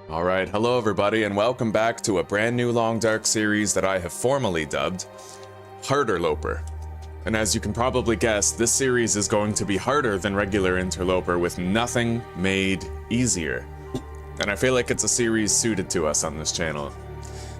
Alright, hello everybody, and welcome back to a brand new Long Dark series that I have formally dubbed Harderloper. And as you can probably guess, this series is going to be harder than regular Interloper with nothing made easier. And I feel like it's a series suited to us on this channel.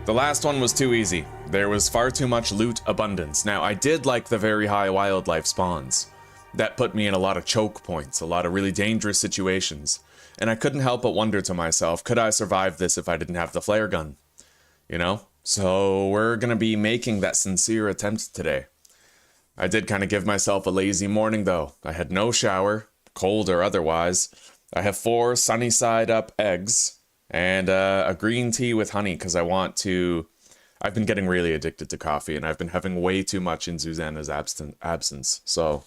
The last one was too easy. There was far too much loot abundance. Now, I did like the very high wildlife spawns. That put me in a lot of choke points, a lot of really dangerous situations. And I couldn't help but wonder to myself, could I survive this if I didn't have the flare gun? You know? So we're gonna be making that sincere attempt today. I did kind of give myself a lazy morning though. I had no shower, cold or otherwise. I have 4 sunny side up eggs and a green tea with honey because I want to... I've been getting really addicted to coffee and I've been having way too much in Susanna's absence. So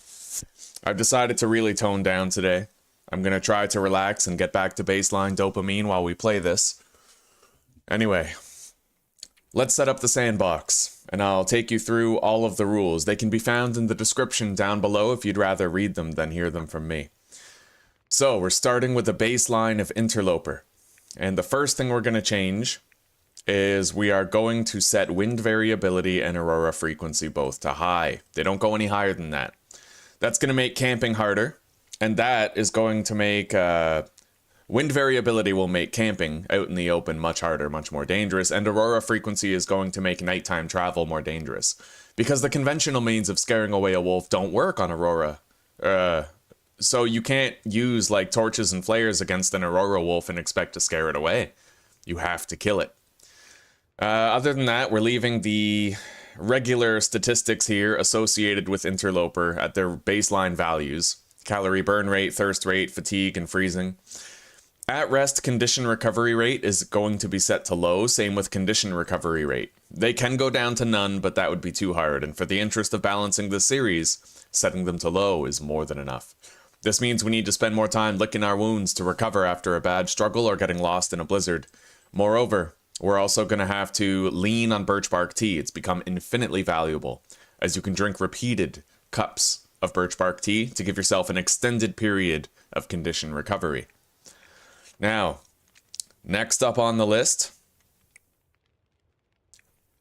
I've decided to really tone down today. I'm gonna try to relax and get back to baseline dopamine while we play this. Anyway, let's set up the sandbox, and I'll take you through all of the rules. They can be found in the description down below if you'd rather read them than hear them from me. So, we're starting with the baseline of Interloper. And the first thing we're gonna change is we are going to set wind variability and aurora frequency both to high. They don't go any higher than that. That's gonna make camping harder. And that is going to make, wind variability will make camping out in the open much harder, much more dangerous, and aurora frequency is going to make nighttime travel more dangerous. Because the conventional means of scaring away a wolf don't work on aurora. So you can't use, like, torches and flares against an aurora wolf and expect to scare it away. You have to kill it. Other than that, we're leaving the regular statistics here associated with Interloper at their baseline values. Calorie burn rate, thirst rate, fatigue, and freezing. At rest condition recovery rate is going to be set to low, same with condition recovery rate. They can go down to none, but that would be too hard, and for the interest of balancing the series, setting them to low is more than enough. This means we need to spend more time licking our wounds to recover after a bad struggle or getting lost in a blizzard. Moreover, we're also going to have to lean on Birch Bark Tea. It's become infinitely valuable, as you can drink repeated cups of Birch Bark Tea to give yourself an extended period of condition recovery. Now, next up on the list,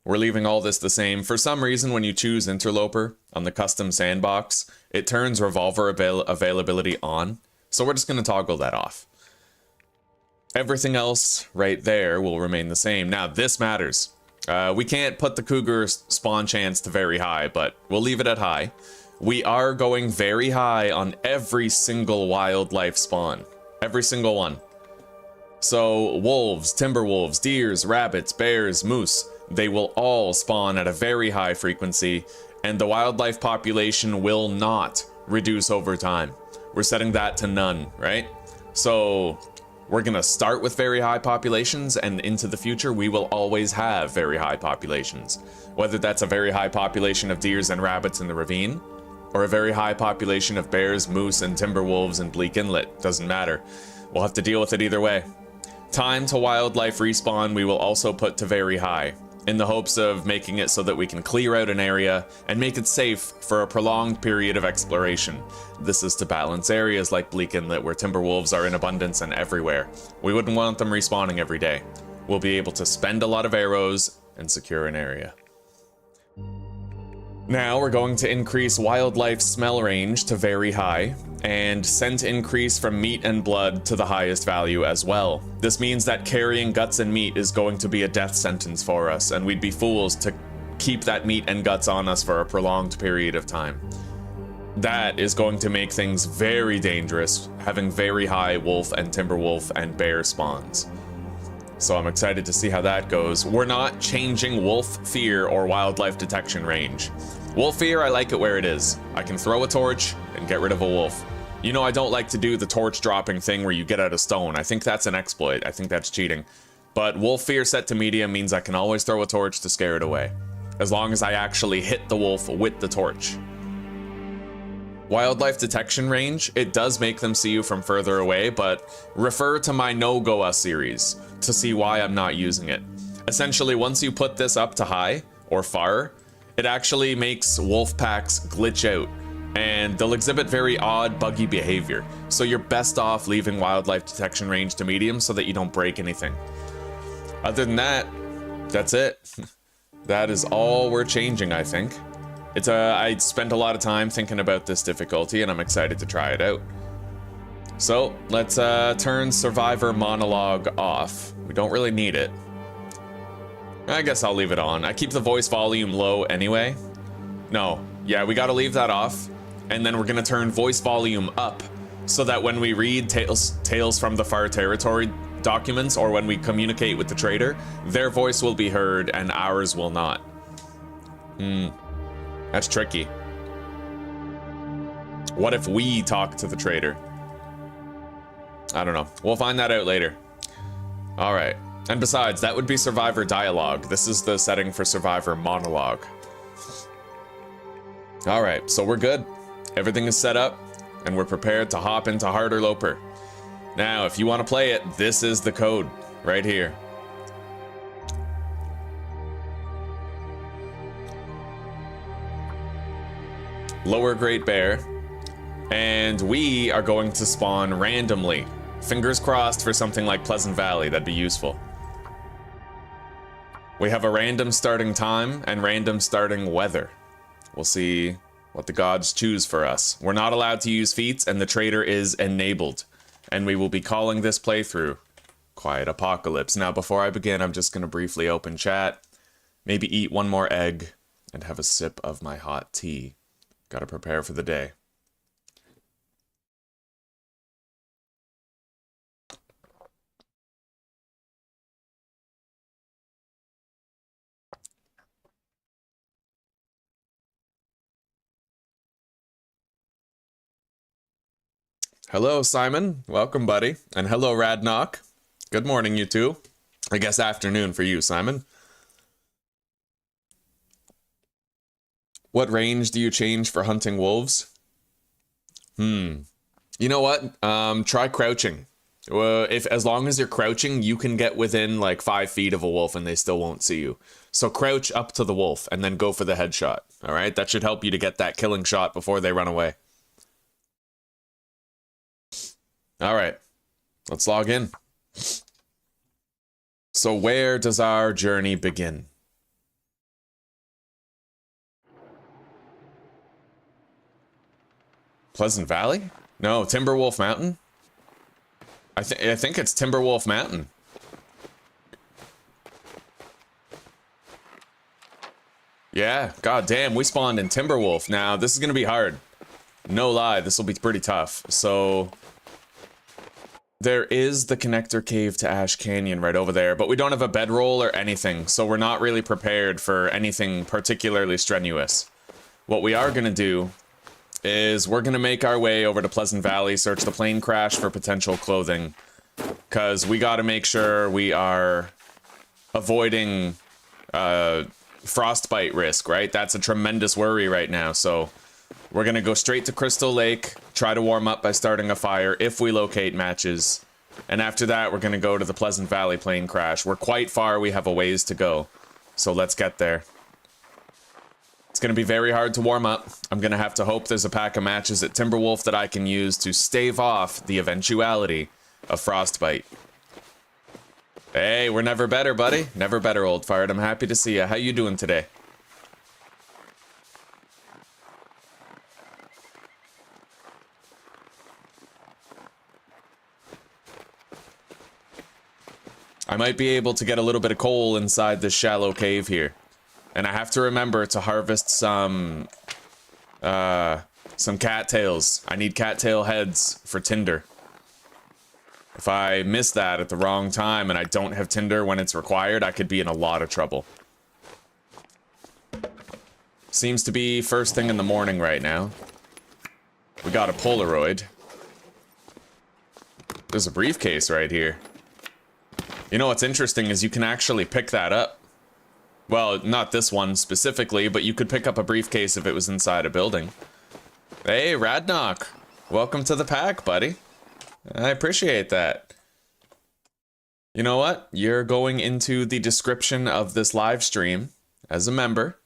we're leaving all this the same. For some reason, when you choose Interloper on the custom sandbox, it turns revolver availability on, so we're just going to toggle that off. Everything else right there will remain the same. Now, this matters. We can't put the cougar spawn chance to very high, but we'll leave it at high. We are going very high on every single wildlife spawn. Every single one. So, wolves, timber wolves, deers, rabbits, bears, moose, they will all spawn at a very high frequency, and the wildlife population will not reduce over time. We're setting that to none, right? So, we're gonna start with very high populations, and into the future we will always have very high populations. Whether that's a very high population of deers and rabbits in the ravine, or a very high population of bears, moose, and timber wolves in Bleak Inlet. Doesn't matter. We'll have to deal with it either way. Time to wildlife respawn we will also put to very high, in the hopes of making it so that we can clear out an area and make it safe for a prolonged period of exploration. This is to balance areas like Bleak Inlet where timber wolves are in abundance and everywhere. We wouldn't want them respawning every day. We'll be able to spend a lot of arrows and secure an area. Now we're going to increase wildlife smell range to very high, and scent increase from meat and blood to the highest value as well. This means that carrying guts and meat is going to be a death sentence for us, and we'd be fools to keep that meat and guts on us for a prolonged period of time. That is going to make things very dangerous, having very high wolf and timber wolf and bear spawns. So I'm excited to see how that goes. We're not changing wolf fear or wildlife detection range. Wolf fear, I like it where it is. I can throw a torch and get rid of a wolf. You know, I don't like to do the torch dropping thing where you get out a stone. I think that's an exploit. I think that's cheating. But wolf fear set to medium means I can always throw a torch to scare it away, as long as I actually hit the wolf with the torch. Wildlife detection range, it does make them see you from further away, but refer to my No-Goa series to see why I'm not using it. Essentially, once you put this up to high, or far, it actually makes wolf packs glitch out and they'll exhibit very odd, buggy behavior. So you're best off leaving wildlife detection range to medium so that you don't break anything. Other than that, that's it. That is all we're changing, I think. I spent a lot of time thinking about this difficulty, and I'm excited to try it out. So, let's turn Survivor Monologue off. We don't really need it. I guess I'll leave it on. I keep the voice volume low anyway. No, yeah, we gotta leave that off. And then we're gonna turn voice volume up so that when we read Tales from the Far Territory documents, or when we communicate with the trader, their voice will be heard and ours will not. That's tricky. What if we talk to the trader? I don't know. We'll find that out later. All right. And besides, that would be Survivor Dialogue. This is the setting for Survivor Monologue. All right, so we're good. Everything is set up, and we're prepared to hop into Harderloper. Now, if you want to play it, this is the code right here. Lower Great Bear. And we are going to spawn randomly. Fingers crossed for something like Pleasant Valley, that'd be useful. We have a random starting time and random starting weather. We'll see what the gods choose for us. We're not allowed to use feats, and the trader is enabled. And we will be calling this playthrough Quiet Apocalypse. Now, before I begin, I'm just going to briefly open chat, maybe eat one more egg, and have a sip of my hot tea. Gotta prepare for the day. Hello, Simon. Welcome, buddy. And hello, Radnock. Good morning, you two. I guess afternoon for you, Simon. What range do you change for hunting wolves? You know what? Try crouching. As long as you're crouching, you can get within like 5 feet of a wolf and they still won't see you. So crouch up to the wolf and then go for the headshot. All right? That should help you to get that killing shot before they run away. All right, let's log in. So where does our journey begin? Pleasant Valley? No, Timberwolf Mountain? I think it's Timberwolf Mountain. Yeah, god damn, we spawned in Timberwolf. Now, this is gonna be hard. No lie, this will be pretty tough. So there is the connector cave to Ash Canyon right over there, but we don't have a bedroll or anything, so we're not really prepared for anything particularly strenuous. What we are gonna do is we're gonna make our way over to Pleasant Valley, search the plane crash for potential clothing, because we gotta make sure we are avoiding frostbite risk, right? That's a tremendous worry right now, so we're gonna go straight to Crystal Lake, try to warm up by starting a fire if we locate matches, and after that we're gonna go to the Pleasant Valley plane crash. We're quite far, we have a ways to go, so let's get there. It's gonna be very hard to warm up. I'm gonna have to hope there's a pack of matches at Timberwolf that I can use to stave off the eventuality of frostbite. Hey, we're never better, buddy. Never better, old fart. I'm happy to see ya. How you doing today? I might be able to get a little bit of coal inside this shallow cave here. And I have to remember to harvest some cattails. I need cattail heads for tinder. If I miss that at the wrong time and I don't have tinder when it's required, I could be in a lot of trouble. Seems to be first thing in the morning right now. We got a Polaroid. There's a briefcase right here. You know what's interesting is you can actually pick that up. Well, not this one specifically, but you could pick up a briefcase if it was inside a building. Hey, Radnock. Welcome to the pack, buddy. I appreciate that. You know what? You're going into the description of this live stream as a member.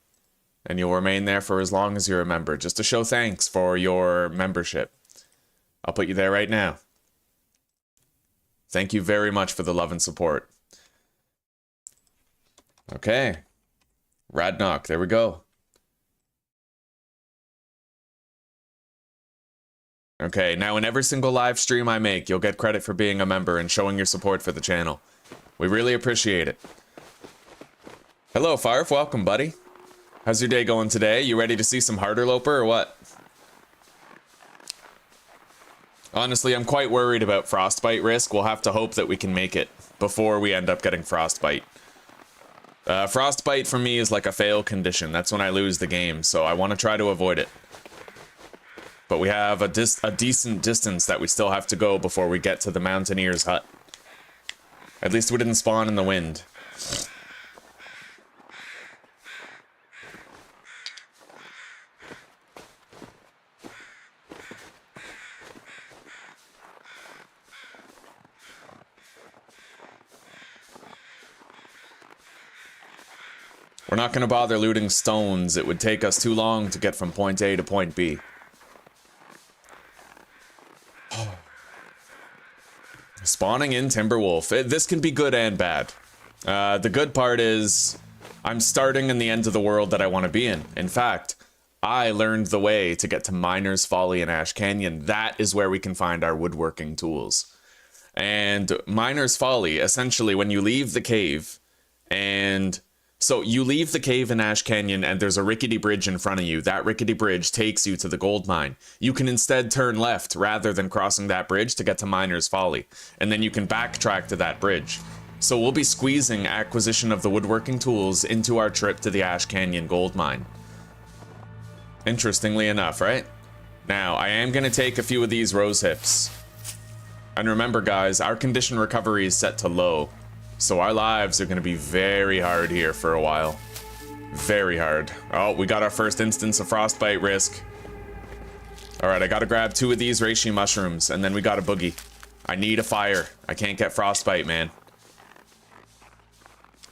and you'll remain there for as long as you're a member, just to show thanks for your membership. I'll put you there right now. Thank you very much for the love and support. Okay. Radnock, there we go. Okay, now in every single live stream I make, you'll get credit for being a member and showing your support for the channel. We really appreciate it. Hello, Farf. Welcome, buddy. How's your day going today? You ready to see some Harderloper or what? Honestly, I'm quite worried about frostbite risk. We'll have to hope that we can make it before we end up getting frostbite. Frostbite for me is like a fail condition. That's when I lose the game, so I want to try to avoid it. But we have a decent distance that we still have to go before we get to the Mountaineer's hut. At least we didn't spawn in the wind. We're not going to bother looting stones. It would take us too long to get from point A to point B. Spawning in Timberwolf. This can be good and bad. The good part is I'm starting in the end of the world that I want to be in. In fact, I learned the way to get to Miner's Folly in Ash Canyon. That is where we can find our woodworking tools. And Miner's Folly, essentially, when you leave the cave, and so you leave the cave in Ash Canyon and there's a rickety bridge in front of you. That rickety bridge takes you to the gold mine. You can instead turn left rather than crossing that bridge to get to Miner's Folly. And then you can backtrack to that bridge. So we'll be squeezing acquisition of the woodworking tools into our trip to the Ash Canyon gold mine. Interestingly enough, right? Now, I am going to take a few of these rose hips. And remember, guys, our condition recovery is set to low. So our lives are going to be very hard here for a while. Very hard. Oh, we got our first instance of frostbite risk. Alright, I gotta grab 2 of these reishi mushrooms, and then we got a boogie. I need a fire. I can't get frostbite, man.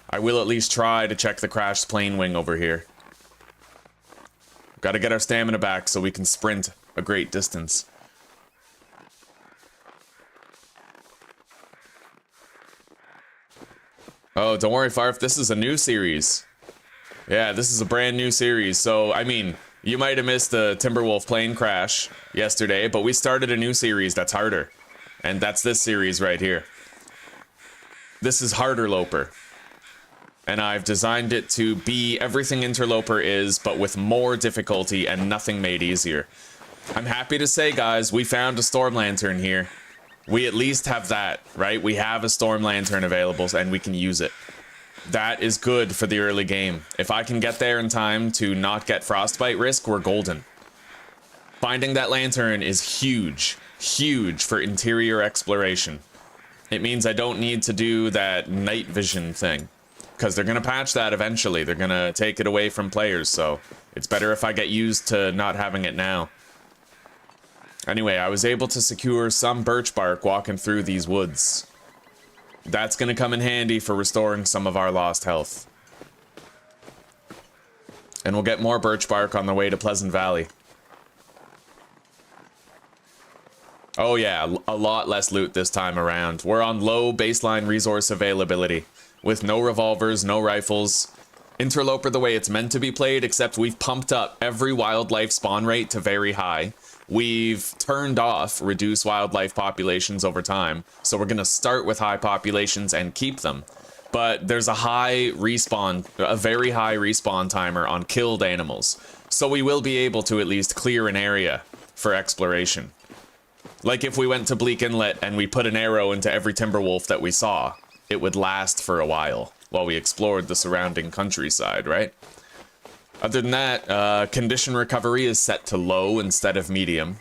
I will at least try to check the crashed plane wing over here. Gotta get our stamina back so we can sprint a great distance. Oh, don't worry, Farf, this is a new series. Yeah, this is a brand new series, so, I mean, you might have missed the Timberwolf plane crash yesterday, but we started a new series that's harder. And that's this series right here. This is Harderloper. And I've designed it to be everything Interloper is, but with more difficulty and nothing made easier. I'm happy to say, guys, we found a storm lantern here. We at least have that, right? We have a storm lantern available and we can use it. That is good for the early game. If I can get there in time to not get frostbite risk, we're golden. Finding that lantern is huge, huge for interior exploration. It means I don't need to do that night vision thing, because they're going to patch that eventually. They're going to take it away from players, so it's better if I get used to not having it now. Anyway, I was able to secure some birch bark walking through these woods. That's going to come in handy for restoring some of our lost health. And we'll get more birch bark on the way to Pleasant Valley. Oh yeah, a lot less loot this time around. We're on low baseline resource availability, with no revolvers, no rifles. Interloper the way it's meant to be played, except we've pumped up every wildlife spawn rate to very high. We've turned off reduce wildlife populations over time, so we're going to start with high populations and keep them. But there's a very high respawn timer on killed animals, so we will be able to at least clear an area for exploration. Like if we went to Bleak Inlet and we put an arrow into every Timberwolf that we saw, it would last for a while we explored the surrounding countryside, right? Other than that, condition recovery is set to low instead of medium,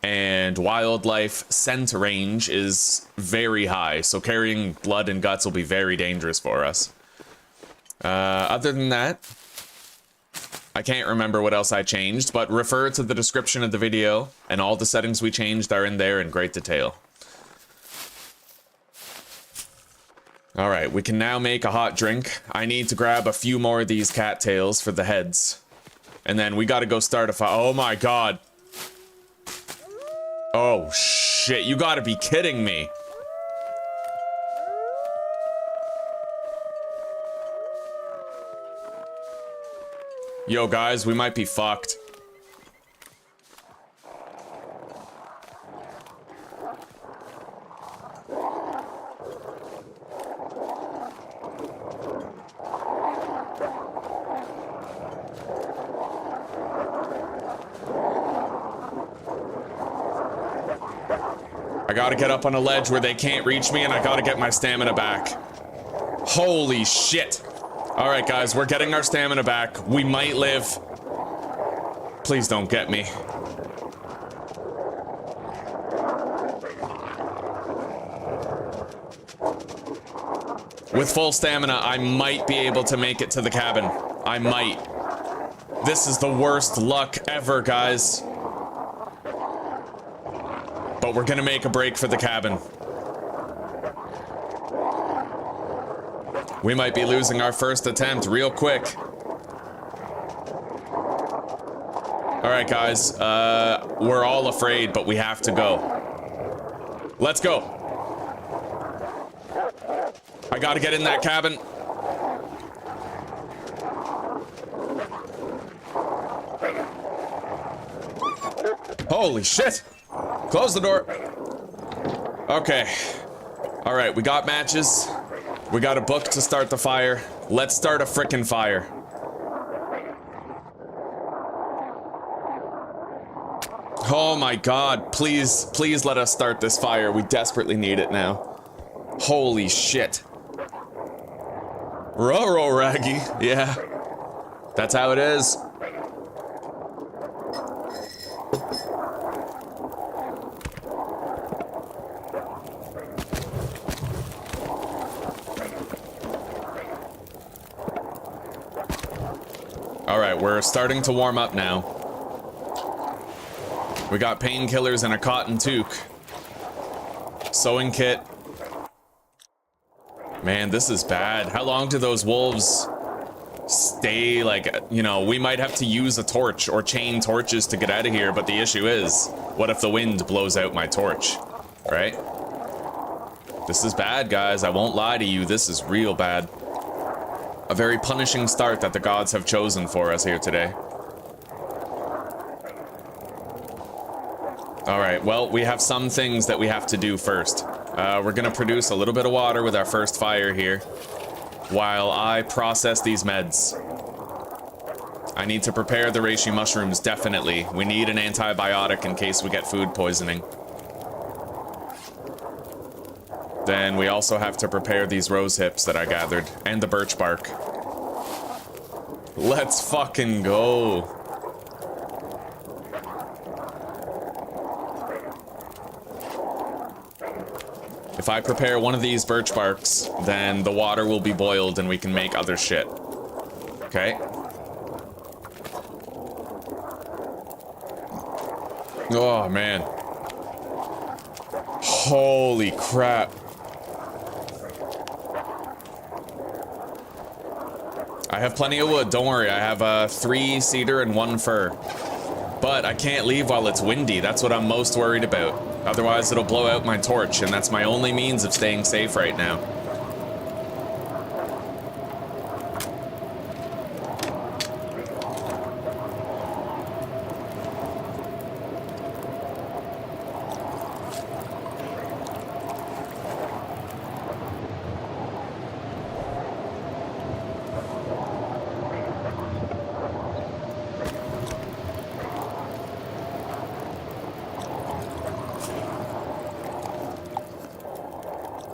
and wildlife scent range is very high, so carrying blood and guts will be very dangerous for us. Other than that, I can't remember what else I changed, but refer to the description of the video, and all the settings we changed are in there in great detail. Alright, we can now make a hot drink. I need to grab a few more of these cattails for the heads. And then we gotta go start a fire. Oh my god. Oh shit, you gotta be kidding me. Yo guys, we might be fucked. I gotta get up on a ledge where they can't reach me, and I gotta get my stamina back. Holy shit. Alright guys, we're getting our stamina back. We might live. Please don't get me. With full stamina, I might be able to make it to the cabin. I might. This is the worst luck ever, guys. But we're gonna make a break for the cabin. We might be losing our first attempt real quick. Alright guys, we're all afraid, but we have to go. Let's go. I gotta get in that cabin. Holy shit! Close the door. Okay. Alright, we got matches. We got a book to start the fire. Let's start a frickin' fire. Oh my god, please, please let us start this fire. We desperately need it now. Holy shit. Ruh-roh, Raggy. Yeah. That's how it is. Alright, we're starting to warm up now. We got painkillers and a cotton toque. Sewing kit. Man, this is bad. How long do those wolves stay? Like, you know, we might have to use a torch or chain torches to get out of here, but the issue is, what if the wind blows out my torch? Right? This is bad, guys. I won't lie to you. This is real bad. A very punishing start that the gods have chosen for us here today. Alright, well, we have some things that we have to do first. We're gonna produce a little bit of water with our first fire here, while I process these meds. I need to prepare the reishi mushrooms, definitely. We need an antibiotic in case we get food poisoning. Then we also have to prepare these rose hips that I gathered, and the birch bark. Let's fucking go. If I prepare one of these birch barks, then the water will be boiled and we can make other shit. Okay? Oh, man. Holy crap. I have plenty of wood, don't worry. I have 3 cedar and 1 fir. But I can't leave while it's windy. That's what I'm most worried about. Otherwise, it'll blow out my torch, and that's my only means of staying safe right now.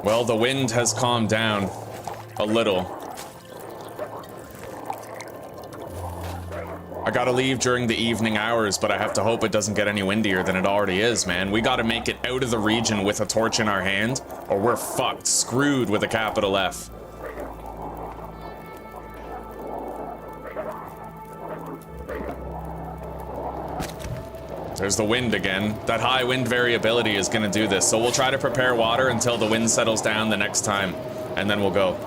Well, the wind has calmed down a little. I gotta leave during the evening hours, but I have to hope it doesn't get any windier than it already is, man. We gotta make it out of the region with a torch in our hand, or we're fucked. Screwed with a capital F. There's the wind again. That high wind variability is gonna do this, so we'll try to prepare water until the wind settles down the next time, and then we'll go.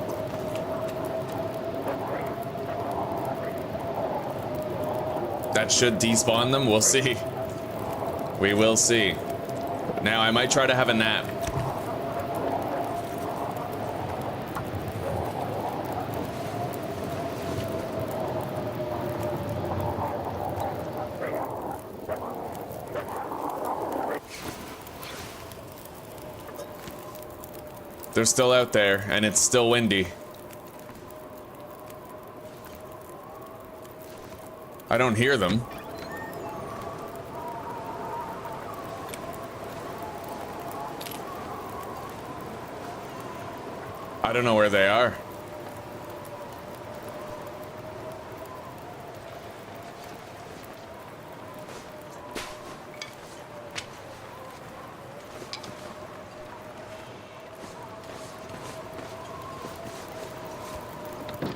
That should despawn them. We'll see. We will see. Now, I might try to have a nap. They're still out there, and it's still windy. I don't hear them. I don't know where they are.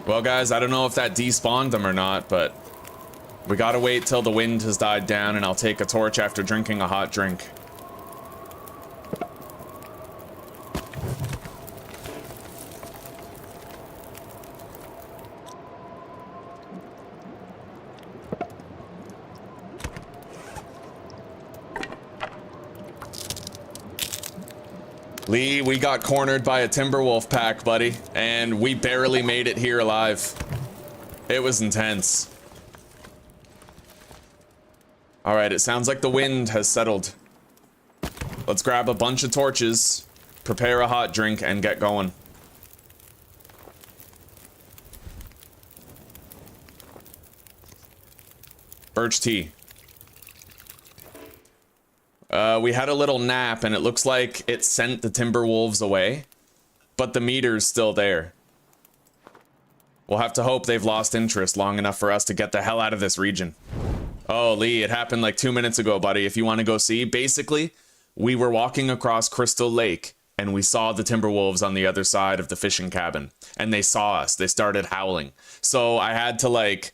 Well, guys, I don't know if that despawned them or not, but we gotta wait till the wind has died down, and I'll take a torch after drinking a hot drink. Lee, we got cornered by a timber wolf pack, buddy, and we barely made it here alive. It was intense. Alright, it sounds like the wind has settled. Let's grab a bunch of torches, prepare a hot drink, and get going. Birch tea. We had a little nap, and it looks like it sent the timber wolves away, but the meter's still there. We'll have to hope they've lost interest long enough for us to get the hell out of this region. Oh, Lee, it happened like 2 minutes ago, buddy, if you want to go see. Basically, we were walking across Crystal Lake, and we saw the timber wolves on the other side of the fishing cabin, and they saw us. They started howling. So I had to, like,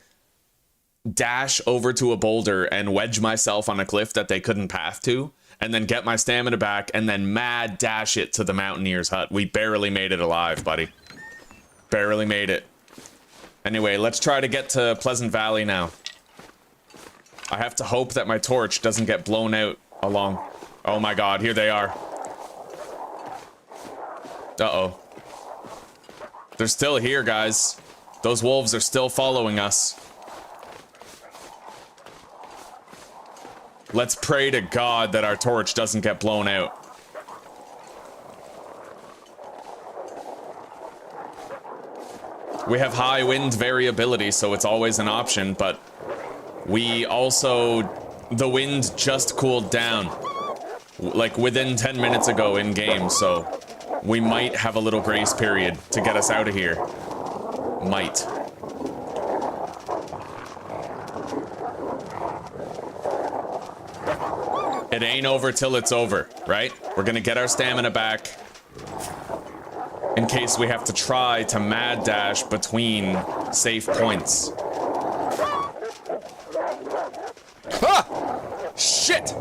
dash over to a boulder and wedge myself on a cliff that they couldn't path to, and then get my stamina back, and then mad dash it to the mountaineer's hut. We barely made it alive, buddy. Barely made it. Anyway, let's try to get to Pleasant Valley now. I have to hope that my torch doesn't get blown out along. Oh my god, here they are. Uh-oh. They're still here, guys. Those wolves are still following us. Let's pray to God that our torch doesn't get blown out. We have high wind variability, so it's always an option, but we also... the wind just cooled down, like within 10 minutes ago in game, so we might have a little grace period to get us out of here. Might. It ain't over till it's over, right? We're gonna get our stamina back in case we have to try to mad dash between safe points. Ah! Shit!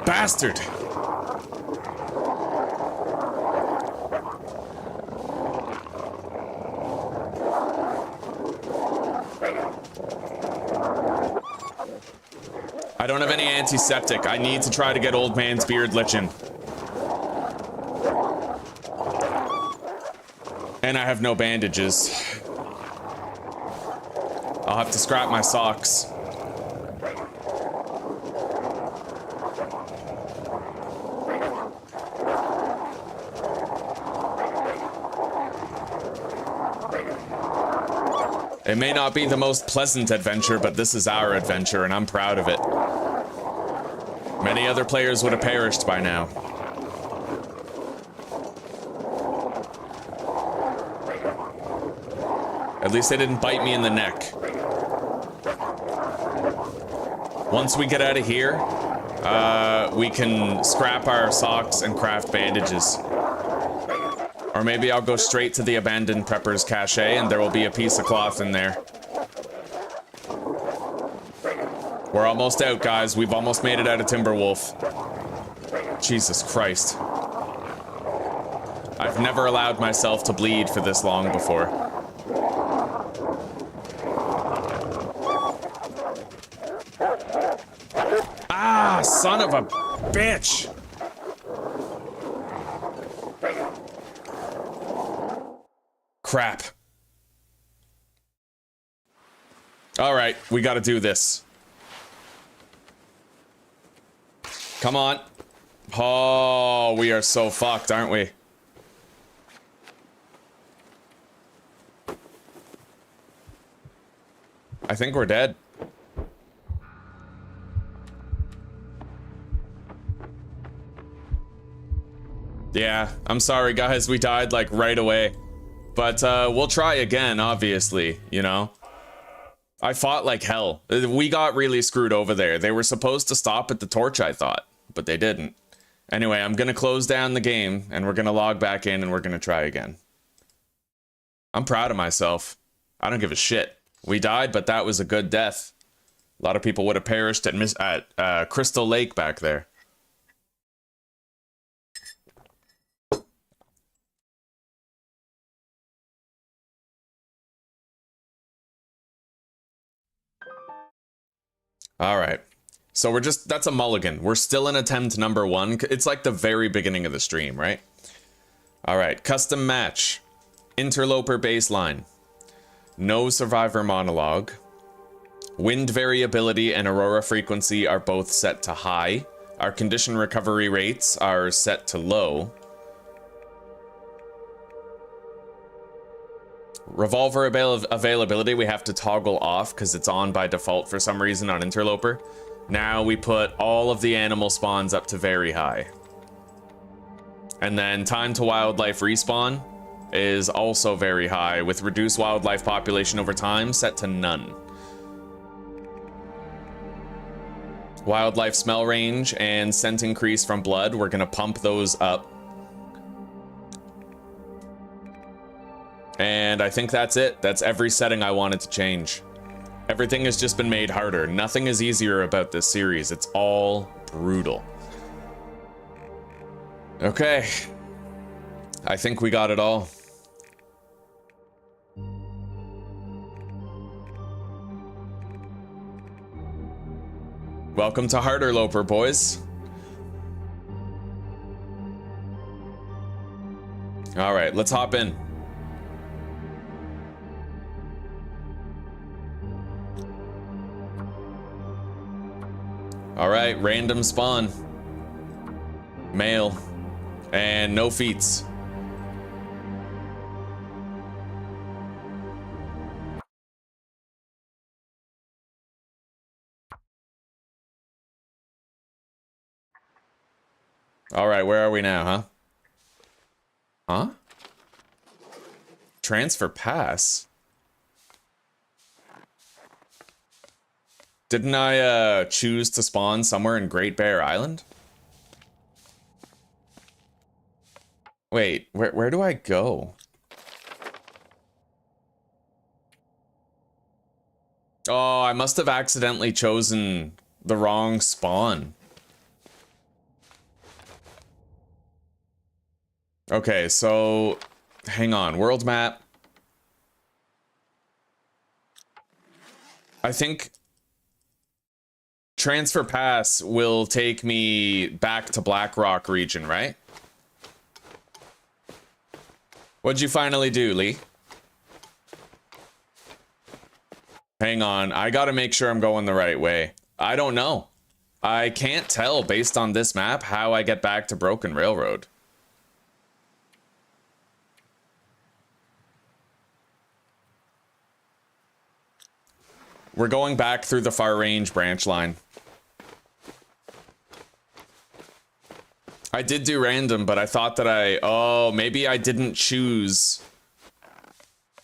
Bastard! I don't have any antiseptic. I need to try to get old man's beard lichen. And I have no bandages. I'll have to scrap my socks. It may not be the most pleasant adventure, but this is our adventure, and I'm proud of it. Many other players would have perished by now. At least they didn't bite me in the neck. Once we get out of here, we can scrap our socks and craft bandages. Or maybe I'll go straight to the abandoned prepper's cache and there will be a piece of cloth in there. We're almost out, guys. We've almost made it out of Timberwolf. Jesus Christ. I've never allowed myself to bleed for this long before. Ah, son of a bitch! Crap. Alright, we gotta do this. Come on. Oh, we are so fucked, aren't we? I think we're dead. Yeah, I'm sorry guys, we died like right away. But we'll try again, obviously, you know? I fought like hell. We got really screwed over there. They were supposed to stop at the torch, I thought, but they didn't. Anyway, I'm gonna close down the game, and we're gonna log back in, and we're gonna try again. I'm proud of myself. I don't give a shit. We died, but that was a good death. A lot of people would have perished at Crystal Lake back there. All right. So we're just, that's a mulligan. We're still in attempt number 1. It's like the very beginning of the stream, right? All right. Custom match. Interloper baseline. No survivor monologue. Wind variability and aurora frequency are both set to high. Our condition recovery rates are set to low. Revolver availability we have to toggle off because it's on by default for some reason on Interloper. Now we put all of the animal spawns up to very high. And then time to wildlife respawn is also very high, with reduced wildlife population over time set to none. Wildlife smell range and scent increase from blood, we're gonna pump those up. And I think that's it. That's every setting I wanted to change. Everything has just been made harder. Nothing is easier about this series. It's all brutal. Okay. I think we got it all. Welcome to Harderloper, boys. All right, let's hop in. All right, random spawn. Male. And no feats. All right, where are we now, huh? Huh? Transfer pass? Didn't I choose to spawn somewhere in Great Bear Island? Wait, where do I go? Oh, I must have accidentally chosen the wrong spawn. Okay, so hang on, world map. I think transfer pass will take me back to Blackrock region, right? What'd you finally do, Lee? Hang on, I gotta make sure I'm going the right way. I don't know. I can't tell based on this map how I get back to Broken Railroad. We're going back through the Far Range branch line. I did do random, but I thought that oh, maybe I didn't choose.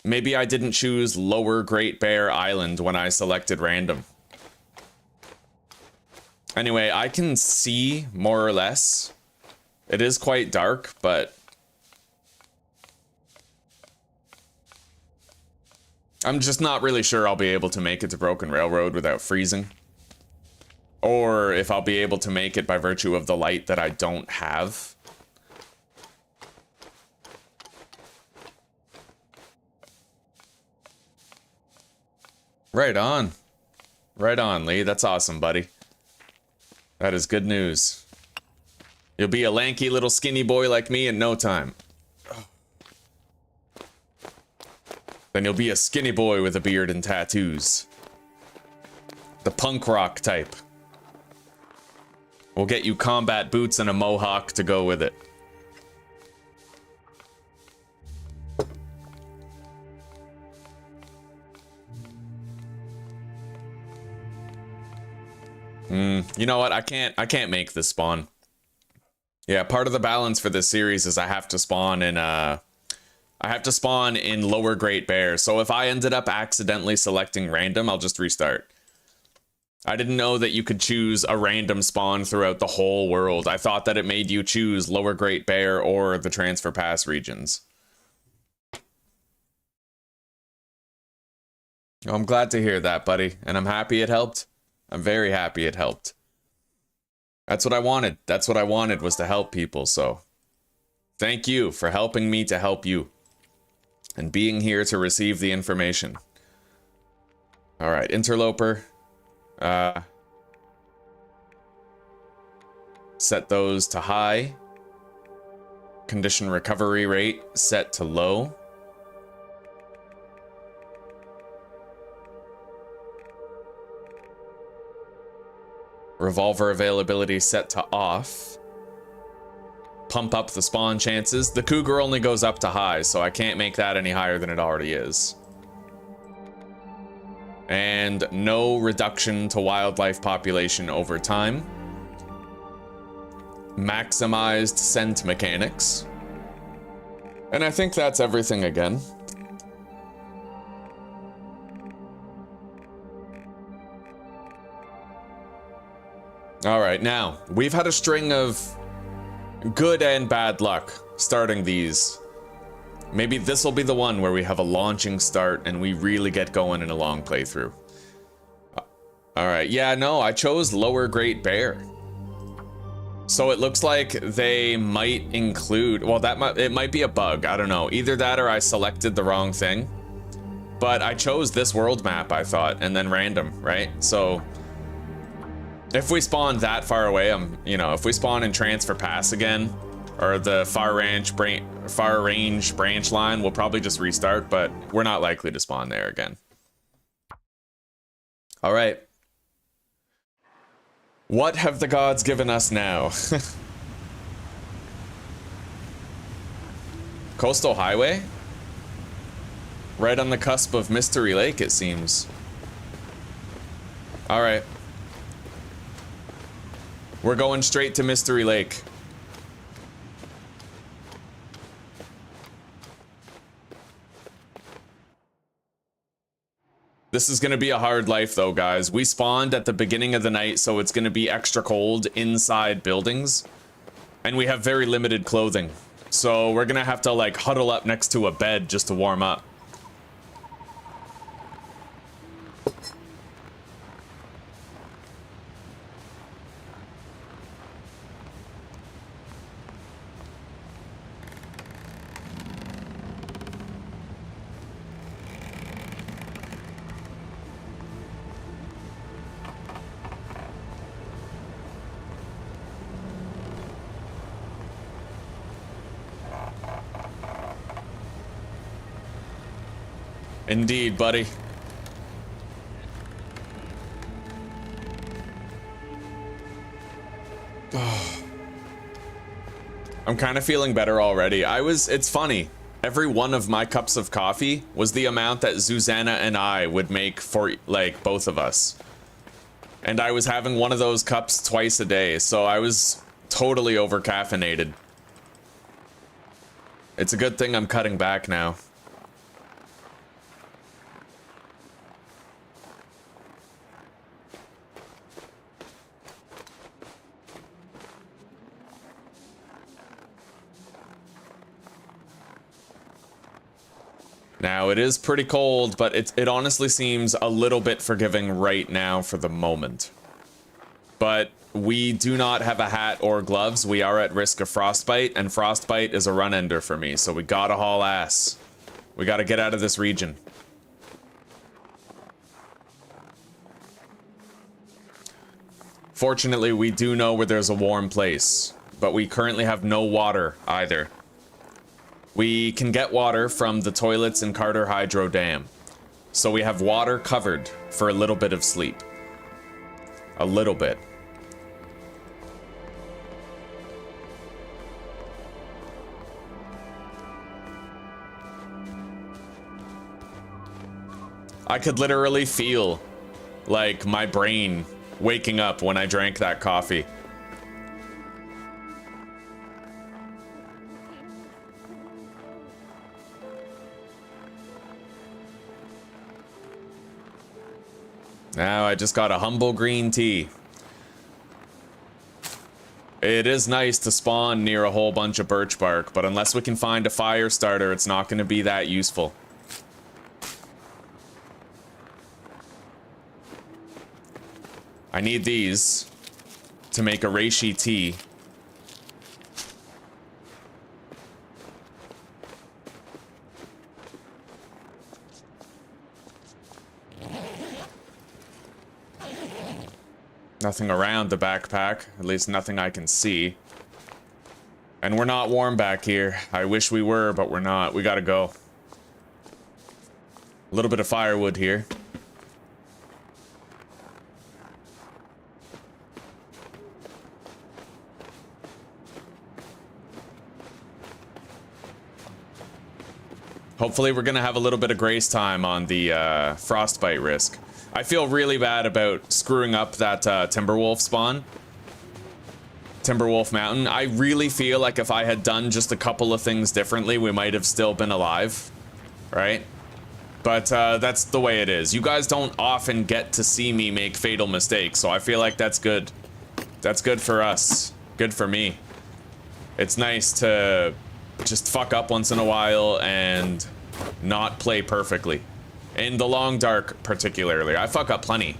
Maybe I didn't choose Lower Great Bear Island when I selected random. Anyway, I can see more or less. It is quite dark, but I'm just not really sure I'll be able to make it to Broken Railroad without freezing. Or if I'll be able to make it by virtue of the light that I don't have. Right on. Right on, Lee. That's awesome, buddy. That is good news. You'll be a lanky little skinny boy like me in no time. Then you'll be a skinny boy with a beard and tattoos. The punk rock type. We'll get you combat boots and a mohawk to go with it. You know what? I can't make this spawn. Yeah, part of the balance for this series is I have to spawn in Lower Great Bear. So if I ended up accidentally selecting random, I'll just restart. I didn't know that you could choose a random spawn throughout the whole world. I thought that it made you choose Lower Great Bear or the Transfer Pass regions. I'm glad to hear that, buddy, and I'm happy it helped. I'm very happy it helped. That's what I wanted. That's what I wanted, was to help people, so thank you for helping me to help you and being here to receive the information. All right, Interloper. Set those to high. Condition recovery rate set to low. Revolver availability set to off. Pump up the spawn chances. The cougar only goes up to high, so I can't make that any higher than it already is. And no reduction to wildlife population over time. Maximized scent mechanics. And I think that's everything again. All right, now, we've had a string of good and bad luck starting these. Maybe this will be the one where we have a launching start and we really get going in a long playthrough. All right, yeah, no, I chose Lower Great Bear. So it looks like they might include, well, it might be a bug, I don't know. Either that or I selected the wrong thing. But I chose this world map, I thought, and then random, right? So if we spawn that far away, if we spawn in Transfer Pass again, or the far range branch line, we'll probably just restart, but we're not likely to spawn there again. All right. What have the gods given us now? Coastal Highway? Right on the cusp of Mystery Lake, it seems. All right. We're going straight to Mystery Lake. This is gonna be a hard life though, guys. We spawned at the beginning of the night, so it's gonna be extra cold inside buildings. And we have very limited clothing. So we're gonna have to like huddle up next to a bed just to warm up. Indeed, buddy. I'm kind of feeling better already. It's funny. Every one of my cups of coffee was the amount that Susanna and I would make for, like, both of us. And I was having one of those cups twice a day, so I was totally over-caffeinated. It's a good thing I'm cutting back now. Now, it is pretty cold, but it honestly seems a little bit forgiving right now for the moment. But we do not have a hat or gloves. We are at risk of frostbite, and frostbite is a run-ender for me, so we gotta haul ass. We gotta get out of this region. Fortunately, we do know where there's a warm place, but we currently have no water either. We can get water from the toilets in Carter Hydro Dam. So we have water covered for a little bit of sleep. A little bit. I could literally feel, like, my brain waking up when I drank that coffee. Now I just got a humble green tea. It is nice to spawn near a whole bunch of birch bark, but unless we can find a fire starter, it's not going to be that useful. I need these to make a reishi tea. Nothing around the backpack, at least nothing I can see. And we're not warm back here. I wish we were, but we're not. We gotta go. A little bit of firewood here. Hopefully we're gonna have a little bit of grace time on the frostbite risk. I feel really bad about screwing up that Timberwolf spawn. Timberwolf Mountain. I really feel like if I had done just a couple of things differently, we might have still been alive. Right? But that's the way it is. You guys don't often get to see me make fatal mistakes, so I feel like that's good. That's good for us. Good for me. It's nice to just fuck up once in a while and not play perfectly. In the Long Dark, particularly. I fuck up plenty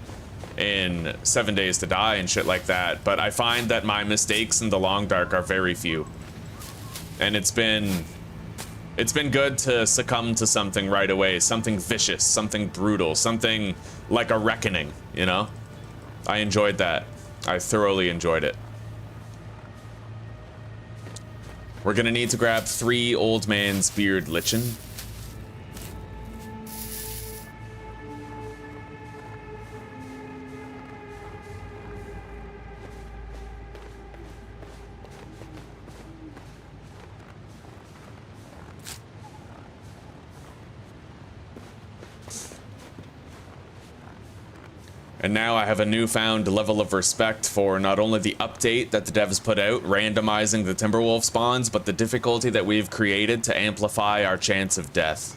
in 7 Days to Die and shit like that, but I find that my mistakes in the Long Dark are very few. And it's been good to succumb to something right away, something vicious, something brutal, something like a reckoning, you know? I enjoyed that. I thoroughly enjoyed it. We're gonna need to grab 3 Old Man's Beard Lichen. And now I have a newfound level of respect for not only the update that the devs put out, randomizing the Timberwolf spawns, but the difficulty that we've created to amplify our chance of death.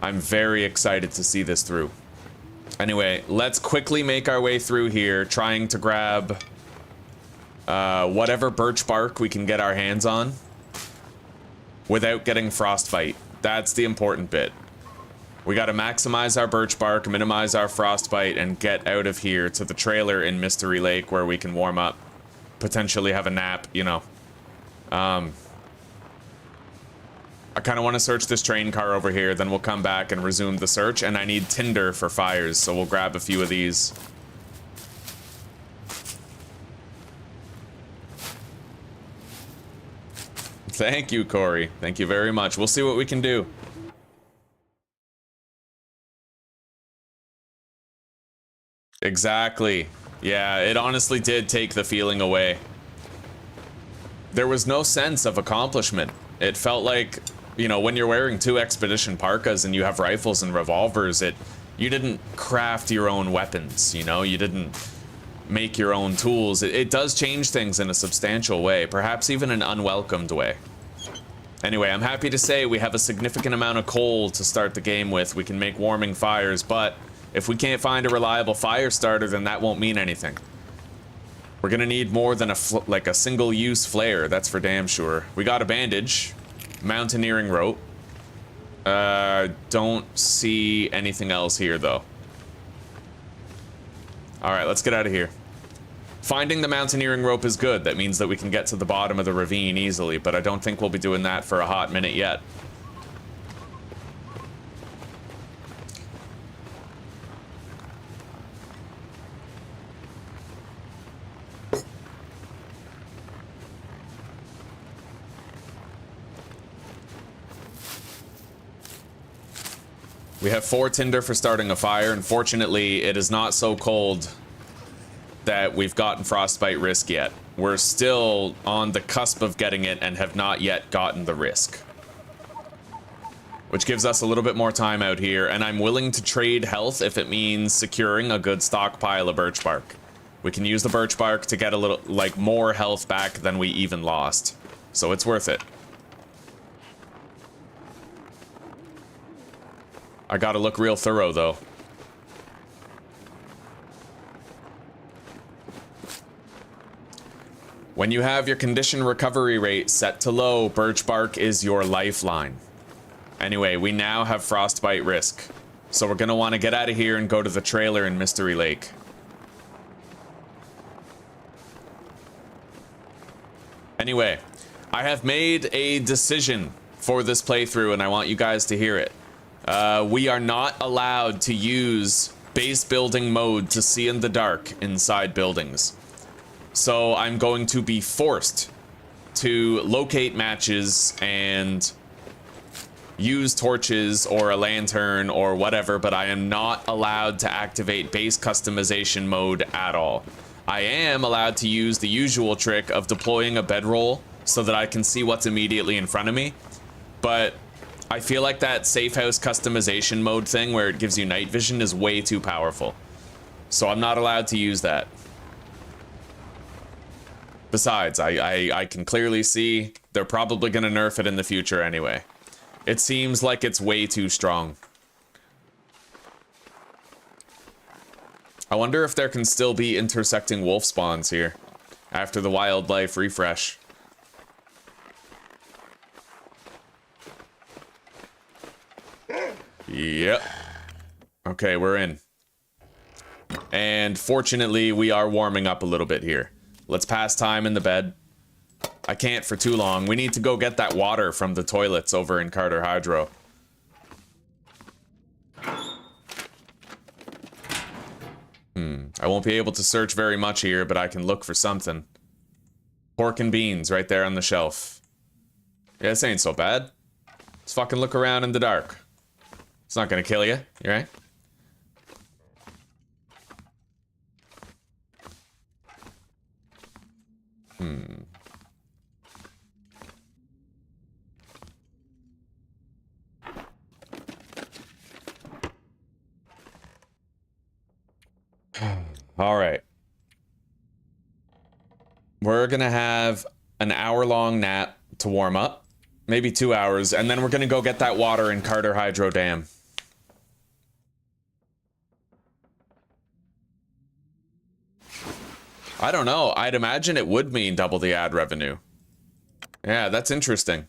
I'm very excited to see this through. Anyway, let's quickly make our way through here, trying to grab whatever birch bark we can get our hands on without getting frostbite. That's the important bit. We gotta maximize our birch bark, minimize our frostbite, and get out of here to the trailer in Mystery Lake where we can warm up, potentially have a nap, you know. I kind of want to search this train car over here, then we'll come back and resume the search, and I need tinder for fires, so we'll grab a few of these. Thank you, Corey. Thank you very much. We'll see what we can do. Exactly. Yeah, it honestly did take the feeling away. There was no sense of accomplishment. It felt like, you know, when you're wearing 2 expedition parkas and you have rifles and revolvers, you didn't craft your own weapons, you know? You didn't make your own tools. It does change things in a substantial way, perhaps even an unwelcomed way. Anyway, I'm happy to say we have a significant amount of coal to start the game with. We can make warming fires, but if we can't find a reliable fire starter, then that won't mean anything. We're gonna need more than a single-use flare, that's for damn sure. We got a bandage, mountaineering rope. Don't see anything else here, though. Alright, let's get out of here. Finding the mountaineering rope is good. That means that we can get to the bottom of the ravine easily, but I don't think we'll be doing that for a hot minute yet. We have 4 tinder for starting a fire. Unfortunately, it is not so cold that we've gotten frostbite risk yet. We're still on the cusp of getting it and have not yet gotten the risk. Which gives us a little bit more time out here, and I'm willing to trade health if it means securing a good stockpile of birch bark. We can use the birch bark to get a little, like, more health back than we even lost. So it's worth it. I gotta look real thorough, though. When you have your condition recovery rate set to low, birch bark is your lifeline. Anyway, we now have frostbite risk. So we're gonna want to get out of here and go to the trailer in Mystery Lake. Anyway, I have made a decision for this playthrough and I want you guys to hear it. We are not allowed to use base building mode to see in the dark inside buildings. So I'm going to be forced to locate matches and use torches or a lantern or whatever, but I am not allowed to activate base customization mode at all. I am allowed to use the usual trick of deploying a bedroll so that I can see what's immediately in front of me, but I feel like that safe house customization mode thing where it gives you night vision is way too powerful. So I'm not allowed to use that. Besides, I can clearly see they're probably going to nerf it in the future anyway. It seems like it's way too strong. I wonder if there can still be intersecting wolf spawns here after the wildlife refresh. Yep. Okay, we're in. And fortunately, we are warming up a little bit here. Let's pass time in the bed. I can't for too long. We need to go get that water from the toilets over in Carter Hydro. I won't be able to search very much here, but I can look for something. Pork and beans right there on the shelf. Yeah, this ain't so bad. Let's fucking look around in the dark. It's not gonna kill you, you right? All right. We're gonna have an hour-long nap to warm up, maybe 2 hours, and then we're gonna go get that water in Carter Hydro Dam. I don't know. I'd imagine it would mean double the ad revenue. Yeah, that's interesting.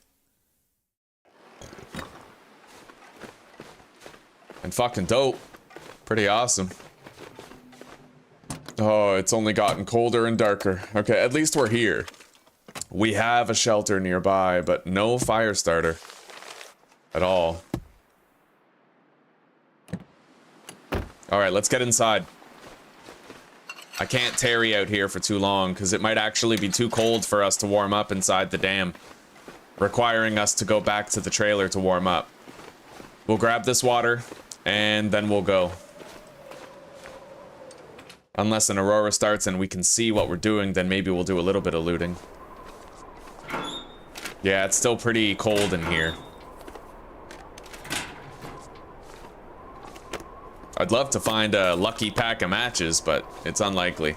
And fucking dope. Pretty awesome. Oh, it's only gotten colder and darker. Okay, at least we're here. We have a shelter nearby, but no fire starter. At all. Alright, let's get inside. I can't tarry out here for too long, because it might actually be too cold for us to warm up inside the dam. Requiring us to go back to the trailer to warm up. We'll grab this water, and then we'll go. Unless an aurora starts and we can see what we're doing, then maybe we'll do a little bit of looting. Yeah, it's still pretty cold in here. I'd love to find a lucky pack of matches, but it's unlikely.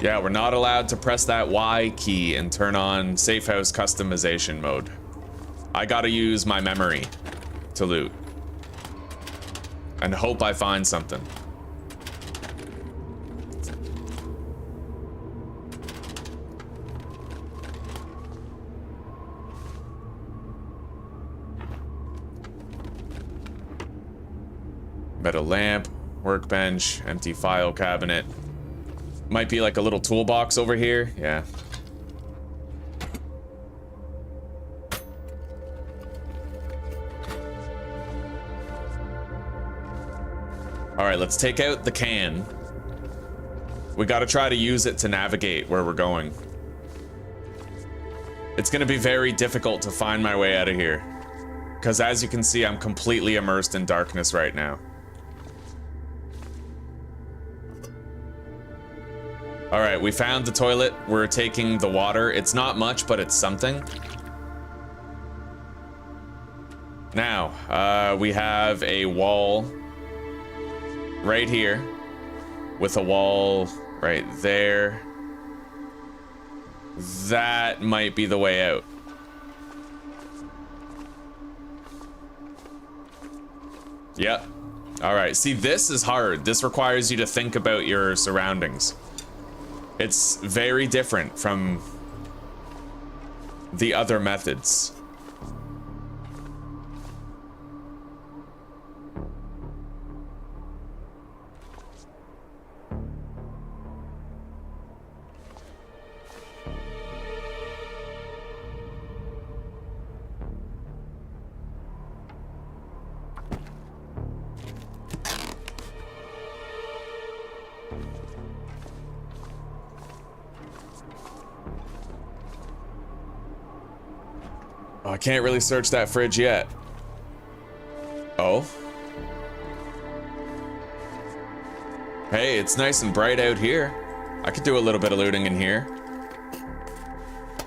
Yeah, we're not allowed to press that Y key and turn on safe house customization mode. I gotta use my memory to loot. And hope I find something. Metal lamp, workbench, empty file cabinet. Might be like a little toolbox over here. Yeah. right, let's take out the can. We gotta try to use it to navigate where we're going. It's gonna be very difficult to find my way out of here. Because as you can see, I'm completely immersed in darkness right now. Alright, we found the toilet. We're taking the water. It's not much, but it's something. Now, we have a wall right here with a wall right there. That might be the way out. Yep. Alright, see, this is hard. This requires you to think about your surroundings. It's very different from the other methods. Oh, I can't really search that fridge yet. Oh. Hey, it's nice and bright out here. I could do a little bit of looting in here.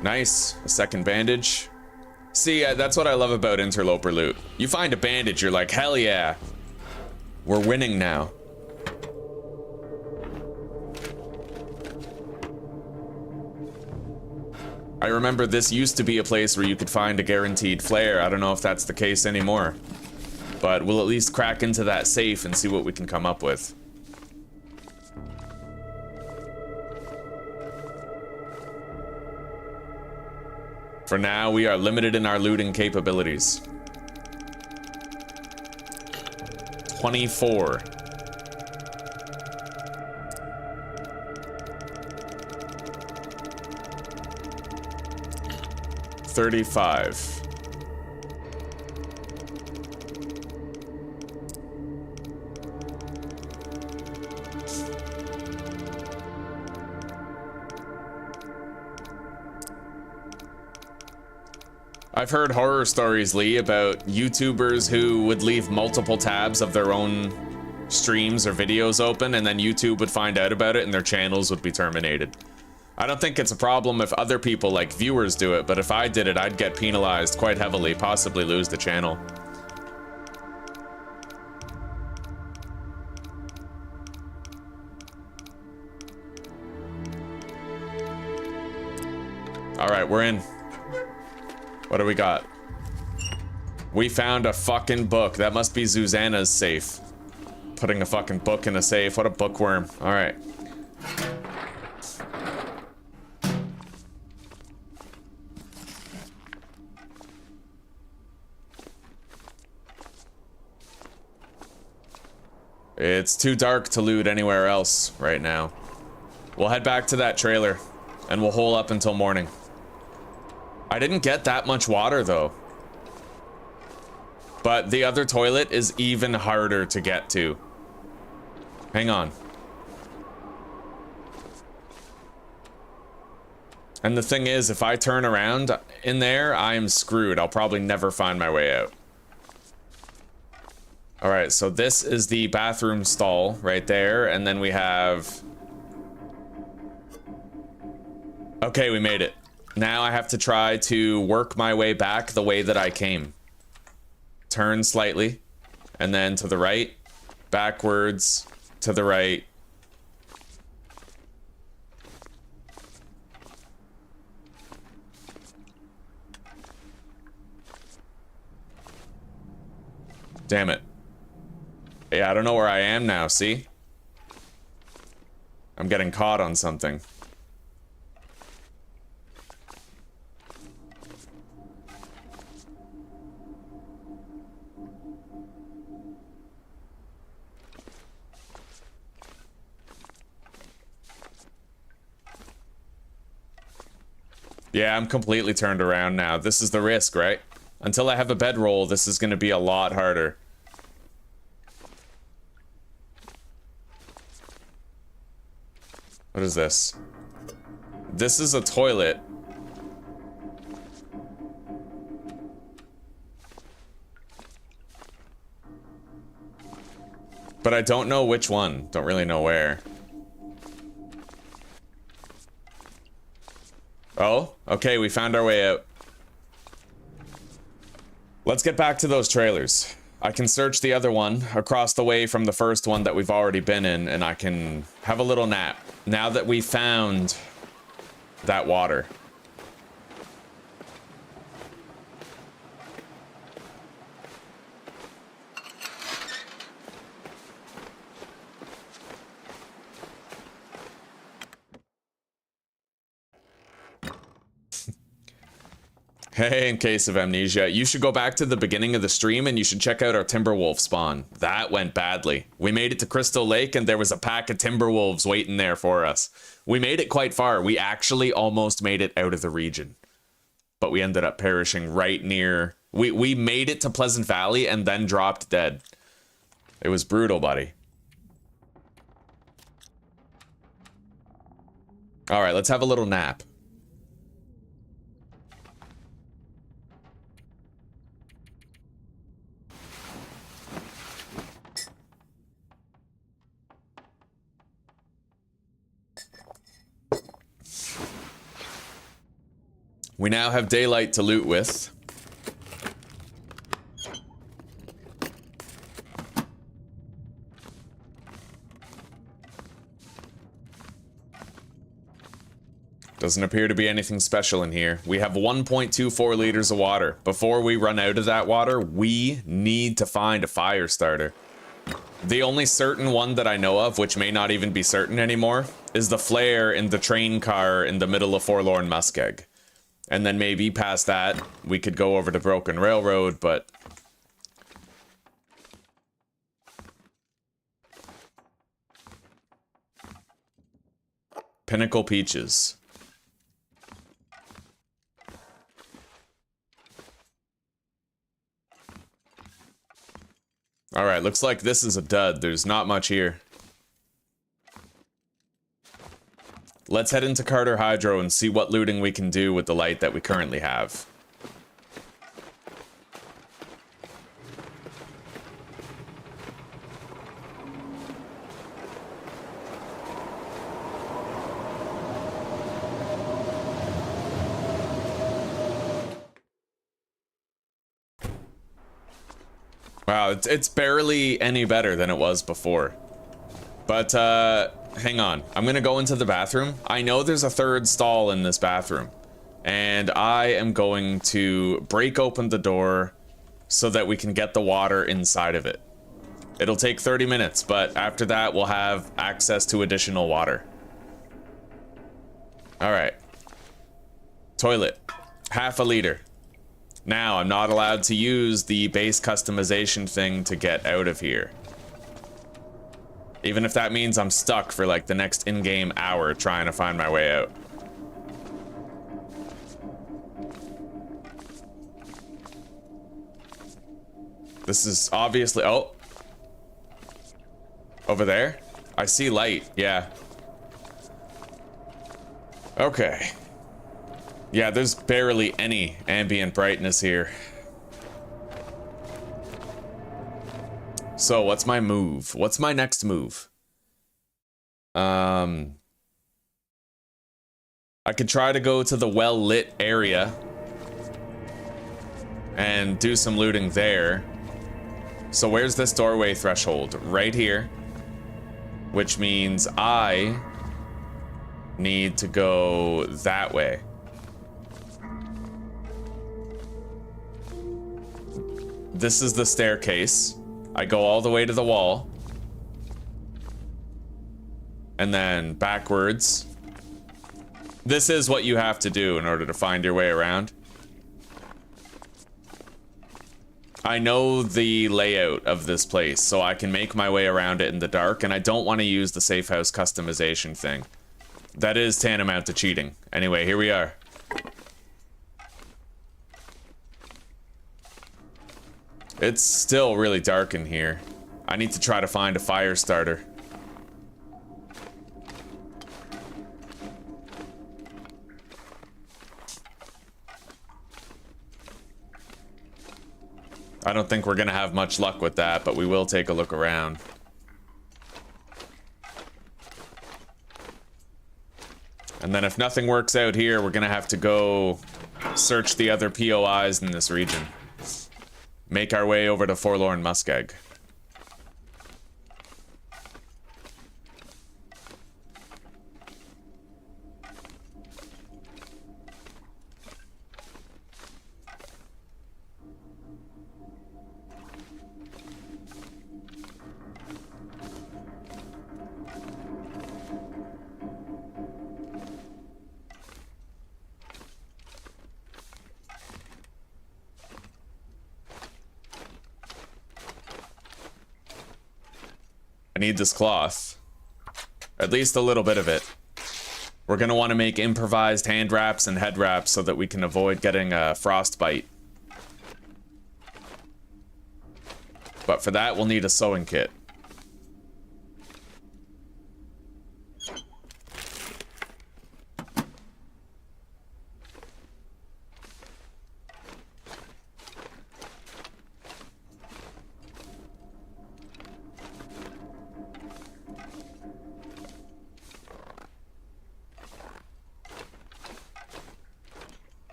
Nice. A second bandage. See, that's what I love about Interloper loot. You find a bandage, you're like, hell yeah. We're winning now. I remember this used to be a place where you could find a guaranteed flare. I don't know if that's the case anymore. But we'll at least crack into that safe and see what we can come up with. For now, we are limited in our looting capabilities. 24. $35. I've heard horror stories, Lee, about YouTubers who would leave multiple tabs of their own streams or videos open, and then YouTube would find out about it and their channels would be terminated. I don't think it's a problem if other people, like viewers, do it, but if I did it, I'd get penalized quite heavily, possibly lose the channel. Alright, we're in. What do we got? We found a fucking book. That must be Susanna's safe. Putting a fucking book in a safe. What a bookworm. Alright. It's too dark to loot anywhere else right now. We'll head back to that trailer, and we'll hole up until morning. I didn't get that much water, though. But the other toilet is even harder to get to. Hang on. And the thing is, if I turn around in there, I'm screwed. I'll probably never find my way out. Alright, so this is the bathroom stall right there, and then we have... Okay, we made it. Now I have to try to work my way back the way that I came. Turn slightly, and then to the right, backwards, to the right. Damn it. Yeah, I don't know where I am now, see? I'm getting caught on something. Yeah, I'm completely turned around now. This is the risk, right? Until I have a bedroll, this is going to be a lot harder. What is this? This is a toilet. But I don't know which one. Don't really know where. Oh, okay, we found our way out. Let's get back to those trailers. I can search the other one across the way from the first one that we've already been in, and I can have a little nap now that we found that water. Hey, in case of amnesia, you should go back to the beginning of the stream and you should check out our Timberwolf spawn. That went badly. We made it to Crystal Lake and there was a pack of Timberwolves waiting there for us. We made it quite far. We actually almost made it out of the region. But we ended up perishing right near... We made it to Pleasant Valley and then dropped dead. It was brutal, buddy. Alright, let's have a little nap. We now have daylight to loot with. Doesn't appear to be anything special in here. We have 1.24 liters of water. Before we run out of that water, we need to find a fire starter. The only certain one that I know of, which may not even be certain anymore, is the flare in the train car in the middle of Forlorn Muskeg. And then maybe past that, we could go over to Broken Railroad, but... Pinnacle Peaches. Alright, looks like this is a dud. There's not much here. Let's head into Carter Hydro and see what looting we can do with the light that we currently have. Wow, it's barely any better than it was before. But, hang on. I'm gonna go into the bathroom. I know there's a third stall in this bathroom. And I am going to break open the door so that we can get the water inside of it. It'll take 30 minutes, but after that we'll have access to additional water. Alright. Toilet. Half a liter. Now, I'm not allowed to use the base customization thing to get out of here. Even if that means I'm stuck for like the next in-game hour trying to find my way out. This is obviously... Oh! Over there? I see light, yeah. Okay. Yeah, there's barely any ambient brightness here. So, what's my move? What's my next move? I could try to go to the well-lit area and do some looting there. So where's this doorway threshold? Right here. Which means I need to go that way. This is the staircase. I go all the way to the wall. And then backwards. This is what you have to do in order to find your way around. I know the layout of this place, so I can make my way around it in the dark, and I don't want to use the safe house customization thing. That is tantamount to cheating. Anyway, here we are. It's still really dark in here. I need to try to find a fire starter. I don't think we're gonna have much luck with that, but we will take a look around. And then if nothing works out here, we're gonna have to go search the other POIs in this region. Make our way over to Forlorn Muskeg. I need this cloth. At least a little bit of it. We're gonna want to make improvised hand wraps and head wraps so that we can avoid getting a frostbite. But for that, we'll need a sewing kit.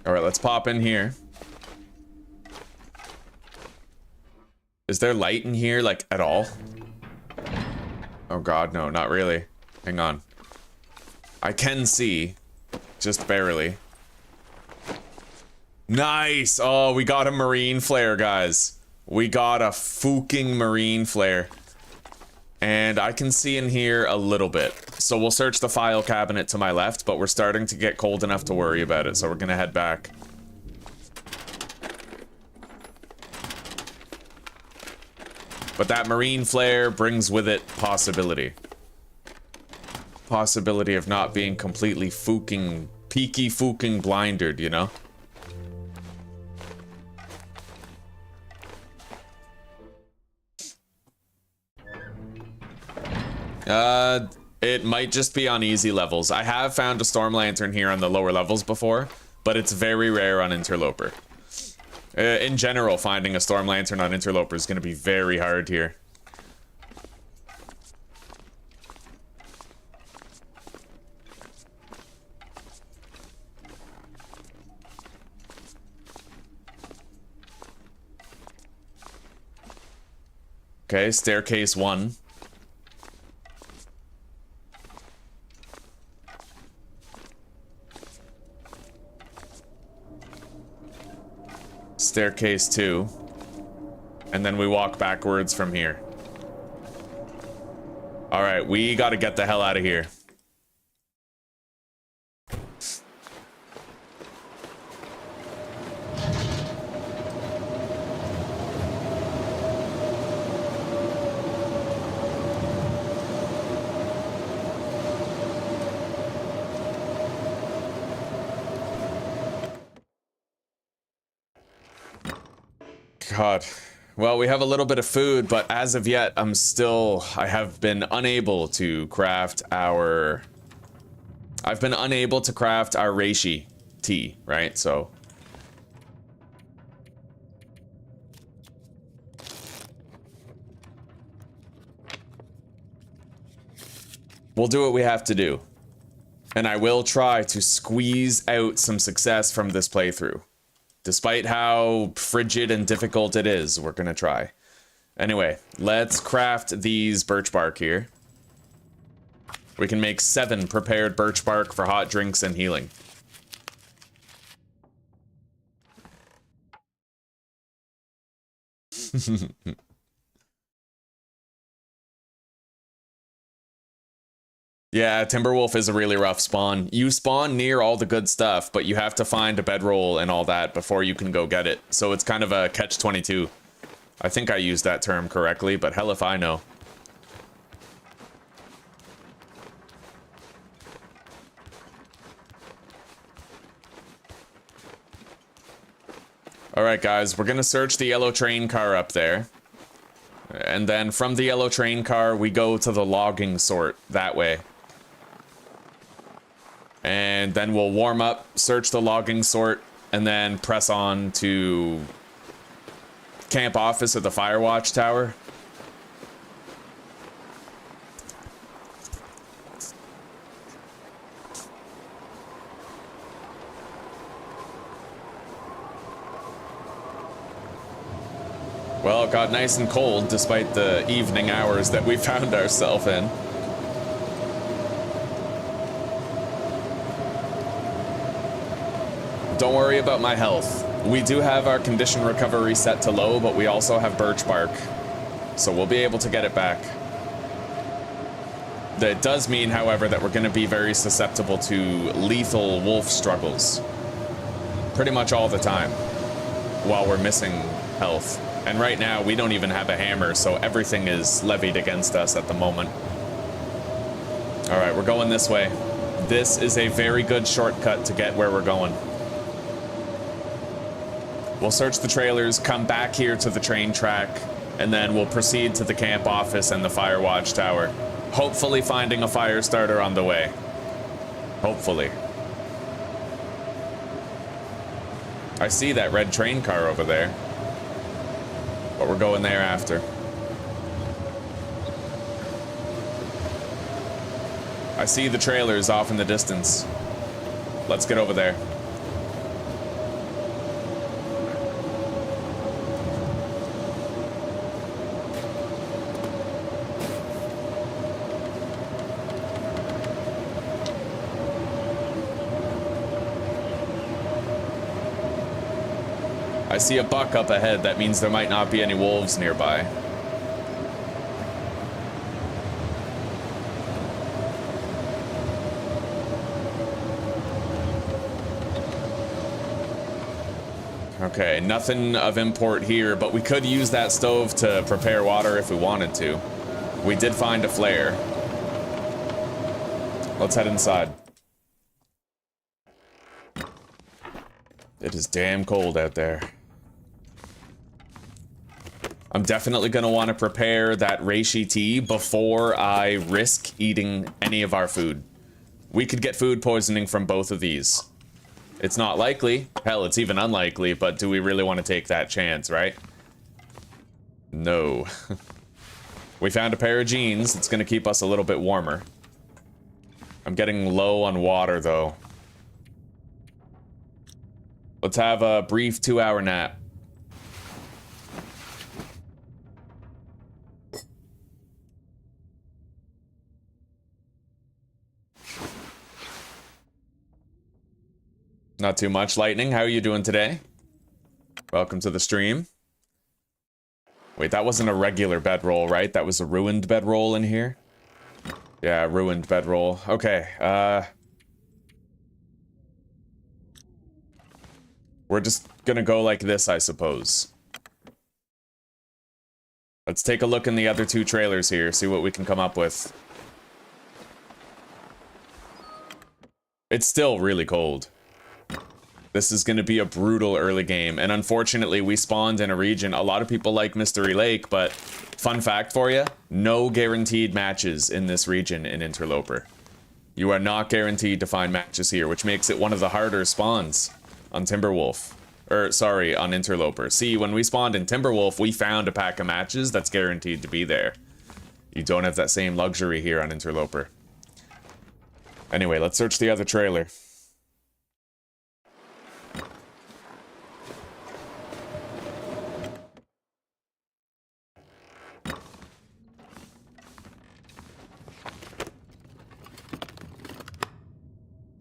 Alright, let's pop in here. Is there light in here, like, at all? Oh god, no, not really. Hang on. I can see. Just barely. Nice! Oh, we got a marine flare, guys. We got a fucking marine flare. And I can see in here a little bit. So we'll search the file cabinet to my left, but we're starting to get cold enough to worry about it, so we're gonna head back. But that marine flare brings with it possibility. Possibility of not being completely peaky blindered, you know? It might just be on easy levels. I have found a storm lantern here on the lower levels before, but it's very rare on Interloper. In general, finding a storm lantern on Interloper is going to be very hard here. Okay, staircase 1. Staircase 2. And then we walk backwards from here. Alright, we gotta get the hell out of here. God. Well, we have a little bit of food, but as of yet, I have been unable to craft our... I've been unable to craft our reishi tea, right? So... we'll do what we have to do. And I will try to squeeze out some success from this playthrough. Despite how frigid and difficult it is, we're gonna try. Anyway, let's craft these birch bark here. We can make 7 prepared birch bark for hot drinks and healing. Yeah, Timberwolf is a really rough spawn. You spawn near all the good stuff, but you have to find a bedroll and all that before you can go get it. So it's kind of a catch-22. I think I used that term correctly, but hell if I know. Alright guys, we're gonna search the yellow train car up there. And then from the yellow train car, we go to the logging sort that way. And then we'll warm up, search the logging sort, and then press on to camp office at the Firewatch Tower. Well, it got nice and cold despite the evening hours that we found ourselves in. Don't worry about my health. We do have our condition recovery set to low, but we also have Birch Bark, so we'll be able to get it back. That does mean, however, that we're going to be very susceptible to lethal wolf struggles. Pretty much all the time, while we're missing health. And right now, we don't even have a hammer, so everything is levied against us at the moment. Alright, we're going this way. This is a very good shortcut to get where we're going. We'll search the trailers, come back here to the train track, and then we'll proceed to the camp office and the Firewatch Tower. Hopefully finding a fire starter on the way. Hopefully. I see that red train car over there. But we're going there after. I see the trailers off in the distance. Let's get over there. I see a buck up ahead. That means there might not be any wolves nearby. Okay, nothing of import here, but we could use that stove to prepare water if we wanted to. We did find a flare. Let's head inside. It is damn cold out there. I'm definitely going to want to prepare that reishi tea before I risk eating any of our food. We could get food poisoning from both of these. It's not likely. Hell, it's even unlikely, but do we really want to take that chance, right? No. We found a pair of jeans. It's going to keep us a little bit warmer. I'm getting low on water, though. Let's have a brief 2-hour nap. Not too much, Lightning. How are you doing today? Welcome to the stream. Wait, that wasn't a regular bedroll, right? That was a ruined bedroll in here? Yeah, ruined bedroll. Okay, we're just gonna go like this, I suppose. Let's take a look in the other two trailers here, see what we can come up with. It's still really cold. This is going to be a brutal early game, and unfortunately we spawned in a region. A lot of people like Mystery Lake, but fun fact for you, no guaranteed matches in this region in Interloper. You are not guaranteed to find matches here, which makes it one of the harder spawns on Timberwolf. Or, sorry, on Interloper. See, when we spawned in Timberwolf, we found a pack of matches that's guaranteed to be there. You don't have that same luxury here on Interloper. Anyway, let's search the other trailer.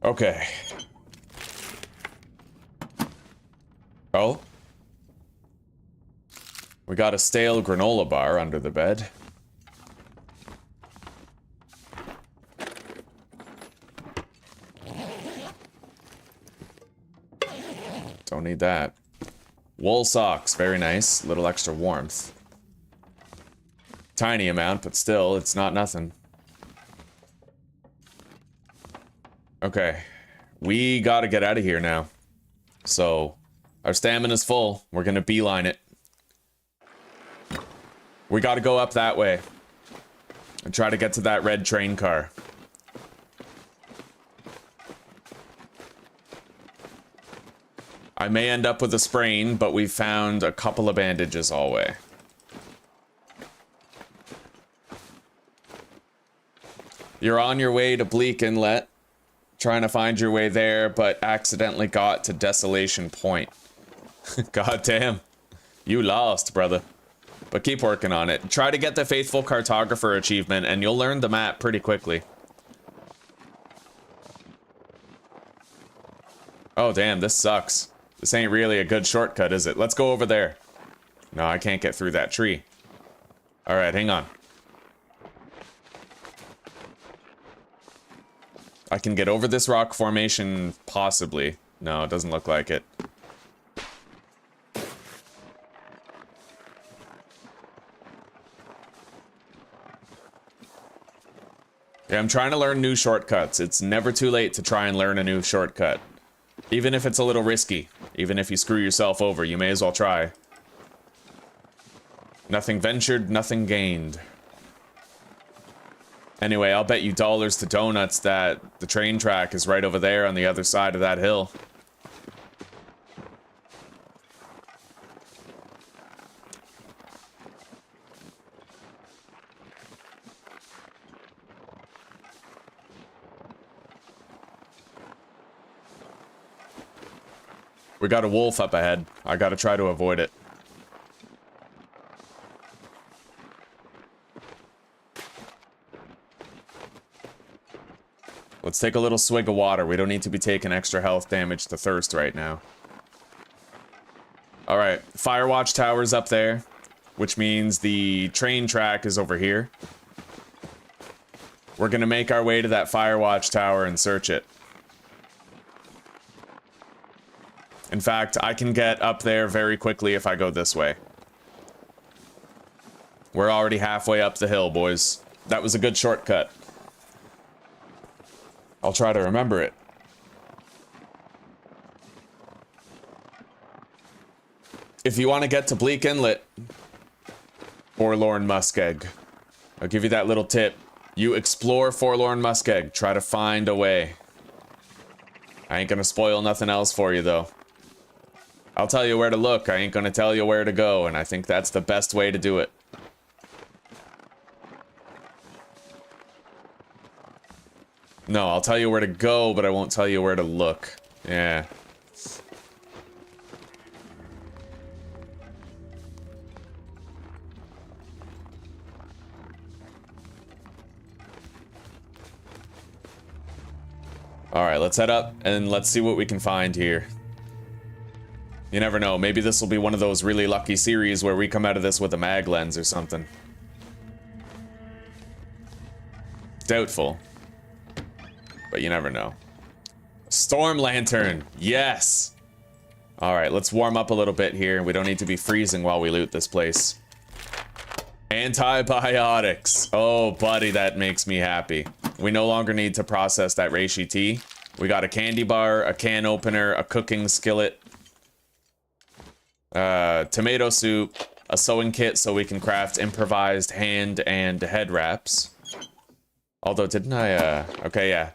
Okay. Oh. We got a stale granola bar under the bed. Don't need that. Wool socks, very nice. Little extra warmth. Tiny amount, but still, it's not nothing. Okay, we gotta get out of here now. So, our stamina's full. We're gonna beeline it. We gotta go up that way and try to get to that red train car. I may end up with a sprain, but we found a couple of bandages all way. You're on your way to Bleak Inlet, trying to find your way there, but accidentally got to Desolation Point. God damn. You lost, brother. But keep working on it. Try to get the Faithful Cartographer achievement, and you'll learn the map pretty quickly. Oh, damn, this sucks. This ain't really a good shortcut, is it? Let's go over there. No, I can't get through that tree. Alright, hang on. I can get over this rock formation, possibly. No, it doesn't look like it. Yeah, I'm trying to learn new shortcuts. It's never too late to try and learn a new shortcut. Even if it's a little risky. Even if you screw yourself over, you may as well try. Nothing ventured, nothing gained. Anyway, I'll bet you dollars to donuts that the train track is right over there on the other side of that hill. We got a wolf up ahead. I gotta try to avoid it. Let's take a little swig of water. We don't need to be taking extra health damage to thirst right now. Alright, Firewatch Tower's up there, which means the train track is over here. We're gonna make our way to that Firewatch Tower and search it. In fact, I can get up there very quickly if I go this way. We're already halfway up the hill, boys. That was a good shortcut. I'll try to remember it. If you want to get to Bleak Inlet, Forlorn Muskeg, I'll give you that little tip. You explore Forlorn Muskeg. Try to find a way. I ain't gonna spoil nothing else for you, though. I'll tell you where to look. I ain't gonna tell you where to go, and I think that's the best way to do it. No, I'll tell you where to go, but I won't tell you where to look. Yeah. Alright, let's head up, and let's see what we can find here. You never know, maybe this will be one of those really lucky series where we come out of this with a mag lens or something. Doubtful. But you never know. Storm Lantern! Yes! Alright, let's warm up a little bit here. We don't need to be freezing while we loot this place. Antibiotics! Oh, buddy, that makes me happy. We no longer need to process that reishi tea. We got a candy bar, a can opener, a cooking skillet, tomato soup, a sewing kit so we can craft improvised hand and head wraps. Although, didn't I, okay, yeah.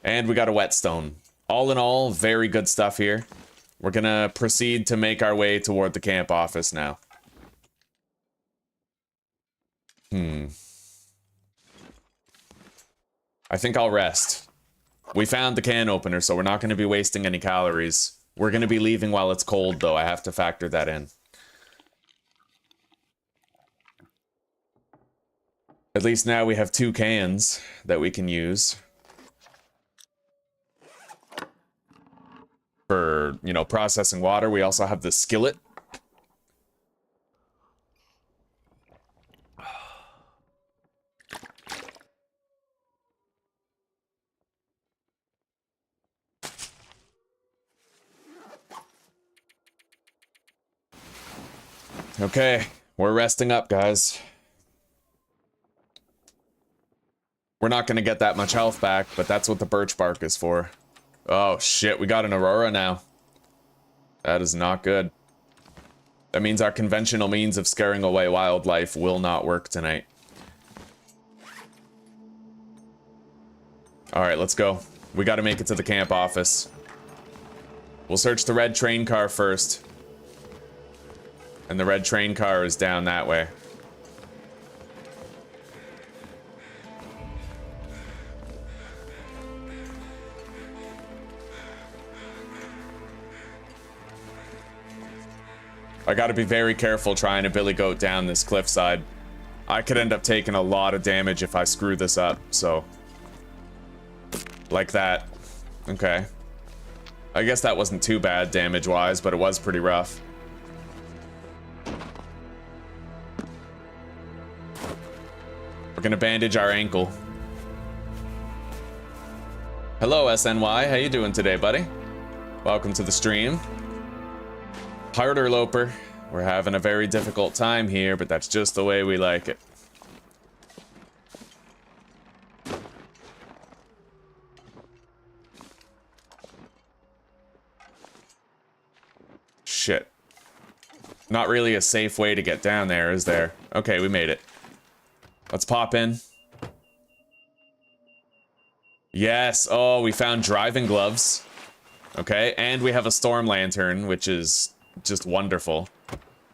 And we got a whetstone. All in all, very good stuff here. We're gonna proceed to make our way toward the camp office now. I think I'll rest. We found the can opener, so we're not going to be wasting any calories. We're going to be leaving while it's cold, though. I have to factor that in. At least now we have 2 cans that we can use. For, you know, processing water. We also have the skillet. Okay, we're resting up, guys. We're not going to get that much health back, but that's what the birch bark is for. Oh, shit, we got an aurora now. That is not good. That means our conventional means of scaring away wildlife will not work tonight. Alright, let's go. We got to make it to the camp office. We'll search the red train car first. And the red train car is down that way. I gotta be very careful trying to billy goat down this cliffside. I could end up taking a lot of damage if I screw this up, so. Like that. Okay. I guess that wasn't too bad damage-wise, but it was pretty rough. We're gonna bandage our ankle. Hello, SNY. How you doing today, buddy? Welcome to the stream. Harderloper. We're having a very difficult time here, but that's just the way we like it. Shit. Not really a safe way to get down there, is there? Okay, we made it. Let's pop in. Yes. Oh, we found driving gloves. Okay, and we have a storm lantern, which is just wonderful.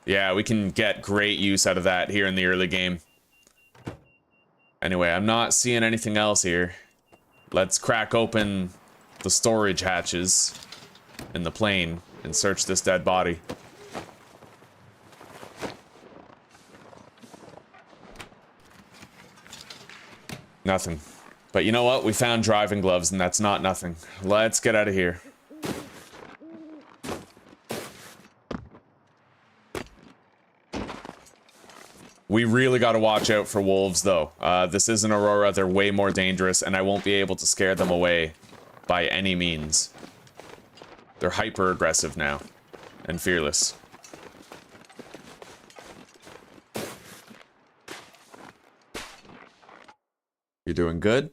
Yeah, we can get great use out of that here in the early game. Anyway, I'm not seeing anything else here. Let's crack open the storage hatches in the plane and search this dead body. Nothing. But you know what? We found driving gloves, and that's not nothing. Let's get out of here. We really got to watch out for wolves, though. This is an Aurora. They're way more dangerous, and I won't be able to scare them away by any means. They're hyper-aggressive now, and fearless. You're doing good?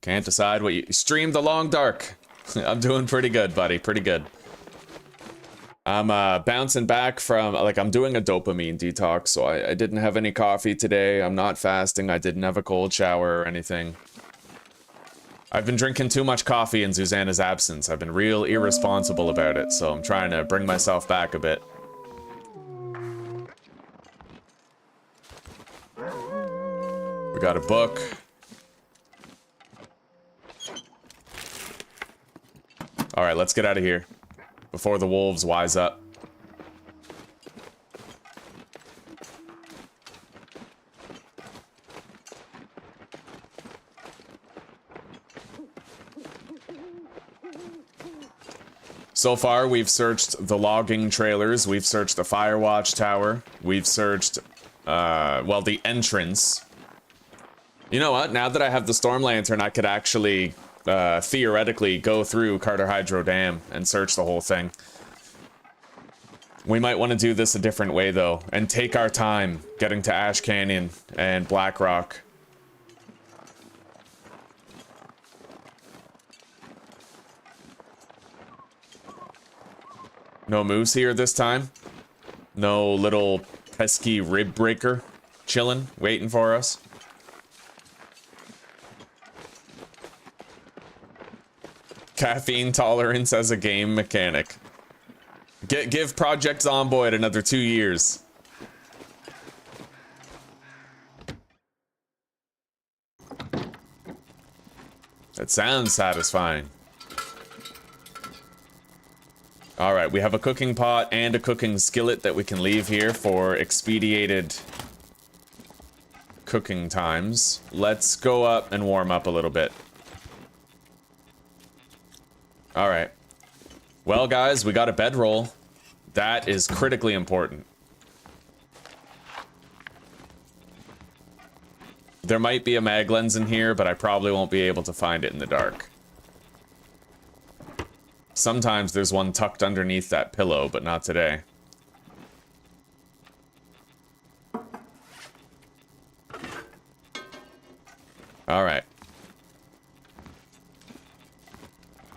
Can't decide what you... Stream the long dark. I'm doing pretty good, buddy. Pretty good. I'm bouncing back from... Like, I'm doing a dopamine detox, so I didn't have any coffee today. I'm not fasting. I didn't have a cold shower or anything. I've been drinking too much coffee in Susanna's absence. I've been real irresponsible about it, so I'm trying to bring myself back a bit. We got a book. Alright, let's get out of here before the wolves wise up. So far, we've searched the logging trailers, we've searched the Firewatch Tower, we've searched, well, the entrance. You know what? Now that I have the Storm Lantern, I could actually... theoretically go through Carter Hydro Dam and search the whole thing. We might want to do this a different way, though, and take our time getting to Ash Canyon and Black Rock. No moose here this time? No little pesky rib breaker chilling, waiting for us? Caffeine tolerance as a game mechanic. Give Project Zomboid another 2 years. That sounds satisfying. Alright, we have a cooking pot and a cooking skillet that we can leave here for expedited cooking times. Let's go up and warm up a little bit. Alright. Well, guys, we got a bedroll. That is critically important. There might be a mag lens in here, but I probably won't be able to find it in the dark. Sometimes there's one tucked underneath that pillow, but not today. Alright.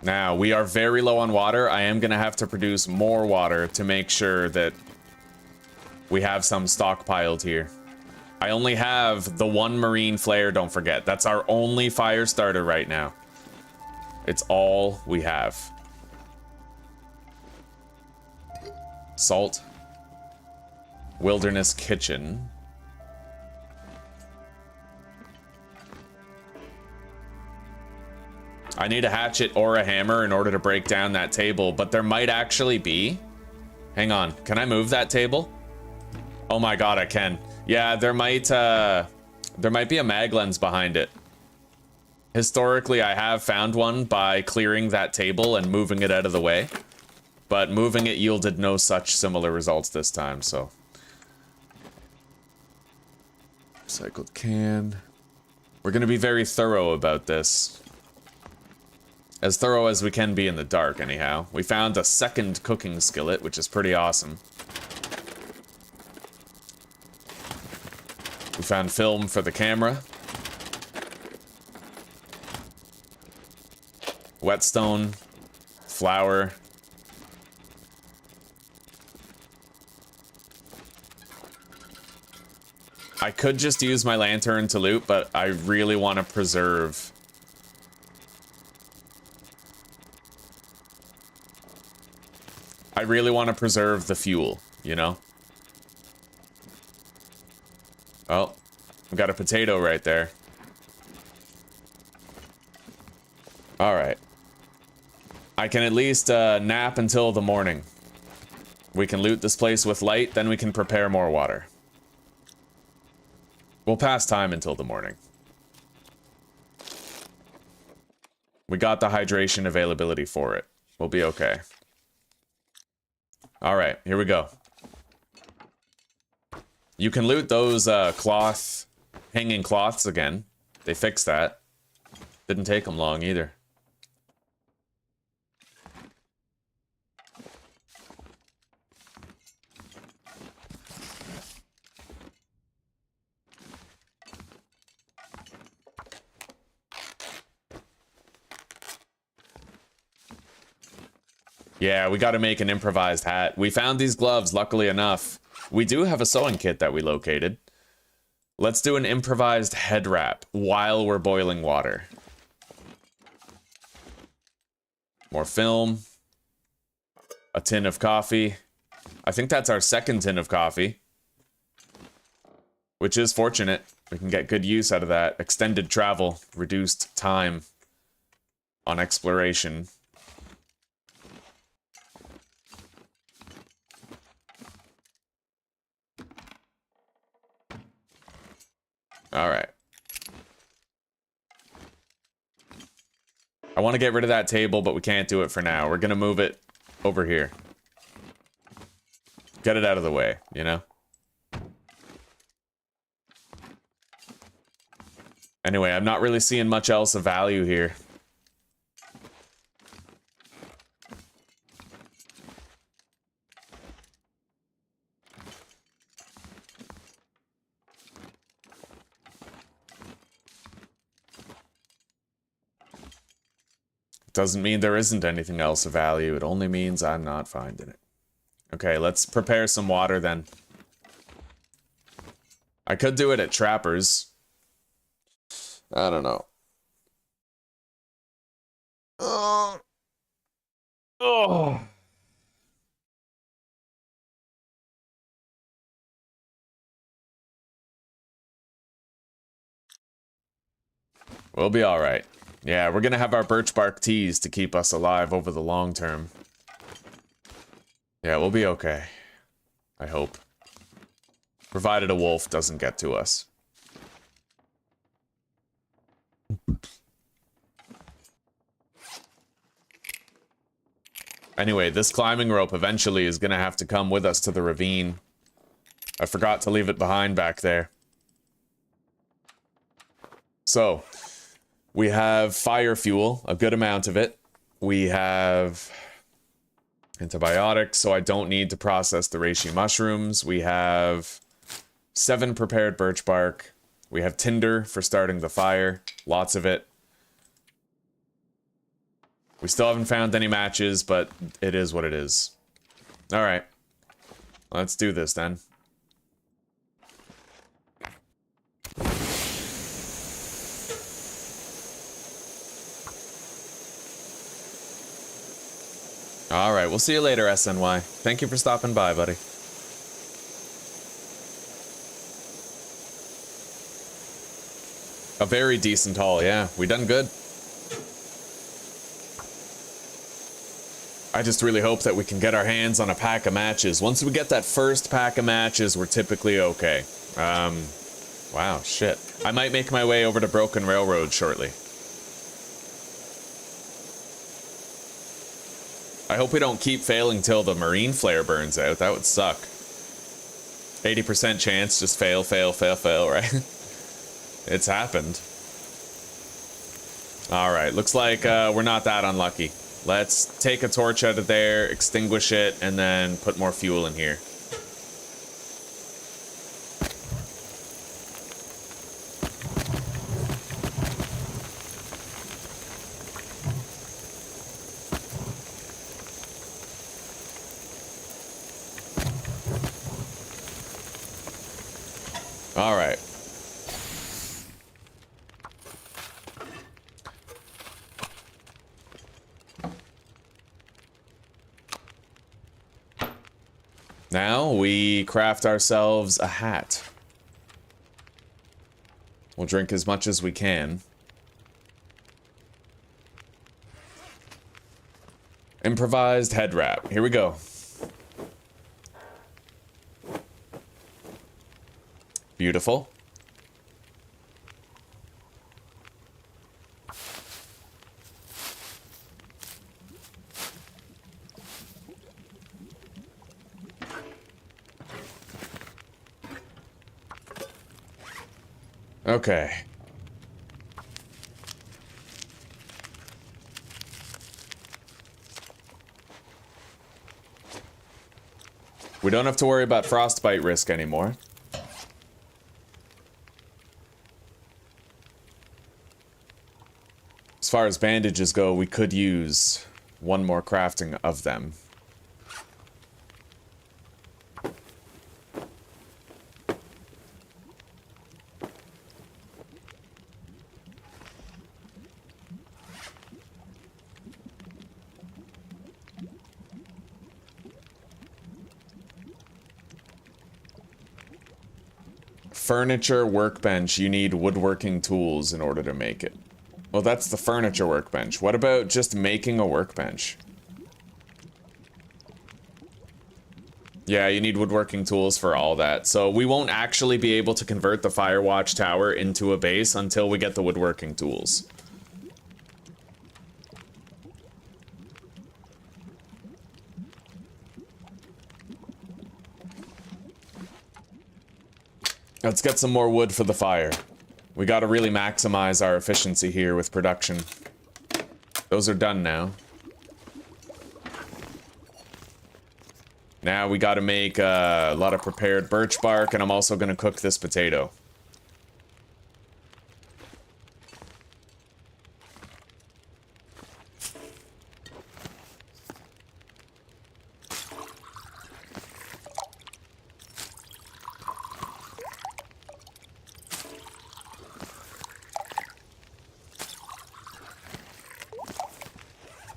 Now, we are very low on water. I am going to have to produce more water to make sure that we have some stockpiled here. I only have the one marine flare, don't forget. That's our only fire starter right now. It's all we have. Salt. Wilderness kitchen. I need a hatchet or a hammer in order to break down that table, but there might actually be... Hang on, can I move that table? Oh my god, I can. Yeah, there might be a mag lens behind it. Historically, I have found one by clearing that table and moving it out of the way, but moving it yielded no such similar results this time, so... Recycled can. We're gonna be very thorough about this. As thorough as we can be in the dark, anyhow. We found a second cooking skillet, which is pretty awesome. We found film for the camera. Whetstone. Flour. I could just use my lantern to loot, but I really want to preserve... I really want to preserve the fuel, you know? Oh, we got a potato right there. Alright. I can at least nap until the morning. We can loot this place with light, then we can prepare more water. We'll pass time until the morning. We got the hydration availability for it. We'll be okay. Alright, here we go. You can loot those hanging cloths again. They fixed that. Didn't take them long either. Yeah, we gotta make an improvised hat. We found these gloves, luckily enough. We do have a sewing kit that we located. Let's do an improvised head wrap while we're boiling water. More film. A tin of coffee. I think that's our second tin of coffee. Which is fortunate. We can get good use out of that. Extended travel. Reduced time on exploration. Alright. I want to get rid of that table, but we can't do it for now. We're gonna move it over here. Get it out of the way, you know? Anyway, I'm not really seeing much else of value here. Doesn't mean there isn't anything else of value. It only means I'm not finding it. Okay, let's prepare some water then. I could do it at Trapper's. I don't know. Oh. We'll be all right. Yeah, we're gonna have our Birch Bark Teas to keep us alive over the long term. Yeah, we'll be okay. I hope. Provided a wolf doesn't get to us. Anyway, this climbing rope eventually is gonna have to come with us to the ravine. I forgot to leave it behind back there. So, we have fire fuel, a good amount of it. We have antibiotics, so I don't need to process the reishi mushrooms. We have 7 prepared birch bark. We have tinder for starting the fire, lots of it. We still haven't found any matches, but it is what it is. All right, let's do this then. Alright, we'll see you later, SNY. Thank you for stopping by, buddy. A very decent haul, yeah. We done good. I just really hope that we can get our hands on a pack of matches. Once we get that first pack of matches, we're typically okay. Wow, shit. I might make my way over to Broken Railroad shortly. I hope we don't keep failing till the marine flare burns out. That would suck. 80% chance, just fail, right? It's happened. Alright, looks like we're not that unlucky. Let's take a torch out of there, extinguish it, and then put more fuel in here. Alright. Now we craft ourselves a hat. We'll drink as much as we can. Improvised head wrap. Here we go. Beautiful. Okay. We don't have to worry about frostbite risk anymore. As far as bandages go, we could use one more crafting of them. Furniture workbench, you need woodworking tools in order to make it. Well, that's the furniture workbench. What about just making a workbench? Yeah, you need woodworking tools for all that. So we won't actually be able to convert the Firewatch Tower into a base until we get the woodworking tools. Let's get some more wood for the fire. We gotta really maximize our efficiency here with production. Those are done now. Now we gotta make a lot of prepared birch bark, and I'm also gonna cook this potato.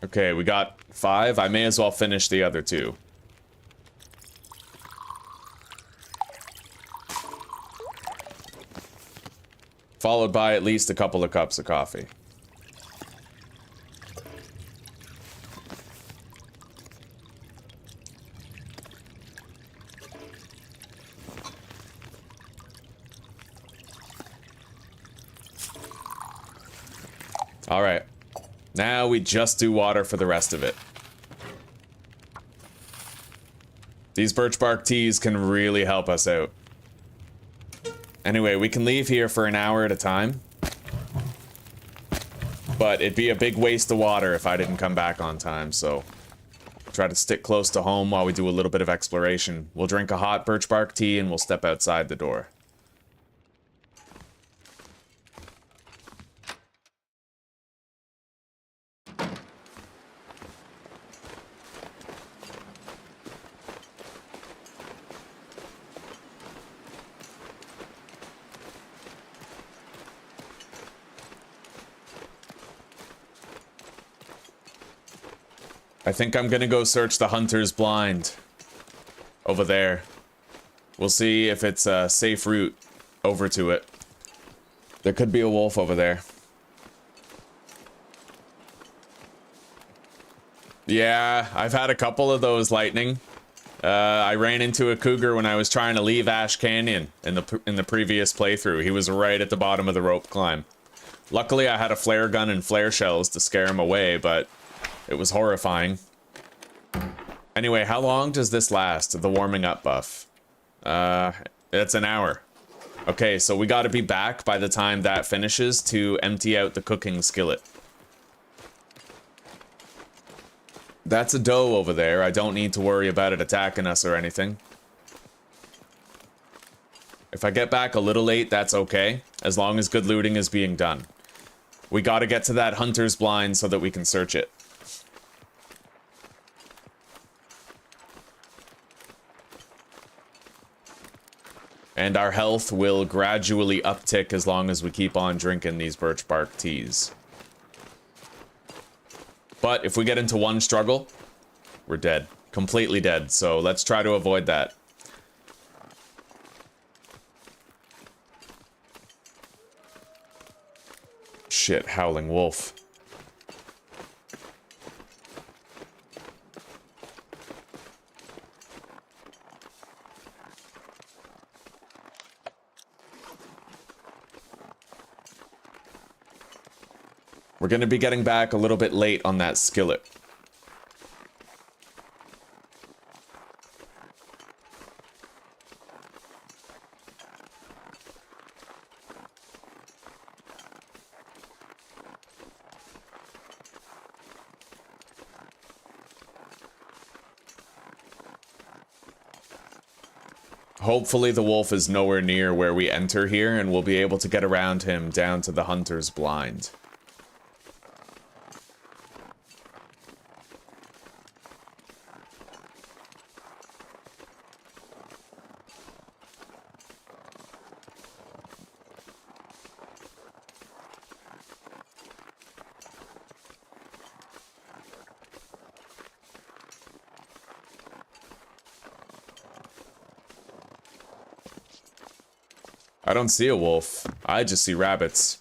Okay, we got 5. I may as well finish the other 2. Followed by at least a couple of cups of coffee. All right. Now we just do water for the rest of it. These birch bark teas can really help us out. Anyway, we can leave here for an hour at a time. But it'd be a big waste of water if I didn't come back on time, so try to stick close to home while we do a little bit of exploration. We'll drink a hot birch bark tea and we'll step outside the door. I think I'm gonna go search the hunter's blind. Over there. We'll see if it's a safe route over to it. There could be a wolf over there. Yeah, I've had a couple of those, Lightning. I ran into a cougar when I was trying to leave Ash Canyon in the previous playthrough. He was right at the bottom of the rope climb. Luckily, I had a flare gun and flare shells to scare him away, but it was horrifying. Anyway, how long does this last, the warming up buff? It's an hour. Okay, so we gotta be back by the time that finishes to empty out the cooking skillet. That's a doe over there. I don't need to worry about it attacking us or anything. If I get back a little late, that's okay, as long as good looting is being done. We gotta get to that hunter's blind so that we can search it. And our health will gradually uptick as long as we keep on drinking these birch bark teas. But if we get into one struggle, we're dead. Completely dead, so let's try to avoid that. Shit, howling wolf. We're going to be getting back a little bit late on that skillet. Hopefully the wolf is nowhere near where we enter here, and we'll be able to get around him down to the hunter's blind. I don't see a wolf. I just see rabbits.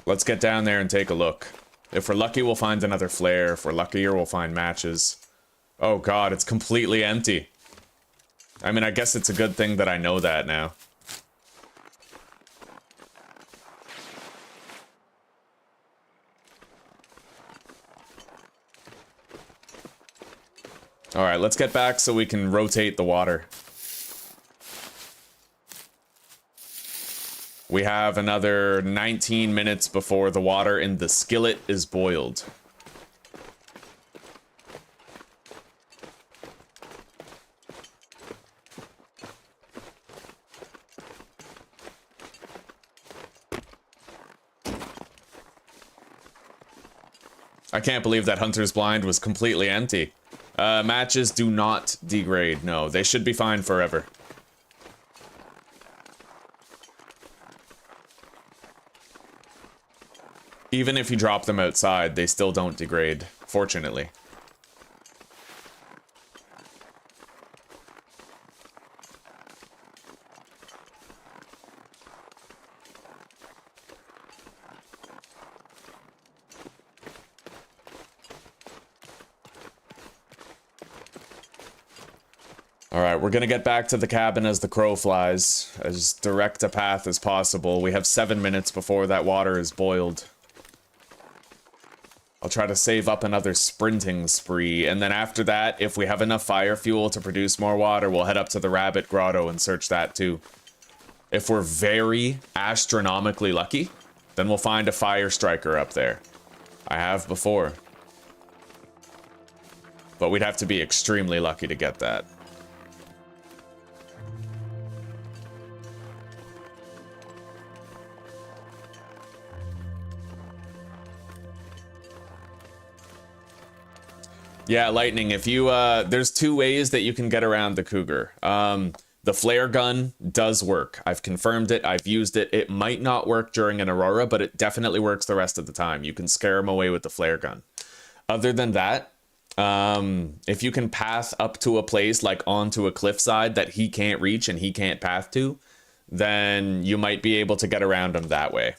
Let's get down there and take a look. If we're lucky, we'll find another flare. If we're luckier, we'll find matches. Oh god, it's completely empty. I mean, I guess it's a good thing that I know that now. Alright, let's get back so we can rotate the water. We have another 19 minutes before the water in the skillet is boiled. I can't believe that hunter's blind was completely empty. Matches do not degrade. No, they should be fine forever. Even if you drop them outside, they still don't degrade, fortunately. Alright, we're gonna get back to the cabin as the crow flies, as direct a path as possible. We have 7 minutes before that water is boiled. I'll try to save up another sprinting spree, and then after that, if we have enough fire fuel to produce more water, we'll head up to the rabbit grotto and search that too. If we're very astronomically lucky, then we'll find a fire striker up there. I have before. But we'd have to be extremely lucky to get that. Yeah, Lightning, if you, there's two ways that you can get around the cougar. The flare gun does work. I've confirmed it, I've used it. It might not work during an aurora, but it definitely works the rest of the time. You can scare them away with the flare gun. Other than that, if you can path up to a place like onto a cliffside that he can't reach and he can't path to, then you might be able to get around him that way.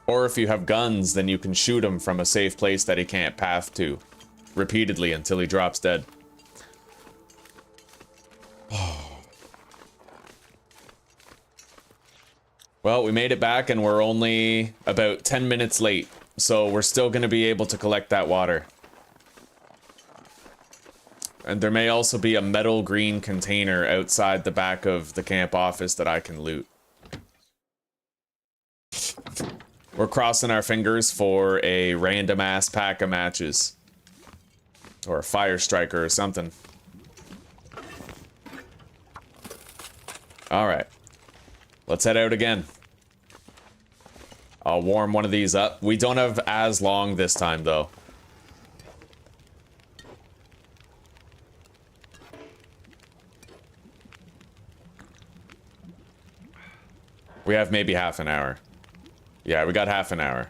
Or if you have guns, then you can shoot him from a safe place that he can't path to repeatedly until he drops dead. Well, we made it back and we're only about 10 minutes late, so we're still going to be able to collect that water. And there may also be a metal green container outside the back of the camp office that I can loot. We're crossing our fingers for a random ass pack of matches. Or a fire striker or something. Alright. Let's head out again. I'll warm one of these up. We don't have as long this time, though. We have maybe half an hour. Yeah, we got half an hour.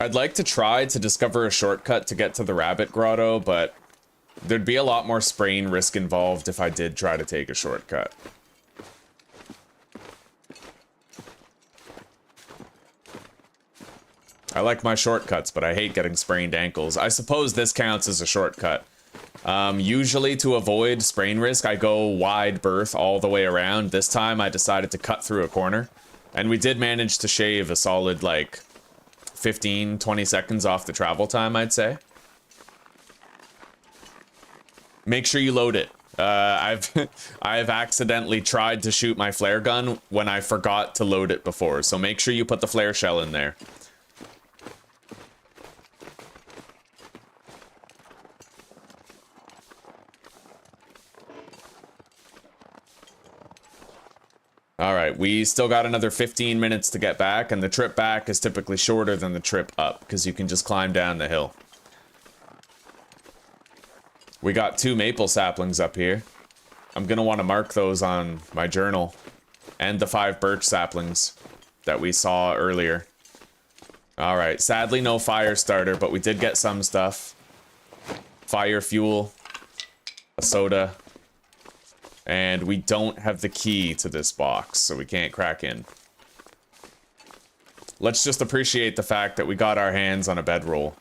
I'd like to try to discover a shortcut to get to the rabbit grotto, but there'd be a lot more sprain risk involved if I did try to take a shortcut. I like my shortcuts, but I hate getting sprained ankles. I suppose this counts as a shortcut. Usually to avoid sprain risk, I go wide berth all the way around. This time I decided to cut through a corner, and we did manage to shave a solid, like, 15-20 seconds off the travel time, I'd say. Make sure you load it. I've accidentally tried to shoot my flare gun when I forgot to load it before, so make sure you put the flare shell in there. Alright, we still got another 15 minutes to get back, and the trip back is typically shorter than the trip up, because you can just climb down the hill. We got 2 maple saplings up here. I'm gonna want to mark those on my journal. And the 5 birch saplings that we saw earlier. Alright, sadly no fire starter, but we did get some stuff. Fire fuel, a soda, and we don't have the key to this box, so we can't crack in. Let's just appreciate the fact that we got our hands on a bedroll.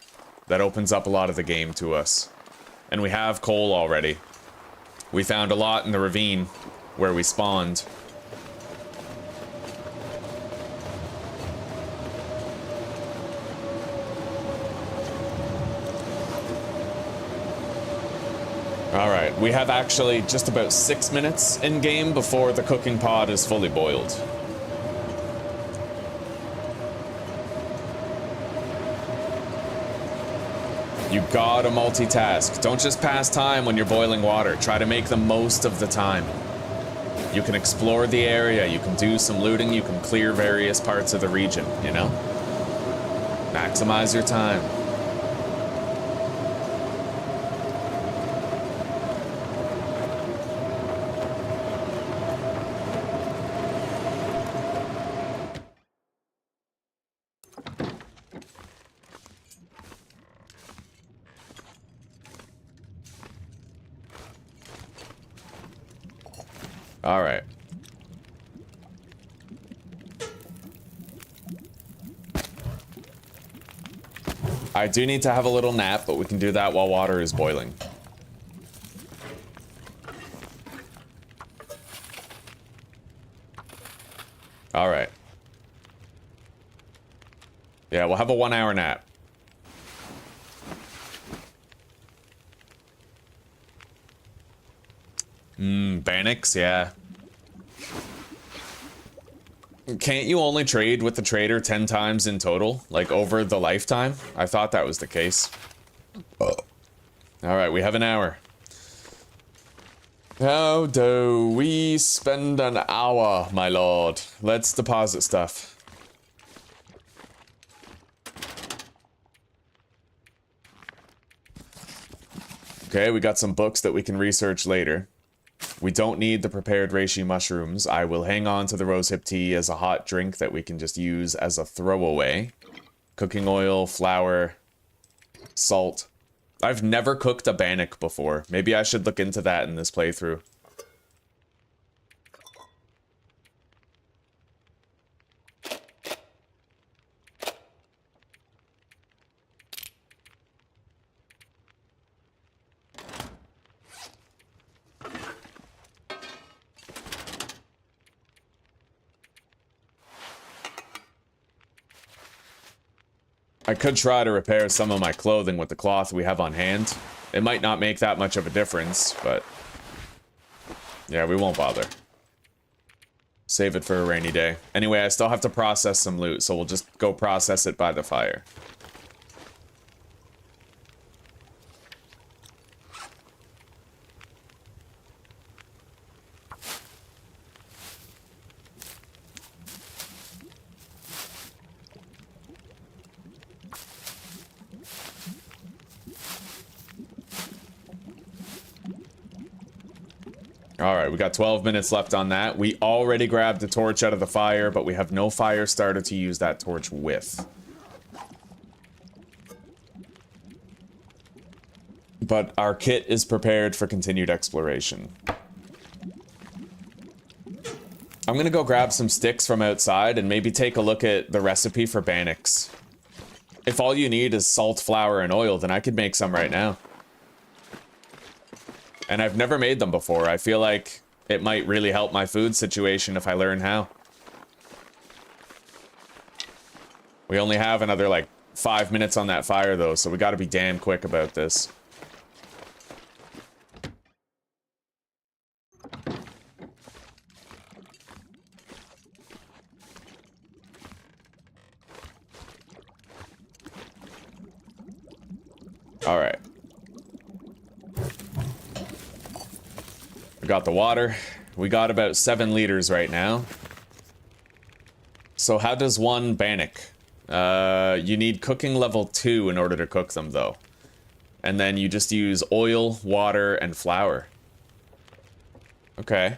That opens up a lot of the game to us. And we have coal already. We found a lot in the ravine where we spawned. Alright, we have actually just about 6 minutes in game before the cooking pot is fully boiled. You gotta multitask. Don't just pass time when you're boiling water. Try to make the most of the time. You can explore the area, you can do some looting, you can clear various parts of the region, you know? Maximize your time. All right. I do need to have a little nap, but we can do that while water is boiling. All right. Yeah, we'll have a 1-hour nap. Bannock's, yeah. Can't you only trade with the trader 10 times in total? Like, over the lifetime? I thought that was the case. Oh. Alright, we have an hour. How do we spend an hour, my lord? Let's deposit stuff. Okay, we got some books that we can research later. We don't need the prepared reishi mushrooms. I will hang on to the rosehip tea as a hot drink that we can just use as a throwaway. Cooking oil, flour, salt. I've never cooked a bannock before. Maybe I should look into that in this playthrough. I could try to repair some of my clothing with the cloth we have on hand. It might not make that much of a difference, but... yeah, we won't bother. Save it for a rainy day. Anyway, I still have to process some loot, so we'll just go process it by the fire. Alright, we got 12 minutes left on that. We already grabbed the torch out of the fire, but we have no fire starter to use that torch with. But our kit is prepared for continued exploration. I'm gonna go grab some sticks from outside and maybe take a look at the recipe for bannocks. If all you need is salt, flour, and oil, then I could make some right now. And I've never made them before. I feel like it might really help my food situation if I learn how. We only have another, like, 5 minutes on that fire, though, so we gotta be damn quick about this. Alright. We got the water. We got about 7 liters right now. So how does one bannock? You need cooking level 2 in order to cook them, though. And then you just use oil, water, and flour. Okay.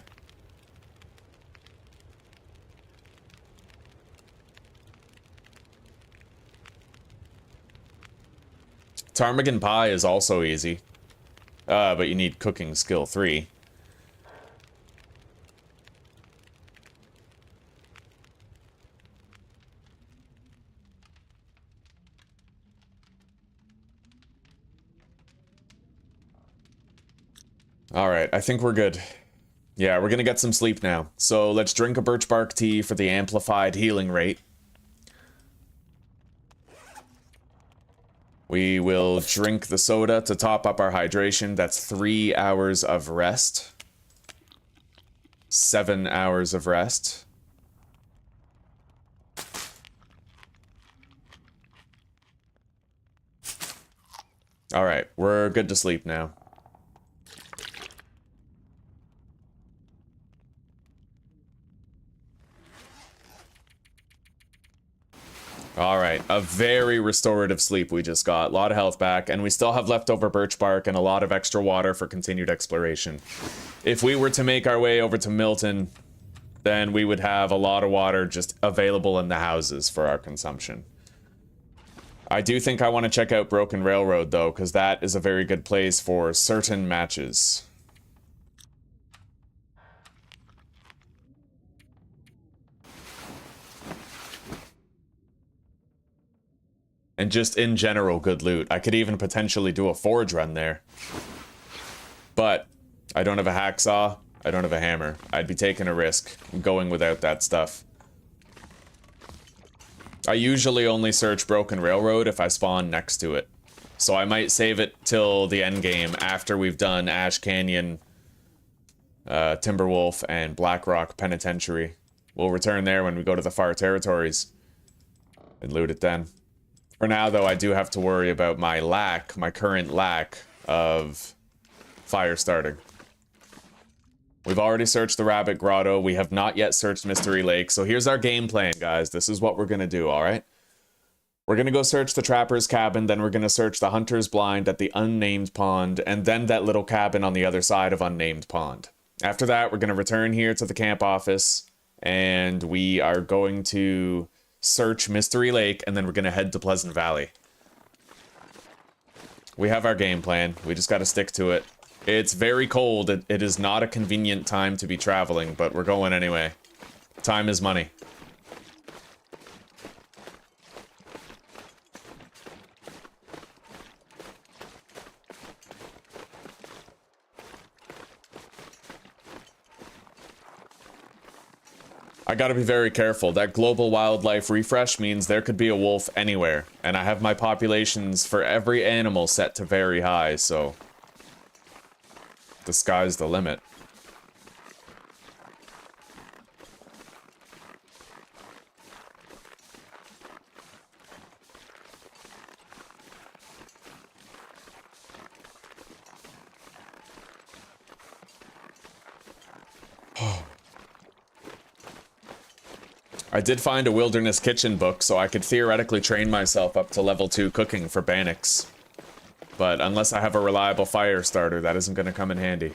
Ptarmigan pie is also easy. But you need cooking skill 3. Alright, I think we're good. Yeah, we're gonna get some sleep now. So let's drink a birch bark tea for the amplified healing rate. We will drink the soda to top up our hydration. That's 3 hours of rest. 7 hours of rest. Alright, we're good to sleep now. Alright, a very restorative sleep we just got. A lot of health back, and we still have leftover birch bark and a lot of extra water for continued exploration. If we were to make our way over to Milton, then we would have a lot of water just available in the houses for our consumption. I do think I want to check out Broken Railroad, though, because that is a very good place for certain matches. And just in general, good loot. I could even potentially do a forge run there. But I don't have a hacksaw. I don't have a hammer. I'd be taking a risk going without that stuff. I usually only search Broken Railroad if I spawn next to it. So I might save it till the end game after we've done Ash Canyon, Timberwolf, and Blackrock Penitentiary. We'll return there when we go to the far territories and loot it then. For now, though, I do have to worry about my current lack of fire starting. We've already searched the Rabbit Grotto. We have not yet searched Mystery Lake. So here's our game plan, guys. This is what we're going to do, all right? We're going to go search the Trapper's Cabin, then we're going to search the Hunter's Blind at the Unnamed Pond, and then that little cabin on the other side of Unnamed Pond. After that, we're going to return here to the camp office, and we are going to search Mystery Lake, and then we're going to head to Pleasant Valley. We have our game plan. We just got to stick to it. It's very cold. It is not a convenient time to be traveling, but we're going anyway. Time is money. I gotta be very careful. That global wildlife refresh means there could be a wolf anywhere, and I have my populations for every animal set to very high, so the sky's the limit. I did find a wilderness kitchen book, so I could theoretically train myself up to level 2 cooking for Bannock's. But unless I have a reliable fire starter, that isn't going to come in handy.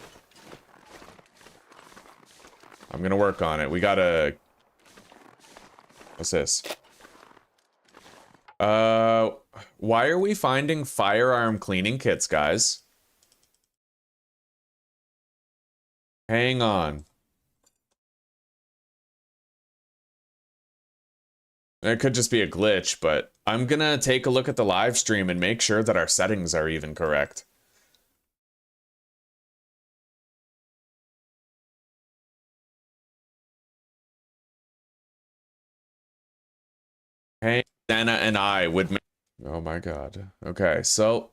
I'm going to work on it. We gotta... What's this? Why are we finding firearm cleaning kits, guys? Hang on. It could just be a glitch, but I'm gonna take a look at the live stream and make sure that our settings are even correct. Hey, Dana and I would make... Oh my god. Okay, so...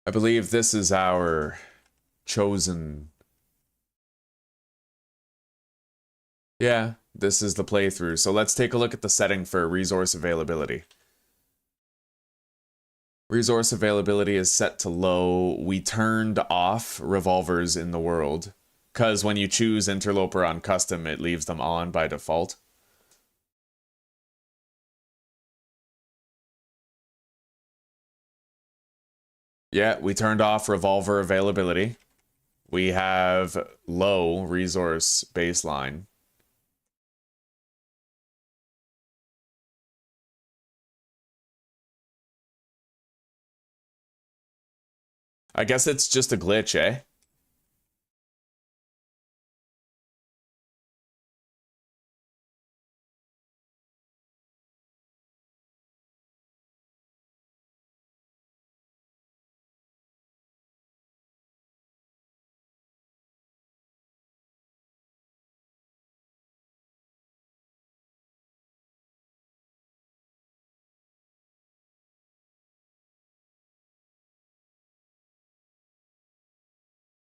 I believe this is our chosen... Yeah, this is the playthrough. So let's take a look at the setting for resource availability. Resource availability is set to low. We turned off revolvers in the world, because when you choose Interloper on custom, it leaves them on by default. Yeah, we turned off revolver availability. We have low resource baseline. I guess it's just a glitch, eh?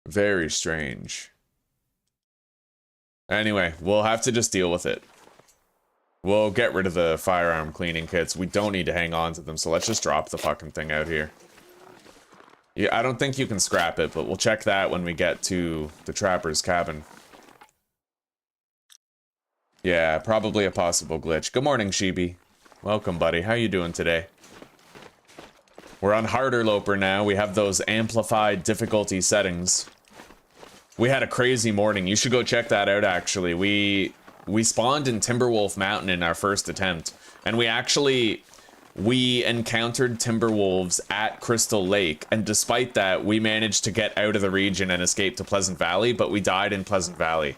Very strange. Anyway, we'll have to just deal with it. We'll get rid of the firearm cleaning kits. We don't need to hang on to them, so let's just drop the fucking thing out here. Yeah, I don't think you can scrap it, but we'll check that when we get to the Trapper's Cabin. Yeah, probably a possible glitch. Good morning, Sheeby. Welcome, buddy. How you doing today? We're on Harderloper now. We have those amplified difficulty settings. We had a crazy morning. You should go check that out, actually. We spawned in Timberwolf Mountain in our first attempt. And we encountered Timberwolves at Crystal Lake. And despite that, we managed to get out of the region and escape to Pleasant Valley, but we died in Pleasant Valley.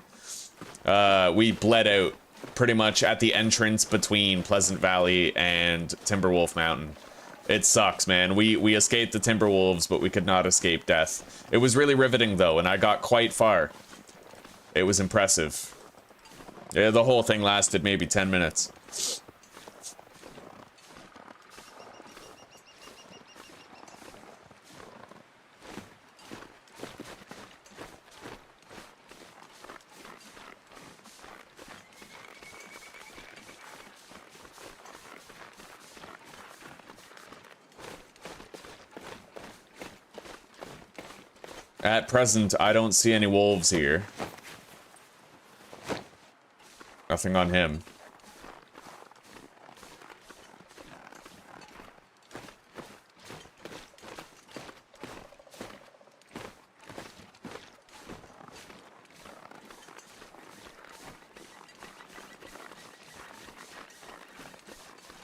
We bled out pretty much at the entrance between Pleasant Valley and Timberwolf Mountain. It sucks, man. We escaped the Timberwolves, but we could not escape death. It was really riveting, though, and I got quite far. It was impressive. Yeah, the whole thing lasted maybe 10 minutes. At present, I don't see any wolves here. Nothing on him.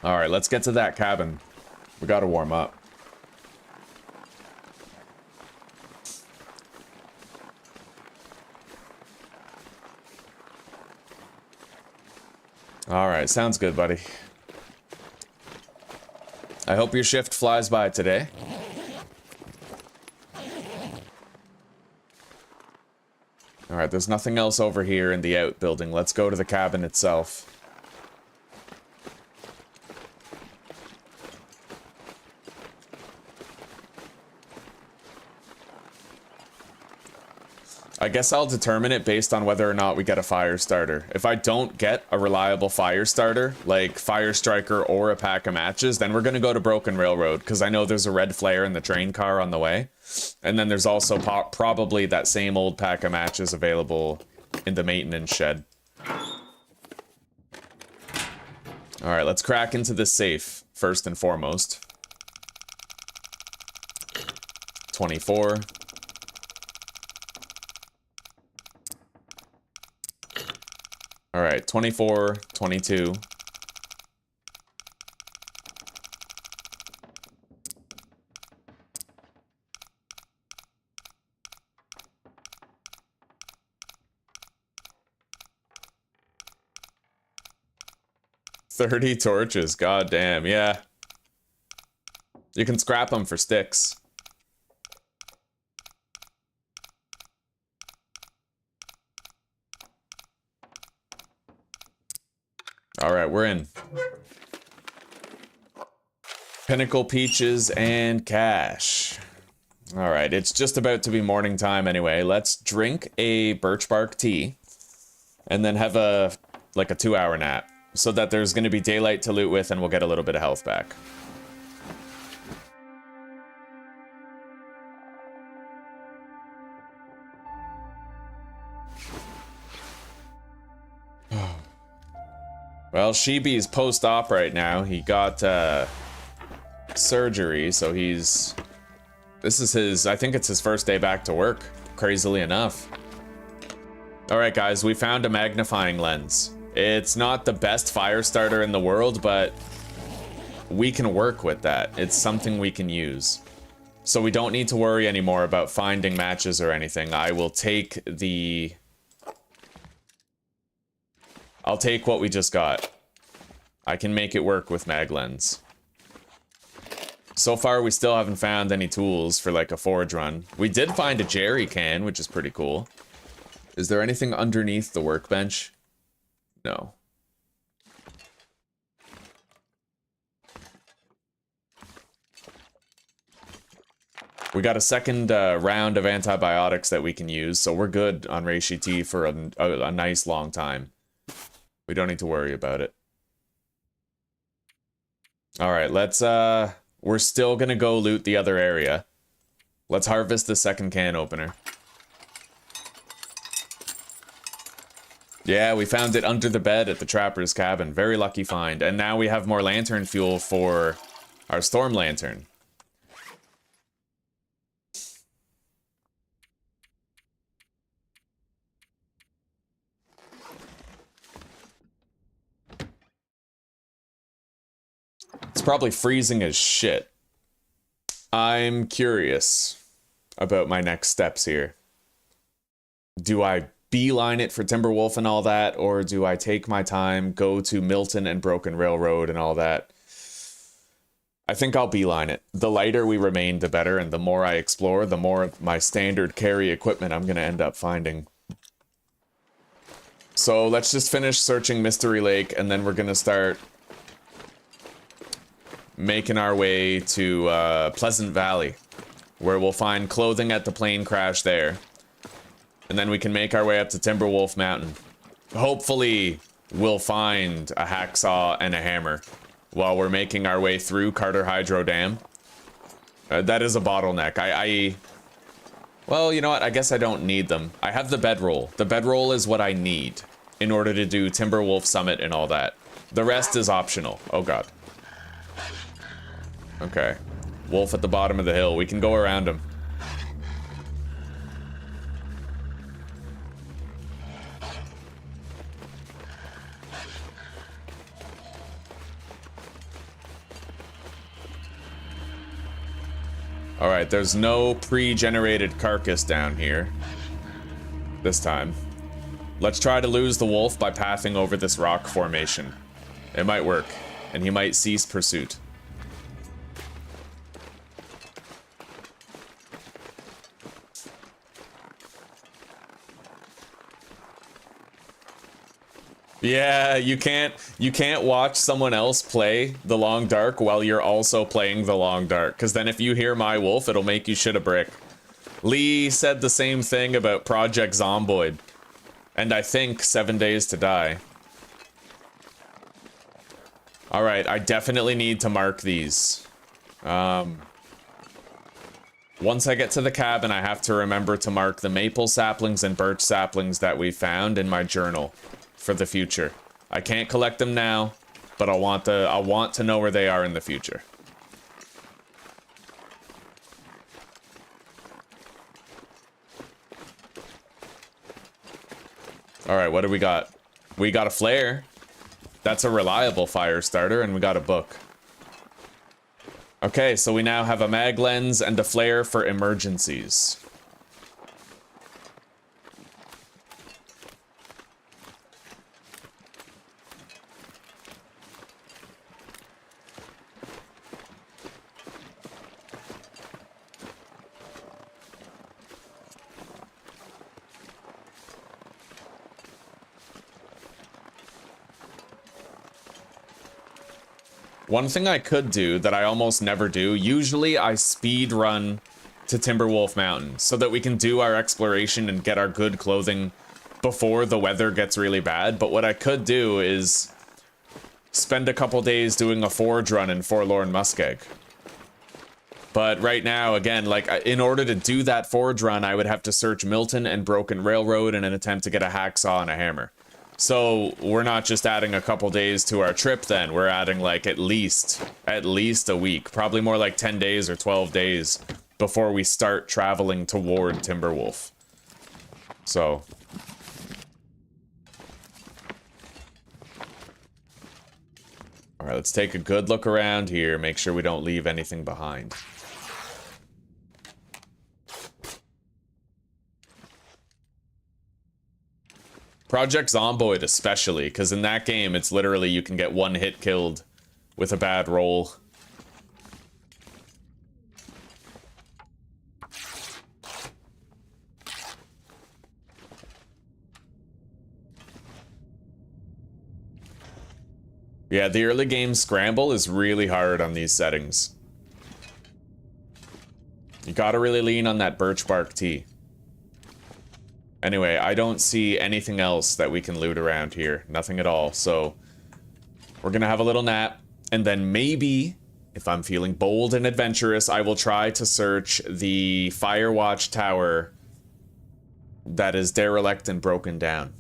Alright, let's get to that cabin. We gotta warm up. Alright, sounds good, buddy. I hope your shift flies by today. Alright, there's nothing else over here in the outbuilding. Let's go to the cabin itself. I guess I'll determine it based on whether or not we get a fire starter. If I don't get a reliable fire starter, like Fire Striker or a pack of matches, then we're going to go to Broken Railroad, because I know there's a red flare in the train car on the way. And then there's also probably that same old pack of matches available in the maintenance shed. Alright, let's crack into this safe, first and foremost. 24. Alright, 24, 22. $30 torches, god damn, yeah. You can scrap them for sticks. Alright, we're in. Pinnacle peaches and cash. Alright, it's just about to be morning time anyway. Let's drink a Birch Bark Tea and then have a 2-hour nap so that there's going to be daylight to loot with and we'll get a little bit of health back. Well, Shibi's post-op right now. He got surgery, so he's... This is his... I think it's his first day back to work, crazily enough. Alright guys, we found a magnifying lens. It's not the best fire starter in the world, but we can work with that. It's something we can use. So we don't need to worry anymore about finding matches or anything. I will take the... I'll take what we just got. I can make it work with mag lens. So far, we still haven't found any tools for like a forge run. We did find a jerry can, which is pretty cool. Is there anything underneath the workbench? No. We got a second round of antibiotics that we can use, so we're good on Reishi Tea for a nice long time. We don't need to worry about it. Alright, let's, we're still gonna go loot the other area. Let's harvest the second can opener. Yeah, we found it under the bed at the trapper's cabin. Very lucky find. And now we have more lantern fuel for our storm lantern. It's probably freezing as shit. I'm curious about my next steps here. Do I beeline it for Timberwolf and all that, or do I take my time, go to Milton and Broken Railroad and all that? I think I'll beeline it. The lighter we remain, the better, and the more I explore, the more of my standard carry equipment I'm going to end up finding. So let's just finish searching Mystery Lake, and then we're going to start making our way to Pleasant Valley, where we'll find clothing at the plane crash there. And then we can make our way up to Timberwolf Mountain. Hopefully, we'll find a hacksaw and a hammer while we're making our way through Carter Hydro Dam. That is a bottleneck. Well, you know what? I guess I don't need them. I have the bedroll. The bedroll is what I need in order to do Timberwolf Summit and all that. The rest is optional. Oh god. Okay. Wolf at the bottom of the hill. We can go around him. Alright, there's no pre-generated carcass down here. This time. Let's try to lose the wolf by pathing over this rock formation. It might work, and he might cease pursuit. Yeah, you can't watch someone else play the Long Dark while you're also playing the Long Dark, because then if you hear my wolf, it'll make you shit a brick. Lee said the same thing about Project Zomboid, and I think 7 Days to Die. Alright, I definitely need to mark these. Once I get to the cabin, I have to remember to mark the maple saplings and birch saplings that we found in my journal for the future. I can't collect them now, but I want to know where they are in the future. All right, what do we got? We got a flare. That's a reliable fire starter, and we got a book. Okay, so we now have a mag lens and a flare for emergencies. One thing I could do that I almost never do, usually I speed run to Timberwolf Mountain so that we can do our exploration and get our good clothing before the weather gets really bad. But what I could do is spend a couple days doing a forge run in Forlorn Muskeg. But right now, again, like in order to do that forge run, I would have to search Milton and Broken Railroad in an attempt to get a hacksaw and a hammer. So we're not just adding a couple days to our trip then, we're adding like at least a week, probably more like 10 days or 12 days before we start traveling toward Timberwolf. So. All right, let's take a good look around here, make sure we don't leave anything behind. Project Zomboid especially, because in that game, it's literally you can get one hit killed with a bad roll. Yeah, the early game scramble is really hard on these settings. You gotta really lean on that Birch Bark Tea. Anyway, I don't see anything else that we can loot around here. Nothing at all. So we're going to have a little nap. And then maybe, if I'm feeling bold and adventurous, I will try to search the Firewatch Tower that is derelict and broken down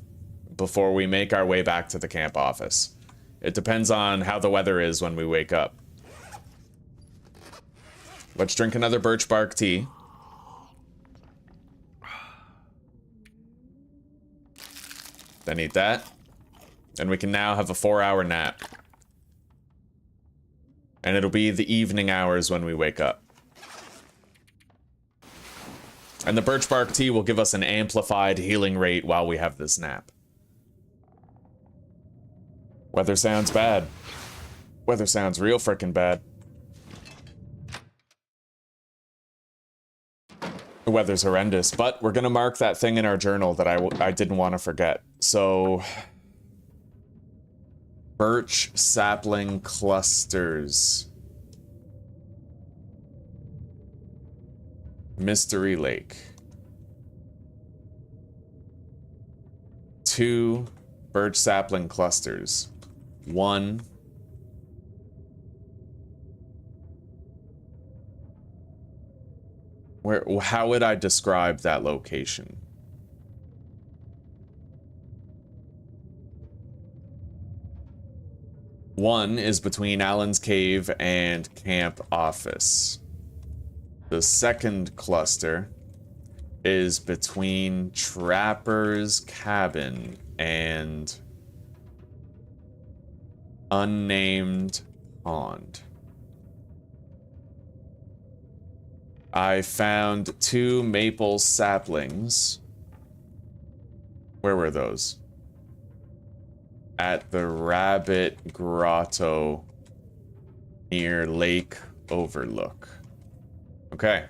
before we make our way back to the camp office. It depends on how the weather is when we wake up. Let's drink another Birch Bark Tea. Then eat that. And we can now have a 4-hour nap. And it'll be the evening hours when we wake up. And the Birch Bark Tea will give us an amplified healing rate while we have this nap. Weather sounds bad. Weather sounds real frickin' bad. The weather's horrendous, but we're gonna mark that thing in our journal that I didn't want to forget. So, birch sapling clusters. Mystery Lake. 2 birch sapling clusters. 1. How would I describe that location? One is between Allen's Cave and Camp Office. The second cluster is between Trapper's Cabin and Unnamed Pond. I found 2 maple saplings. Where were those? At the Rabbit Grotto near Lake Overlook. Okay.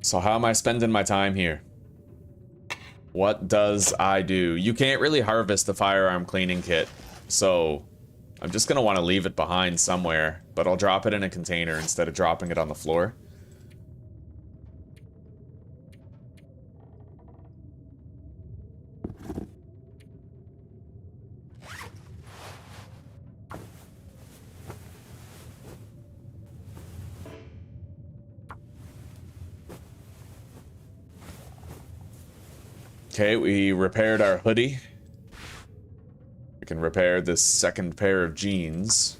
So how am I spending my time here? What does I do? You can't really harvest the firearm cleaning kit, so I'm just gonna want to leave it behind somewhere, but I'll drop it in a container instead of dropping it on the floor. Okay, we repaired our hoodie. We can repair this second pair of jeans.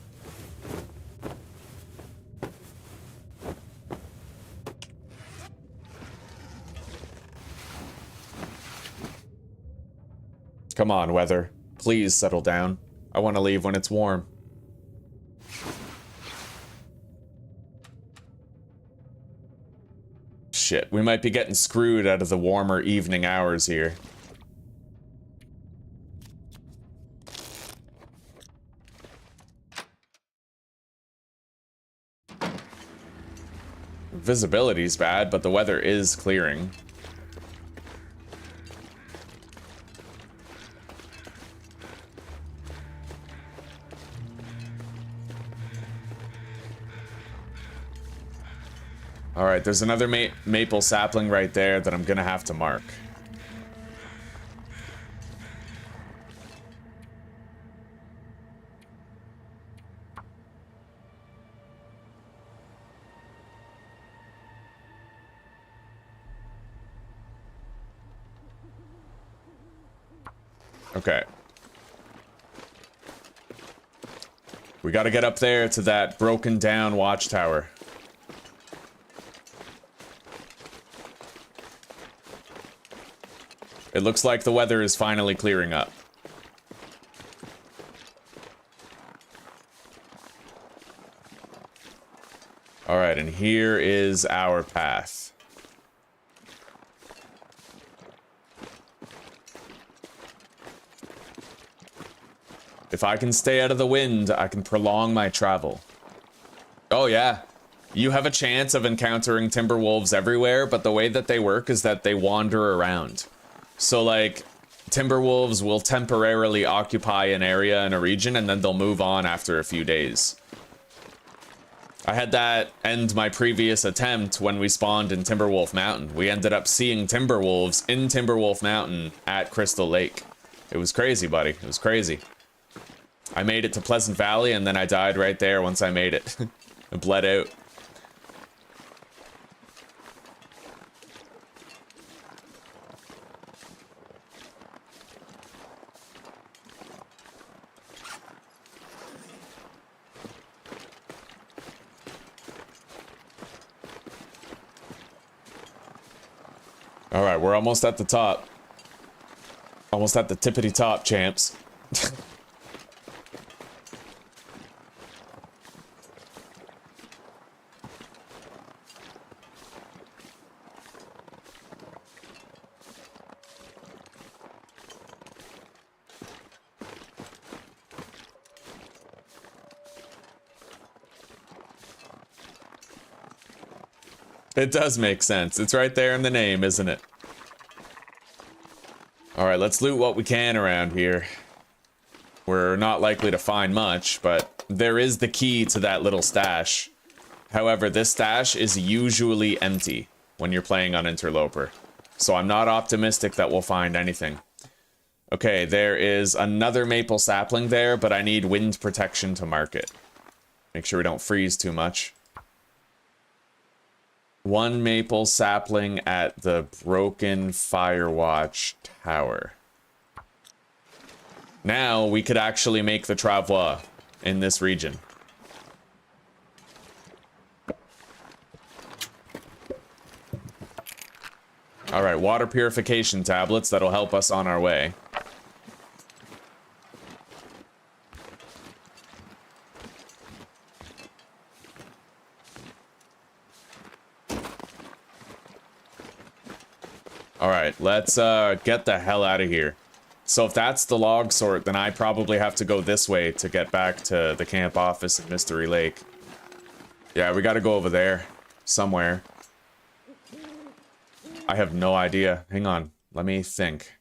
Come on, weather. Please settle down. I want to leave when it's warm. Shit, we might be getting screwed out of the warmer evening hours here. Visibility's bad, but the weather is clearing. Alright, there's another maple sapling right there that I'm gonna have to mark. Okay. We gotta get up there to that broken down watchtower. It looks like the weather is finally clearing up. Alright, and here is our path. If I can stay out of the wind, I can prolong my travel. Oh yeah. You have a chance of encountering timber wolves everywhere, but the way that they work is that they wander around. So, like, timber wolves will temporarily occupy an area in a region, and then they'll move on after a few days. I had that end my previous attempt when we spawned in Timberwolf Mountain. We ended up seeing timber wolves in Timberwolf Mountain at Crystal Lake. It was crazy, buddy. It was crazy. I made it to Pleasant Valley, and then I died right there once I made it. I bled out. Alright, we're almost at the top. Almost at the tippity top, champs. It does make sense. It's right there in the name, isn't it? Alright, let's loot what we can around here. We're not likely to find much, but there is the key to that little stash. However, this stash is usually empty when you're playing on Interloper. So I'm not optimistic that we'll find anything. Okay, there is another maple sapling there, but I need wind protection to mark it. Make sure we don't freeze too much. 1 maple sapling at the broken Firewatch Tower. Now we could actually make the travois in this region. Alright, water purification tablets. That'll help us on our way. Alright, let's get the hell out of here. So if that's the log sort, then I probably have to go this way to get back to the camp office at Mystery Lake. Yeah, we gotta go over there. Somewhere. I have no idea. Hang on. Let me think.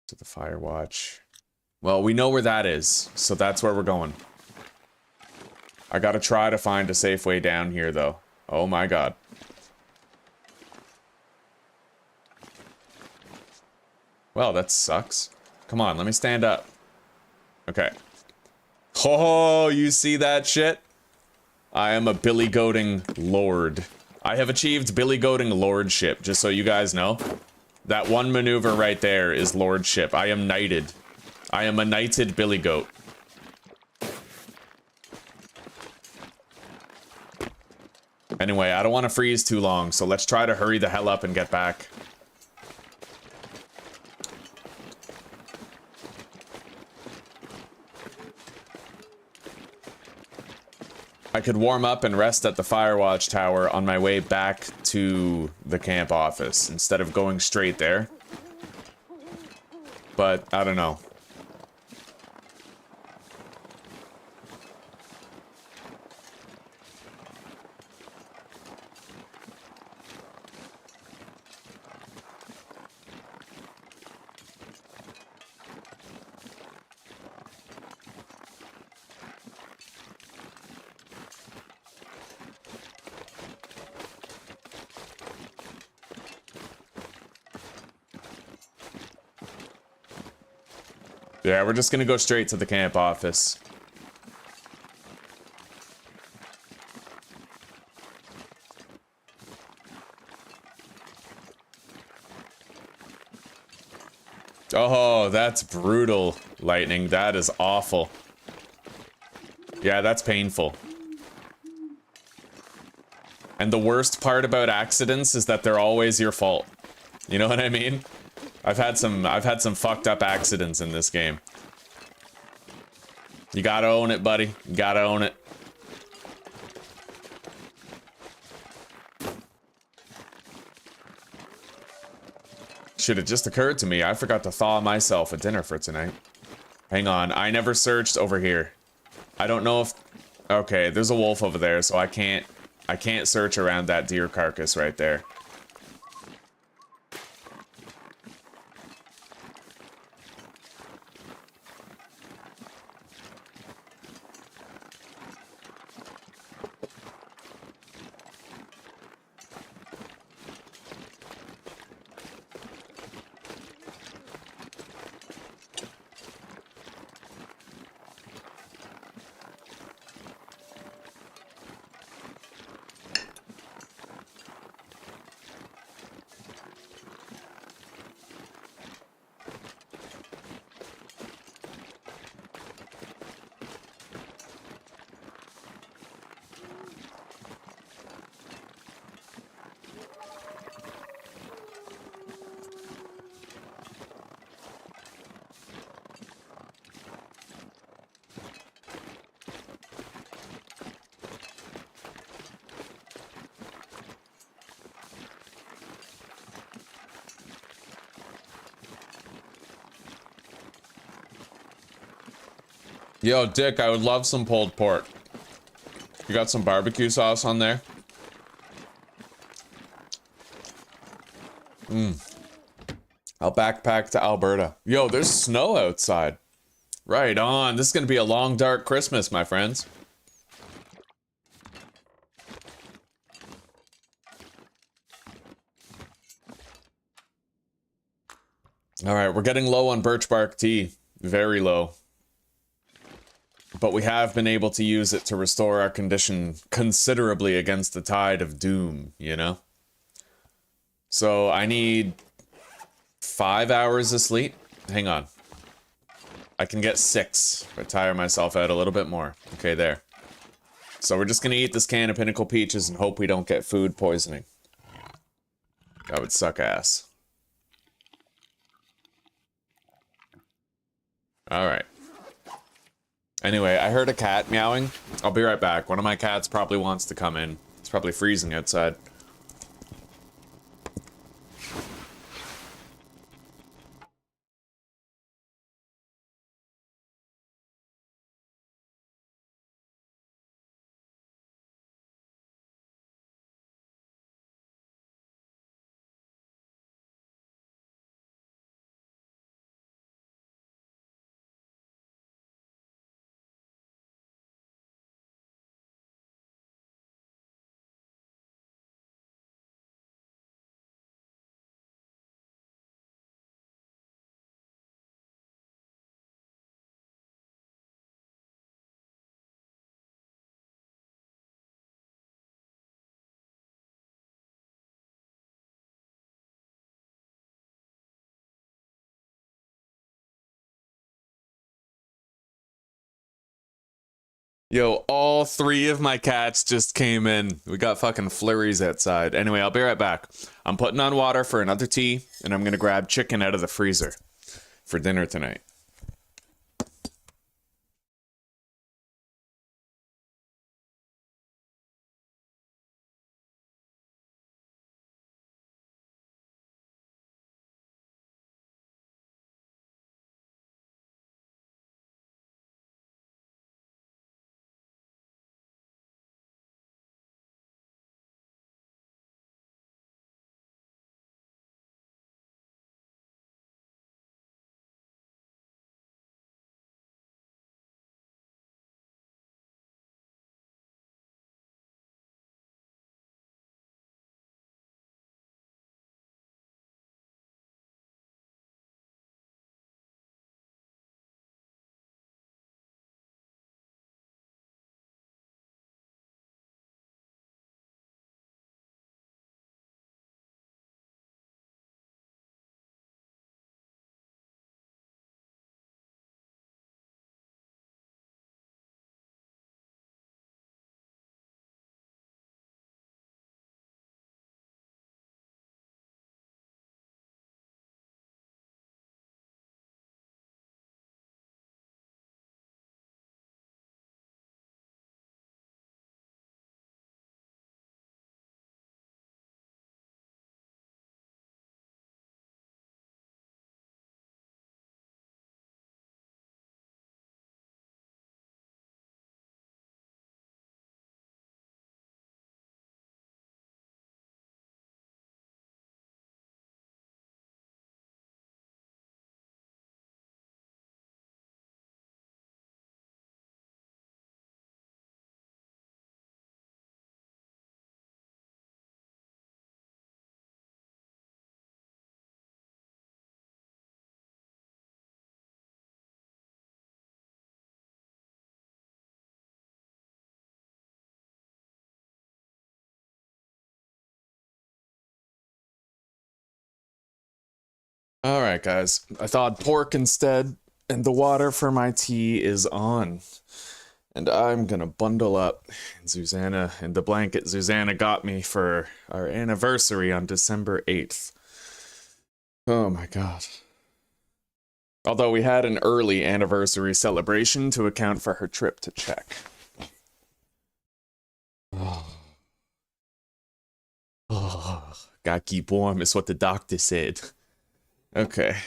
To the Firewatch. Well, we know where that is, so that's where we're going. I gotta try to find a safe way down here, though. Oh my god. Well, that sucks. Come on, let me stand up. Okay. Oh, you see that shit? I am a billy goating lord. I have achieved billy goating lordship, just so you guys know. That one maneuver right there is lordship. I am knighted. I am a knighted billy goat. Anyway, I don't want to freeze too long, so let's try to hurry the hell up and get back. I could warm up and rest at the Firewatch Tower on my way back to the camp office instead of going straight there. But, I don't know. Yeah, we're just gonna go straight to the camp office. Oh, that's brutal, Lightning. That is awful. Yeah, that's painful. And the worst part about accidents is that they're always your fault. You know what I mean? I've had some fucked up accidents in this game. You gotta own it, buddy. You gotta own it. Should have just occurred to me. I forgot to thaw myself a dinner for tonight. Hang on. I never searched over here. I don't know if... Okay, there's a wolf over there, so I can't search around that deer carcass right there. Yo, Dick, I would love some pulled pork. You got some barbecue sauce on there? I'll backpack to Alberta. Yo, there's snow outside. Right on. This is gonna be a long, dark Christmas, my friends. Alright, we're getting low on Birch Bark Tea. Very low. but we have been able to use it to restore our condition considerably against the tide of doom, you know? So I need 5 hours of sleep. Hang on. I can get 6 if I tire myself out a little bit more. Okay, there. So we're just gonna eat this can of Pinnacle Peaches and hope we don't get food poisoning. That would suck ass. Alright. Anyway, I heard a cat meowing. I'll be right back. One of my cats probably wants to come in. It's probably freezing outside. Yo, all 3 of my cats just came in. We got fucking flurries outside. Anyway, I'll be right back. I'm putting on water for another tea, and I'm gonna grab chicken out of the freezer for dinner tonight. Alright, guys. I thawed pork instead, and the water for my tea is on. And I'm gonna bundle up in the blanket Susanna got me for our anniversary on December 8th. Oh my god. Although we had an early anniversary celebration to account for her trip to Czech. Oh. Oh, gotta keep warm is what the doctor said. Okay.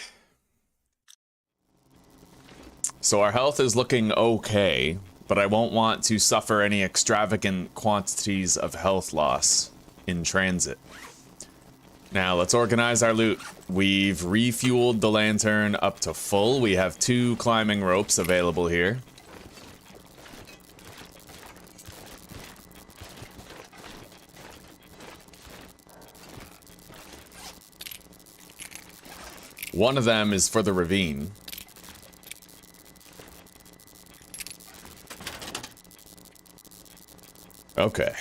So our health is looking okay, but I won't want to suffer any extravagant quantities of health loss in transit. Now, let's organize our loot. We've refueled the lantern up to full. We have 2 climbing ropes available here. One of them is for the ravine. Okay.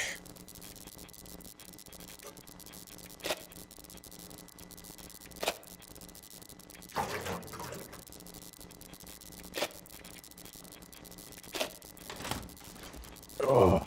Oh.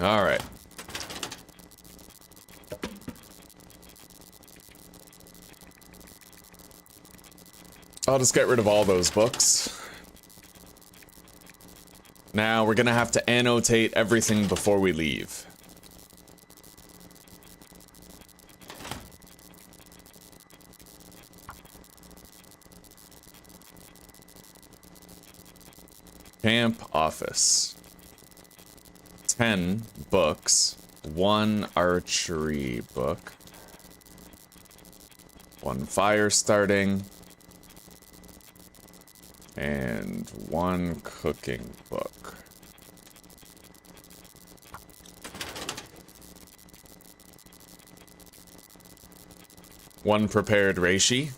All right. I'll just get rid of all those books. Now we're gonna have to annotate everything before we leave. Camp office. 10 books. 1 archery book. 1 fire starting. And 1 cooking book. One prepared reishi.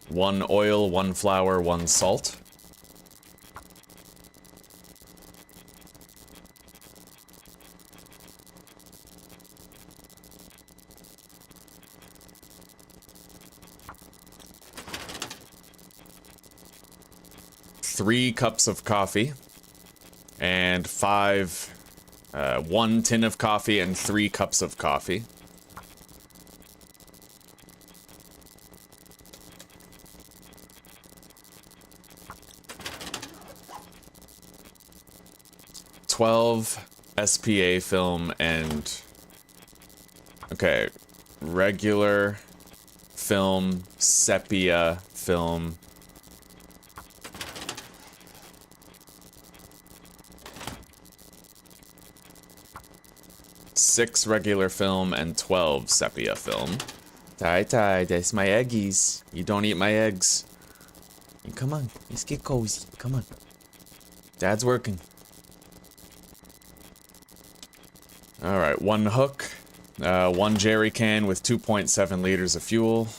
1 oil, 1 flour, 1 salt. Three cups of coffee, and 1 tin of coffee and 3 cups of coffee. $12 SPA film and okay, regular film, sepia film. Six regular film and 12 sepia film. Tai, that's my eggies. You don't eat my eggs. Come on, let's get cozy. Come on. Dad's working. Alright, 1 hook. 1 jerry can with 2.7 liters of fuel.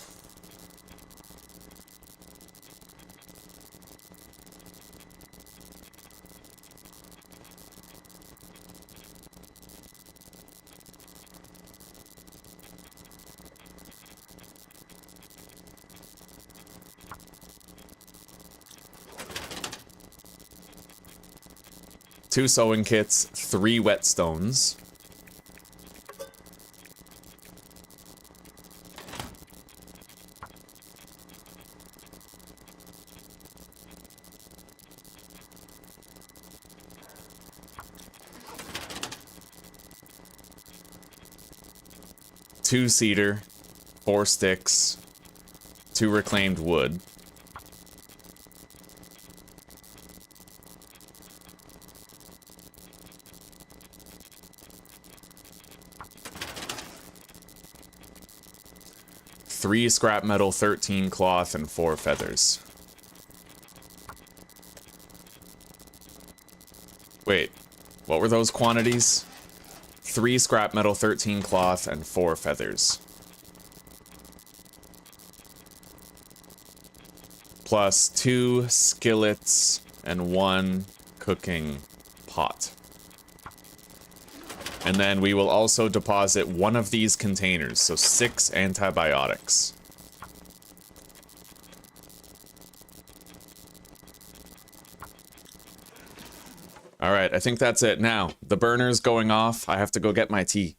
Two sewing kits, 3 whetstones. Two cedar, 4 sticks, 2 reclaimed wood. Three scrap metal, 13 cloth, and 4 feathers. Wait, what were those quantities? 3 scrap metal, 13 cloth, and 4 feathers. Plus 2 skillets and 1 cooking pot. And then we will also deposit 1 of these containers, so 6 antibiotics. Alright, I think that's it. Now, the burner's going off. I have to go get my tea.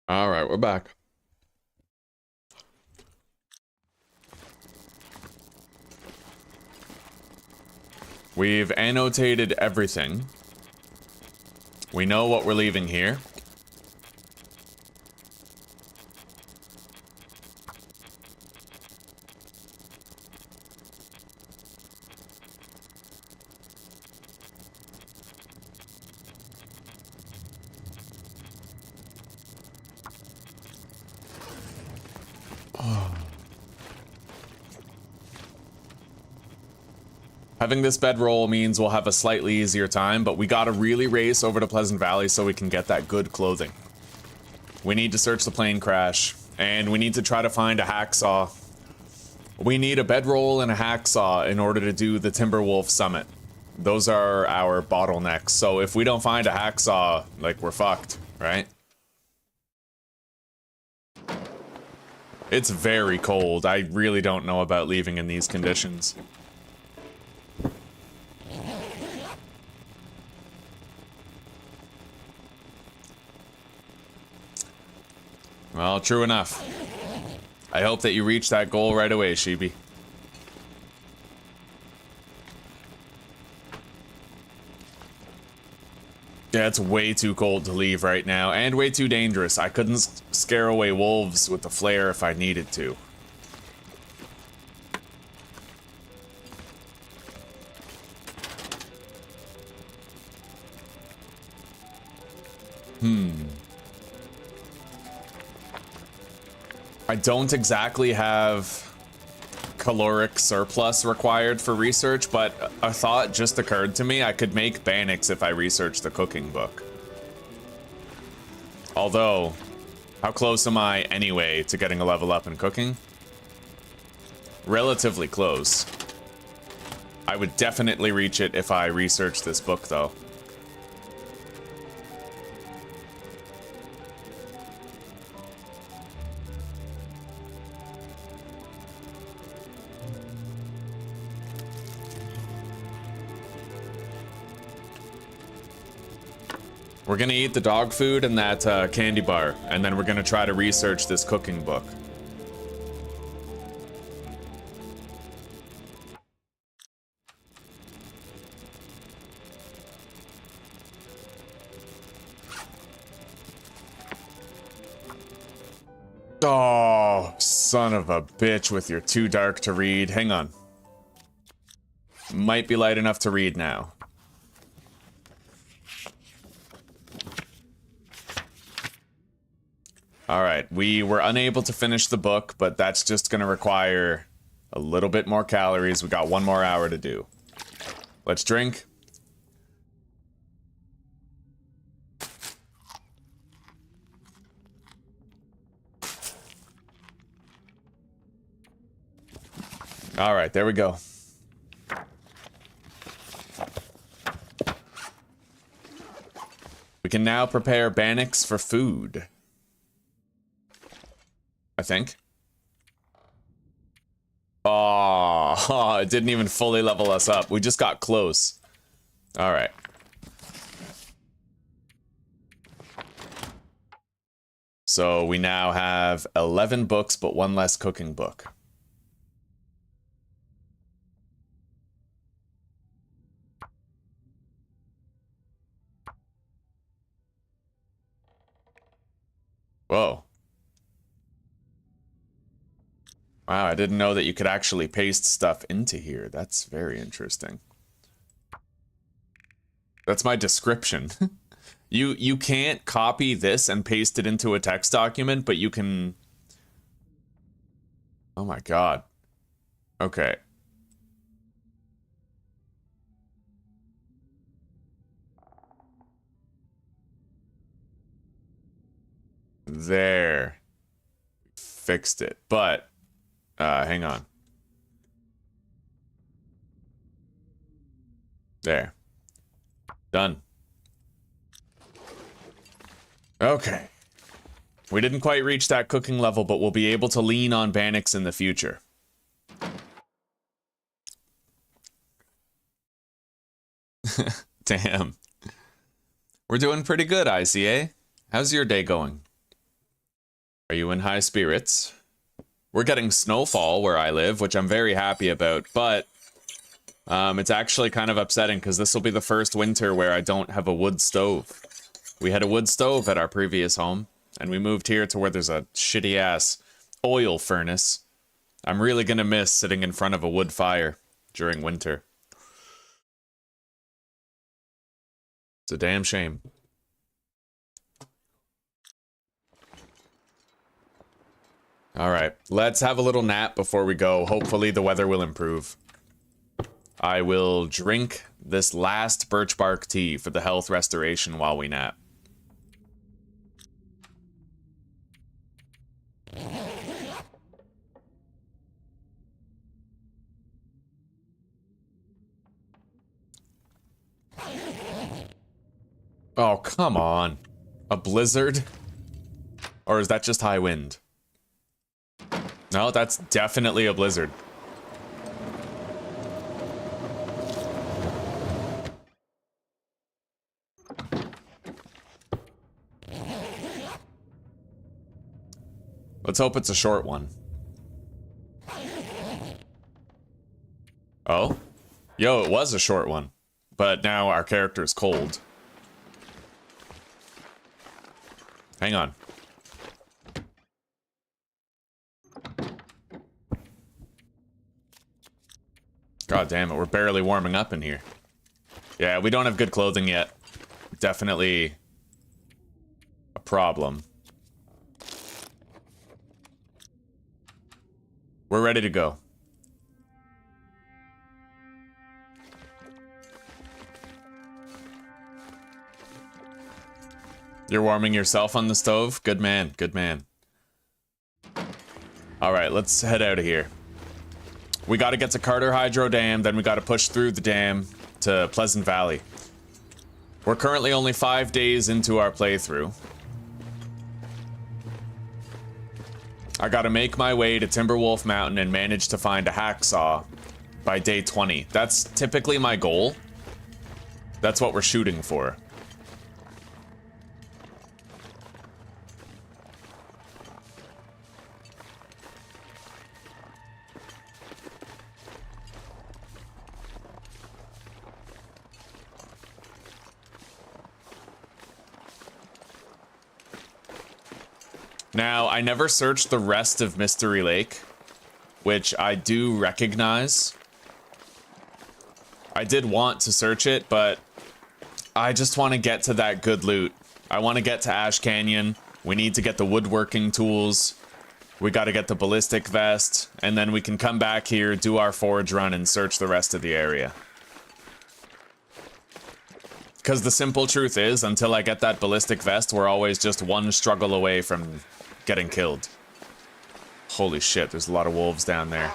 All right, we're back. We've annotated everything. We know what we're leaving here. Having this bedroll means we'll have a slightly easier time, but we gotta really race over to Pleasant Valley so we can get that good clothing. We need to search the plane crash, and we need to try to find a hacksaw. We need a bedroll and a hacksaw in order to do the Timberwolf Summit. Those are our bottlenecks, so if we don't find a hacksaw, like, we're fucked, right? It's very cold. I really don't know about leaving in these conditions. Well, true enough. I hope that you reach that goal right away, Sheeby. Yeah, it's way too cold to leave right now, and way too dangerous. I couldn't scare away wolves with the flare if I needed to. I don't exactly have caloric surplus required for research, but a thought just occurred to me. I could make Bannix if I research the cooking book. Although, how close am I anyway to getting a level up in cooking? Relatively close. I would definitely reach it if I research this book, though. We're gonna eat the dog food and that candy bar, and then we're gonna try to research this cooking book. Oh, son of a bitch with your too dark to read. Hang on. Might be light enough to read now. Alright, we were unable to finish the book, but that's just gonna require a little bit more calories. We got 1 more hour to do. Let's drink. Alright, there we go. We can now prepare Bannix for food. I think. Oh, it didn't even fully level us up. We just got close. All right. So we now have 11 books, but 1 less cooking book. Whoa. Wow, I didn't know that you could actually paste stuff into here. That's very interesting. That's my description. You can't copy this and paste it into a text document, but you can... Oh my god. Okay. There. Fixed it, but... hang on. There. Done. Okay. We didn't quite reach that cooking level, but we'll be able to lean on Bannix in the future. Damn. We're doing pretty good, ICA. How's your day going? Are you in high spirits? We're getting snowfall where I live, which I'm very happy about, but it's actually kind of upsetting because this will be the first winter where I don't have a wood stove. We had a wood stove at our previous home, and we moved here to where there's a shitty-ass oil furnace. I'm really gonna miss sitting in front of a wood fire during winter. It's a damn shame. Alright, let's have a little nap before we go. Hopefully the weather will improve. I will drink this last Birch Bark Tea for the health restoration while we nap. Oh, come on. A blizzard? Or is that just high wind? No, that's definitely a blizzard. Let's hope it's a short one. Oh? Yo, it was a short one. But now our character is cold. Hang on. God damn it, we're barely warming up in here. Yeah, we don't have good clothing yet. Definitely a problem. We're ready to go. You're warming yourself on the stove? Good man, good man. Alright, let's head out of here. We gotta get to Carter Hydro Dam, then we gotta push through the dam to Pleasant Valley. We're currently only 5 days into our playthrough. I gotta make my way to Timberwolf Mountain and manage to find a hacksaw by day 20. That's typically my goal. That's what we're shooting for. Now, I never searched the rest of Mystery Lake, which I do recognize. I did want to search it, but I just want to get to that good loot. I want to get to Ash Canyon. We need to get the woodworking tools. We got to get the ballistic vest, and then we can come back here, do our forage run, and search the rest of the area. Because the simple truth is, until I get that ballistic vest, we're always just one struggle away from getting killed. Holy shit, there's a lot of wolves down there.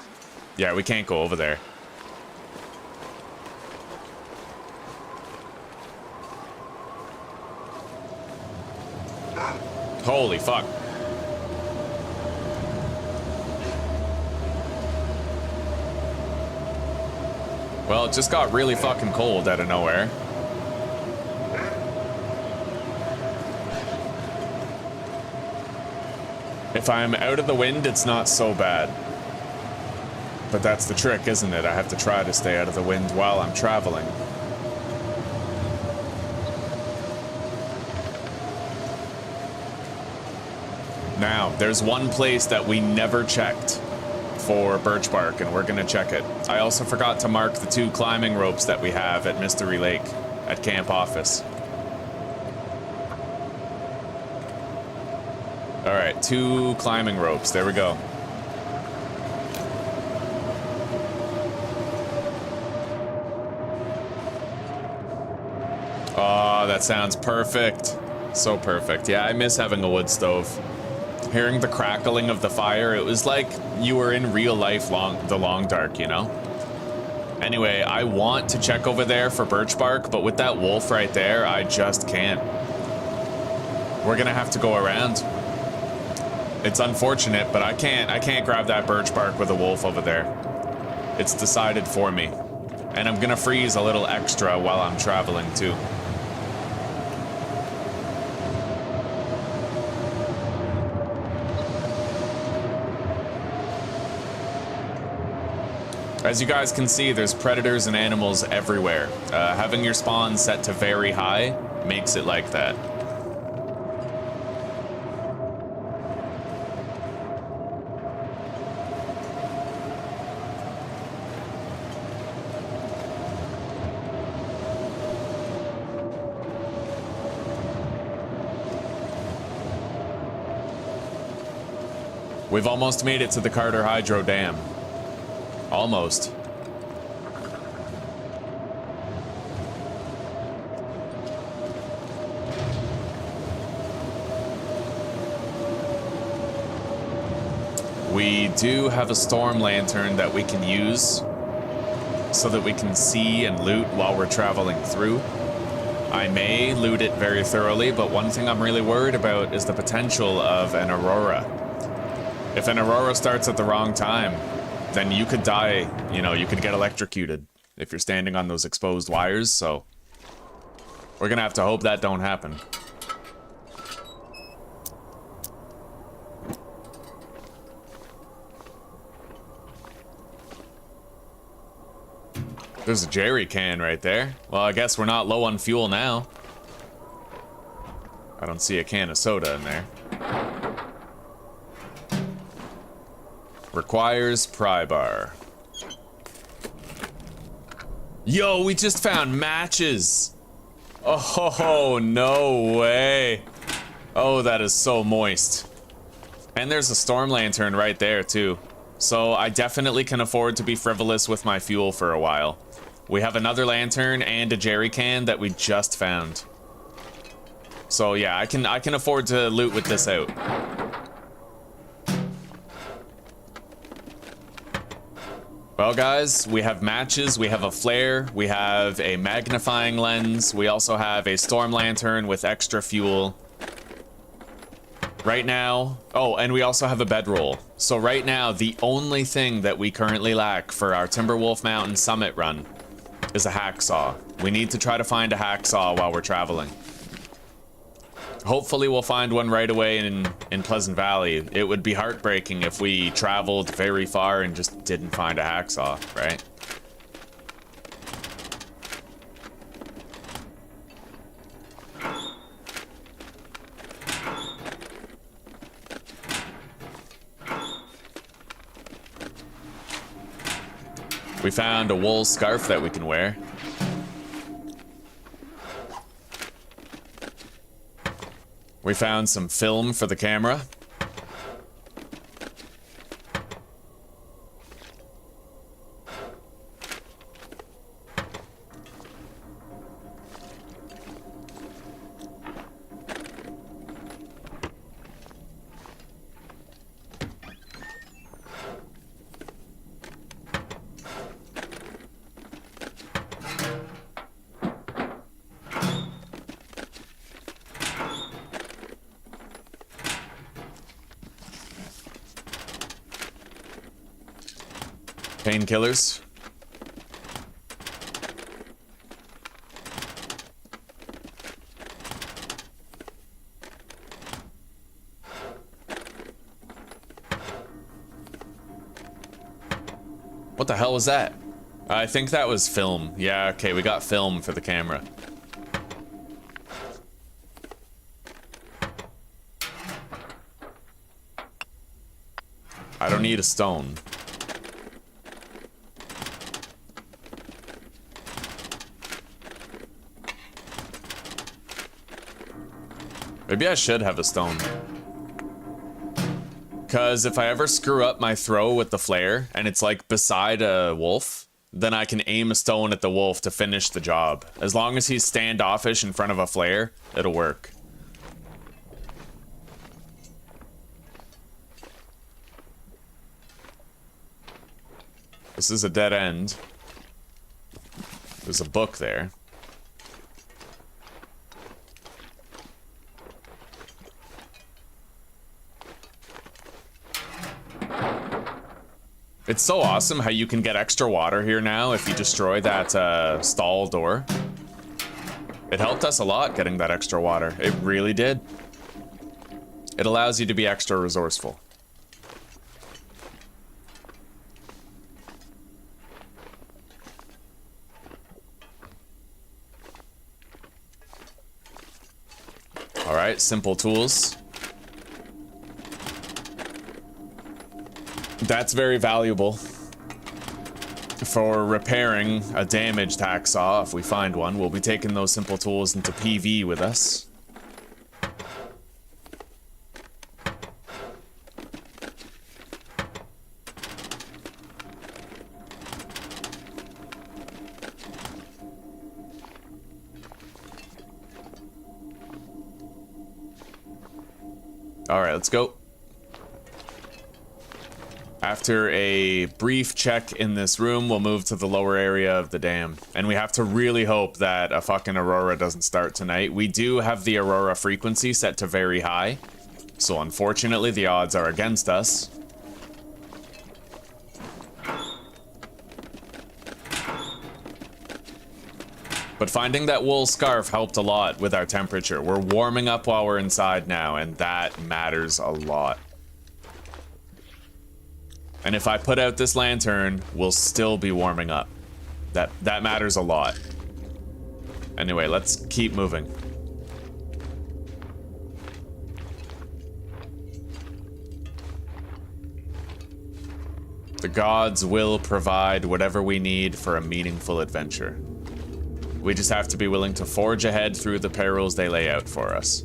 Yeah, we can't go over there. Holy fuck. Well, it just got really fucking cold out of nowhere. If I'm out of the wind, it's not so bad. But that's the trick, isn't it? I have to try to stay out of the wind while I'm traveling. Now, there's one place that we never checked for birch bark, and we're gonna check it. I also forgot to mark the 2 climbing ropes that we have at Mystery Lake at Camp Office. Alright, 2 climbing ropes. There we go. Oh, that sounds perfect. So perfect. Yeah, I miss having a wood stove. Hearing the crackling of the fire, it was like you were in real life the long dark, you know? Anyway, I want to check over there for birch bark, but with that wolf right there, I just can't. We're gonna have to go around. It's unfortunate, but I can't grab that birch bark with a wolf over there. It's decided for me. And I'm gonna freeze a little extra while I'm traveling too. As you guys can see, there's predators and animals everywhere. Having your spawn set to very high makes it like that. We've almost made it to the Carter Hydro Dam. Almost. We do have a storm lantern that we can use so that we can see and loot while we're traveling through. I may loot it very thoroughly, but one thing I'm really worried about is the potential of an aurora. If an aurora starts at the wrong time, then you could die, you know, you could get electrocuted if you're standing on those exposed wires, so we're gonna have to hope that don't happen. There's a jerry can right there. Well, I guess we're not low on fuel now. I don't see a can of soda in there. Requires pry bar. Yo, we just found matches. Oh, no way. Oh, that is so moist. And there's a storm lantern right there, too. So I definitely can afford to be frivolous with my fuel for a while. We have another lantern and a jerry can that we just found. So yeah, I can afford to loot with this out. Well, guys, we have matches, we have a flare, we have a magnifying lens, we also have a storm lantern with extra fuel. Right now, oh, and we also have a bedroll. So right now, the only thing that we currently lack for our Timberwolf Mountain Summit run is a hacksaw. We need to try to find a hacksaw while we're traveling. Hopefully we'll find one right away in Pleasant Valley. It would be heartbreaking if we traveled very far and just didn't find a hacksaw, right? We found a wool scarf that we can wear. We found some film for the camera. Painkillers. What the hell was that? I think that was film. Yeah, okay, we got film for the camera. I don't need a stone. Maybe I should have a stone. Because if I ever screw up my throw with the flare and it's like beside a wolf, then I can aim a stone at the wolf to finish the job. As long as he's standoffish in front of a flare, it'll work. This is a dead end. There's a book there. It's so awesome how you can get extra water here now if you destroy that stall door. It helped us a lot getting that extra water. It really did. It allows you to be extra resourceful. Alright, simple tools. That's very valuable for repairing a damaged hacksaw. If we find one, we'll be taking those simple tools into PV with us. Alright, let's go. After a brief check in this room, we'll move to the lower area of the dam. And we have to really hope that a fucking aurora doesn't start tonight. We do have the aurora frequency set to very high. So unfortunately, the odds are against us. But finding that wool scarf helped a lot with our temperature. We're warming up while we're inside now, and that matters a lot. And if I put out this lantern, we'll still be warming up. That matters a lot. Anyway, let's keep moving. The gods will provide whatever we need for a meaningful adventure. We just have to be willing to forge ahead through the perils they lay out for us.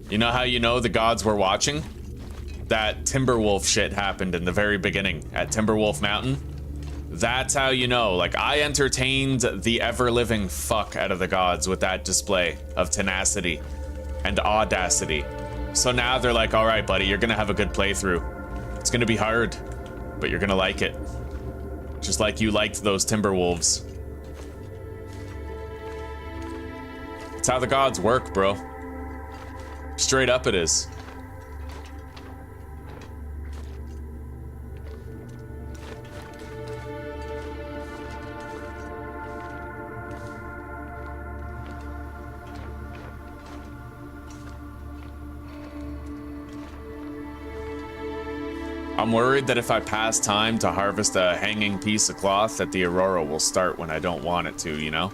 You know how you know the gods were watching? That Timberwolf shit happened in the very beginning at Timberwolf Mountain. That's how you know. Like, I entertained the ever-living fuck out of the gods with that display of tenacity and audacity. So now they're like, all right, buddy, you're gonna have a good playthrough. It's gonna be hard, but you're gonna like it. Just like you liked those Timberwolves. It's how the gods work, bro. Straight up it is. I'm worried that if I pass time to harvest a hanging piece of cloth, that the aurora will start when I don't want it to, you know?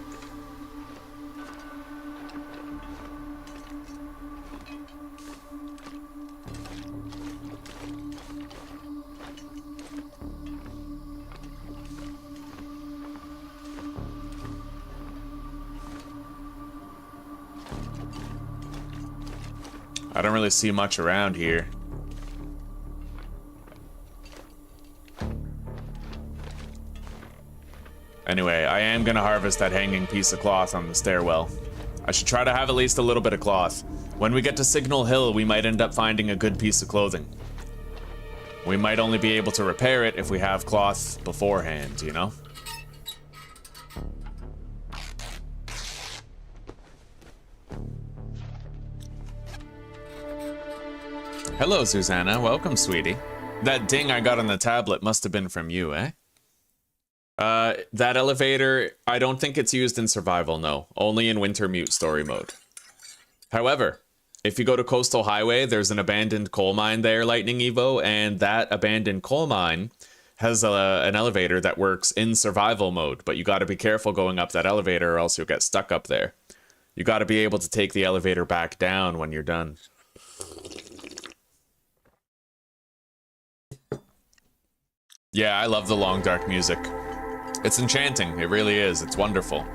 I don't really see much around here. Anyway, I am gonna harvest that hanging piece of cloth on the stairwell. I should try to have at least a little bit of cloth. When we get to Signal Hill, we might end up finding a good piece of clothing. We might only be able to repair it if we have cloth beforehand, you know? Hello, Susanna. Welcome, sweetie. That ding I got on the tablet must have been from you, eh? That elevator, I don't think it's used in survival, no. Only in Wintermute story mode. However, if you go to Coastal Highway, there's an abandoned coal mine there, Lightning Evo, and that abandoned coal mine has an elevator that works in survival mode, but you gotta be careful going up that elevator or else you'll get stuck up there. You gotta be able to take the elevator back down when you're done. Yeah, I love the long dark music. It's enchanting, it really is, it's wonderful.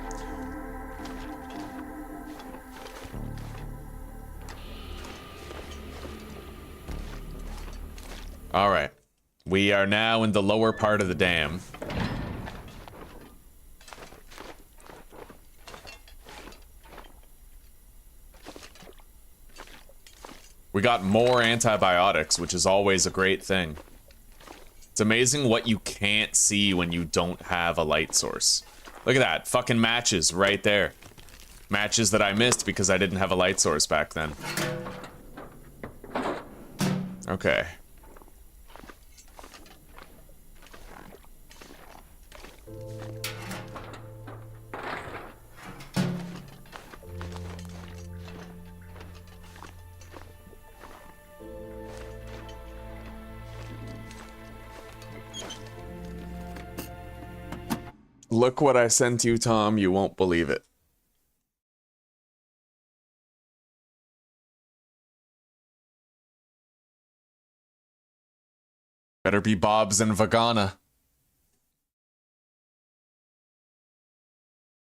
Alright, we are now in the lower part of the dam. We got more antibiotics, which is always a great thing. It's amazing what you can't see when you don't have a light source. Look at that, fucking matches right there. Matches that I missed because I didn't have a light source back then. Okay. Look what I sent you, Tom. You won't believe it. Better be Bob's and Vagana.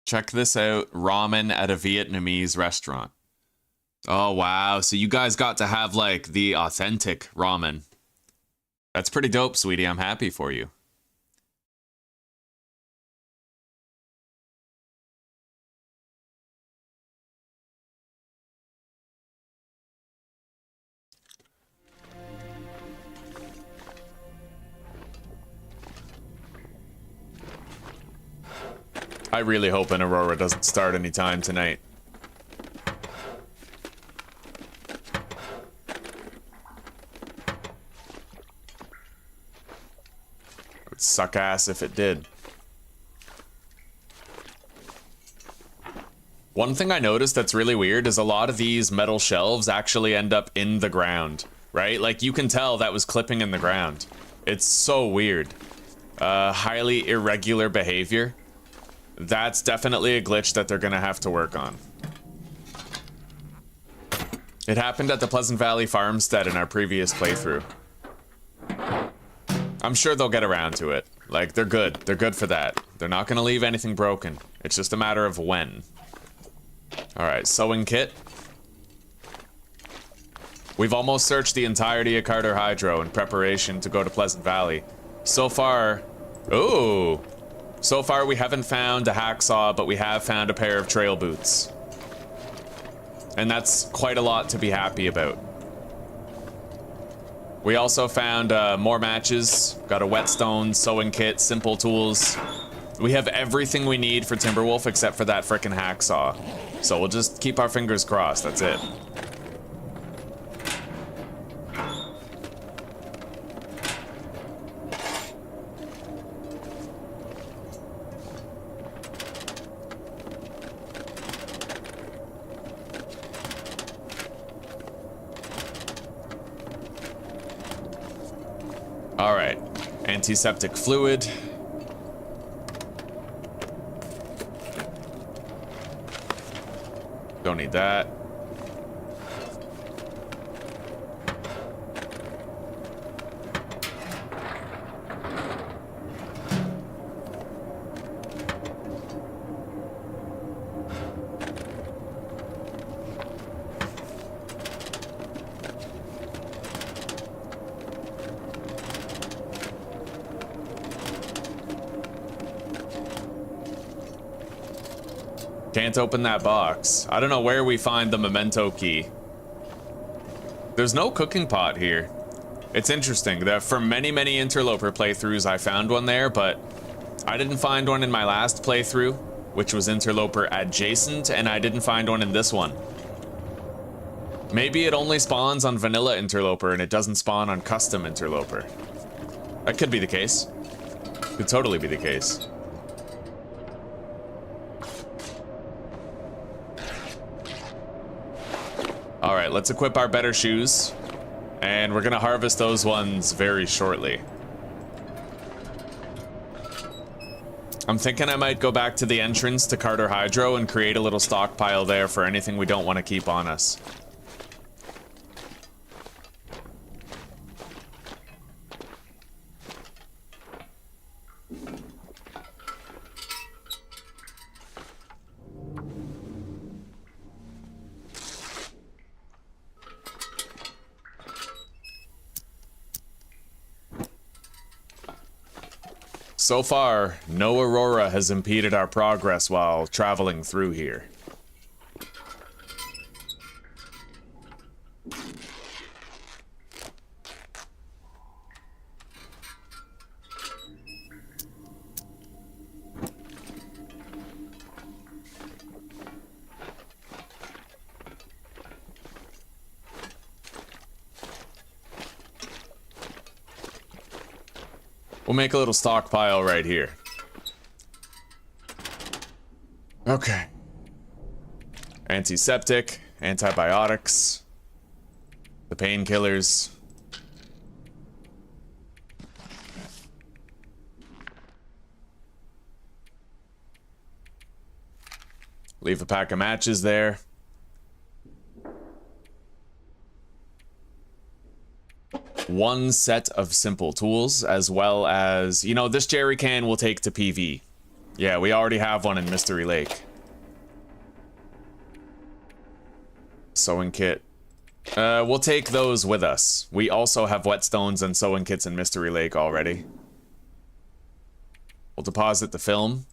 Check this out. Ramen at a Vietnamese restaurant. Oh, wow. So you guys got to have, like, the authentic ramen. That's pretty dope, sweetie. I'm happy for you. I really hope an Aurora doesn't start anytime tonight. It would suck ass if it did. One thing I noticed that's really weird is a lot of these metal shelves actually end up in the ground, right? Like, you can tell that was clipping in the ground. It's so weird. Highly irregular behavior. That's definitely a glitch that they're gonna have to work on. It happened at the Pleasant Valley Farmstead in our previous playthrough. I'm sure they'll get around to it. Like, they're good. They're good for that. They're not gonna leave anything broken. It's just a matter of when. Alright, sewing kit. We've almost searched the entirety of Carter Hydro in preparation to go to Pleasant Valley. So far... Ooh! So far, we haven't found a hacksaw, but we have found a pair of trail boots. And that's quite a lot to be happy about. We also found more matches, got a whetstone, sewing kit, simple tools. We have everything we need for Timberwolf except for that frickin' hacksaw. So we'll just keep our fingers crossed, that's it. Alright, antiseptic fluid. Don't need that. Can't open that box. I don't know where we find the memento key. There's no cooking pot here. It's interesting that for many, many Interloper playthroughs, I found one there, but I didn't find one in my last playthrough, which was Interloper Adjacent, and I didn't find one in this one. Maybe it only spawns on vanilla Interloper and it doesn't spawn on custom Interloper. That could be the case. Could totally be the case. Alright, let's equip our better shoes. And we're gonna harvest those ones very shortly. I'm thinking I might go back to the entrance to Carter Hydro and create a little stockpile there for anything we don't want to keep on us. So far, no Aurora has impeded our progress while traveling through here. We'll make a little stockpile right here. Okay. Antiseptic, antibiotics, the painkillers. Leave a pack of matches there. One set of simple tools, as well as, you know, this jerry can we'll take to PV. Yeah, we already have one in Mystery Lake. Sewing kit. We'll take those with us. We also have whetstones and sewing kits in Mystery Lake already. We'll deposit the film.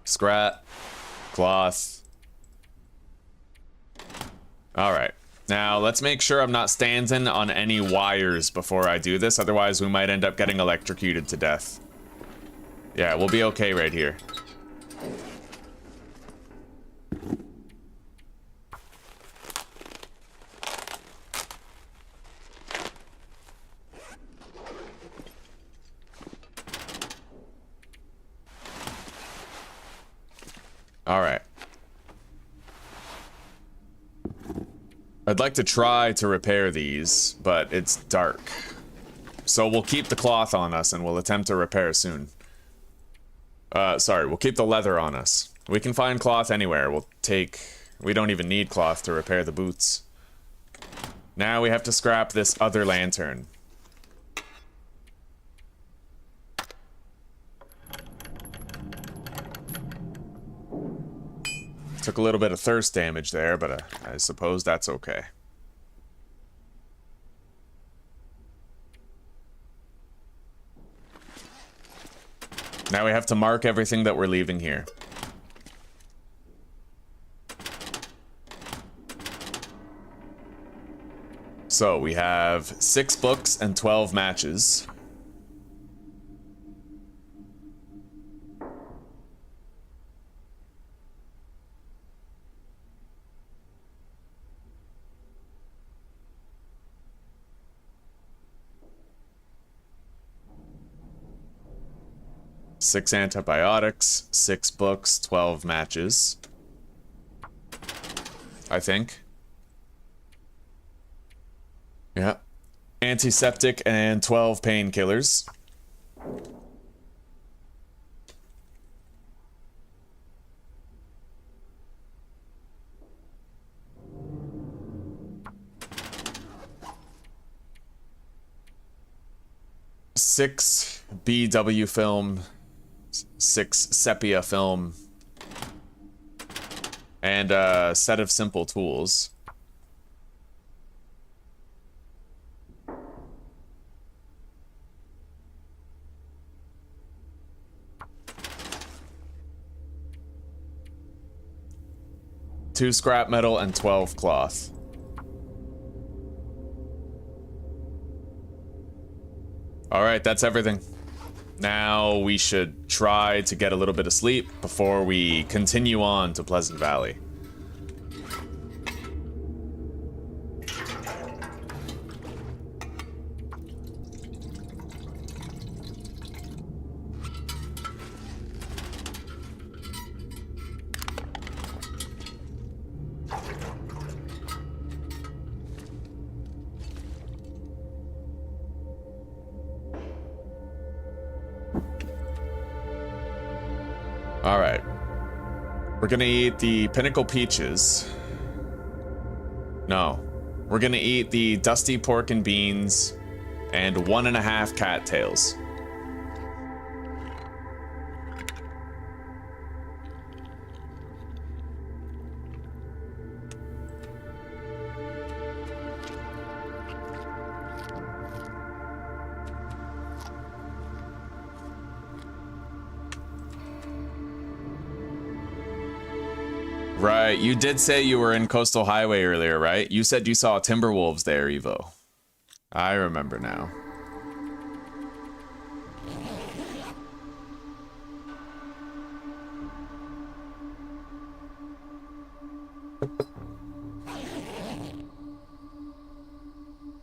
Scrap. Cloth. Alright. Now, let's make sure I'm not standing on any wires before I do this, otherwise we might end up getting electrocuted to death. Yeah, we'll be okay right here. Alright. I'd like to try to repair these, but it's dark. So we'll keep the cloth on us and we'll attempt to repair soon. Sorry, we'll keep the leather on us. We can find cloth anywhere. We don't even need cloth to repair the boots. Now we have to scrap this other lantern. Took a little bit of thirst damage there, but I suppose that's okay. Now we have to mark everything that we're leaving here. So we have 6 books and 12 matches. Six antibiotics, 6 books, 12 matches. I think. Yeah. Antiseptic and 12 painkillers. Six BW film, 6 sepia film, and a set of simple tools. Two scrap metal and 12 cloth. Alright, that's everything. Now we should try to get a little bit of sleep before we continue on to Pleasant Valley. Alright. We're gonna eat the Pinnacle Peaches. No. We're gonna eat the Dusty Pork and Beans and 1.5 cattails. Right, you did say you were in Coastal Highway earlier, right? You said you saw timberwolves there, Evo. I remember now.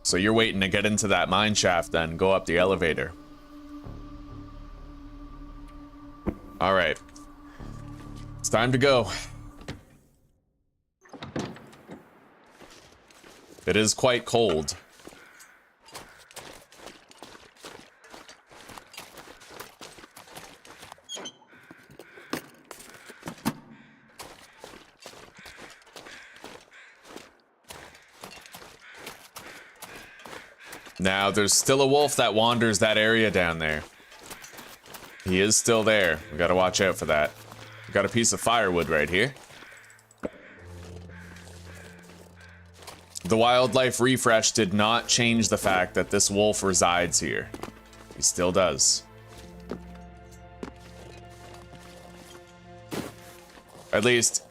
So you're waiting to get into that mine shaft then, go up the elevator. Alright. It's time to go. It is quite cold. Now, there's still a wolf that wanders that area down there. He is still there. We gotta watch out for that. We got a piece of firewood right here. The wildlife refresh did not change the fact that this wolf resides here. He still does. At least,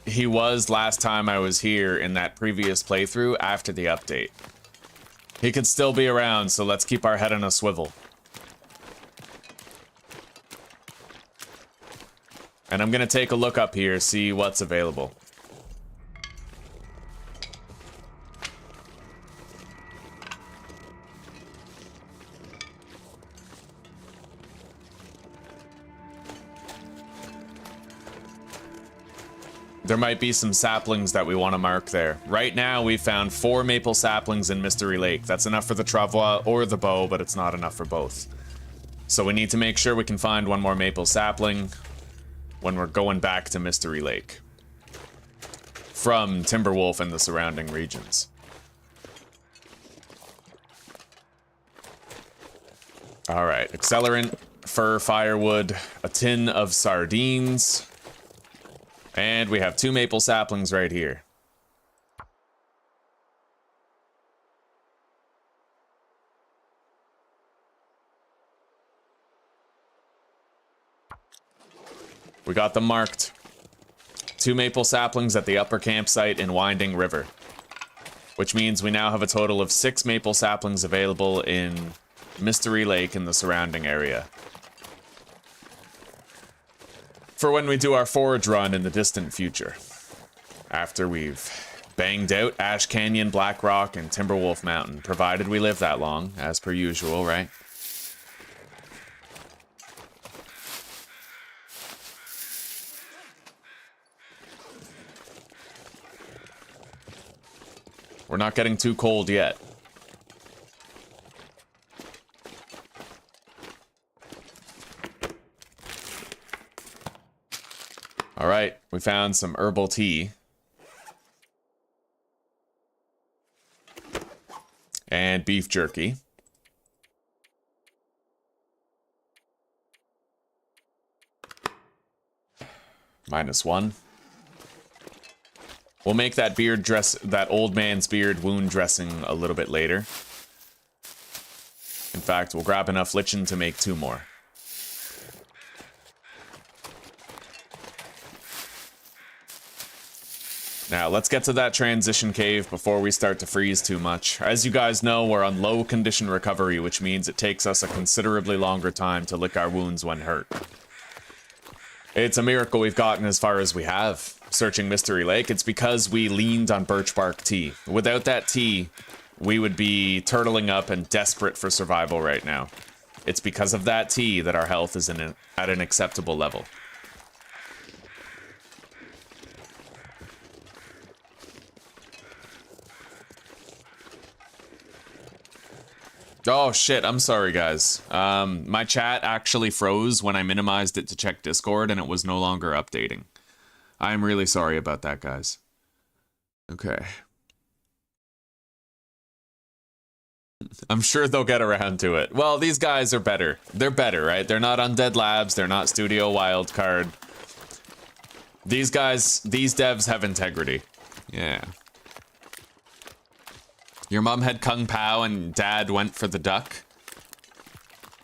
he was last time I was here in that previous playthrough after the update. He could still be around, so let's keep our head on a swivel. And I'm gonna take a look up here, see what's available. There might be some saplings that we want to mark there. Right now, we found 4 maple saplings in Mystery Lake. That's enough for the travois or the bow, but it's not enough for both. So we need to make sure we can find 1 more maple sapling when we're going back to Mystery Lake from Timberwolf and the surrounding regions. All right, accelerant, fur, firewood, a tin of sardines. And we have 2 maple saplings right here. We got them marked. 2 maple saplings at the upper campsite in Winding River. Which means we now have a total of 6 maple saplings available in Mystery Lake and the surrounding area. For when we do our forage run in the distant future. After we've banged out Ash Canyon, Black Rock, and Timberwolf Mountain. Provided we live that long, as per usual, right? We're not getting too cold yet. All right, we found some herbal tea. And beef jerky. -1. We'll make that old man's beard wound dressing a little bit later. In fact, we'll grab enough lichen to make 2 more. Now, let's get to that transition cave before we start to freeze too much. As you guys know, we're on low condition recovery, which means it takes us a considerably longer time to lick our wounds when hurt. It's a miracle we've gotten as far as we have, searching Mystery Lake. It's because we leaned on Birch Bark Tea. Without that tea, we would be turtling up and desperate for survival right now. It's because of that tea that our health is at an acceptable level. Oh shit, I'm sorry guys. My chat actually froze when I minimized it to check Discord and it was no longer updating. I'm really sorry about that, guys. Okay. I'm sure they'll get around to it. Well, these guys are better. They're better, right? They're not Undead Labs, they're not Studio Wildcard. These guys, these devs have integrity. Yeah. Your mom had Kung Pao and dad went for the duck?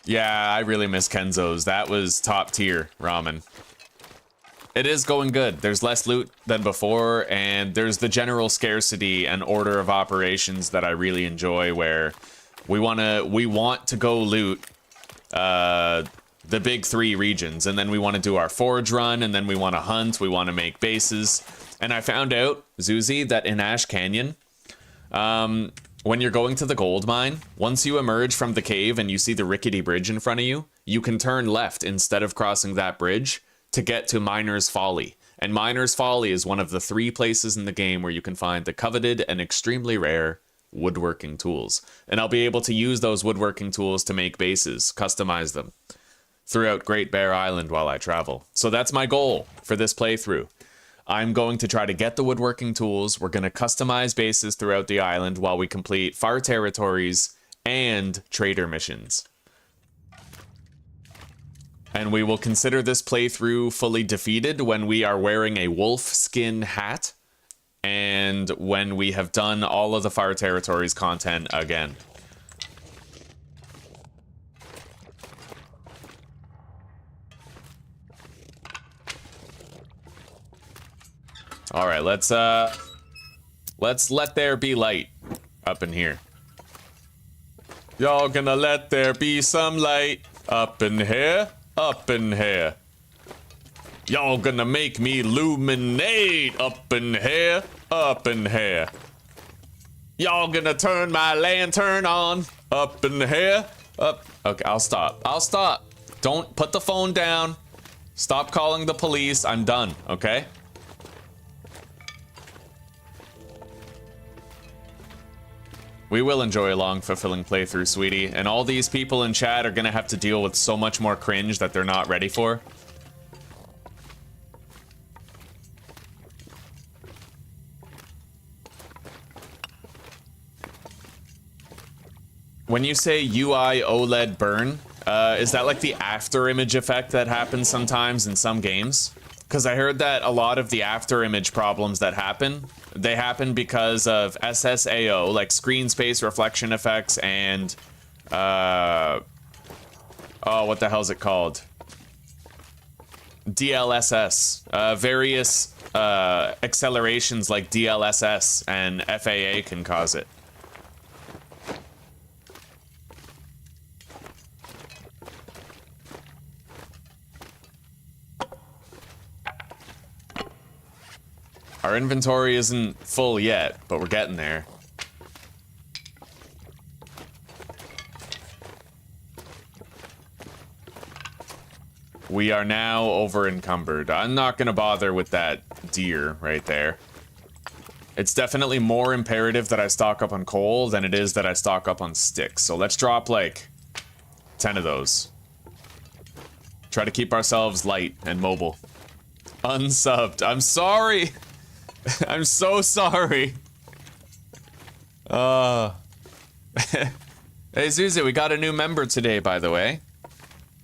Yeah, I really miss Kenzo's. That was top tier ramen. It is going good. There's less loot than before, and there's the general scarcity and order of operations that I really enjoy, where we want to go loot the big 3 regions, and then we want to do our forage run, and then we want to hunt, we want to make bases. And I found out, Zuzi, that in Ash Canyon, when you're going to the gold mine, once you emerge from the cave and you see the rickety bridge in front of you, you can turn left instead of crossing that bridge to get to Miner's Folly. And Miner's Folly is one of the 3 places in the game where you can find the coveted and extremely rare woodworking tools. And I'll be able to use those woodworking tools to make bases, customize them, throughout Great Bear Island while I travel. So that's my goal for this playthrough. I'm going to try to get the woodworking tools. We're going to customize bases throughout the island while we complete far territories and trader missions. And we will consider this playthrough fully defeated when we are wearing a wolf skin hat and when we have done all of the far territories content again. All right, let's let there be light up in here. Y'all gonna let there be some light up in here? Up in here. Y'all gonna make me illuminate up in here, up in here. Y'all gonna turn my lantern on up in here, up. Okay, I'll stop. I'll stop. Don't put the phone down. Stop calling the police. I'm done, okay? We will enjoy a long, fulfilling playthrough, sweetie, and all these people in chat are gonna have to deal with so much more cringe that they're not ready for. When you say UI OLED burn, is that like the after image effect that happens sometimes in some games? Because I heard that a lot of the after image problems that happen, they happen because of SSAO, like screen space reflection effects, and oh, what the hell is it called? DLSS. Various accelerations like DLSS and FAA can cause it. Our inventory isn't full yet, but we're getting there. We are now over encumbered. I'm not gonna bother with that deer right there. It's definitely more imperative that I stock up on coal than it is that I stock up on sticks. So let's drop like 10 of those. Try to keep ourselves light and mobile. Unsubbed. I'm sorry. I'm so sorry. Hey, Zuzi, we got a new member today, by the way.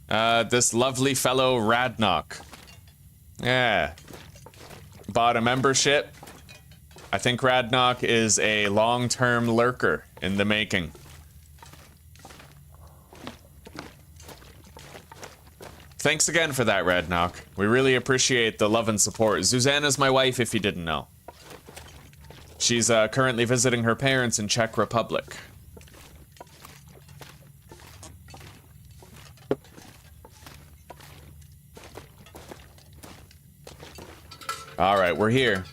This lovely fellow Radnock. Yeah. Bought a membership. I think Radnock is a long-term lurker in the making. Thanks again for that, Radnock. We really appreciate the love and support. Zuzana's my wife, if you didn't know. She's currently visiting her parents in Czech Republic. Alright, we're here.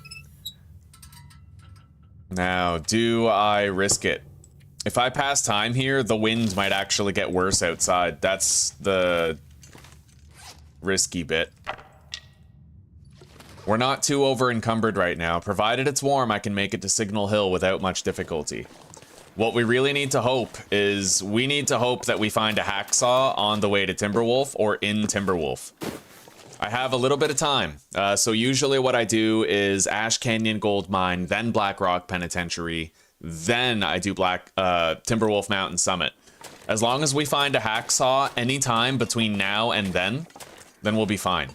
Now, do I risk it? If I pass time here, the wind might actually get worse outside. That's the risky bit. We're not too over encumbered right now. Provided it's warm, I can make it to Signal Hill without much difficulty. What we really need to hope is we need to hope that we find a hacksaw on the way to Timberwolf or in Timberwolf. I have a little bit of time. So usually what I do is Ash Canyon Gold Mine, then Black Rock Penitentiary, then I do Timberwolf Mountain Summit. As long as we find a hacksaw anytime between now and then we'll be fine.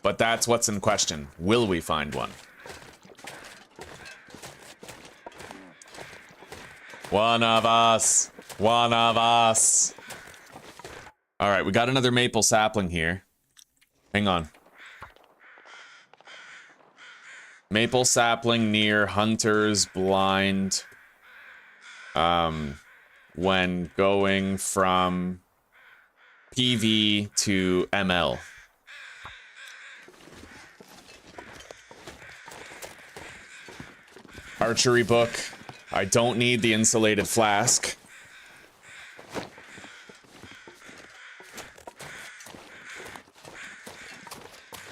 But that's what's in question. Will we find one? One of us. One of us. All right, we got another maple sapling here. Hang on. Maple sapling near Hunter's Blind. When going from PV to ML. Archery book. I don't need the insulated flask.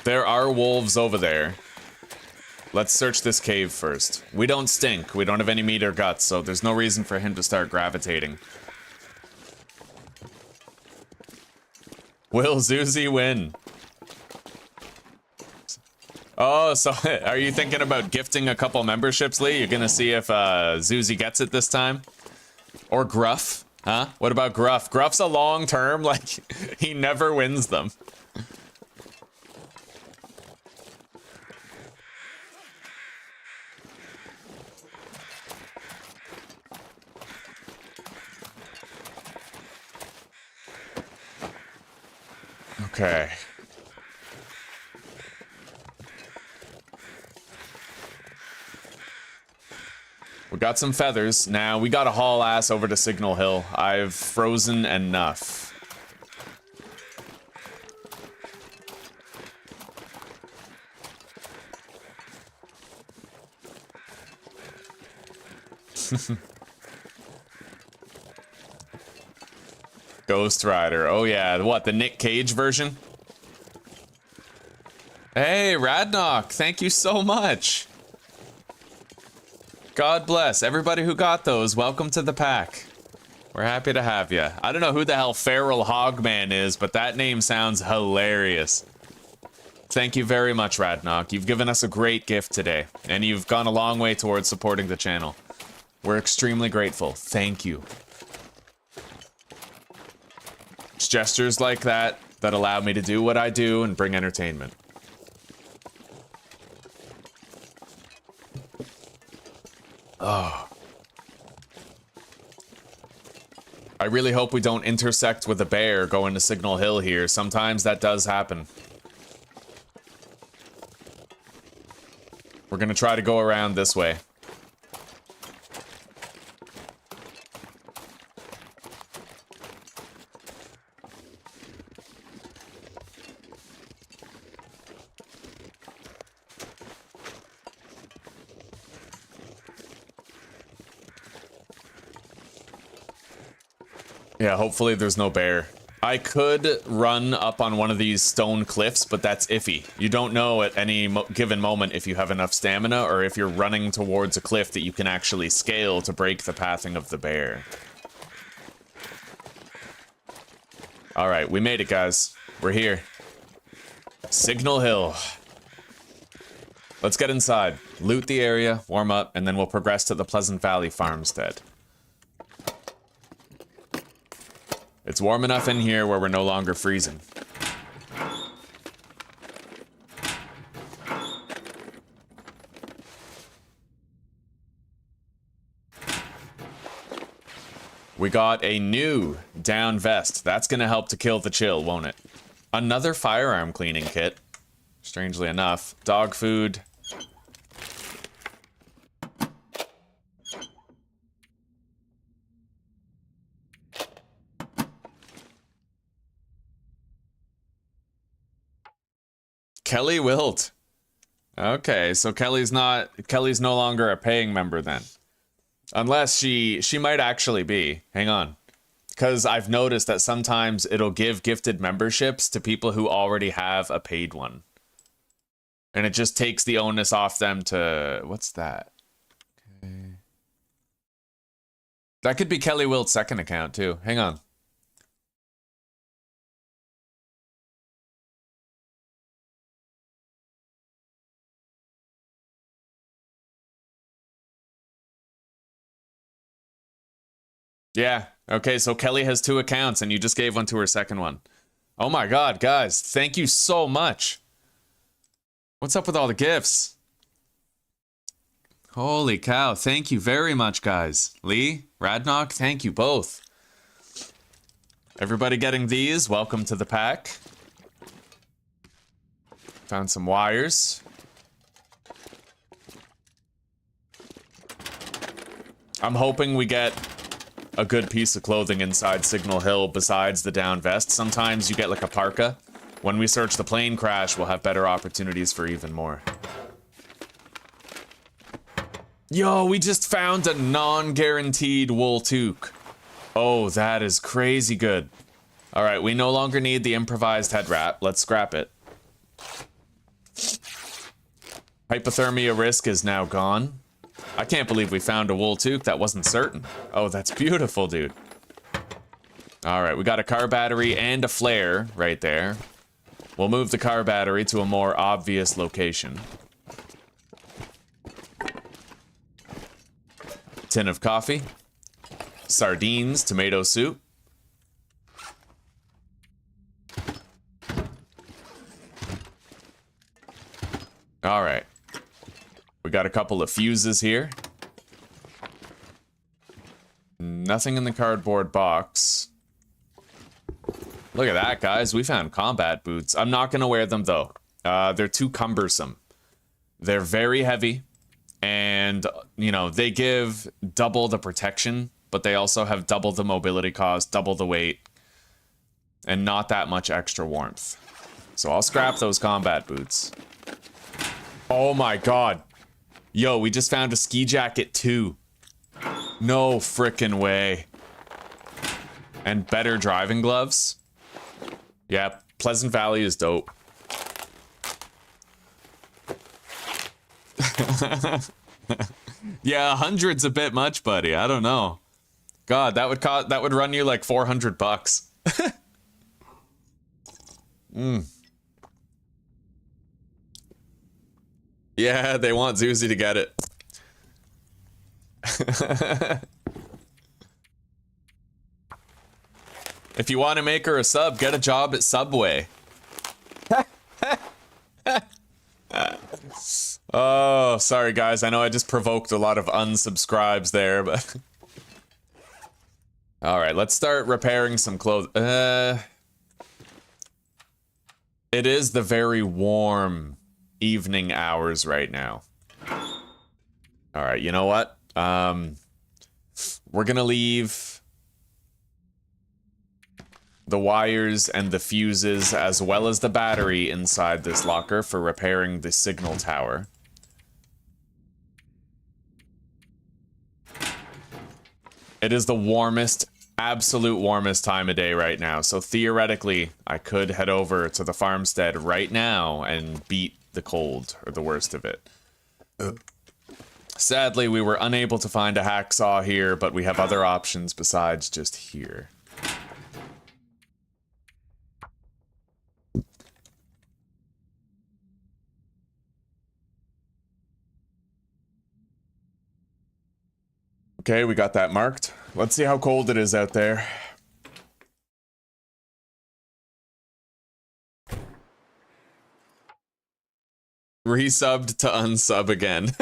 There are wolves over there. Let's search this cave first. We don't stink. We don't have any meat or guts, so there's no reason for him to start gravitating. Will Zuzi win? Oh, so are you thinking about gifting a couple memberships, Lee? You're gonna see if Zuzi gets it this time? Or Gruff, huh? What about Gruff? Gruff's a long term, like, he never wins them. Okay. We got some feathers. Now we gotta haul ass over to Signal Hill. I've frozen enough. Ghost Rider. Oh yeah, what, the Nick Cage version? Hey, Radnock, thank you so much. God bless everybody who got those. Welcome to the pack. We're happy to have you. I don't know who the hell Feral Hogman is, but that name sounds hilarious. Thank you very much, Radnock. You've given us a great gift today, and you've gone a long way towards supporting the channel. We're extremely grateful. Thank you. It's gestures like that that allow me to do what I do and bring entertainment. Oh. I really hope we don't intersect with a bear going to Signal Hill here. Sometimes that does happen. We're gonna try to go around this way. Yeah, hopefully there's no bear. I could run up on one of these stone cliffs, but that's iffy. You don't know at any given moment if you have enough stamina or if you're running towards a cliff that you can actually scale to break the pathing of the bear. Alright, we made it, guys. We're here. Signal Hill. Let's get inside, loot the area, warm up, and then we'll progress to the Pleasant Valley farmstead. It's warm enough in here where we're no longer freezing. We got a new down vest. That's gonna help to kill the chill, won't it? Another firearm cleaning kit. Strangely enough. Dog food. Kelly Wilt. Okay, so Kelly's no longer a paying member then. Unless she might actually be. Hang on. Because I've noticed that sometimes it'll give gifted memberships to people who already have a paid one. And it just takes the onus off them to... What's that? Okay. That could be Kelly Wilt's second account too. Hang on. Yeah, okay, so Kelly has 2 accounts and you just gave one to her second one. Oh my god, guys, thank you so much. What's up with all the gifts? Holy cow, thank you very much, guys. Lee, Radnock, thank you both. Everybody getting these, welcome to the pack. Found some wires. I'm hoping we get a good piece of clothing inside Signal Hill besides the down vest. Sometimes you get like a parka. When we search the plane crash, we'll have better opportunities for even more. Yo, we just found a non-guaranteed wool toque. Oh, that is crazy good. All right, we no longer need the improvised head wrap. Let's scrap it. Hypothermia risk is now gone. I can't believe we found a wool toque that wasn't certain. Oh, that's beautiful, dude. All right, we got a car battery and a flare right there. We'll move the car battery to a more obvious location. Tin of coffee. Sardines, tomato soup. All right. We got a couple of fuses here. Nothing in the cardboard box. Look at that, guys. We found combat boots. I'm not going to wear them, though. They're too cumbersome. They're very heavy. And, you know, they give double the protection, but they also have double the mobility cost, double the weight, and not that much extra warmth. So I'll scrap those combat boots. Oh my god. Yo, we just found a ski jacket too. No frickin' way. And better driving gloves. Yeah, Pleasant Valley is dope. Yeah, 100's a bit much, buddy. I don't know. God, that would run you like $400. Yeah, they want Zuzi to get it. If you want to make her a sub, get a job at Subway. Oh, sorry guys. I know I just provoked a lot of unsubscribes there, but... Alright, let's start repairing some clothes. It is the very warm evening hours right now. Alright, you know what? We're gonna leave the wires and the fuses as well as the battery inside this locker for repairing the signal tower. It is the warmest, absolute warmest time of day right now, so theoretically I could head over to the farmstead right now and beat the cold, or the worst of it. Sadly, we were unable to find a hacksaw here, but we have other options besides just here. Okay, we got that marked. Let's see how cold it is out there. Resubbed to unsub again.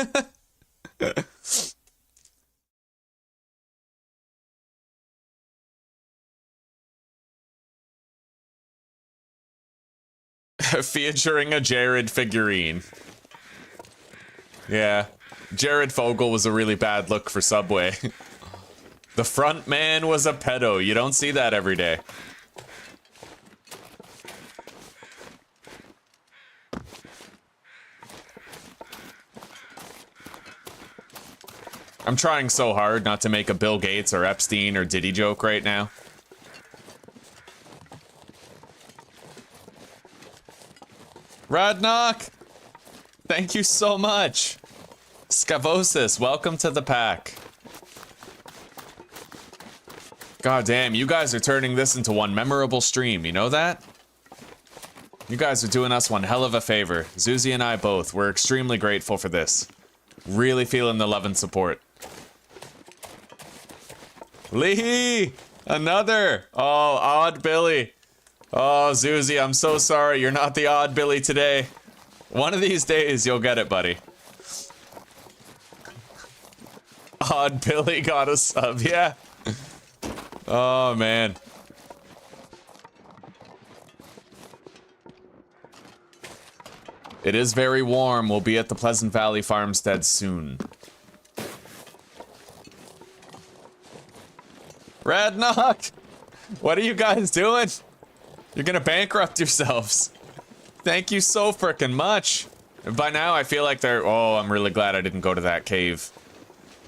Featuring a Jared figurine. Yeah. Jared Fogle was a really bad look for Subway. The front man was a pedo. You don't see that every day. I'm trying so hard not to make a Bill Gates or Epstein or Diddy joke right now. Radnock! Thank you so much! Scavosis, welcome to the pack. God damn, you guys are turning this into one memorable stream, you know that? You guys are doing us one hell of a favor. Zuzi and I both, we're extremely grateful for this. Really feeling the love and support. Lee! Another! Oh, Odd Billy. Oh, Zuzi, I'm so sorry, you're not the Odd Billy today. One of these days, you'll get it, buddy. Odd Billy got a sub, yeah. Oh, man. It is very warm. We'll be at the Pleasant Valley farmstead soon. Radnock! What are you guys doing? You're gonna bankrupt yourselves. Thank you so frickin' much. By now, I feel like they're... Oh, I'm really glad I didn't go to that cave.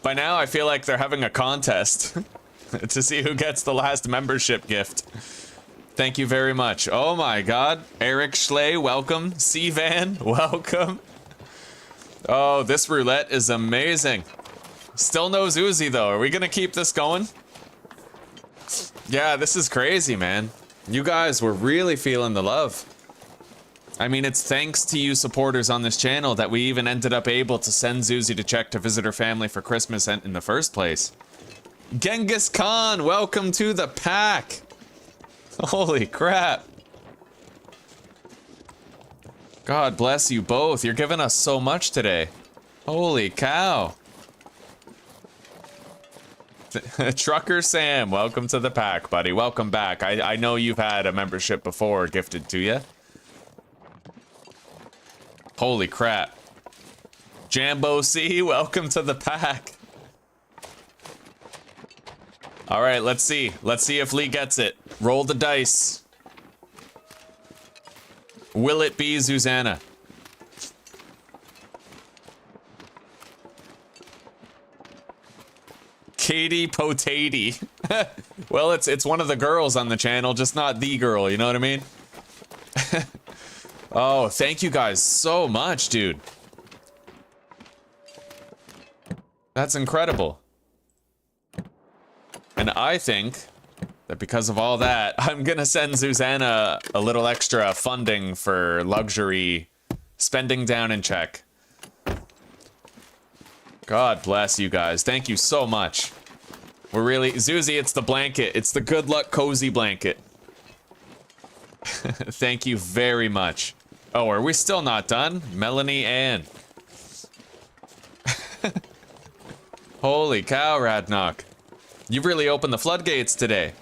By now, I feel like they're having a contest to see who gets the last membership gift. Thank you very much. Oh my god. Eric Schley, welcome. C-Van, welcome. Oh, this roulette is amazing. Still no Zuzi, though. Are we gonna keep this going? Yeah, this is crazy, man. You guys were really feeling the love. I mean, it's thanks to you supporters on this channel that we even ended up able to send Zuzi to check to visit her family for Christmas in the first place. Genghis Khan, welcome to the pack. Holy crap. God bless you both. You're giving us so much today. Holy cow. Trucker Sam, welcome to the pack, buddy. Welcome back. I know you've had a membership before gifted to you. Holy crap. Jambo C, welcome to the pack. All right, let's see. Let's see if Lee gets it. Roll the dice. Will it be Susanna? Katie Potato. Well, it's one of the girls on the channel, just not the girl, you know what I mean? Oh, thank you guys so much, dude. That's incredible. And I think that because of all that, I'm gonna send Susanna a little extra funding for luxury spending down in Czech. God bless you guys. Thank you so much. We're really... Zuzi, it's the blanket. It's the good luck cozy blanket. Thank you very much. Oh, are we still not done? Melanie Ann. Holy cow, Radnock. You've really opened the floodgates today.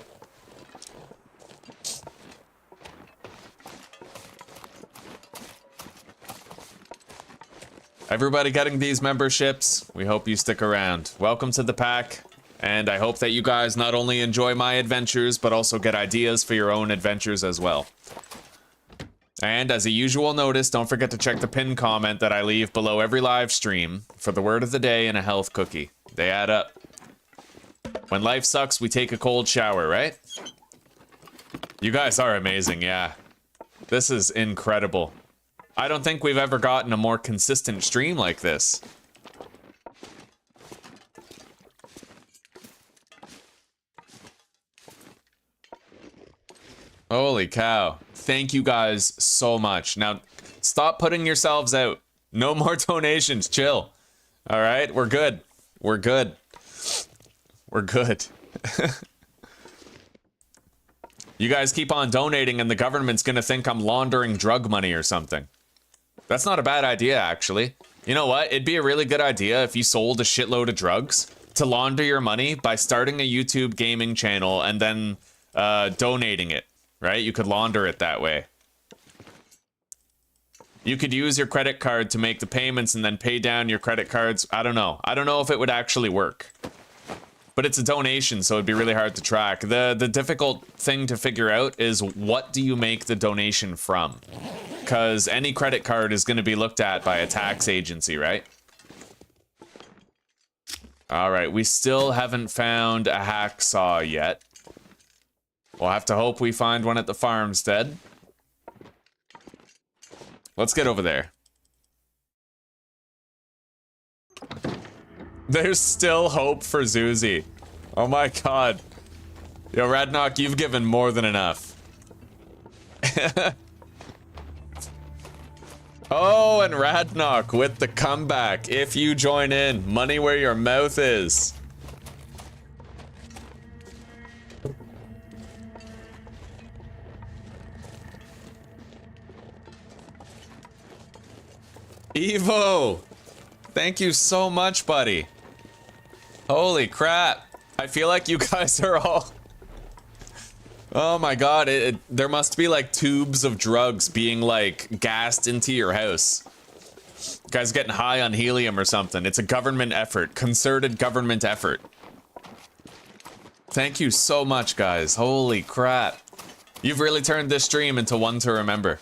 Everybody getting these memberships, we hope you stick around. Welcome to the pack, and I hope that you guys not only enjoy my adventures, but also get ideas for your own adventures as well. And as a usual notice, don't forget to check the pinned comment that I leave below every live stream for the word of the day and a health cookie. They add up. When life sucks, we take a cold shower, right? You guys are amazing, yeah. This is incredible. I don't think we've ever gotten a more consistent stream like this. Holy cow. Thank you guys so much. Now, stop putting yourselves out. No more donations. Chill. All right? We're good. We're good. We're good. You guys keep on donating and the government's gonna think I'm laundering drug money or something. That's not a bad idea, actually. You know what? It'd be a really good idea if you sold a shitload of drugs to launder your money by starting a YouTube gaming channel and then donating it, right? You could launder it that way. You could use your credit card to make the payments and then pay down your credit cards. I don't know. I don't know if it would actually work. But it's a donation, so it'd be really hard to track. The difficult thing to figure out is what do you make the donation from? Because any credit card is going to be looked at by a tax agency, right? Alright, we still haven't found a hacksaw yet. We'll have to hope we find one at the farmstead. Let's get over there. There's still hope for Zuzi. Oh my god. Yo, Radnock, you've given more than enough. Oh, and Radnock with the comeback. If you join in, money where your mouth is. Evo! Thank you so much, buddy. Holy crap. I feel like you guys are all... Oh my god, there must be like tubes of drugs being like gassed into your house. You guys getting high on helium or something. It's a government effort, concerted government effort. Thank you so much, guys. Holy crap. You've really turned this stream into one to remember.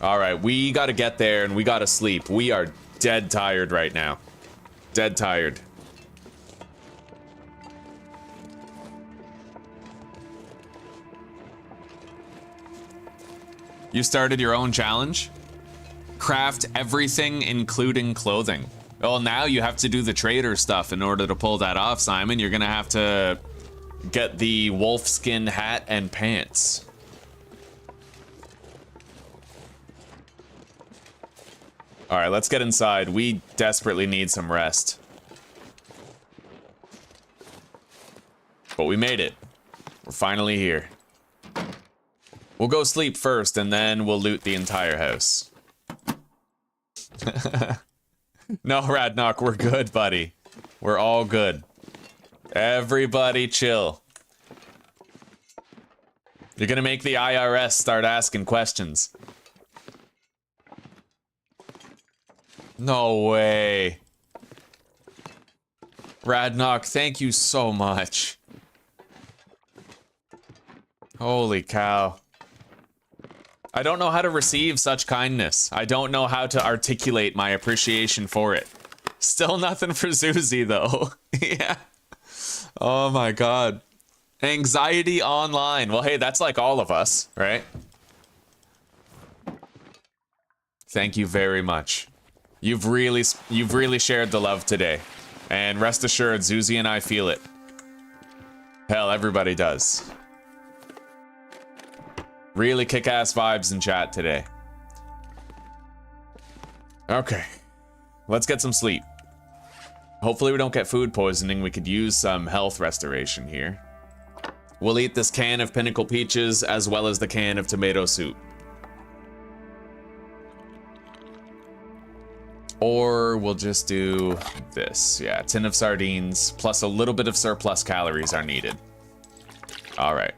All right, we gotta get there and we gotta sleep. We are dead tired right now. Dead tired. You started your own challenge? Craft everything, including clothing. Well, now you have to do the trader stuff in order to pull that off, Simon. You're gonna have to get the wolfskin hat and pants. All right, let's get inside. We desperately need some rest. But we made it. We're finally here. We'll go sleep first, and then we'll loot the entire house. No, Radnock, we're good, buddy. We're all good. Everybody chill. You're gonna make the IRS start asking questions. No way. Radnock, thank you so much. Holy cow. I don't know how to receive such kindness. I don't know how to articulate my appreciation for it. Still nothing for Susie, though. Yeah. Oh my god. Anxiety online. Well, hey, that's like all of us, right? Thank you very much. You've really shared the love today. And rest assured, Susie and I feel it. Hell, everybody does. Really kick-ass vibes in chat today. Okay. Let's get some sleep. Hopefully we don't get food poisoning. We could use some health restoration here. We'll eat this can of Pinnacle Peaches as well as the can of tomato soup. Or we'll just do this. Yeah, a tin of sardines plus a little bit of surplus calories are needed. All right.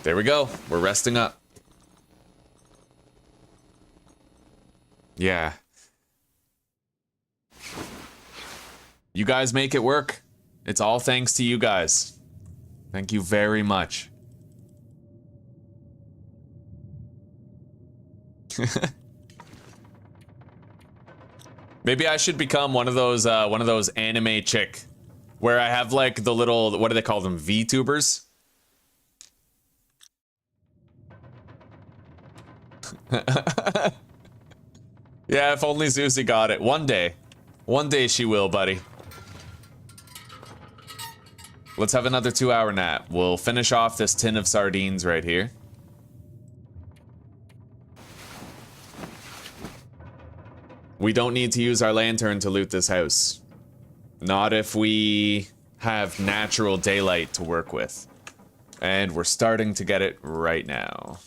There we go. We're resting up. Yeah. You guys make it work. It's all thanks to you guys. Thank you very much. Maybe I should become one of those anime chick where I have like the little, what do they call them? VTubers? Yeah, if only Susie got it. One day. One day she will, buddy. Let's have another 2-hour nap. We'll finish off this tin of sardines right here. We don't need to use our lantern to loot this house. Not if we have natural daylight to work with. And we're starting to get it right now.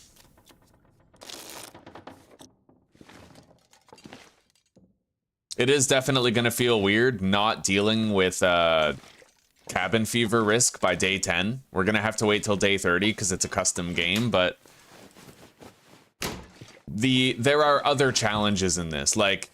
It is definitely going to feel weird not dealing with cabin fever risk by day 10. We're going to have to wait till day 30 because it's a custom game, but there are other challenges in this, like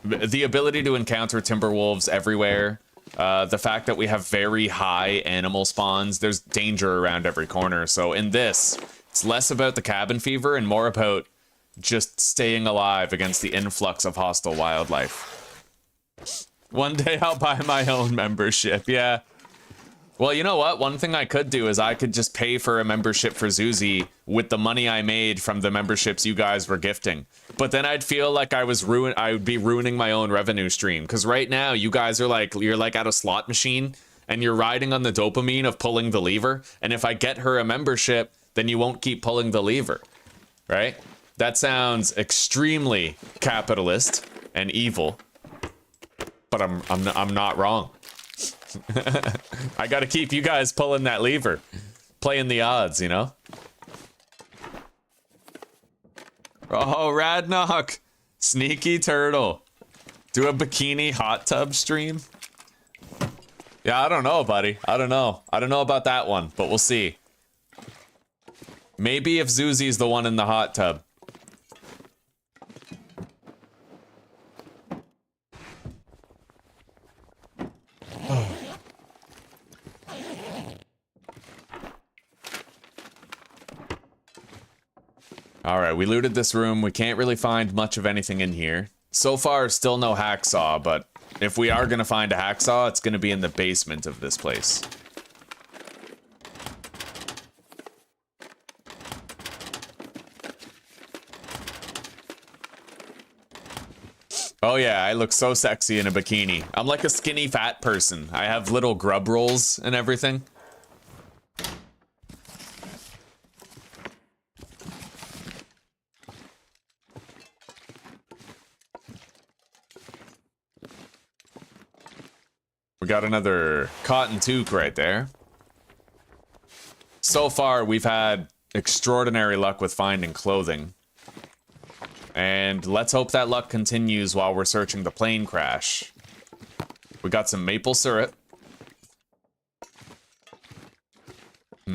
the ability to encounter timber wolves everywhere, the fact that we have very high animal spawns, there's danger around every corner. So in this, it's less about the cabin fever and more about just staying alive against the influx of hostile wildlife. One day I'll buy my own membership, yeah. Well, you know what? One thing I could do is I could just pay for a membership for Zuzi with the money I made from the memberships you guys were gifting. But then I'd feel like I would be ruining my own revenue stream. Because right now, you guys are like, you're like at a slot machine, and you're riding on the dopamine of pulling the lever. And if I get her a membership, then you won't keep pulling the lever, right? That sounds extremely capitalist and evil. But I'm not wrong. I gotta keep you guys pulling that lever. Playing the odds, you know? Oh, Radnock! Sneaky turtle. Do a bikini hot tub stream? Yeah, I don't know, buddy. I don't know. I don't know about that one, but we'll see. Maybe if Zuzi's the one in the hot tub. Alright, we looted this room. We can't really find much of anything in here. So far, still no hacksaw, but if we are gonna find a hacksaw, it's gonna be in the basement of this place. Oh yeah, I look so sexy in a bikini. I'm like a skinny fat person. I have little grub rolls and everything. We got another cotton toque right there. So far, we've had extraordinary luck with finding clothing. And let's hope that luck continues while we're searching the plane crash. We got some maple syrup. A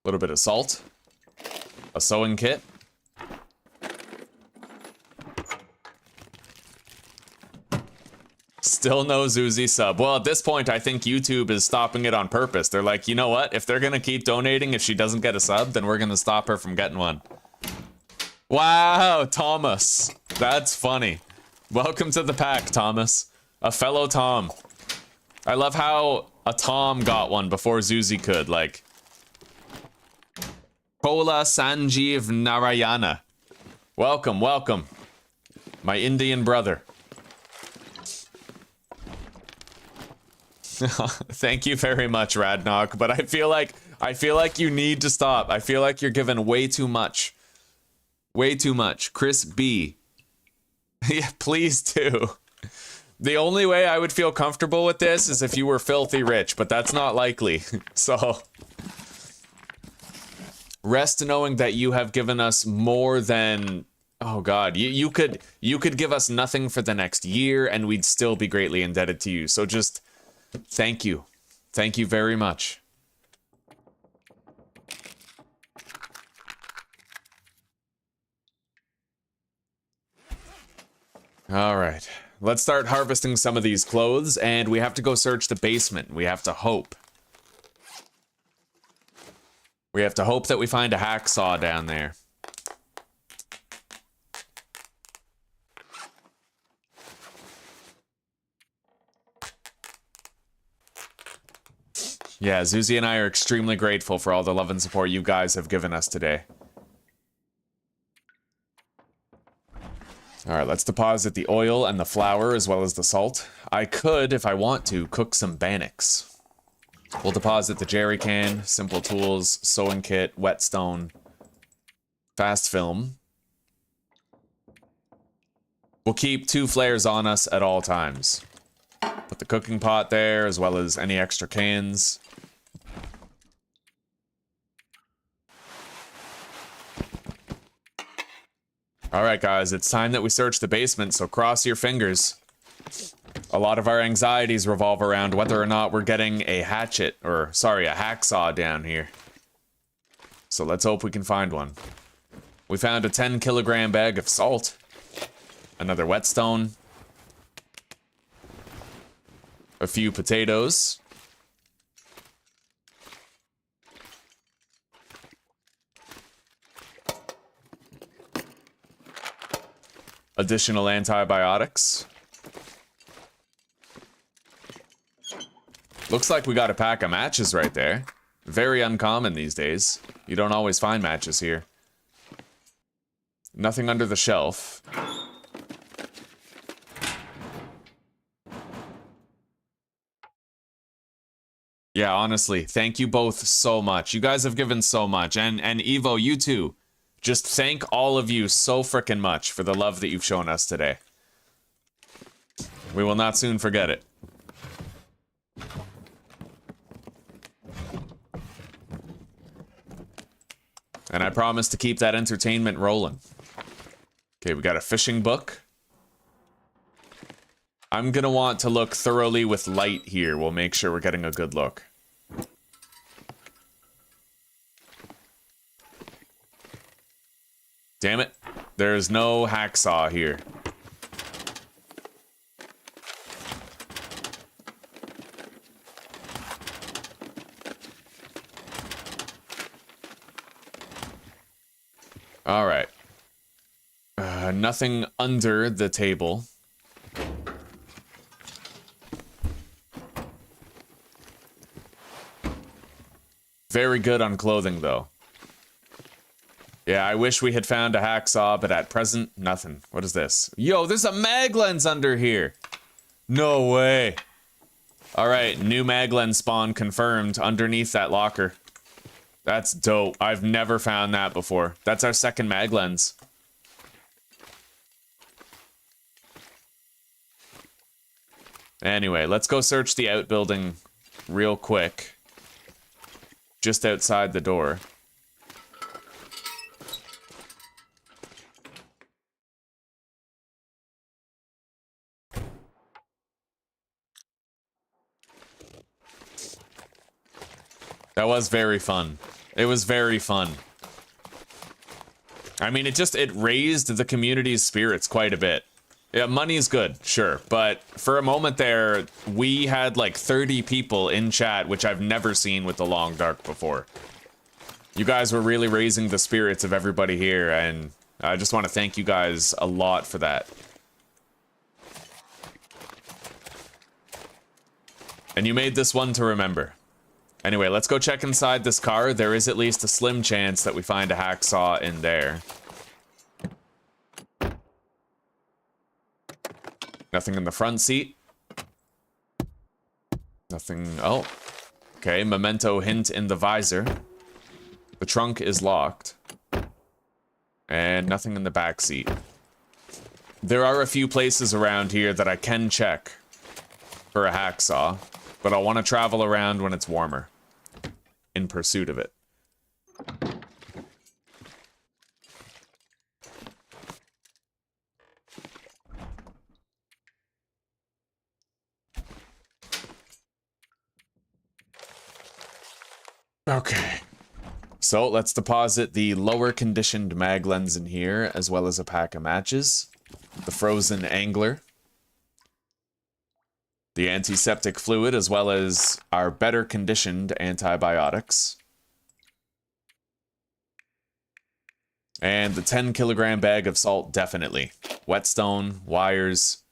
little bit of salt. A sewing kit. Still no Zuzi sub. Well, at this point, I think YouTube is stopping it on purpose. They're like, you know what? If they're gonna keep donating, if she doesn't get a sub, then we're gonna stop her from getting one. Wow, Thomas. That's funny. Welcome to the pack, Thomas. A fellow Tom. I love how a Tom got one before Zuzi could, like... Kola Sanjeev Narayana. Welcome, welcome. My Indian brother. Thank you very much, Radnock, but I feel like you need to stop. I feel like you're giving way too much. Way too much. Chris B. Yeah, please do. The only way I would feel comfortable with this is if you were filthy rich, but that's not likely. So rest knowing that you have given us more than, oh god, you could give us nothing for the next year and we'd still be greatly indebted to you. So just thank you. Thank you very much. All right. Let's start harvesting some of these clothes, and we have to go search the basement. We have to hope. We have to hope that we find a hacksaw down there. Yeah, Zuzi and I are extremely grateful for all the love and support you guys have given us today. Alright, let's deposit the oil and the flour as well as the salt. I could, if I want to, cook some bannocks. We'll deposit the jerry can, simple tools, sewing kit, whetstone, fast film. We'll keep 2 flares on us at all times. Put the cooking pot there, as well as any extra cans. Alright guys, it's time that we search the basement, so cross your fingers. A lot of our anxieties revolve around whether or not we're getting a hatchet, or sorry, a hacksaw down here. So let's hope we can find one. We found a 10-kilogram bag of salt. Another whetstone. A few potatoes. Additional antibiotics. Looks like we got a pack of matches right there. Very uncommon these days. You don't always find matches here. Nothing under the shelf. Yeah, honestly, thank you both so much. You guys have given so much. And Evo, you too. Just thank all of you so frickin' much for the love that you've shown us today. We will not soon forget it. And I promise to keep that entertainment rolling. Okay, we got a fishing book. I'm gonna want to look thoroughly with light here. We'll make sure we're getting a good look. Damn it. There's no hacksaw here. All right. Nothing under the table. Very good on clothing, though. Yeah, I wish we had found a hacksaw, but at present, nothing. What is this? Yo, there's a mag lens under here! No way! Alright, new mag lens spawn confirmed underneath that locker. That's dope. I've never found that before. That's our second mag lens. Anyway, let's go search the outbuilding real quick. Just outside the door. That was very fun. It was very fun. I mean, it raised the community's spirits quite a bit. Yeah, money's good, sure, but for a moment there, we had like 30 people in chat, which I've never seen with the Long Dark before. You guys were really raising the spirits of everybody here, and I just want to thank you guys a lot for that. And you made this one to remember. Anyway, let's go check inside this car. There is at least a slim chance that we find a hacksaw in there. Nothing in the front seat. Nothing. Oh. Okay, memento hint in the visor. The trunk is locked. And nothing in the back seat. There are a few places around here that I can check for a hacksaw, but I'll want to travel around when it's warmer in pursuit of it. Okay. So let's deposit the lower conditioned mag lens in here, as well as a pack of matches, the frozen angler, the antiseptic fluid, as well as our better conditioned antibiotics, and the 10 kilogram bag of salt, definitely. Whetstone, wires,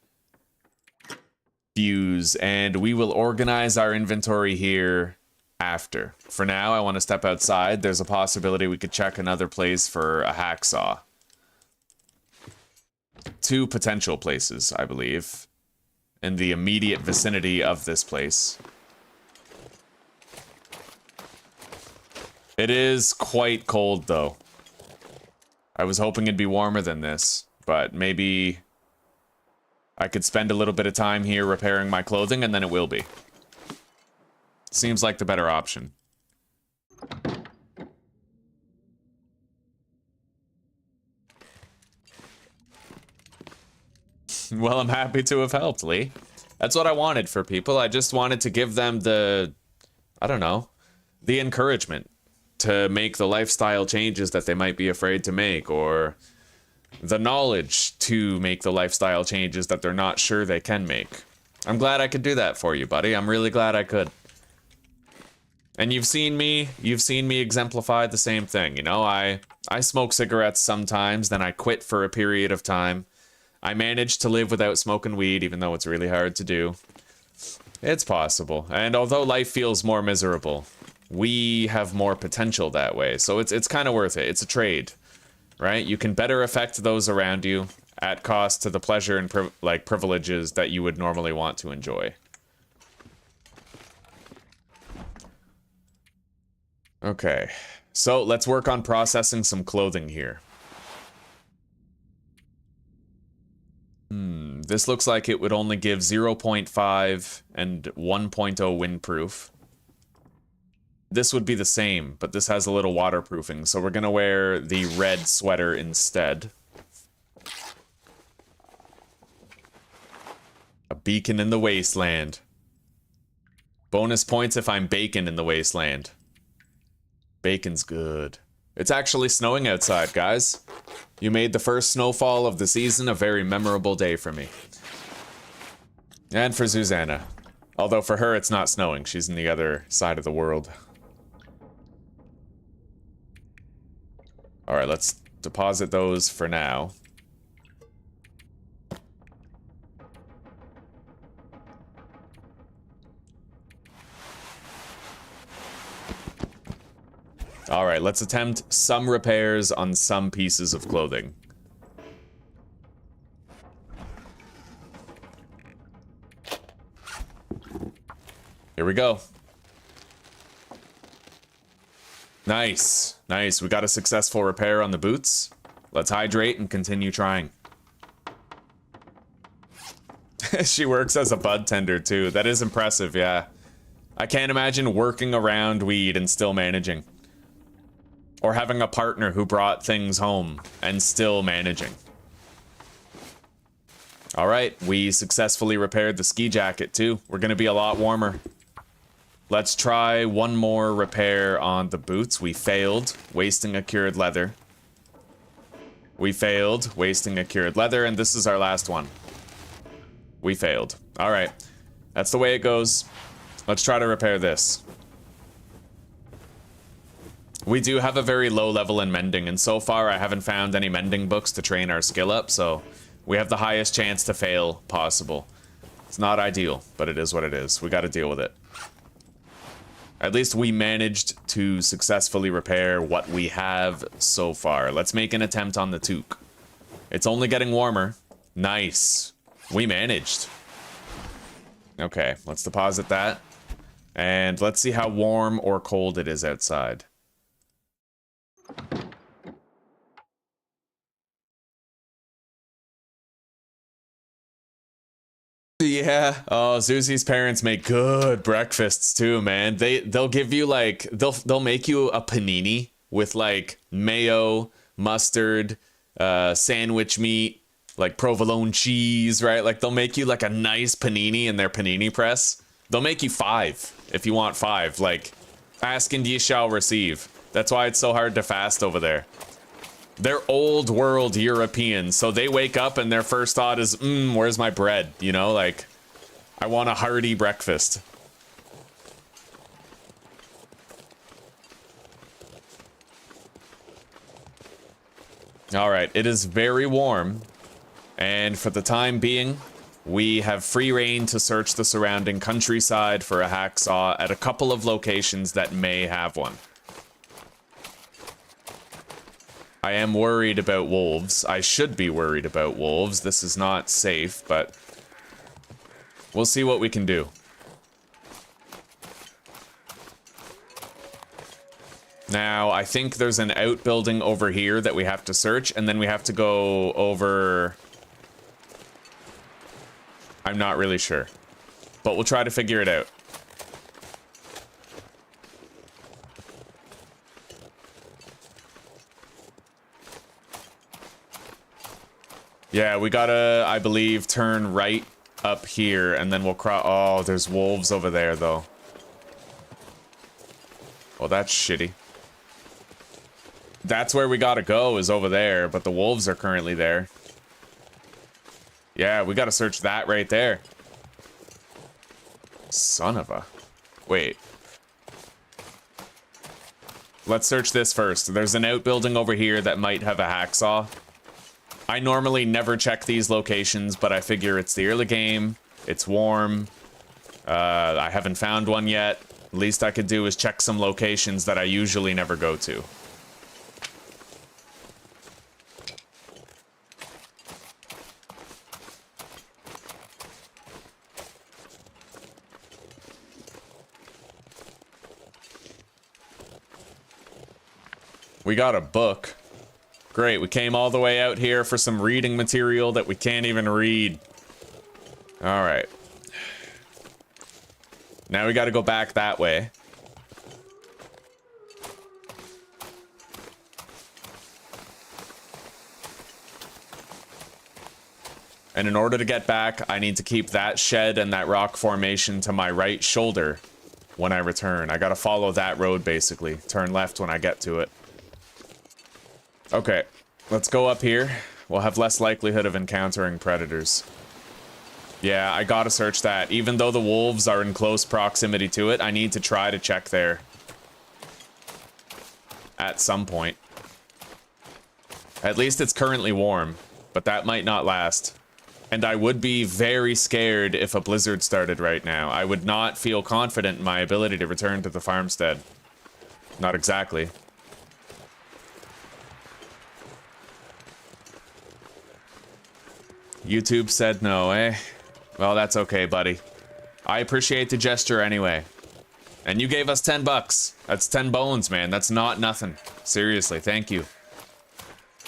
fuse, and we will organize our inventory here after. For now, I want to step outside. There's a possibility we could check another place for a hacksaw. 2 potential places, I believe, in the immediate vicinity of this place. It is quite cold, though. I was hoping it'd be warmer than this, but maybe I could spend a little bit of time here repairing my clothing, and then it will be. Seems like the better option. Well, I'm happy to have helped, Lee. That's what I wanted for people. I just wanted to give them the, I don't know, the encouragement to make the lifestyle changes that they might be afraid to make, or the knowledge to make the lifestyle changes that they're not sure they can make. I'm glad I could do that for you, buddy. I'm really glad I could. And you've seen me exemplify the same thing, you know? I smoke cigarettes sometimes, then I quit for a period of time. I managed to live without smoking weed, even though it's really hard to do. It's possible. And although life feels more miserable, we have more potential that way. So it's kind of worth it. It's a trade, right? You can better affect those around you at cost to the pleasure and privileges that you would normally want to enjoy. Okay, so let's work on processing some clothing here. This looks like it would only give 0.5 and 1.0 windproof. This would be the same, but this has a little waterproofing, so we're gonna wear the red sweater instead. A beacon in the wasteland. Bonus points if I'm bacon in the wasteland. Bacon's good. It's actually snowing outside, guys. You made the first snowfall of the season a very memorable day for me. And for Susanna. Although for her it's not snowing, she's in the other side of the world. Alright, let's deposit those for now. All right, let's attempt some repairs on some pieces of clothing. Here we go. Nice. Nice. We got a successful repair on the boots. Let's hydrate and continue trying. She works as a bud tender too. That is impressive, yeah. I can't imagine working around weed and still managing. Or having a partner who brought things home and still managing. All right, we successfully repaired the ski jacket too. We're gonna be a lot warmer. Let's try one more repair on the boots. We failed, wasting a cured leather. We failed, wasting a cured leather, and this is our last one. We failed. All right, that's the way it goes. Let's try to repair this. We do have a very low level in mending, and so far I haven't found any mending books to train our skill up, so we have the highest chance to fail possible. It's not ideal, but it is what it is. We got to deal with it. At least we managed to successfully repair what we have so far. Let's make an attempt on the toque. It's only getting warmer. Nice. We managed. Okay, let's deposit that. And let's see how warm or cold it is outside. Yeah. Oh, Susie's parents make good breakfasts too, man. They'll give you like they'll make you a panini with like mayo, mustard, sandwich meat, like provolone cheese, right? Like they'll make you like a nice panini in their panini press. They'll make you 5 if you want 5. Like, ask and ye shall receive. That's why it's so hard to fast over there. They're old world Europeans, so they wake up and their first thought is, where's my bread? You know, like, I want a hearty breakfast. All right, it is very warm. And for the time being, we have free reign to search the surrounding countryside for a hacksaw at a couple of locations that may have one. I am worried about wolves. I should be worried about wolves. This is not safe, but we'll see what we can do. Now, I think there's an outbuilding over here that we have to search, and then we have to go over... I'm not really sure, but we'll try to figure it out. Yeah, we gotta, I believe, turn right up here, and then we'll cross. Oh, there's wolves over there, though. Well, that's shitty. That's where we gotta go, is over there, but the wolves are currently there. Yeah, we gotta search that right there. Son of a... Wait. Let's search this first. There's an outbuilding over here that might have a hacksaw. I normally never check these locations, but I figure it's the early game. It's warm. I haven't found one yet. Least I could do is check some locations that I usually never go to. We got a book. Great, we came all the way out here for some reading material that we can't even read. All right. Now we got to go back that way. And in order to get back, I need to keep that shed and that rock formation to my right shoulder when I return. I got to follow that road, basically. Turn left when I get to it. Okay, let's go up here. We'll have less likelihood of encountering predators. Yeah, I gotta search that. Even though the wolves are in close proximity to it, I need to try to check there. At some point. At least it's currently warm, but that might not last. And I would be very scared if a blizzard started right now. I would not feel confident in my ability to return to the farmstead. Not exactly. YouTube said no, eh? Well, that's okay, buddy. I appreciate the gesture anyway. And you gave us 10 bucks. That's 10 bones, man. That's not nothing. Seriously, thank you.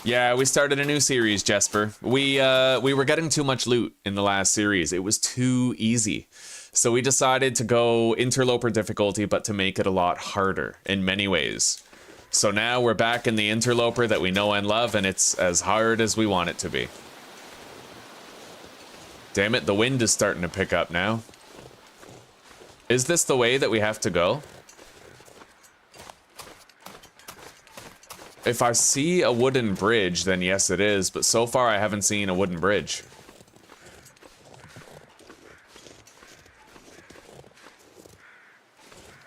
Yeah, we started a new series, Jesper. We were getting too much loot in the last series. It was too easy. So we decided to go Interloper Difficulty, but to make it a lot harder in many ways. So now we're back in the Interloper that we know and love, and it's as hard as we want it to be. Damn it, the wind is starting to pick up now. Is this the way that we have to go? If I see a wooden bridge, then yes it is, but so far I haven't seen a wooden bridge.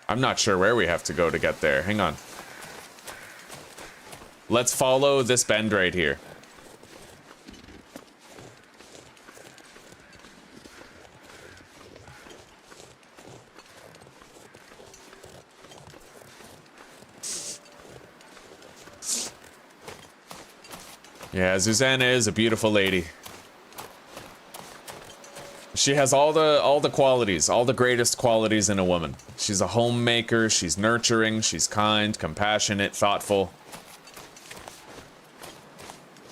I'm not sure where we have to go to get there. Hang on. Let's follow this bend right here. Yeah, Susanna is a beautiful lady. She has all the qualities, all the greatest qualities in a woman. She's a homemaker, she's nurturing, she's kind, compassionate, thoughtful.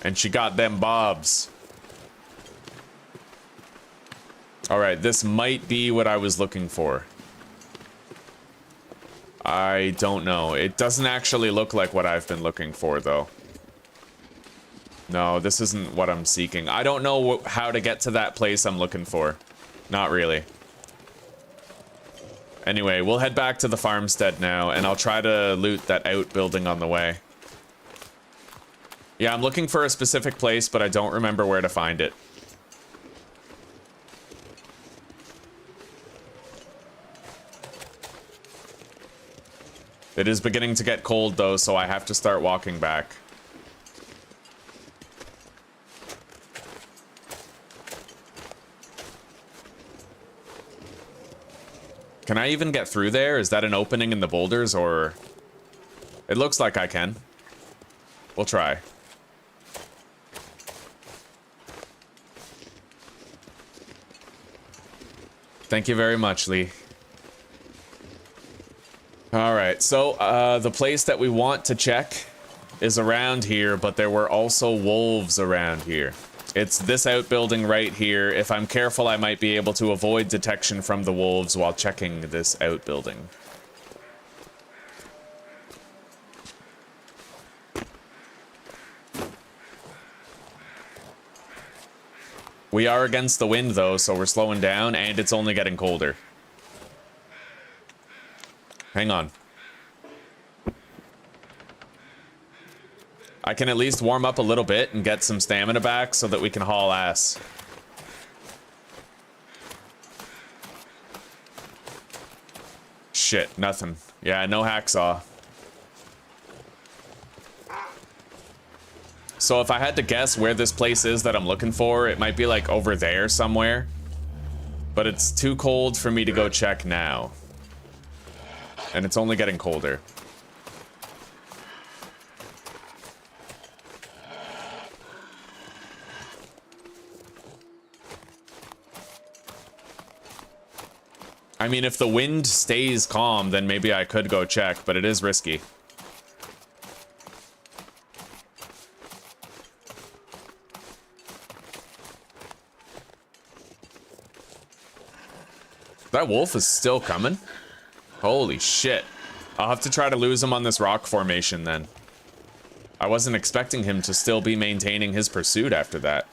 And she got them bobs. Alright, this might be what I was looking for. I don't know. It doesn't actually look like what I've been looking for, though. No, this isn't what I'm seeking. I don't know how to get to that place I'm looking for. Not really. Anyway, we'll head back to the farmstead now, and I'll try to loot that outbuilding on the way. Yeah, I'm looking for a specific place, but I don't remember where to find it. It is beginning to get cold, though, so I have to start walking back. Can I even get through there? Is that an opening in the boulders, or... It looks like I can. We'll try. Thank you very much, Lee. Alright, so, the place that we want to check is around here, but there were also wolves around here. It's this outbuilding right here. If I'm careful, I might be able to avoid detection from the wolves while checking this outbuilding. We are against the wind, though, so we're slowing down, and it's only getting colder. Hang on. I can at least warm up a little bit and get some stamina back so that we can haul ass. Shit, nothing. Yeah, no hacksaw. So if I had to guess where this place is that I'm looking for, it might be like over there somewhere. But it's too cold for me to go check now. And it's only getting colder. I mean, if the wind stays calm, then maybe I could go check, but it is risky. That wolf is still coming? Holy shit. I'll have to try to lose him on this rock formation then. I wasn't expecting him to still be maintaining his pursuit after that.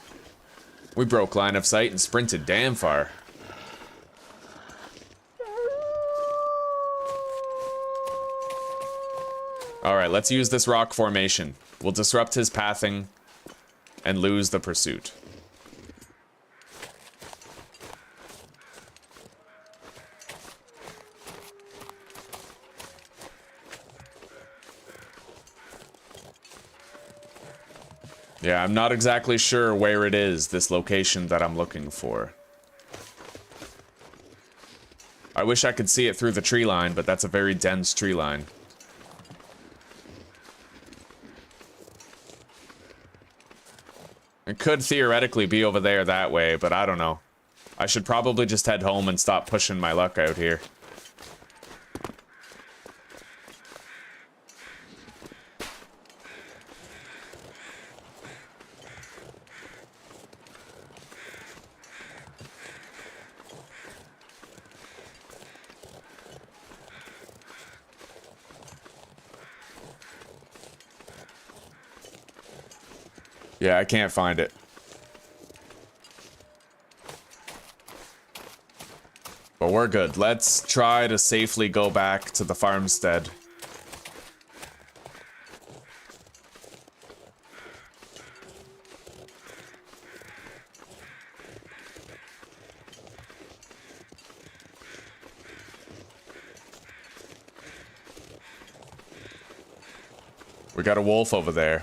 We broke line of sight and sprinted damn far. Alright, let's use this rock formation. We'll disrupt his pathing and lose the pursuit. Yeah, I'm not exactly sure where it is, this location that I'm looking for. I wish I could see it through the tree line, but that's a very dense tree line. It could theoretically be over there that way, but I don't know. I should probably just head home and stop pushing my luck out here. Yeah, I can't find it. But we're good. Let's try to safely go back to the farmstead. We got a wolf over there.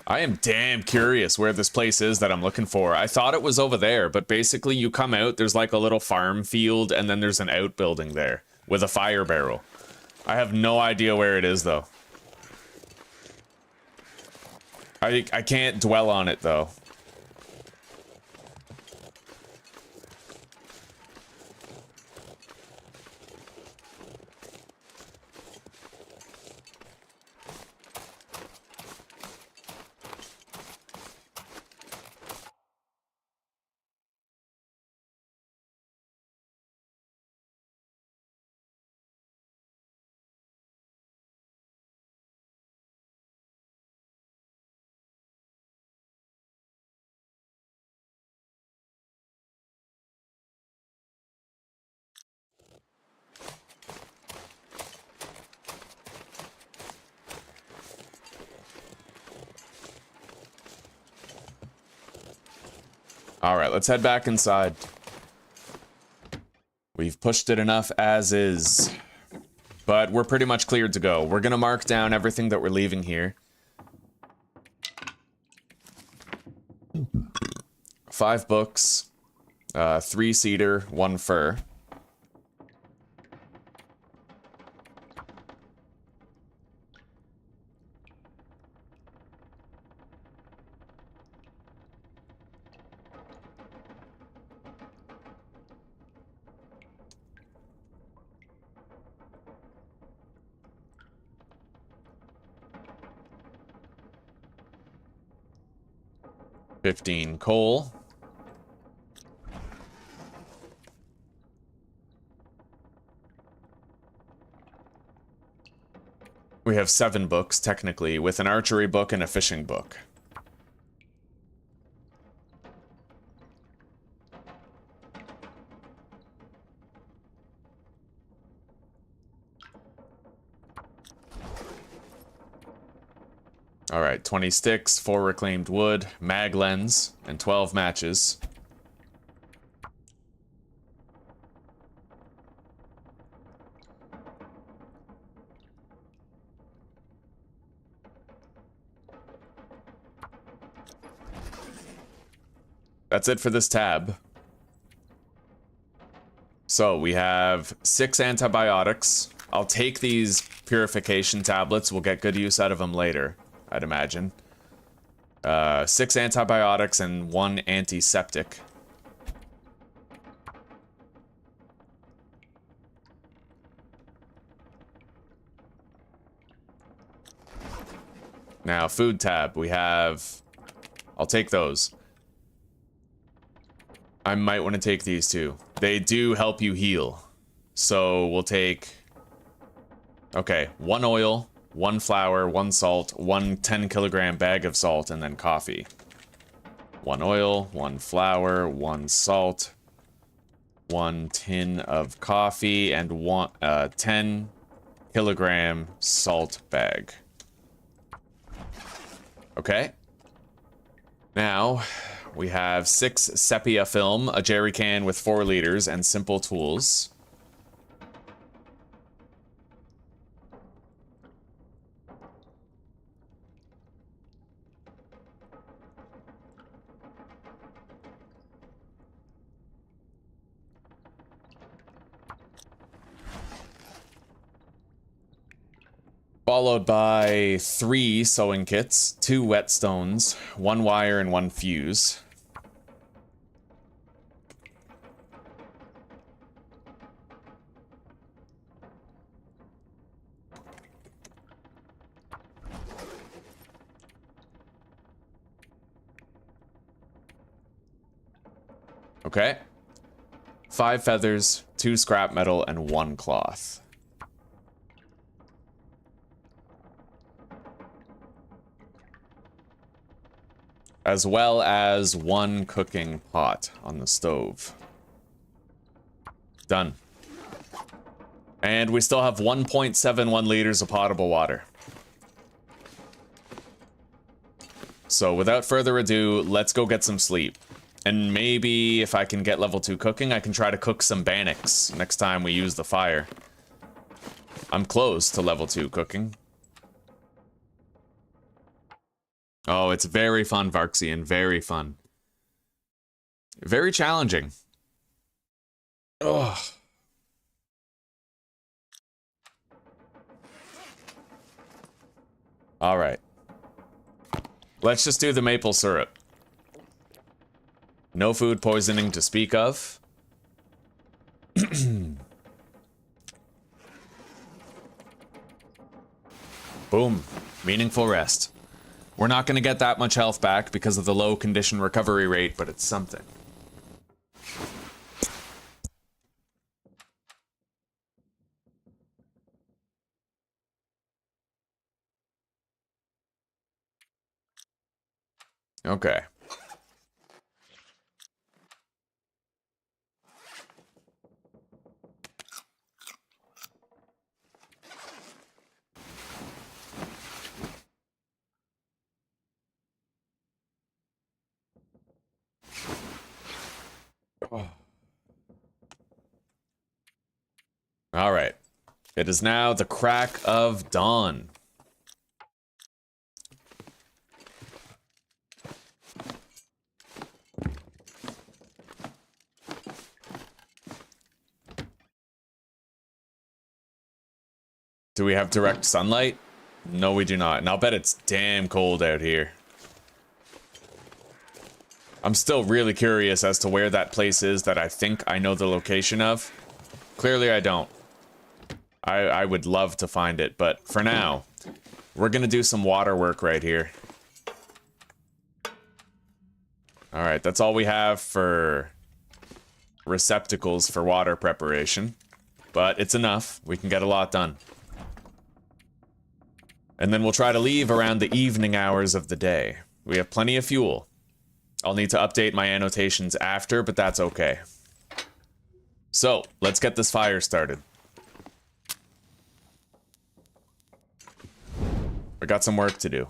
I am damn curious where this place is that I'm looking for. I thought it was over there, but basically you come out, there's like a little farm field, and then there's an outbuilding there with a fire barrel. I have no idea where it is, though. I can't dwell on it, though. Alright, let's head back inside. We've pushed it enough as is. But we're pretty much cleared to go. We're gonna mark down everything that we're leaving here. 5 books, 3 cedar, 1 fir. $15 coal. We have 7 books, technically, with an archery book and a fishing book. Alright, 20 sticks, 4 reclaimed wood, mag lens, and 12 matches. That's it for this tab. So we have 6 antibiotics. I'll take these purification tablets. We'll get good use out of them later, I'd imagine. 6 antibiotics and 1 antiseptic. Now, food tab. We have... I'll take those. I might want to take these too. They do help you heal. So we'll take... Okay, 1 oil, 1 flour, 1 salt, 1 10-kilogram bag of salt, and then coffee. 1 oil, 1 flour, 1 salt, 1 tin of coffee, and 1 10-kilogram salt bag. Okay. Now... we have 6 sepia film, a jerry can with 4 liters, and simple tools. followed by 3 sewing kits, 2 whetstones, 1 wire, and 1 fuse. Okay. 5 feathers, 2 scrap metal, and 1 cloth. As well as 1 cooking pot on the stove. Done. And we still have 1.71 liters of potable water. So without further ado, let's go get some sleep. And maybe if I can get level 2 cooking, I can try to cook some bannocks next time we use the fire. I'm close to level 2 cooking. Oh, it's very fun, Varxian. Very fun. Very challenging. Ugh. Alright. Let's just do the maple syrup. No food poisoning to speak of. Boom. Meaningful rest. We're not going to get that much health back because of the low condition recovery rate, but it's something. Okay. All right. It is now the crack of dawn. Do we have direct sunlight? No, we do not. And I'll bet it's damn cold out here. I'm still really curious as to where that place is that I think I know the location of. Clearly I don't. I would love to find it, but for now, we're gonna do some water work right here. Alright, that's all we have for receptacles for water preparation. But it's enough. We can get a lot done. And then we'll try to leave around the evening hours of the day. We have plenty of fuel. I'll need to update my annotations after, but that's okay. So, let's get this fire started. I got some work to do.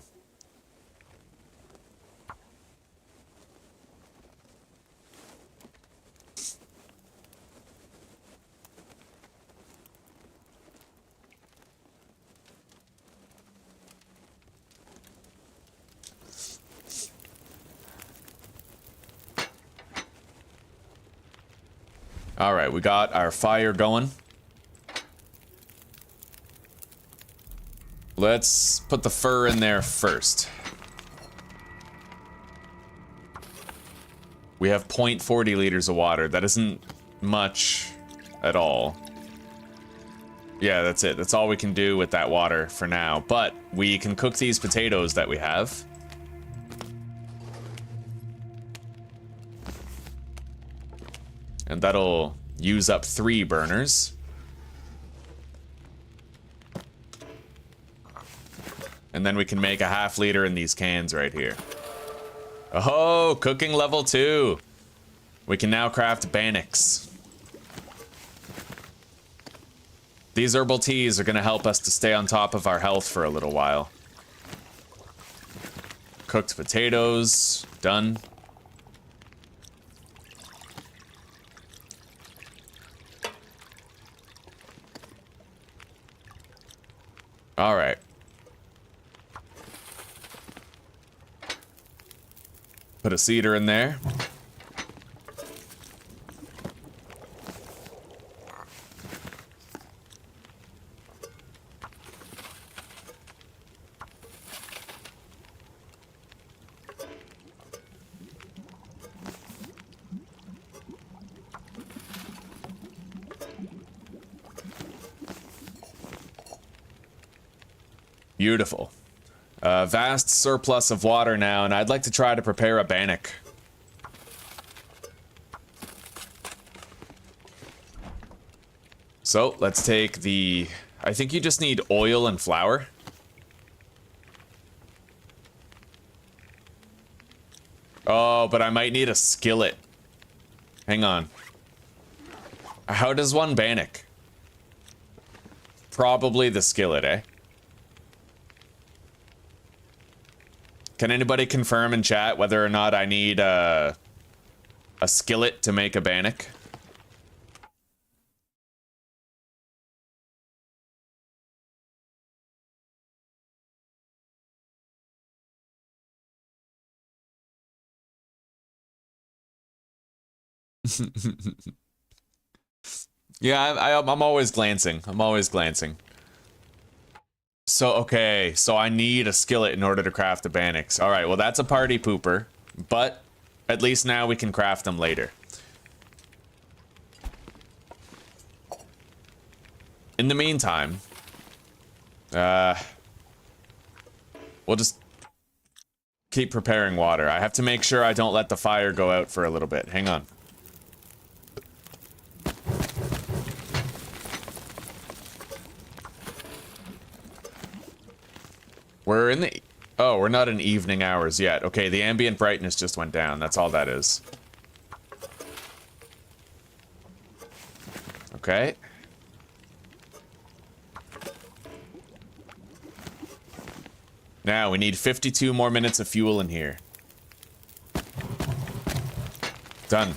Alright, we got our fire going. Let's put the fur in there first. We have 0.40 liters of water. That isn't much at all. Yeah, that's it. That's all we can do with that water for now. But we can cook these potatoes that we have. And that'll use up 3 burners. And then we can make a ½ liter in these cans right here. Oh, cooking level 2. We can now craft bannocks. These herbal teas are going to help us to stay on top of our health for a little while. Cooked potatoes, done. All right. Put a cedar in there. Beautiful. Vast surplus of water now, and I'd like to try to prepare a bannock. So, let's take the... I think you just need oil and flour. Oh, but I might need a skillet. Hang on. How does one bannock? Probably the skillet, eh? Can anybody confirm in chat whether or not I need a skillet to make a bannock? Yeah, I'm always glancing. I'm always glancing. So, okay, so I need a skillet in order to craft a bannock. Alright, well that's a party pooper, but at least now we can craft them later. In the meantime, we'll just keep preparing water. I have to make sure I don't let the fire go out for a little bit. Hang on. We're in the... Oh, we're not in evening hours yet. Okay, the ambient brightness just went down. That's all that is. Okay. Now, we need 52 more minutes of fuel in here. Done.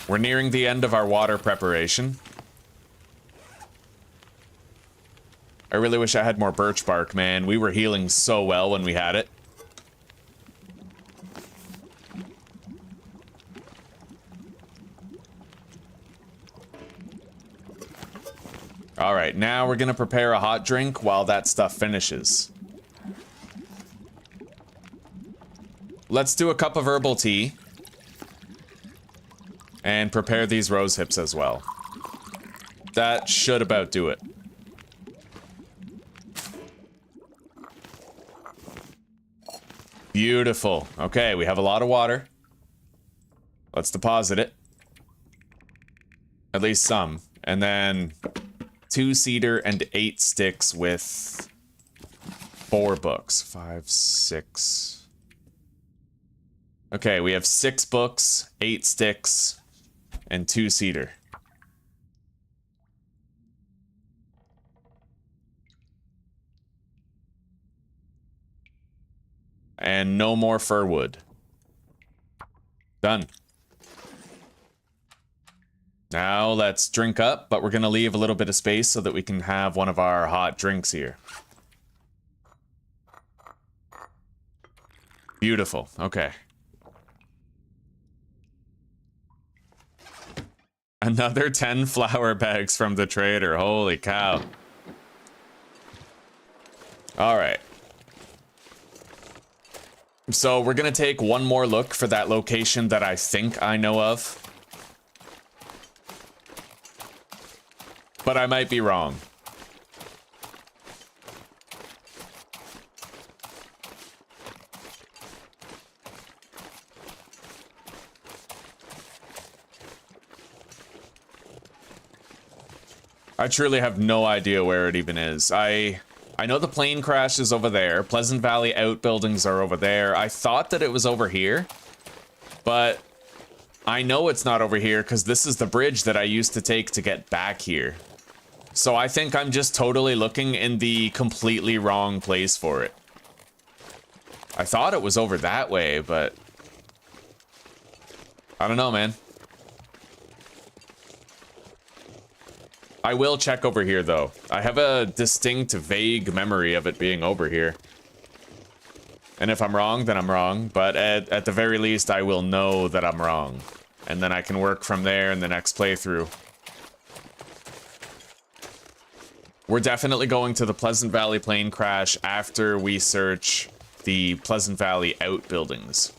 We're nearing the end of our water preparation. I really wish I had more birch bark, man. We were healing so well when we had it. Alright, now we're gonna prepare a hot drink while that stuff finishes. Let's do a cup of herbal tea. And prepare these rose hips as well. That should about do it. Beautiful. Okay, we have a lot of water. Let's deposit it. At least some. And then 2 cedar and 8 sticks with 4 books. 5, 6. Okay, we have 6 books, 8 sticks, and 2 cedar. And no more fir wood. Done. Now let's drink up, but we're gonna leave a little bit of space so that we can have one of our hot drinks here. Beautiful. Okay. Another 10 flour bags from the trader. Holy cow. All right. So we're gonna take one more look for that location that I think I know of. But I might be wrong. I truly have no idea where it even is. I know the plane crash is over there. Pleasant Valley outbuildings are over there. I thought that it was over here, but I know it's not over here because this is the bridge that I used to take to get back here. So I think I'm just totally looking in the completely wrong place for it. I thought it was over that way, but I don't know, man. I will check over here, though. I have a distinct, vague memory of it being over here. And if I'm wrong, then I'm wrong. But at the very least, I will know that I'm wrong. And then I can work from there in the next playthrough. We're definitely going to the Pleasant Valley plane crash after we search the Pleasant Valley outbuildings.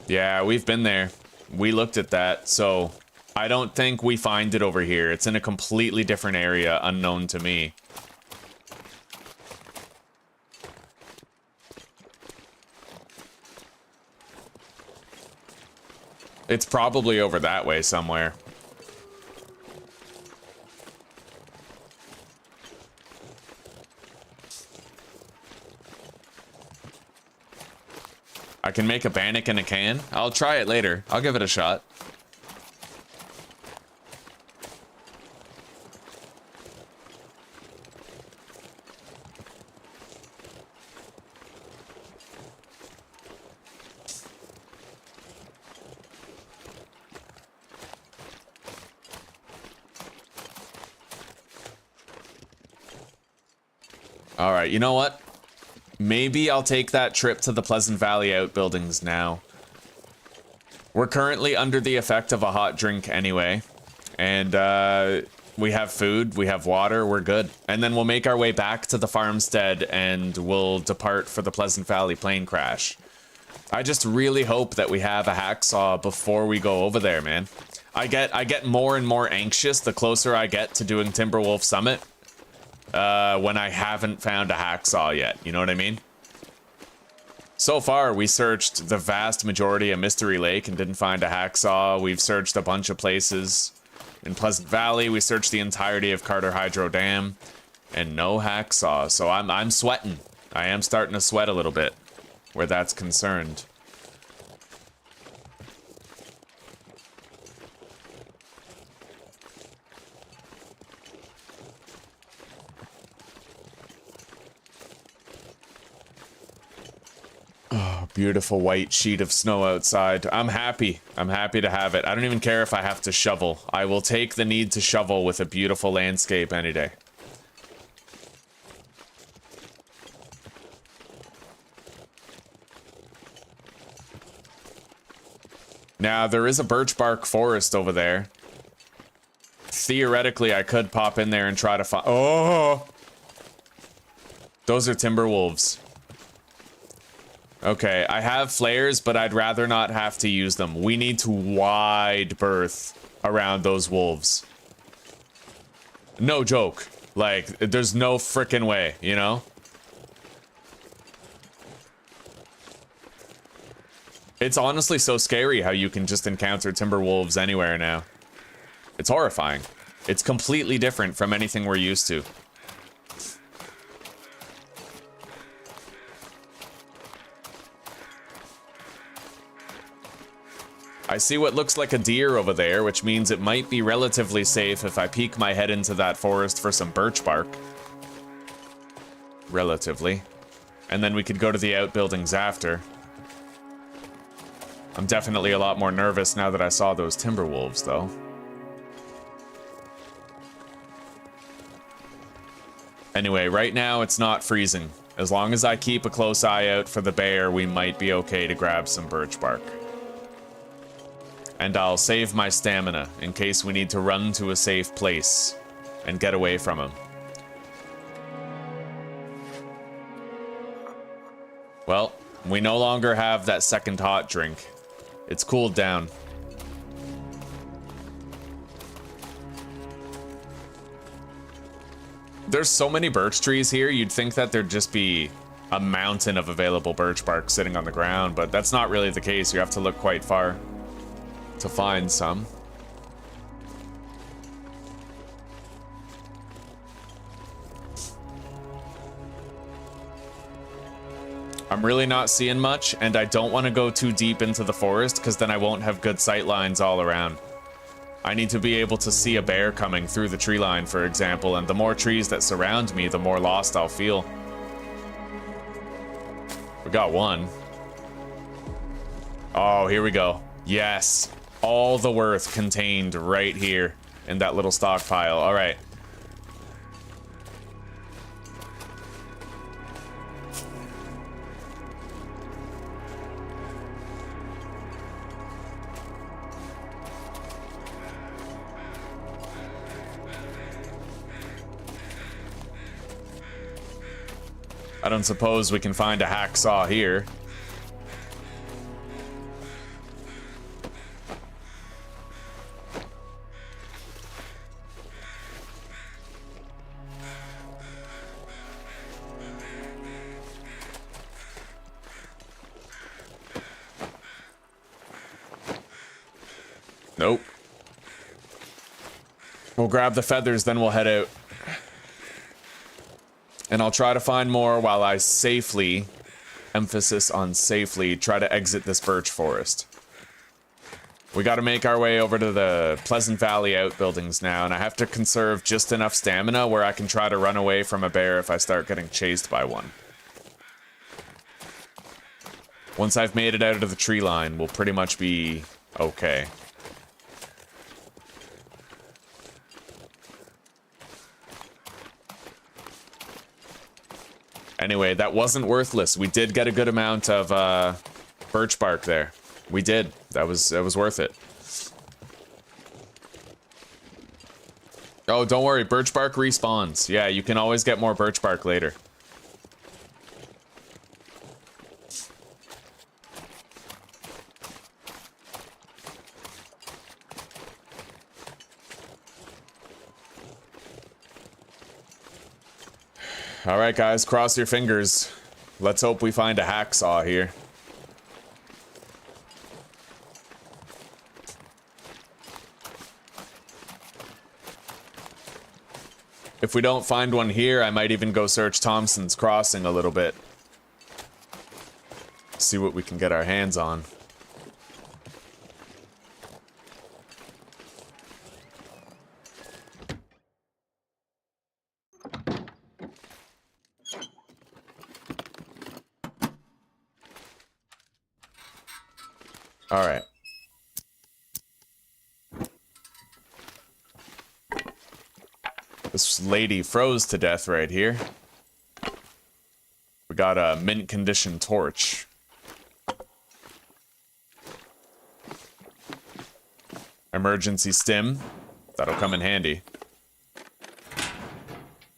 Yeah, we've been there. We looked at that, so I don't think we find it over here. It's in a completely different area, unknown to me. It's probably over that way somewhere. I can make a bannock in a can. I'll try it later. I'll give it a shot. All right, you know what? Maybe I'll take that trip to the Pleasant Valley outbuildings now. We're currently under the effect of a hot drink anyway. And we have food, we have water, we're good. And then we'll make our way back to the farmstead and we'll depart for the Pleasant Valley plane crash. I just really hope that we have a hacksaw before we go over there, man. I get more and more anxious the closer I get to doing Timberwolf Summit. When I haven't found a hacksaw yet, you know what I mean? So far, we searched the vast majority of Mystery Lake and didn't find a hacksaw. We've searched a bunch of places. In Pleasant Valley, we searched the entirety of Carter Hydro Dam, and no hacksaw. So I'm sweating. I am starting to sweat a little bit, where that's concerned. Oh, beautiful white sheet of snow outside. I'm happy. I'm happy to have it. I don't even care if I have to shovel. I will take the need to shovel with a beautiful landscape any day. Now, there is a birch bark forest over there. Theoretically, I could pop in there and try to find... Oh! Those are timber wolves. Okay, I have flares, but I'd rather not have to use them. We need to wide berth around those wolves. No joke. Like, there's no frickin' way, you know? It's honestly so scary how you can just encounter timber wolves anywhere now. It's horrifying. It's completely different from anything we're used to. I see what looks like a deer over there, which means it might be relatively safe if I peek my head into that forest for some birch bark. Relatively. And then we could go to the outbuildings after. I'm definitely a lot more nervous now that I saw those timber wolves, though. Anyway, right now it's not freezing. As long as I keep a close eye out for the bear, we might be okay to grab some birch bark. And I'll save my stamina in case we need to run to a safe place and get away from him. Well, we no longer have that second hot drink. It's cooled down. There's so many birch trees here, you'd think that there'd just be a mountain of available birch bark sitting on the ground, but that's not really the case. You have to look quite far to find some. I'm really not seeing much, and I don't want to go too deep into the forest because then I won't have good sight lines all around. I need to be able to see a bear coming through the tree line, for example, and the more trees that surround me, the more lost I'll feel. We got one. Oh, here we go. Yes. All the worth contained right here in that little stockpile. All right. I don't suppose we can find a hacksaw here. Nope. We'll grab the feathers, then we'll head out. And I'll try to find more while I safely, emphasis on safely, try to exit this birch forest. We gotta make our way over to the Pleasant Valley outbuildings now, and I have to conserve just enough stamina where I can try to run away from a bear if I start getting chased by one. Once I've made it out of the tree line, we'll pretty much be okay. Anyway, that wasn't worthless. We did get a good amount of birch bark there. We did. That was worth it. Oh, don't worry. Birch bark respawns. Yeah, you can always get more birch bark later. All right, guys, cross your fingers. Let's hope we find a hacksaw here. If we don't find one here, I might even go search Thompson's Crossing a little bit. See what we can get our hands on. All right. This lady froze to death right here. We got a mint condition torch. Emergency stim. That'll come in handy.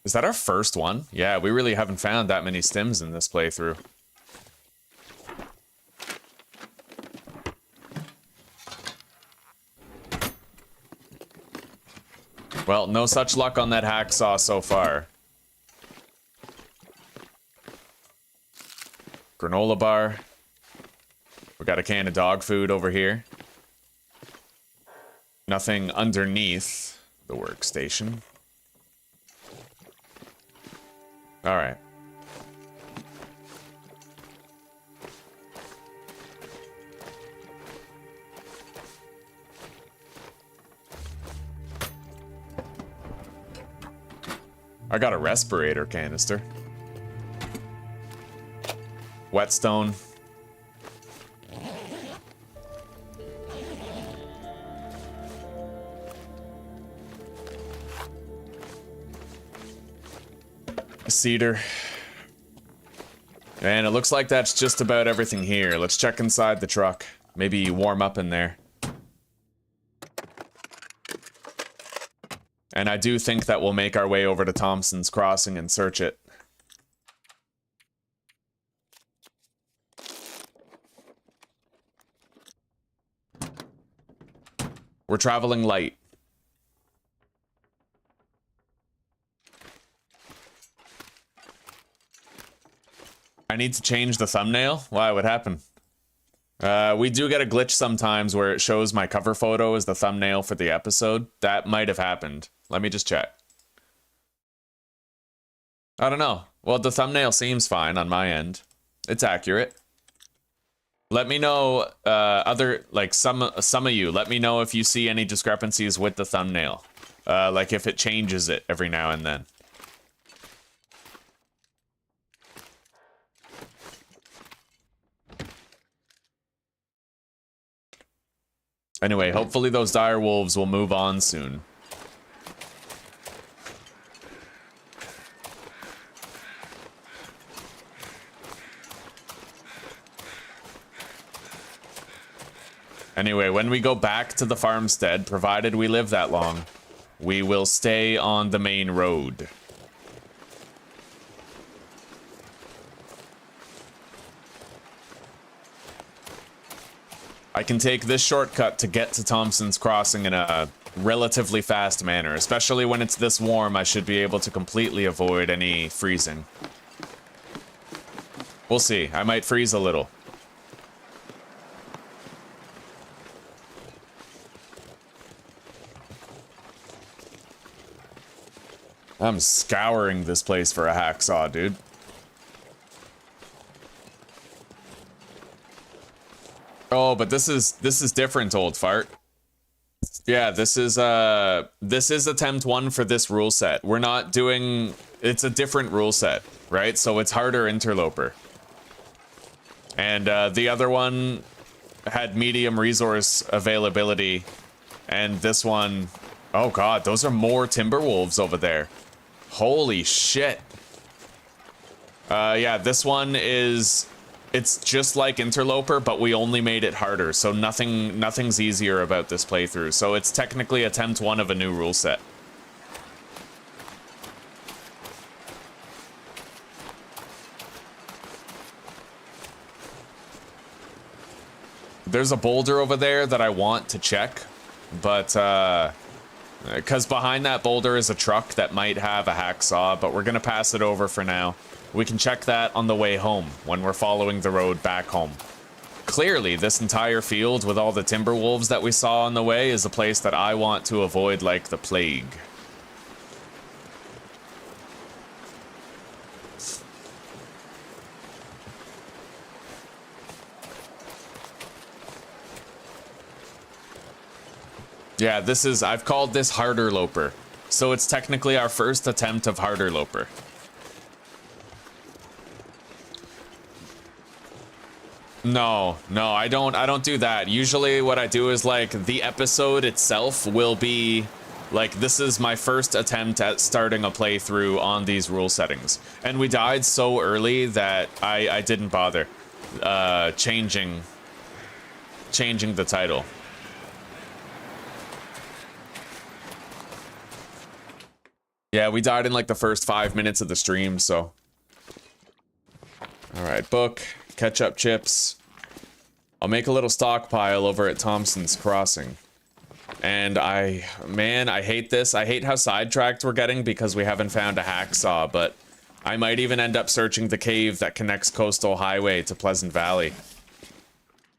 Is that our first one? Yeah, we really haven't found that many stims in this playthrough. Well, no such luck on that hacksaw so far. Granola bar. We got a can of dog food over here. Nothing underneath the workstation. All right. I got a respirator canister. Whetstone. A cedar. And it looks like that's just about everything here. Let's check inside the truck. Maybe warm up in there. And I do think that we'll make our way over to Thompson's Crossing and search it. We're traveling light. I need to change the thumbnail? Why? What happened? We do get a glitch sometimes where it shows my cover photo as the thumbnail for the episode. That might have happened. Let me just check. I don't know. Well, the thumbnail seems fine on my end. It's accurate. Let me know, some of you, let me know if you see any discrepancies with the thumbnail. Like if it changes it every now and then. Anyway, hopefully those dire wolves will move on soon. Anyway, when we go back to the farmstead, provided we live that long, we will stay on the main road. I can take this shortcut to get to Thompson's Crossing in a relatively fast manner. Especially when it's this warm, I should be able to completely avoid any freezing. We'll see. I might freeze a little. I'm scouring this place for a hacksaw, dude. Oh, but this is different, old fart. Yeah, this is attempt 1 for this rule set. We're not doing, it's a different rule set, right? So it's harder interloper. And the other one had medium resource availability, and this one, oh god, those are more timber wolves over there. Holy shit. Yeah, this one is, it's just like Interloper, but we only made it harder, so nothing's easier about this playthrough. So it's technically attempt 1 of a new rule set. There's a boulder over there that I want to check, but, because behind that boulder is a truck that might have a hacksaw, but we're gonna pass it over for now. We can check that on the way home, when we're following the road back home. Clearly, this entire field with all the timber wolves that we saw on the way is a place that I want to avoid like the plague. Yeah, this is, I've called this Harderloper. So it's technically our first attempt of Harderloper. No, I don't do that. Usually what I do is like the episode itself will be like, this is my first attempt at starting a playthrough on these rule settings. And we died so early that I didn't bother changing the title. Yeah, we died in like the first 5 minutes of the stream, so. Alright, book, ketchup chips. I'll make a little stockpile over at Thompson's Crossing. And man, I hate this. I hate how sidetracked we're getting because we haven't found a hacksaw, but I might even end up searching the cave that connects Coastal Highway to Pleasant Valley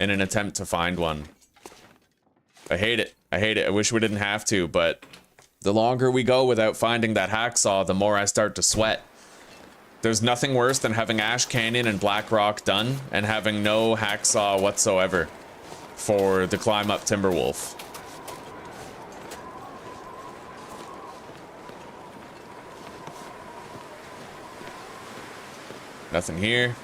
in an attempt to find one. I hate it. I hate it. I wish we didn't have to, but the longer we go without finding that hacksaw, the more I start to sweat. There's nothing worse than having Ash Canyon and Black Rock done and having no hacksaw whatsoever for the climb up Timberwolf. Nothing here.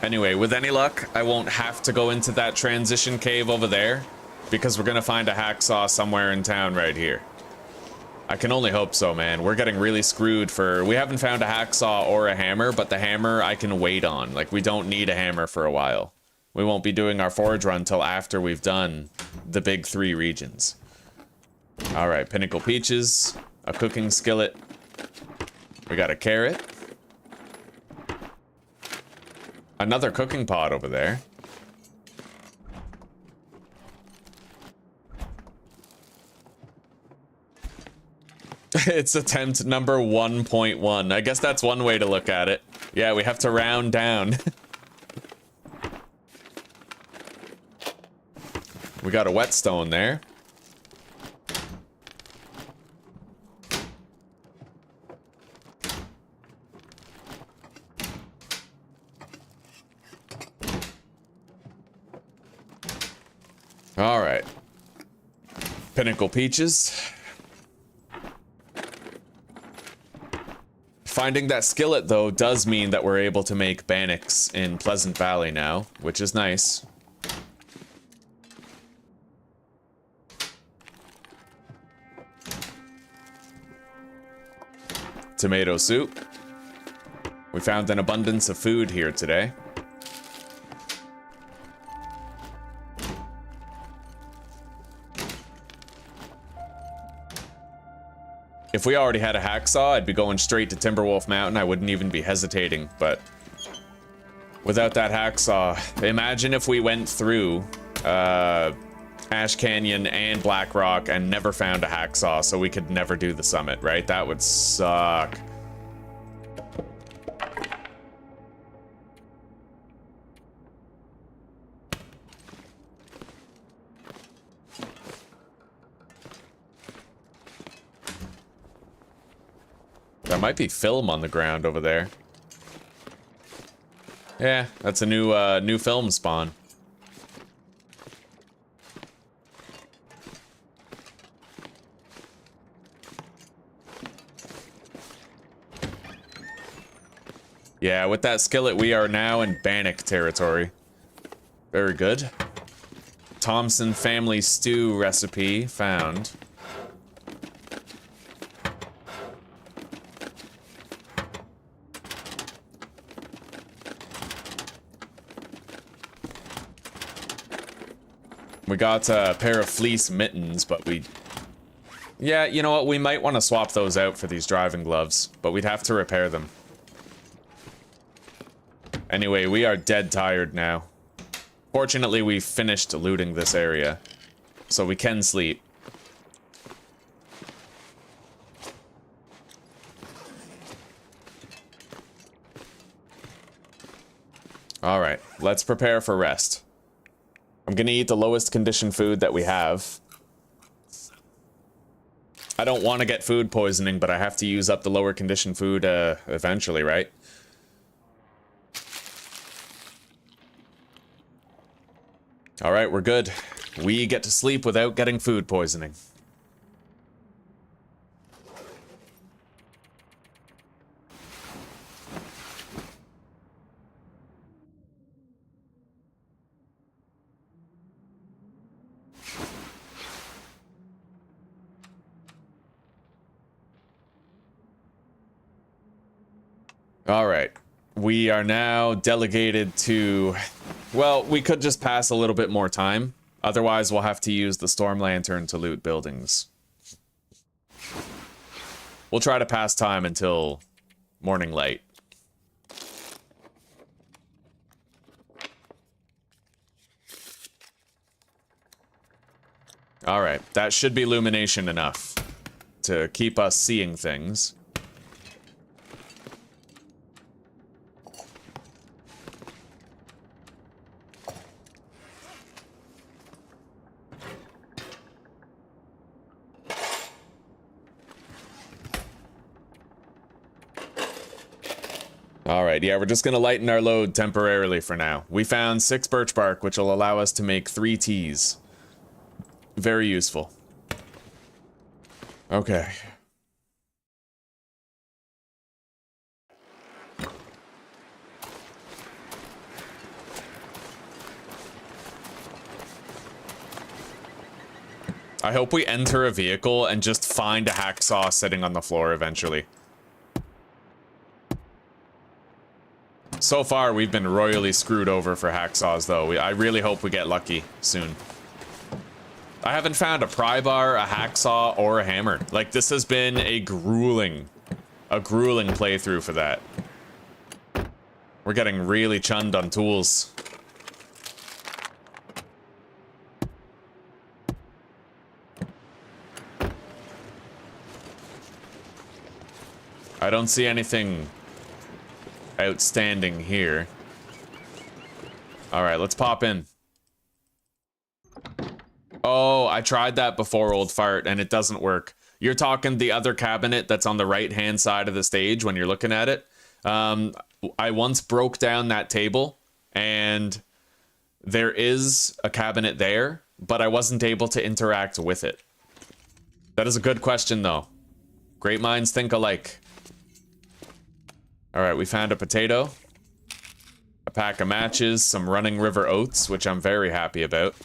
Anyway, with any luck, I won't have to go into that transition cave over there because we're gonna find a hacksaw somewhere in town right here. I can only hope so, man. We're getting really screwed we haven't found a hacksaw or a hammer, but the hammer I can wait on. Like, we don't need a hammer for a while. We won't be doing our forge run till after we've done the big 3 regions. All right, Pinnacle Peaches, a cooking skillet. We got a carrot. Another cooking pot over there. It's attempt number 1.1. I guess that's one way to look at it. Yeah, we have to round down. We got a whetstone there. All right. Pinnacle Peaches. Finding that skillet, though, does mean that we're able to make bannocks in Pleasant Valley now, which is nice. Tomato soup. We found an abundance of food here today. If we already had a hacksaw, I'd be going straight to Timberwolf Mountain. I wouldn't even be hesitating, but without that hacksaw, imagine if we went through Ash Canyon and Black Rock and never found a hacksaw, so we could never do the summit, right? That would suck. There might be film on the ground over there. Yeah, that's a new film spawn. Yeah, with that skillet, we are now in Bannock territory. Very good. Thompson family stew recipe found. We got a pair of fleece mittens, but we... Yeah, you know what? We might want to swap those out for these driving gloves, but we'd have to repair them. Anyway, we are dead tired now. Fortunately, we finished looting this area, so we can sleep. Alright, let's prepare for rest. I'm gonna eat the lowest condition food that we have. I don't want to get food poisoning, but I have to use up the lower condition food eventually, right? Alright, we're good. We get to sleep without getting food poisoning. Alright. We are now delegated to... Well, we could just pass a little bit more time. Otherwise, we'll have to use the storm lantern to loot buildings. We'll try to pass time until morning light. Alright, that should be illumination enough to keep us seeing things. Alright, yeah, we're just gonna lighten our load temporarily for now. We found 6 birch bark, which will allow us to make 3 teas. Very useful. Okay. I hope we enter a vehicle and just find a hacksaw sitting on the floor eventually. So far, we've been royally screwed over for hacksaws, though. I really hope we get lucky soon. I haven't found a pry bar, a hacksaw, or a hammer. Like, this has been a grueling playthrough for that. We're getting really chunned on tools. I don't see anything outstanding here. Alright, let's pop in. Oh, I tried that before, old fart, and it doesn't work. You're talking the other cabinet that's on the right-hand side of the stage when you're looking at it. I once broke down that table, and there is a cabinet there, but I wasn't able to interact with it. That is a good question, though. Great minds think alike. Alright, we found a potato, a pack of matches, some running river oats, which I'm very happy about.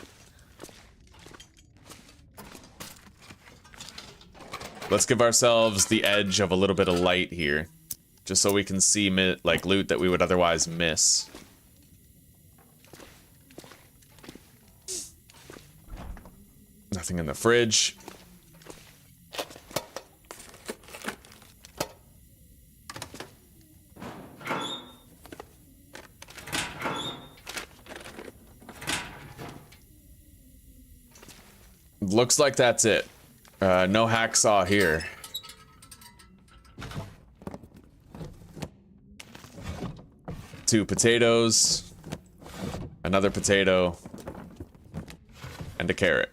Let's give ourselves the edge of a little bit of light here, just so we can see like loot that we would otherwise miss. Nothing in the fridge. Looks like that's it. No hacksaw here. Two potatoes, another potato, and a carrot.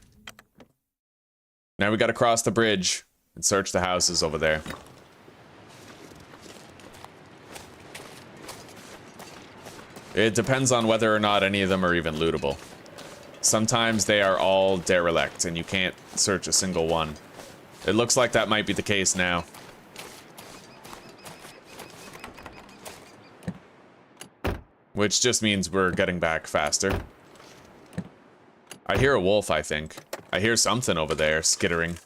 Now we gotta cross the bridge and search the houses over there. It depends on whether or not any of them are even lootable. Sometimes they are all derelict and you can't search a single one. It looks like that might be the case now. Which just means we're getting back faster. I hear a wolf, I think. I hear something over there skittering.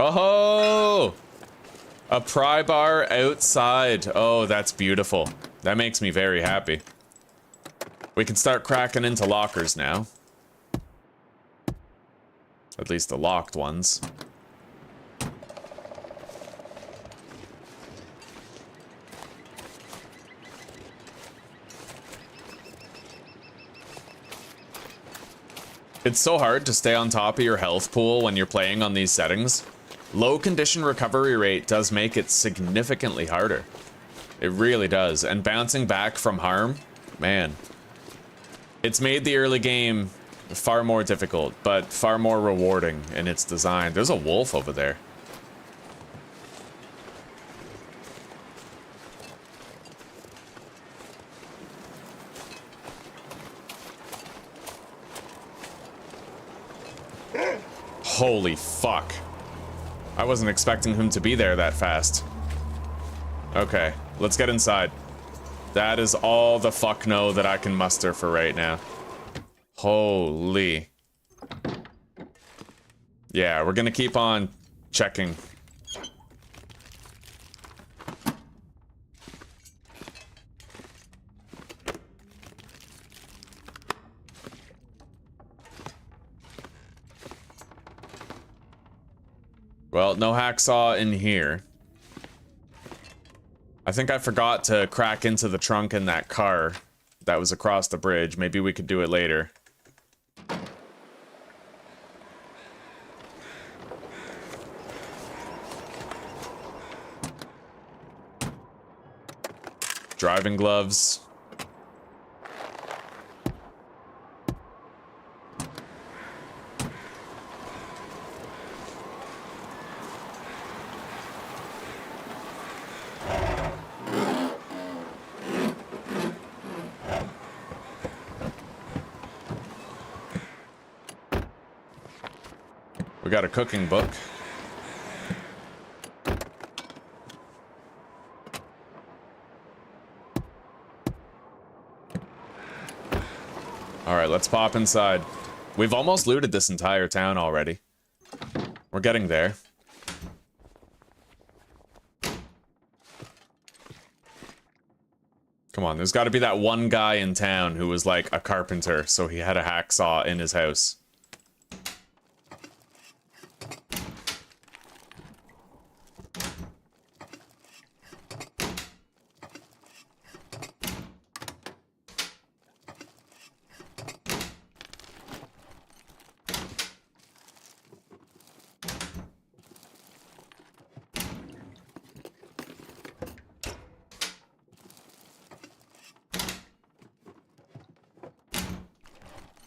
Oh! A pry bar outside. Oh, that's beautiful. That makes me very happy. We can start cracking into lockers now. At least the locked ones. It's so hard to stay on top of your health pool when you're playing on these settings. Low condition recovery rate does make it significantly harder. It really does. And bouncing back from harm, man. It's made the early game far more difficult, but far more rewarding in its design. There's a wolf over there. Holy fuck. I wasn't expecting him to be there that fast. Okay, let's get inside. That is all the fuck no that I can muster for right now. Holy. Yeah, we're gonna keep on checking. Well, no hacksaw in here. I think I forgot to crack into the trunk in that car that was across the bridge. Maybe we could do it later. Driving gloves. We got a cooking book. All right, let's pop inside. We've almost looted this entire town already. We're getting there. Come on, there's got to be that one guy in town who was like a carpenter, so he had a hacksaw in his house.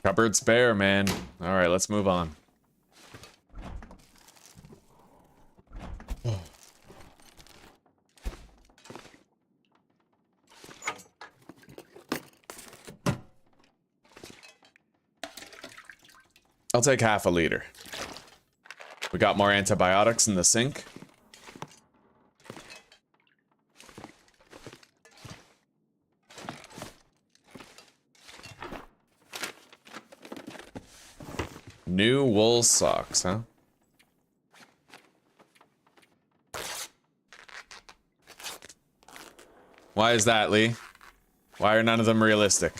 Cupboard spare, man. All right, let's move on. I'll take half a liter. We got more antibiotics in the sink. New wool socks, huh? Why is that, Lee? Why are none of them realistic?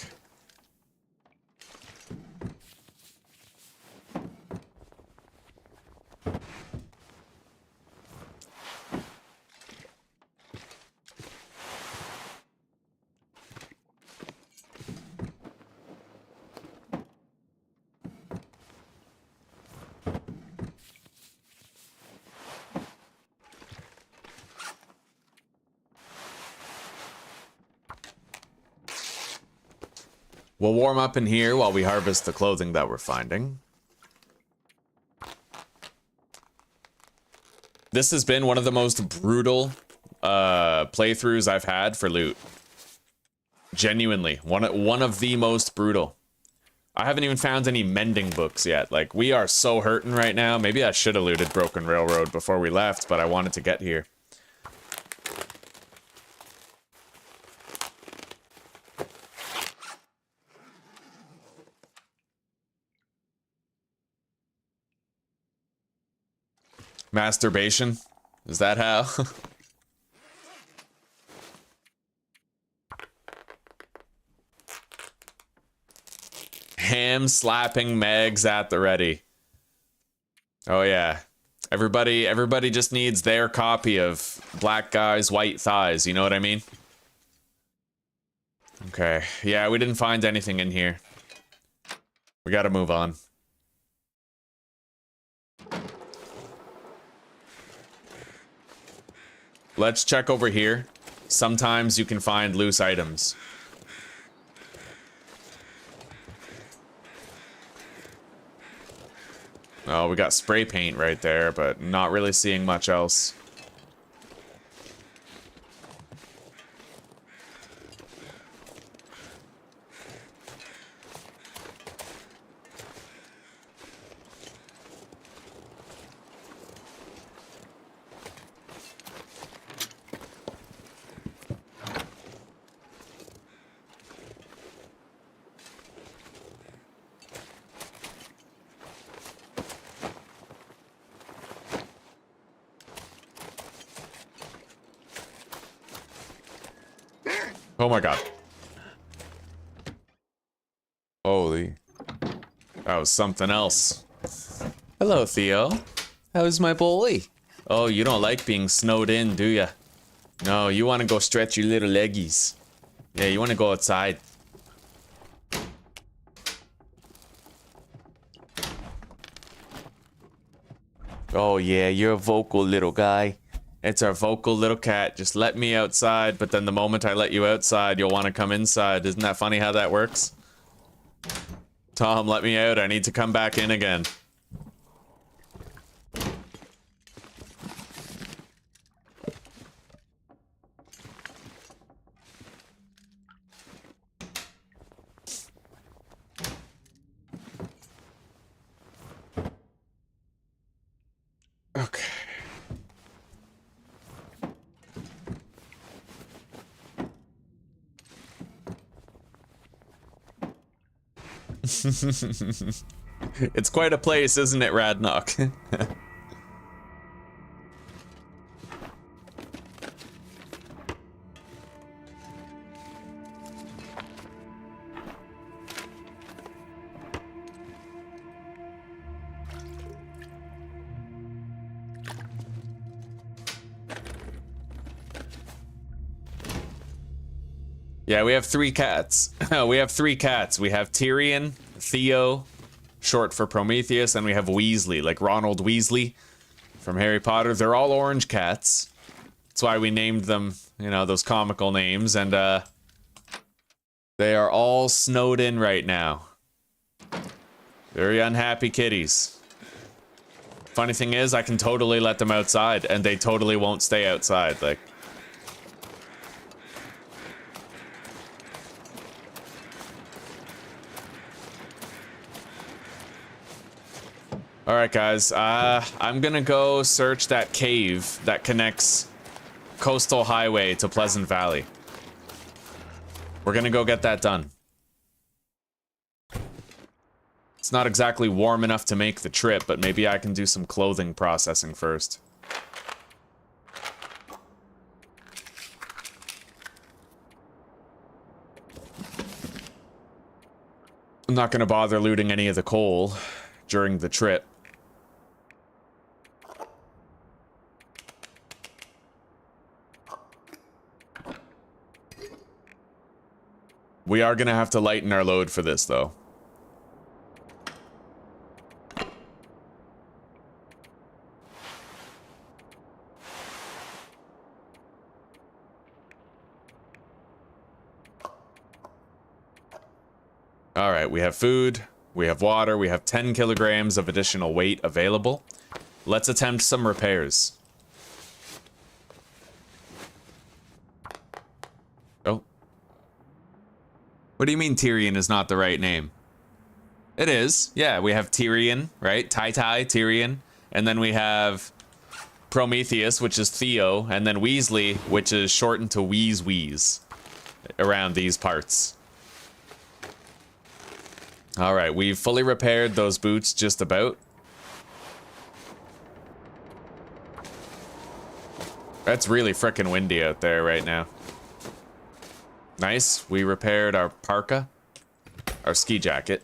We'll warm up in here while we harvest the clothing that we're finding. This has been one of the most brutal playthroughs I've had for loot. Genuinely, one of the most brutal. I haven't even found any mending books yet. Like, we are so hurting right now. Maybe I should have looted Broken Railroad before we left, but I wanted to get here. Masturbation? Is that how? Ham slapping Megs at the ready. Oh yeah. Everybody just needs their copy of Black Guy's White Thighs, you know what I mean? Okay. Yeah, we didn't find anything in here. We gotta move on. Let's check over here. Sometimes you can find loose items. Oh, we got spray paint right there, but not really seeing much else. Oh my god. Holy. That was something else. Hello, Theo. How's my boy? Oh, you don't like being snowed in, do ya? No, you want to go stretch your little leggies. Yeah, you want to go outside. Oh yeah, you're a vocal little guy. It's our vocal little cat. Just let me outside, but then the moment I let you outside, you'll want to come inside. Isn't that funny how that works? Tom, let me out. I need to come back in again. Okay. It's quite a place, isn't it, Radnock? Yeah, we have 3 cats. We have 3 cats. We have Tyrion, Theo, short for Prometheus, and we have Weasley, like Ronald Weasley from Harry Potter. They're all orange cats. That's why we named them, you know, those comical names, and they are all snowed in right now. Very unhappy kitties. Funny thing is, I can totally let them outside, and they totally won't stay outside, like... Alright guys, I'm gonna go search that cave that connects Coastal Highway to Pleasant Valley. We're gonna go get that done. It's not exactly warm enough to make the trip, but maybe I can do some clothing processing first. I'm not gonna bother looting any of the coal during the trip. We are gonna have to lighten our load for this, though. Alright, we have food, we have water, we have 10 kilograms of additional weight available. Let's attempt some repairs. What do you mean Tyrion is not the right name? It is. Yeah, we have Tyrion, right? Tyrion. And then we have Prometheus, which is Theo, and then Weasley, which is shortened to Wheeze around these parts. All right, we've fully repaired those boots just about. That's really frickin' windy out there right now. Nice, we repaired our parka, our ski jacket.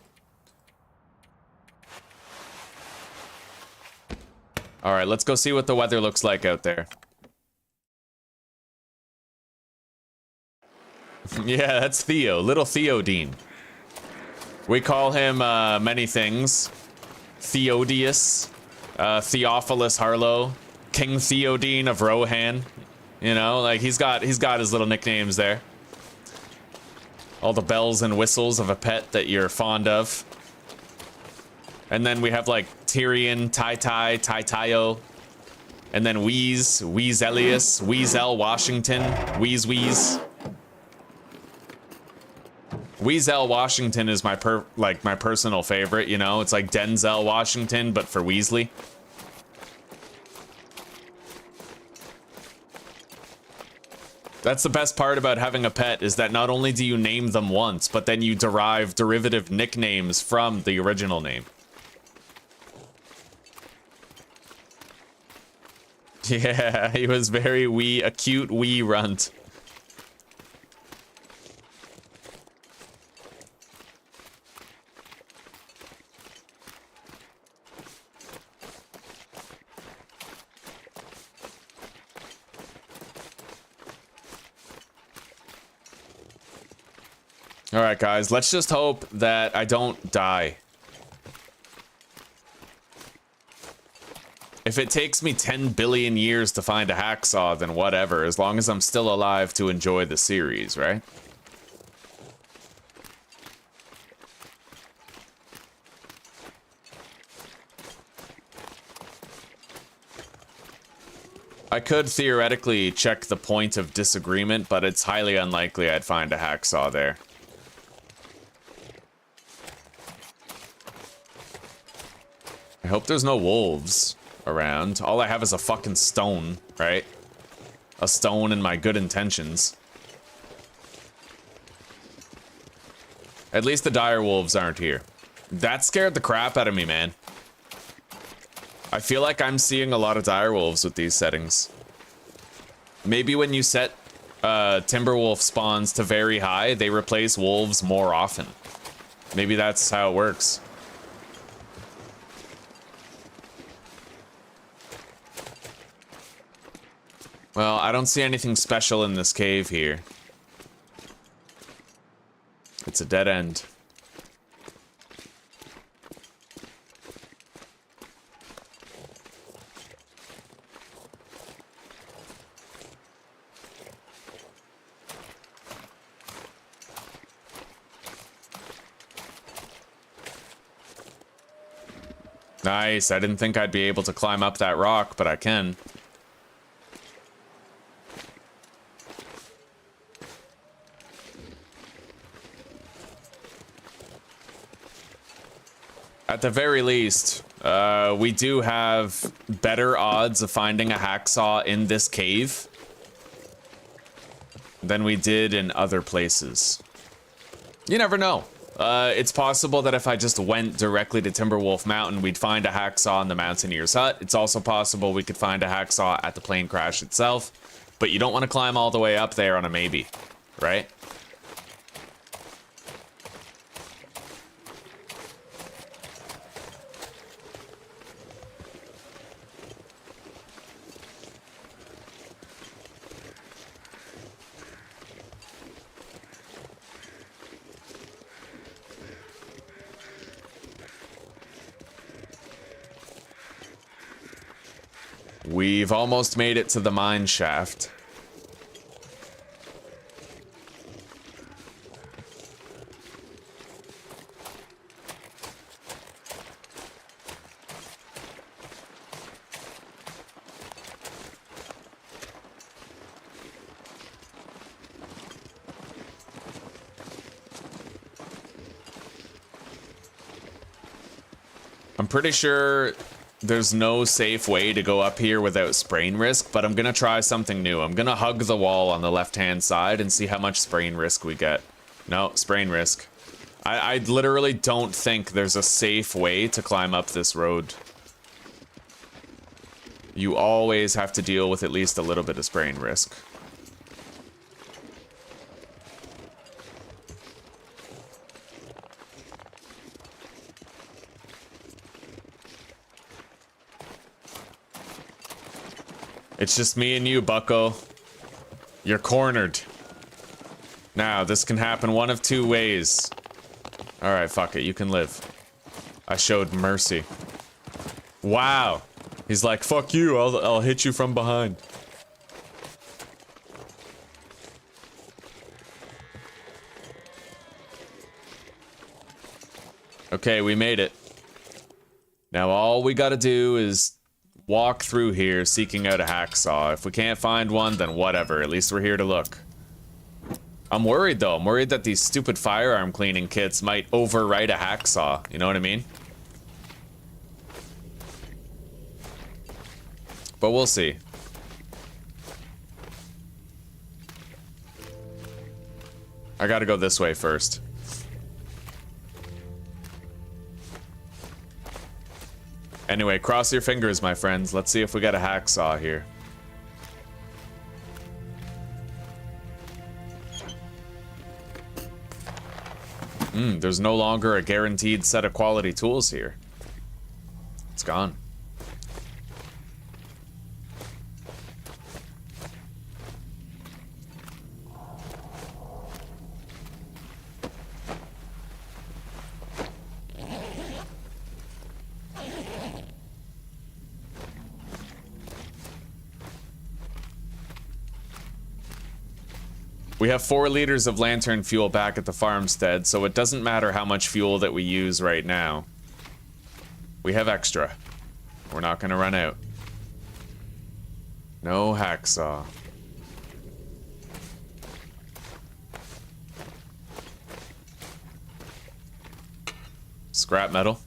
All right, let's go see what the weather looks like out there. Yeah, that's Theo, little Theodine. We call him many things. Theodius, Theophilus Harlow, King Theodine of Rohan. You know, like he's got his little nicknames there. All the bells and whistles of a pet that you're fond of. And then we have like Tyrion, Taitayo, and then Weezelius, Weasel Washington, Wheeze. Weasel Washington is my personal favorite, you know? It's like Denzel Washington, but for Weasley. That's the best part about having a pet, is that not only do you name them once, but then you derive derivative nicknames from the original name. Yeah, he was very a cute wee runt. All right, guys, let's just hope that I don't die. If it takes me 10 billion years to find a hacksaw, then whatever, as long as I'm still alive to enjoy the series, right? I could theoretically check the point of disagreement, but it's highly unlikely I'd find a hacksaw there. I hope there's no wolves around. All I have is a fucking stone, right? A stone and my good intentions. At least the dire wolves aren't here. That scared the crap out of me, man. I feel like I'm seeing a lot of dire wolves with these settings. Maybe when you set Timberwolf spawns to very high, they replace wolves more often. Maybe that's how it works. Well, I don't see anything special in this cave here. It's a dead end. Nice, I didn't think I'd be able to climb up that rock, but I can. At the very least, we do have better odds of finding a hacksaw in this cave than we did in other places. You never know. It's possible that if I just went directly to Timberwolf Mountain, we'd find a hacksaw in the Mountaineer's Hut. It's also possible we could find a hacksaw at the plane crash itself, but you don't want to climb all the way up there on a maybe, right? We've almost made it to the mine shaft. I'm pretty sure there's no safe way to go up here without sprain risk, but I'm gonna try something new. I'm gonna hug the wall on the left-hand side and see how much sprain risk we get. No, sprain risk. I literally don't think there's a safe way to climb up this road. You always have to deal with at least a little bit of sprain risk. It's just me and you, bucko. You're cornered. Now, this can happen one of two ways. Alright, fuck it, you can live. I showed mercy. Wow. He's like, fuck you, I'll hit you from behind. Okay, we made it. Now all we gotta do is walk through here seeking out a hacksaw. If we can't find one, then whatever. At least we're here to look. I'm worried though. I'm worried that these stupid firearm cleaning kits might overwrite a hacksaw. You know what I mean? But we'll see. I gotta go this way first. Anyway, cross your fingers, my friends. Let's see if we got a hacksaw here. There's no longer a guaranteed set of quality tools here. It's gone. We have 4 liters of lantern fuel back at the farmstead, so it doesn't matter how much fuel that we use right now. We have extra. We're not gonna run out. No hacksaw. Scrap metal.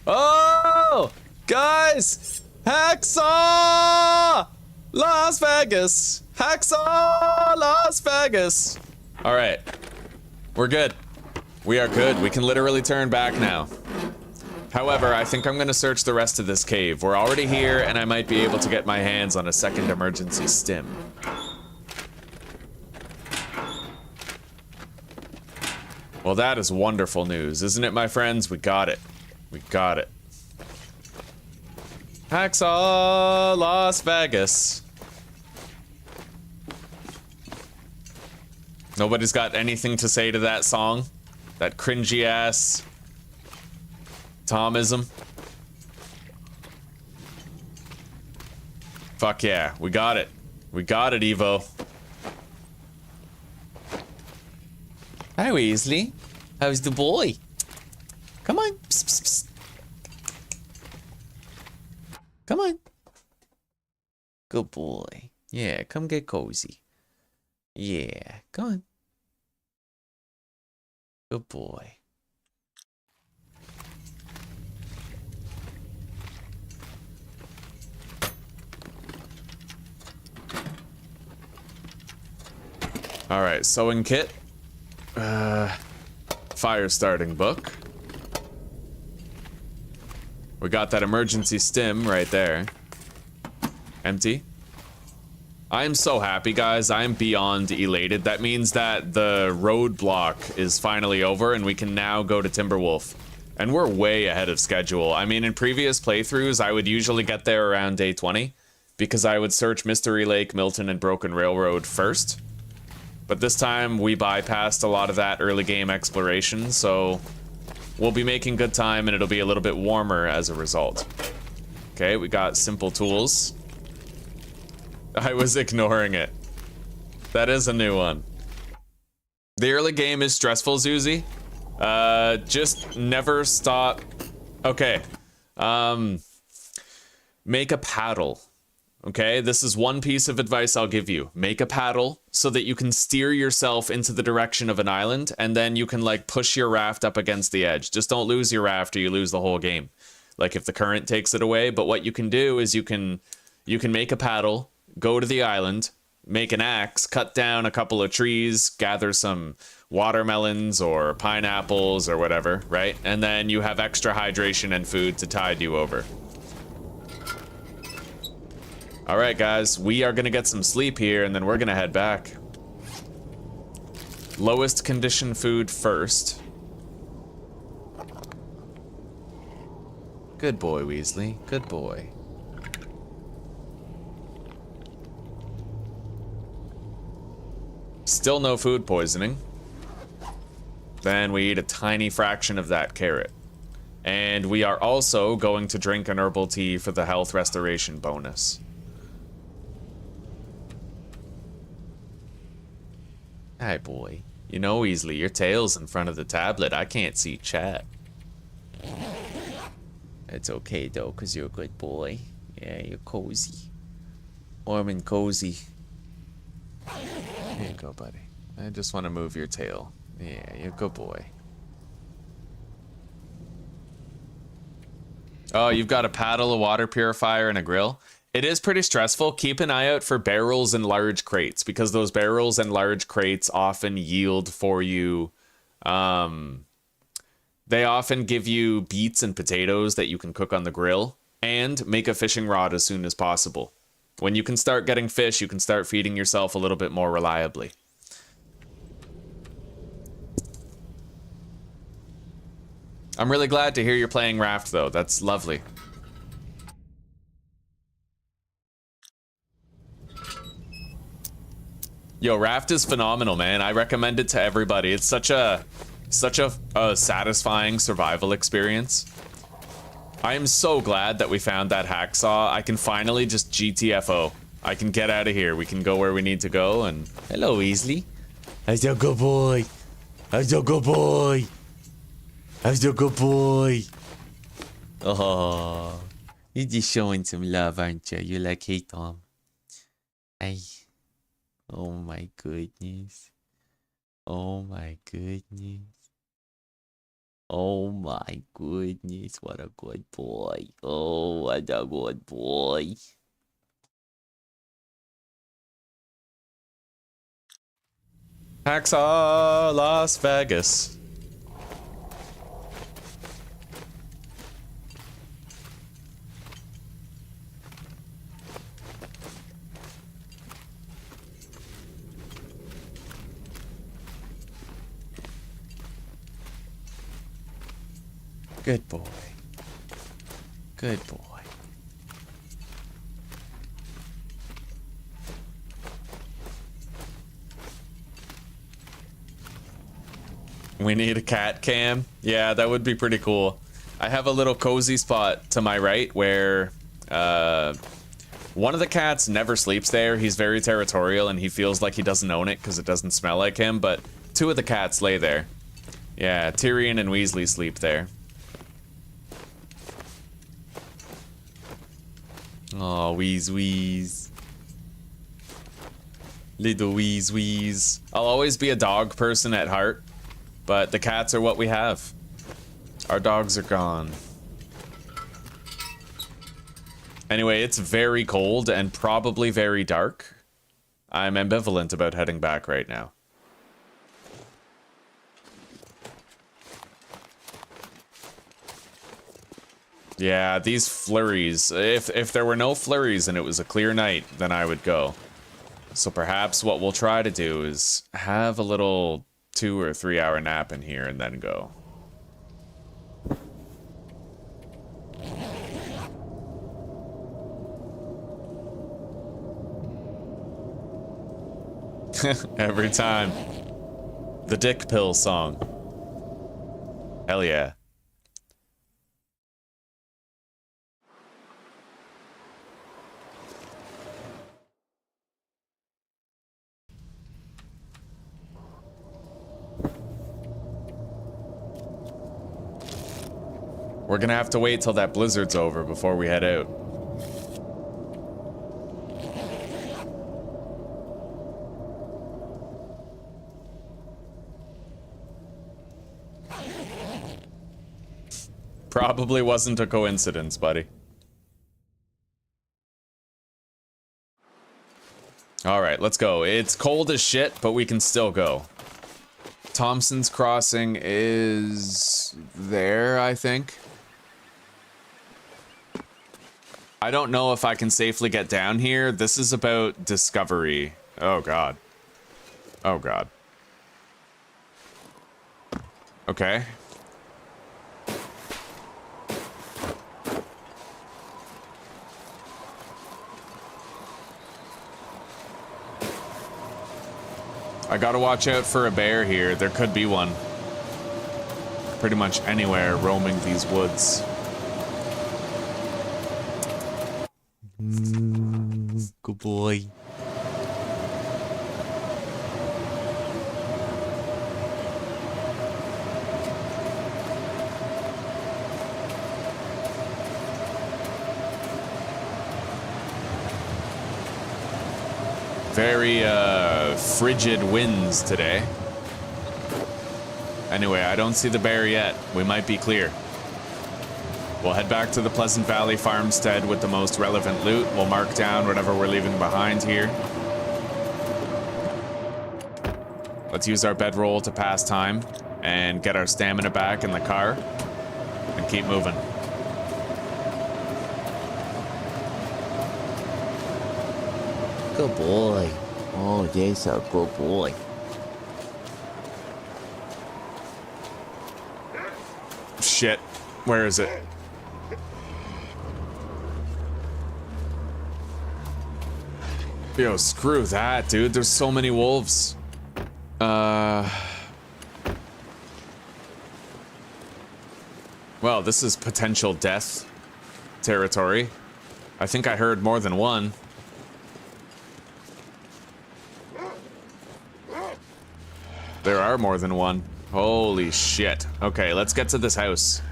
Oh! Guys! Hacksaw! Las Vegas! Hacksaw! Las Vegas! Alright. We're good. We are good. We can literally turn back now. However, I think I'm gonna search the rest of this cave. We're already here, and I might be able to get my hands on a second emergency stim. Well, that is wonderful news, isn't it, my friends? We got it. We got it. Hacksaw! Las Vegas. Nobody's got anything to say to that song? That cringy ass Tomism? Fuck yeah, we got it. We got it, Evo. Hi, Weasley. How's the boy? Come on. Psst, psst, psst. Come on. Good boy. Yeah, come get cozy. Yeah, come on. Good boy. Alright, sewing kit. Fire starting book. We got that emergency stim right there. Empty. I am so happy, guys. I am beyond elated. That means that the roadblock is finally over and we can now go to Timberwolf. And we're way ahead of schedule. I mean, in previous playthroughs, I would usually get there around day 20 because I would search Mystery Lake, Milton, and Broken Railroad first. But this time, we bypassed a lot of that early game exploration, so we'll be making good time and it'll be a little bit warmer as a result. Okay, we got simple tools. I was ignoring it. That is a new one. The early game is stressful, Zuzi. Just never stop. Okay. Make a paddle. Okay, this is one piece of advice I'll give you. Make a paddle so that you can steer yourself into the direction of an island, and then you can like push your raft up against the edge. Just don't lose your raft or you lose the whole game. Like if the current takes it away, but what you can do is you can make a paddle, go to the island, make an axe, cut down a couple of trees, gather some watermelons or pineapples or whatever, right? And then you have extra hydration and food to tide you over. All right, guys, we are gonna get some sleep here and then we're gonna head back. Lowest condition food first. Good boy, Weasley, good boy. Still no food poisoning. Then we eat a tiny fraction of that carrot. And we are also going to drink an herbal tea for the health restoration bonus. Hi, boy. You know, Weasley, your tail's in front of the tablet. I can't see chat. It's okay, though, because you're a good boy. Yeah, you're cozy. Warm and cozy. Here you go, buddy. I just want to move your tail. Yeah, you're a good boy. Oh, you've got a paddle, a water purifier, and a grill. It is pretty stressful. Keep an eye out for barrels and large crates, because those barrels and large crates often yield for you. They often give you beets and potatoes that you can cook on the grill, and make a fishing rod as soon as possible. When you can start getting fish, you can start feeding yourself a little bit more reliably. I'm really glad to hear you're playing Raft, though. That's lovely. Yo, Raft is phenomenal, man. I recommend it to everybody. It's such a satisfying survival experience. I am so glad that we found that hacksaw. I can finally just GTFO. I can get out of here. We can go where we need to go, and... Hello, Weasley. How's your good boy? How's your good boy? How's your good boy? Oh, you're just showing some love, aren't you? You're like, hey, Tom. Hey. Oh, my goodness. Oh, my goodness. Oh my goodness, what a good boy. Oh, what a good boy. Hacksaw Las Vegas. Good boy. Good boy. We need a cat cam. Yeah, that would be pretty cool. I have a little cozy spot to my right where one of the cats never sleeps there. He's very territorial and he feels like he doesn't own it because it doesn't smell like him, but two of the cats lay there. Yeah, Tyrion and Weasley sleep there. Oh, wheeze. Little wheeze. I'll always be a dog person at heart, but the cats are what we have. Our dogs are gone. Anyway, it's very cold and probably very dark. I'm ambivalent about heading back right now. Yeah, these flurries. If there were no flurries and it was a clear night, then I would go. So perhaps what we'll try to do is have a little 2 or 3 hour nap in here and then go. Every time. The dick pill song. Hell yeah. We're gonna have to wait till that blizzard's over before we head out. Probably wasn't a coincidence, buddy. Alright, let's go. It's cold as shit, but we can still go. Thompson's Crossing is there, I think. I don't know if I can safely get down here. This is about discovery. Oh god. Oh god. Okay. I gotta watch out for a bear here. There could be one. Pretty much anywhere roaming these woods. Good boy. Very frigid winds today. Anyway, I don't see the bear yet. We might be clear. We'll head back to the Pleasant Valley farmstead with the most relevant loot. We'll mark down whatever we're leaving behind here. Let's use our bedroll to pass time and get our stamina back in the car and keep moving. Good boy. Oh, yes, a good boy. Shit. Where is it? Yo, screw that, dude. There's so many wolves. Well, this is potential death territory. I think I heard more than one. There are more than one. Holy shit. Okay, let's get to this house.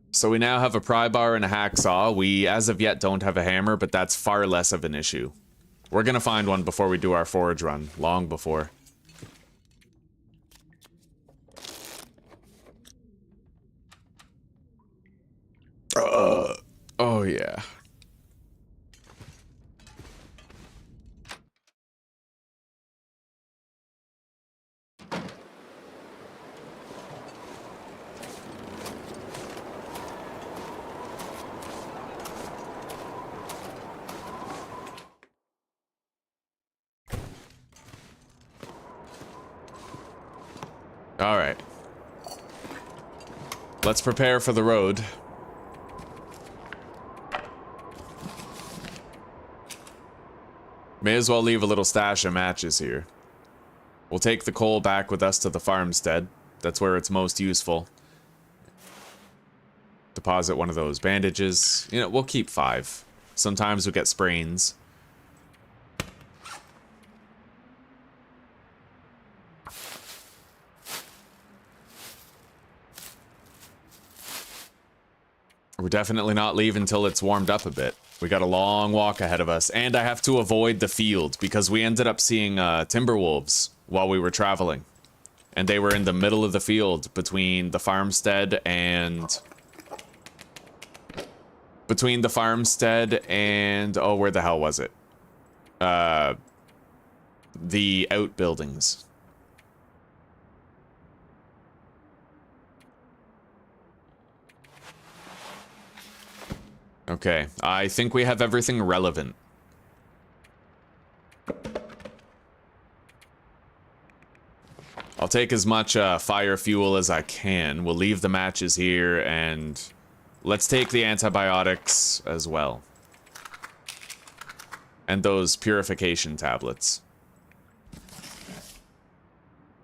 So we now have a pry bar and a hacksaw. We, as of yet, don't have a hammer, but that's far less of an issue. We're gonna find one before we do our forage run. Long before. Oh yeah. All right. Let's prepare for the road. May as well leave a little stash of matches here. We'll take the coal back with us to the farmstead. That's where it's most useful. Deposit one of those bandages. You know, we'll keep 5. Sometimes we get sprains. We're definitely not leaving until it's warmed up a bit. We got a long walk ahead of us, and I have to avoid the field because we ended up seeing timber wolves while we were traveling. And they were in the middle of the field between the farmstead and... oh, where the hell was it? The outbuildings. Okay, I think we have everything relevant. I'll take as much fire fuel as I can. We'll leave the matches here, and let's take the antibiotics as well. And those purification tablets.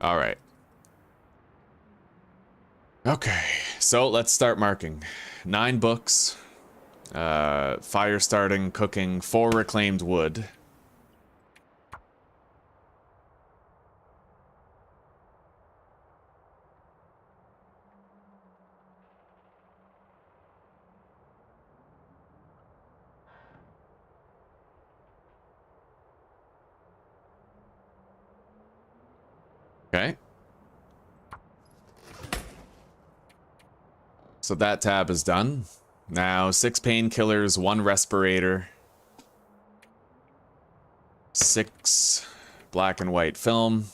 Alright. Okay, so let's start marking. 9 books. Fire starting, cooking, 4 reclaimed wood. Okay. So that tab is done. Now 6 painkillers, 1 respirator, 6 black and white film.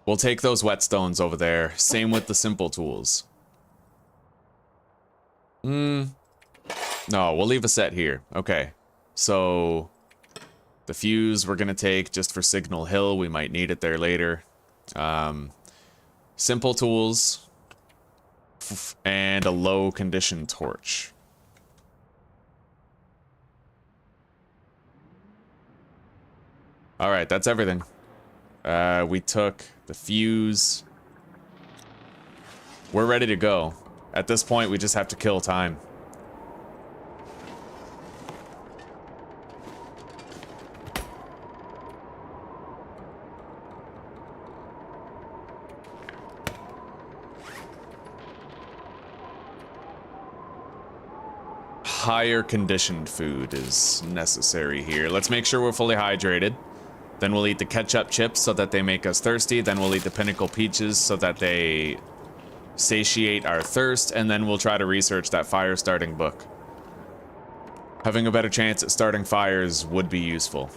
We'll take those whetstones over there. Same with the simple tools. No, we'll leave a set here. Okay. So the fuse we're gonna take just for Signal Hill. We might need it there later. Simple tools and a low condition torch. All right, that's everything. We took the fuse. We're ready to go. At this point, we just have to kill time. Higher conditioned food is necessary here. Let's make sure we're fully hydrated. Then we'll eat the ketchup chips so that they make us thirsty. Then we'll eat the pinnacle peaches so that they satiate our thirst. And then we'll try to research that fire starting book. Having a better chance at starting fires would be useful.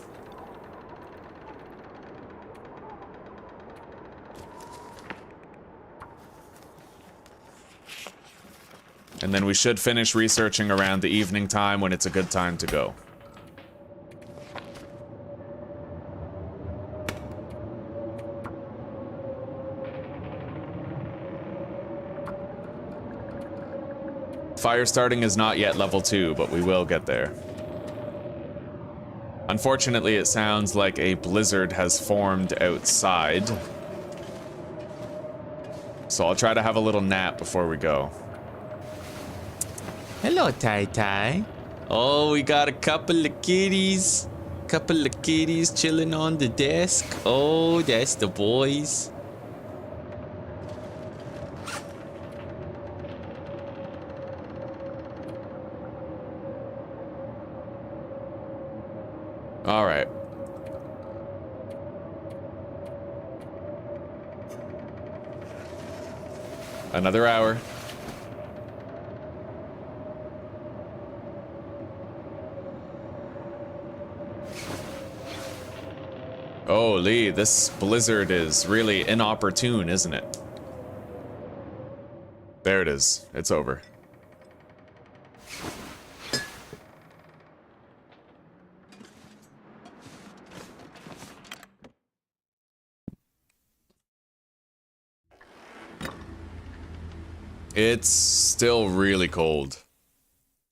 And then we should finish researching around the evening time when it's a good time to go. Fire starting is not yet level 2, but we will get there. Unfortunately, it sounds like a blizzard has formed outside. So I'll try to have a little nap before we go. Hello, Tai Tai. Oh, we got a couple of kitties. Couple of kitties chilling on the desk. Oh, that's the boys. All right. Another hour. Oh, Lee, this blizzard is really inopportune, isn't it? There it is. It's over. It's still really cold.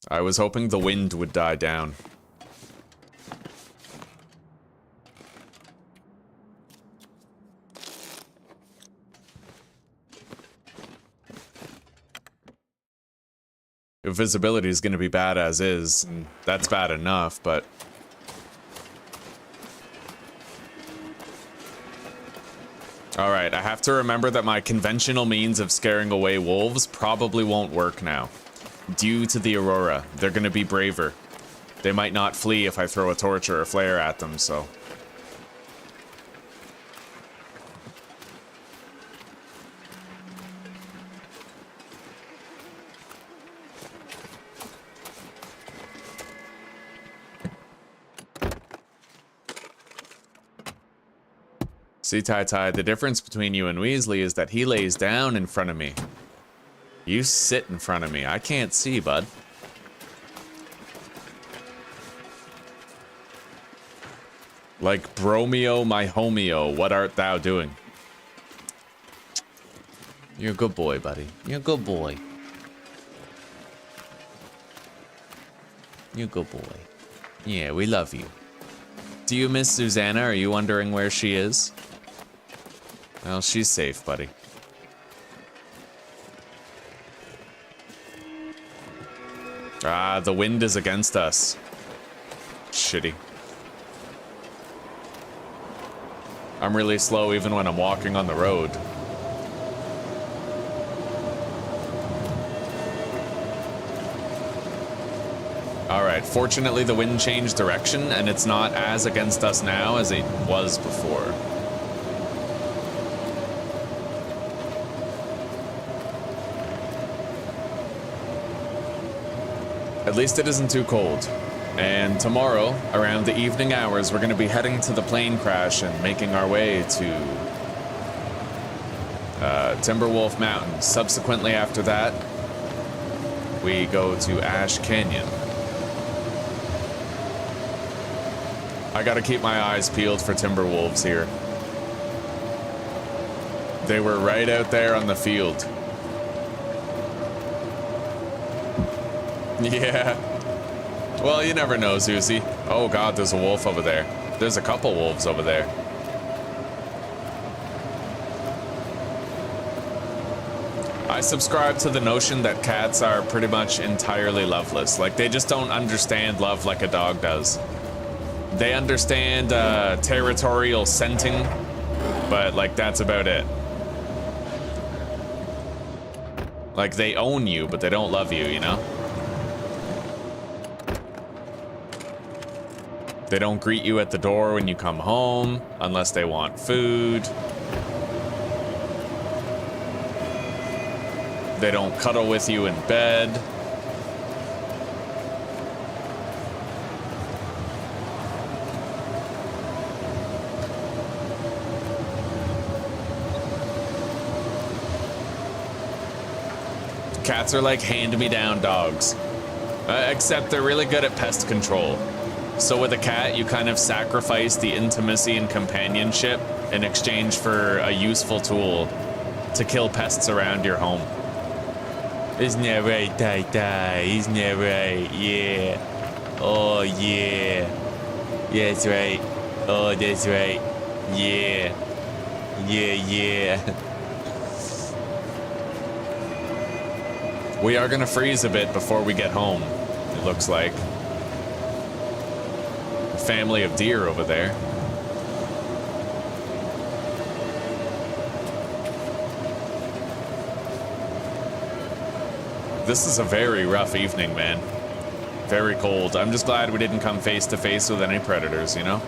I was hoping the wind would die down. Visibility is going to be bad as is, and that's bad enough, but... Alright, I have to remember that my conventional means of scaring away wolves probably won't work now. Due to the aurora, they're going to be braver. They might not flee if I throw a torch or a flare at them, so... See, Tai Tai, the difference between you and Weasley is that he lays down in front of me. You sit in front of me. I can't see, bud. Like Bromeo, my homeo, what art thou doing? You're a good boy, buddy. You're a good boy. You're a good boy. Yeah, we love you. Do you miss Susanna? Are you wondering where she is? Well, she's safe, buddy. Ah, the wind is against us. Shitty. I'm really slow even when I'm walking on the road. Alright, fortunately the wind changed direction and it's not as against us now as it was before. At least it isn't too cold. And tomorrow, around the evening hours, we're going to be heading to the plane crash and making our way to Timberwolf Mountain. Subsequently after that, we go to Ash Canyon. I gotta keep my eyes peeled for timber wolves here. They were right out there on the field. Yeah. Well, you never know, Susie. Oh god, there's a wolf over there. There's a couple wolves over there. I subscribe to the notion that cats are pretty much entirely loveless. Like, they just don't understand love like a dog does. They understand territorial scenting, but, like, that's about it. Like, they own you, but they don't love you, you know? They don't greet you at the door when you come home, unless they want food. They don't cuddle with you in bed. Cats are like hand-me-down dogs, except they're really good at pest control. So with a cat, you kind of sacrifice the intimacy and companionship in exchange for a useful tool to kill pests around your home. Isn't that right, Tai-Tai? Isn't that right? Yeah. Oh, yeah. Yeah, that's right. Oh, that's right. Yeah. Yeah, yeah. We are gonna freeze a bit before we get home, it looks like. A family of deer over there. This is a very rough evening, man. Very cold. I'm just glad we didn't come face to face with any predators, you know?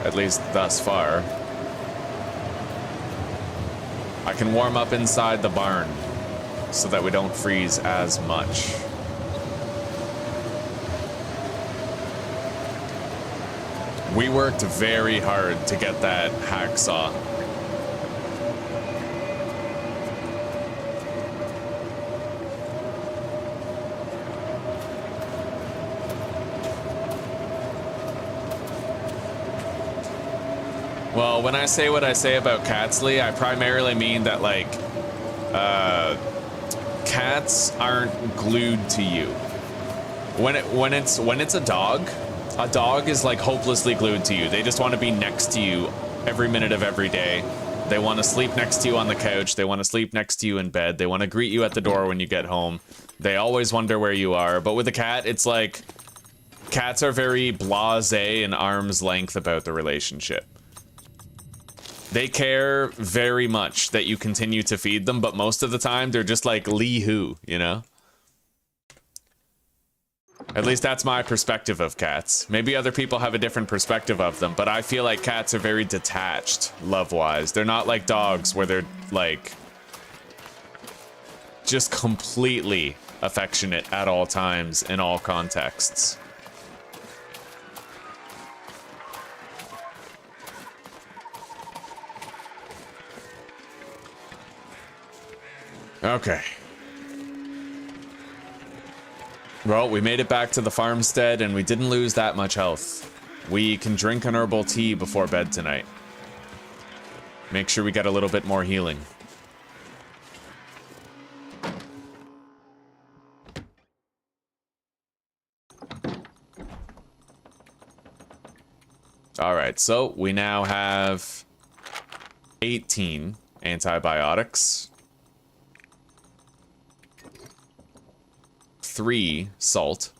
At least thus far. I can warm up inside the barn so that we don't freeze as much. We worked very hard to get that hacksaw. Well, when I say what I say about Catsley, I primarily mean that, like, cats aren't glued to you. When it's a dog is like hopelessly glued to you. They just want to be next to you every minute of every day. They want to sleep next to you on the couch. They want to sleep next to you in bed. They want to greet you at the door when you get home. They always wonder where you are. But with a cat, it's like cats are very blasé and arm's length about the relationship. They care very much that you continue to feed them, but most of the time they're just like lee-hoo, you know? At least that's my perspective of cats. Maybe other people have a different perspective of them, but I feel like cats are very detached, love-wise. They're not like dogs where they're like just completely affectionate at all times in all contexts. Okay. Well, we made it back to the farmstead and we didn't lose that much health. We can drink an herbal tea before bed tonight. Make sure we get a little bit more healing. Alright, so we now have 18 antibiotics. 3 salt.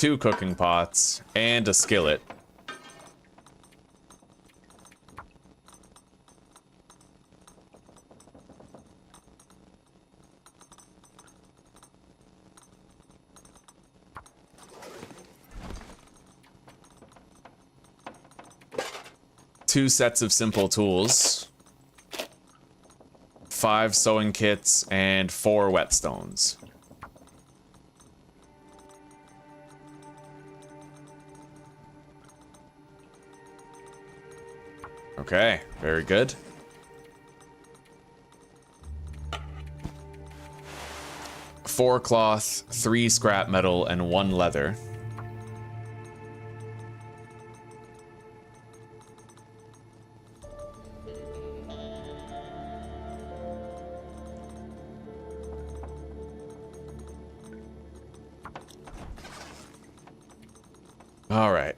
2 cooking pots, and a skillet. Two sets of simple tools, 5 sewing kits, and 4 whetstones. Okay, very good. Four cloth, 3 scrap metal, and 1 leather. All right.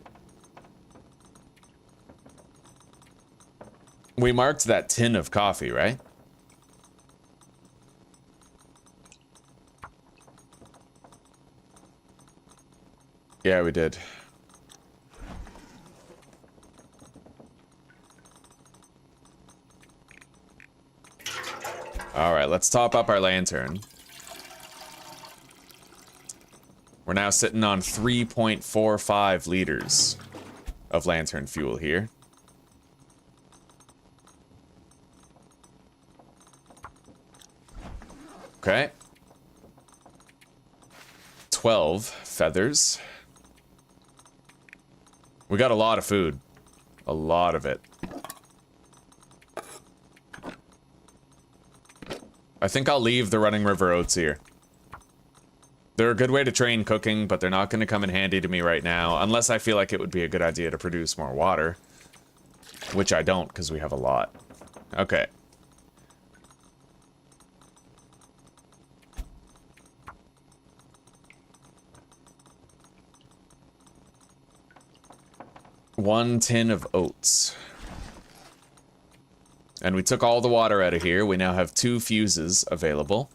We marked that tin of coffee, right? Yeah, we did. All right, let's top up our lantern. We're now sitting on 3.45 liters of lantern fuel here. Okay. 12 feathers. We got a lot of food. A lot of it. I think I'll leave the running river oats here. They're a good way to train cooking, but they're not going to come in handy to me right now, unless I feel like it would be a good idea to produce more water. Which I don't, because we have a lot. Okay. One tin of oats. And we took all the water out of here. We now have 2 fuses available.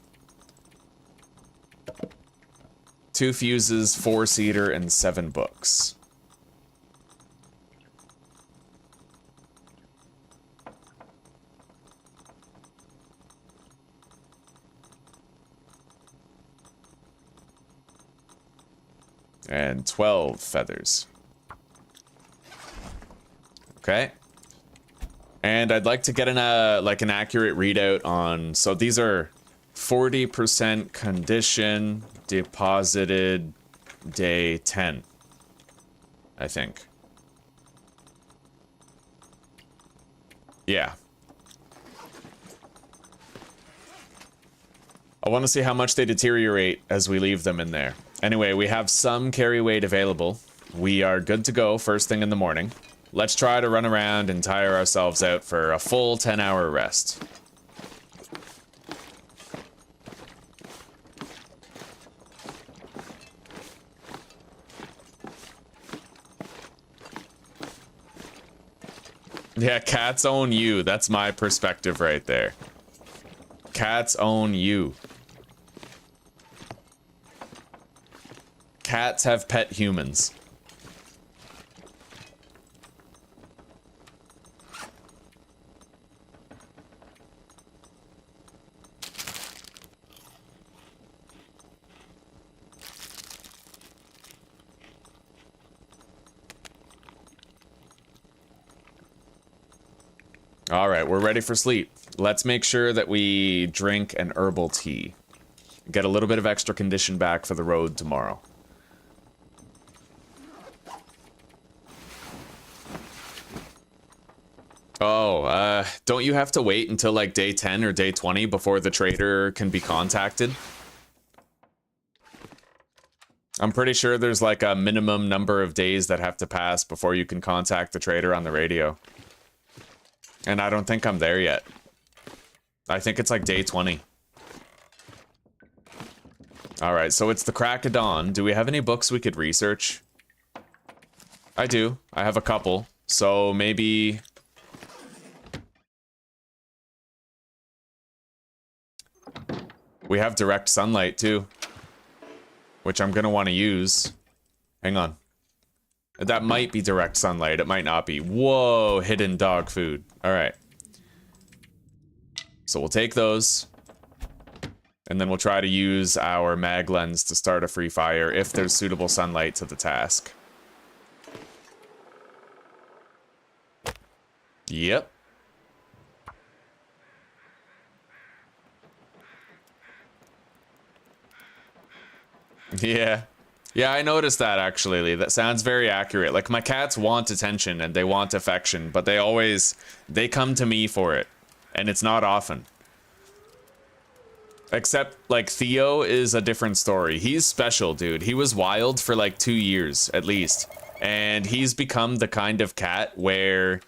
2 fuses, 4 cedar, and 7 books. And 12 feathers. Okay. And I'd like to get an accurate readout on, so these are 40% condition deposited day 10, I think. Yeah. I want to see how much they deteriorate as we leave them in there. Anyway, we have some carry weight available. We are good to go first thing in the morning. Let's try to run around and tire ourselves out for a full 10-hour rest. Yeah, cats own you. That's my perspective right there. Cats own you. Cats have pet humans. All right, we're ready for sleep. Let's make sure that we drink an herbal tea. Get a little bit of extra condition back for the road tomorrow. Oh, don't you have to wait until like day 10 or day 20 before the trader can be contacted? I'm pretty sure there's like a minimum number of days that have to pass before you can contact the trader on the radio. And I don't think I'm there yet. I think it's like day 20. Alright, so it's the crack of dawn. Do we have any books we could research? I do. I have a couple. So maybe... we have direct sunlight too, which I'm going to want to use. Hang on. That might be direct sunlight. It might not be. Whoa, hidden dog food. All right. So we'll take those. And then we'll try to use our mag lens to start a free fire if there's suitable sunlight to the task. Yep. Yeah. Yeah, I noticed that actually, Lee. That sounds very accurate. Like, my cats want attention and they want affection, but they come to me for it. And it's not often. Except, like, Theo is a different story. He's special, dude. He was wild for like 2 years, at least. And he's become the kind of cat where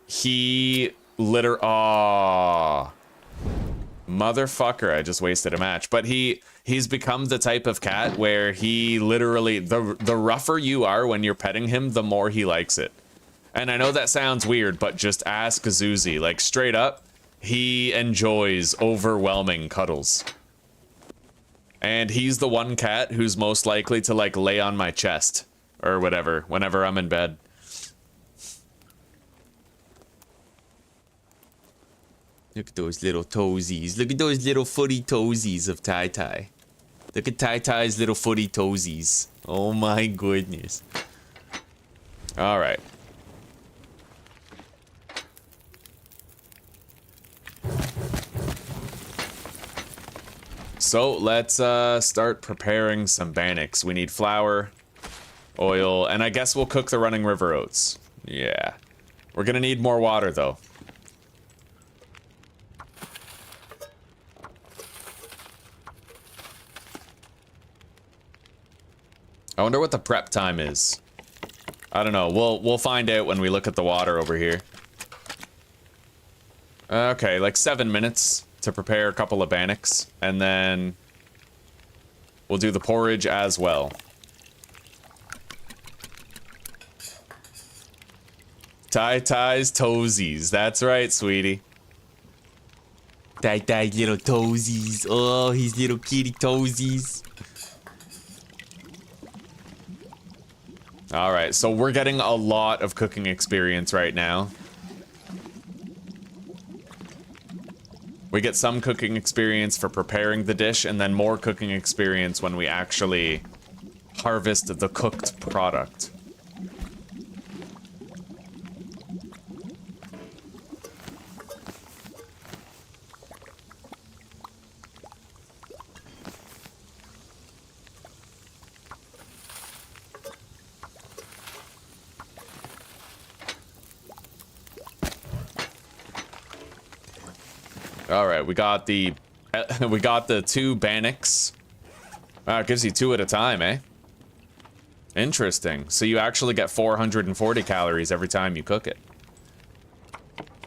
he motherfucker, I just wasted a match. But he's become the type of cat where he literally, the rougher you are when you're petting him, the more he likes it. And I know that sounds weird, but just ask Zuzi. Like, straight up, he enjoys overwhelming cuddles. And he's the one cat who's most likely to, like, lay on my chest or whatever whenever I'm in bed. Look at those little toesies. Look at those little footy toesies of Tai Tai. Look at Tai Tai's little footy toesies. Oh my goodness. All right. So let's start preparing some bannocks. We need flour, oil, and I guess we'll cook the running river oats. Yeah. We're gonna need more water though. I wonder what the prep time is. I don't know. We'll find out when we look at the water over here. Okay, like 7 minutes to prepare a couple of bannocks, and then we'll do the porridge as well. Tai Tai's toesies. That's right, sweetie. Tai Tai little toesies. Oh, he's little kitty toesies. All right, so we're getting a lot of cooking experience right now. We get some cooking experience for preparing the dish, and then more cooking experience when we actually harvest the cooked product. All right, we got the 2 bannocks. Wow, it gives you 2 at a time, eh? Interesting. So you actually get 440 calories every time you cook it.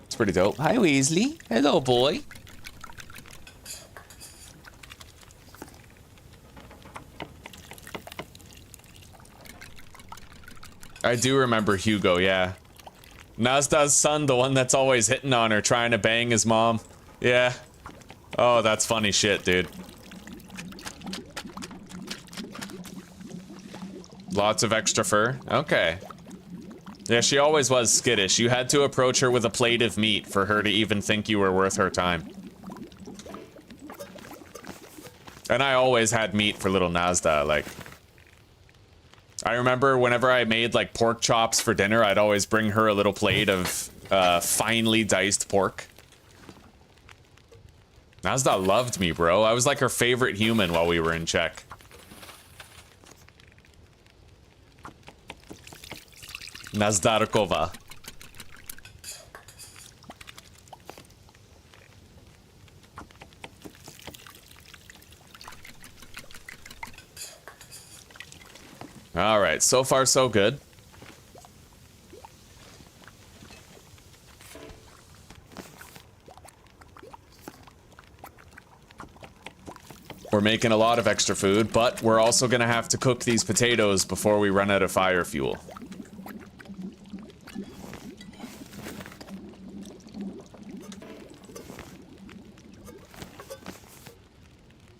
It's pretty dope. Hi, Weasley. Hello, boy. I do remember Hugo, yeah. Nazda's son, the one that's always hitting on her, trying to bang his mom. Yeah. Oh, that's funny shit, dude. Lots of extra fur. Okay. Yeah, she always was skittish. You had to approach her with a plate of meat for her to even think you were worth her time. And I always had meat for little Nazda, like... I remember whenever I made, like, pork chops for dinner, I'd always bring her a little plate of finely diced pork. Nazda loved me, bro. I was like her favorite human while we were in Czech. Nazdarkova. All right, so far so good. We're making a lot of extra food, but we're also gonna have to cook these potatoes before we run out of fire fuel.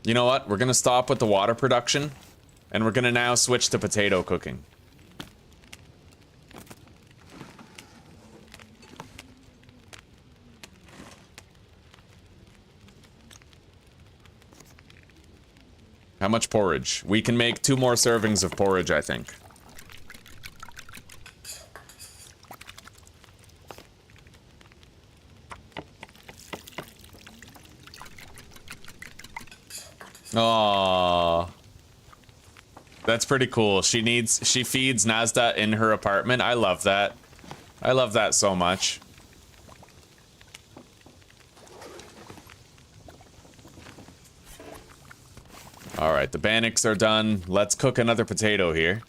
You know what? We're gonna stop with the water production And we're gonna now switch to potato cooking. How much porridge? We can make 2 more servings of porridge, I think. Aww. That's pretty cool. She feeds Nazda in her apartment. I love that. I love that so much. Alright, the bannocks are done. Let's cook another potato here.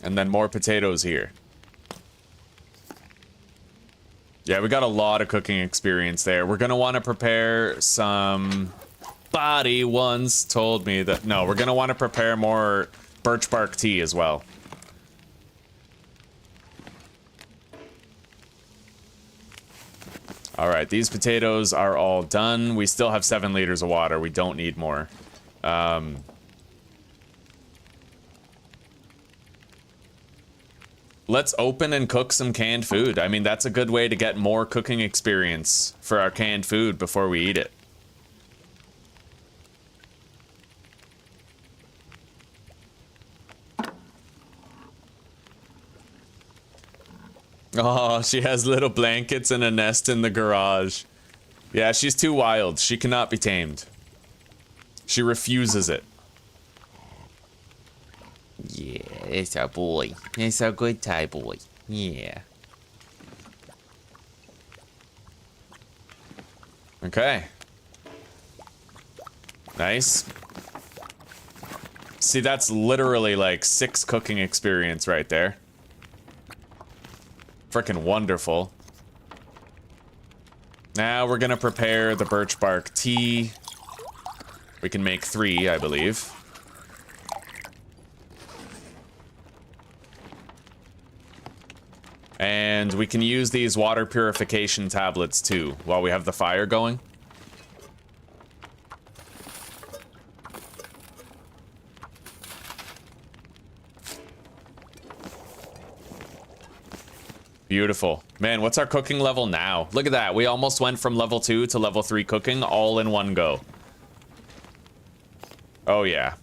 And then more potatoes here. Yeah, we got a lot of cooking experience there. We're gonna want to prepare some... Body once told me that... No, we're gonna want to prepare more birch bark tea as well. Alright, these potatoes are all done. We still have 7 liters of water. We don't need more. Let's open and cook some canned food. I mean, that's a good way to get more cooking experience for our canned food before we eat it. Oh, she has little blankets and a nest in the garage. Yeah, she's too wild. She cannot be tamed. She refuses it. Yeah, it's our boy. It's our good Thai boy. Yeah. Okay. Nice. See, that's literally like 6 cooking experience right there. Frickin' wonderful. Now we're gonna prepare the birch bark tea. We can make 3, I believe. And we can use these water purification tablets too, while we have the fire going. Beautiful. Man, what's our cooking level now? Look at that. We almost went from level 2 to level 3 cooking all in one go. Oh, yeah.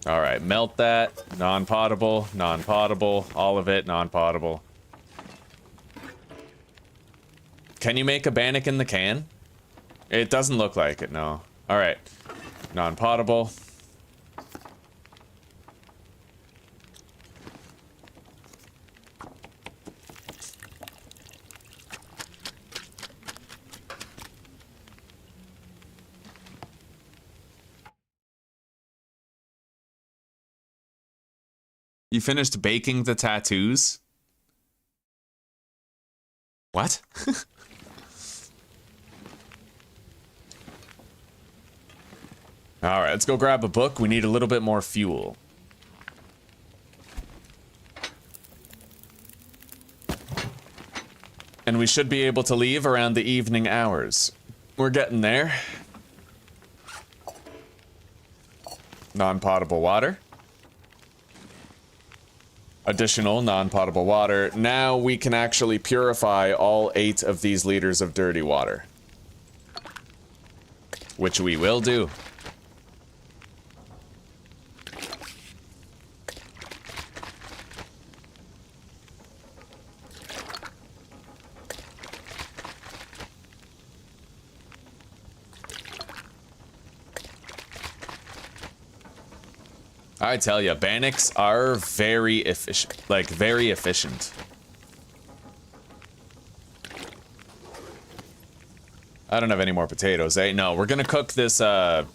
All right, melt that. Non-potable, non-potable, all of it non-potable. Can you make a bannock in the can? It doesn't look like it, no. All right, non-potable. You finished baking the tattoos? What? Alright, let's go grab a book. We need a little bit more fuel. And we should be able to leave around the evening hours. We're getting there. Non-potable water. Additional non-potable water. Now we can actually purify all 8 of these liters of dirty water. Which we will do. I tell ya, bannocks are very efficient. Like, very efficient. I don't have any more potatoes, eh? No, we're gonna cook this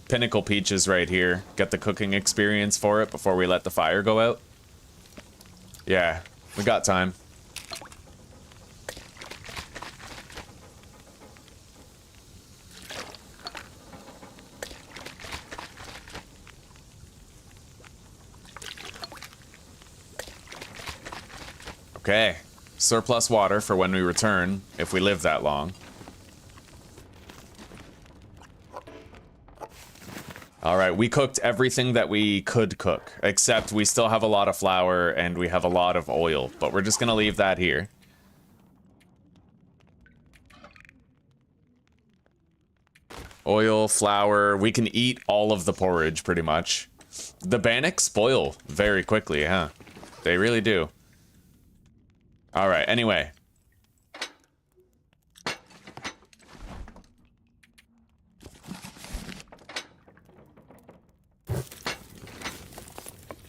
pinnacle peaches right here. Get the cooking experience for it before we let the fire go out. Yeah, we got time. Okay, surplus water for when we return, if we live that long. Alright, we cooked everything that we could cook, except we still have a lot of flour and we have a lot of oil, but we're just gonna leave that here. Oil, flour, we can eat all of the porridge pretty much. The bannocks spoil very quickly, huh? They really do. Alright, anyway.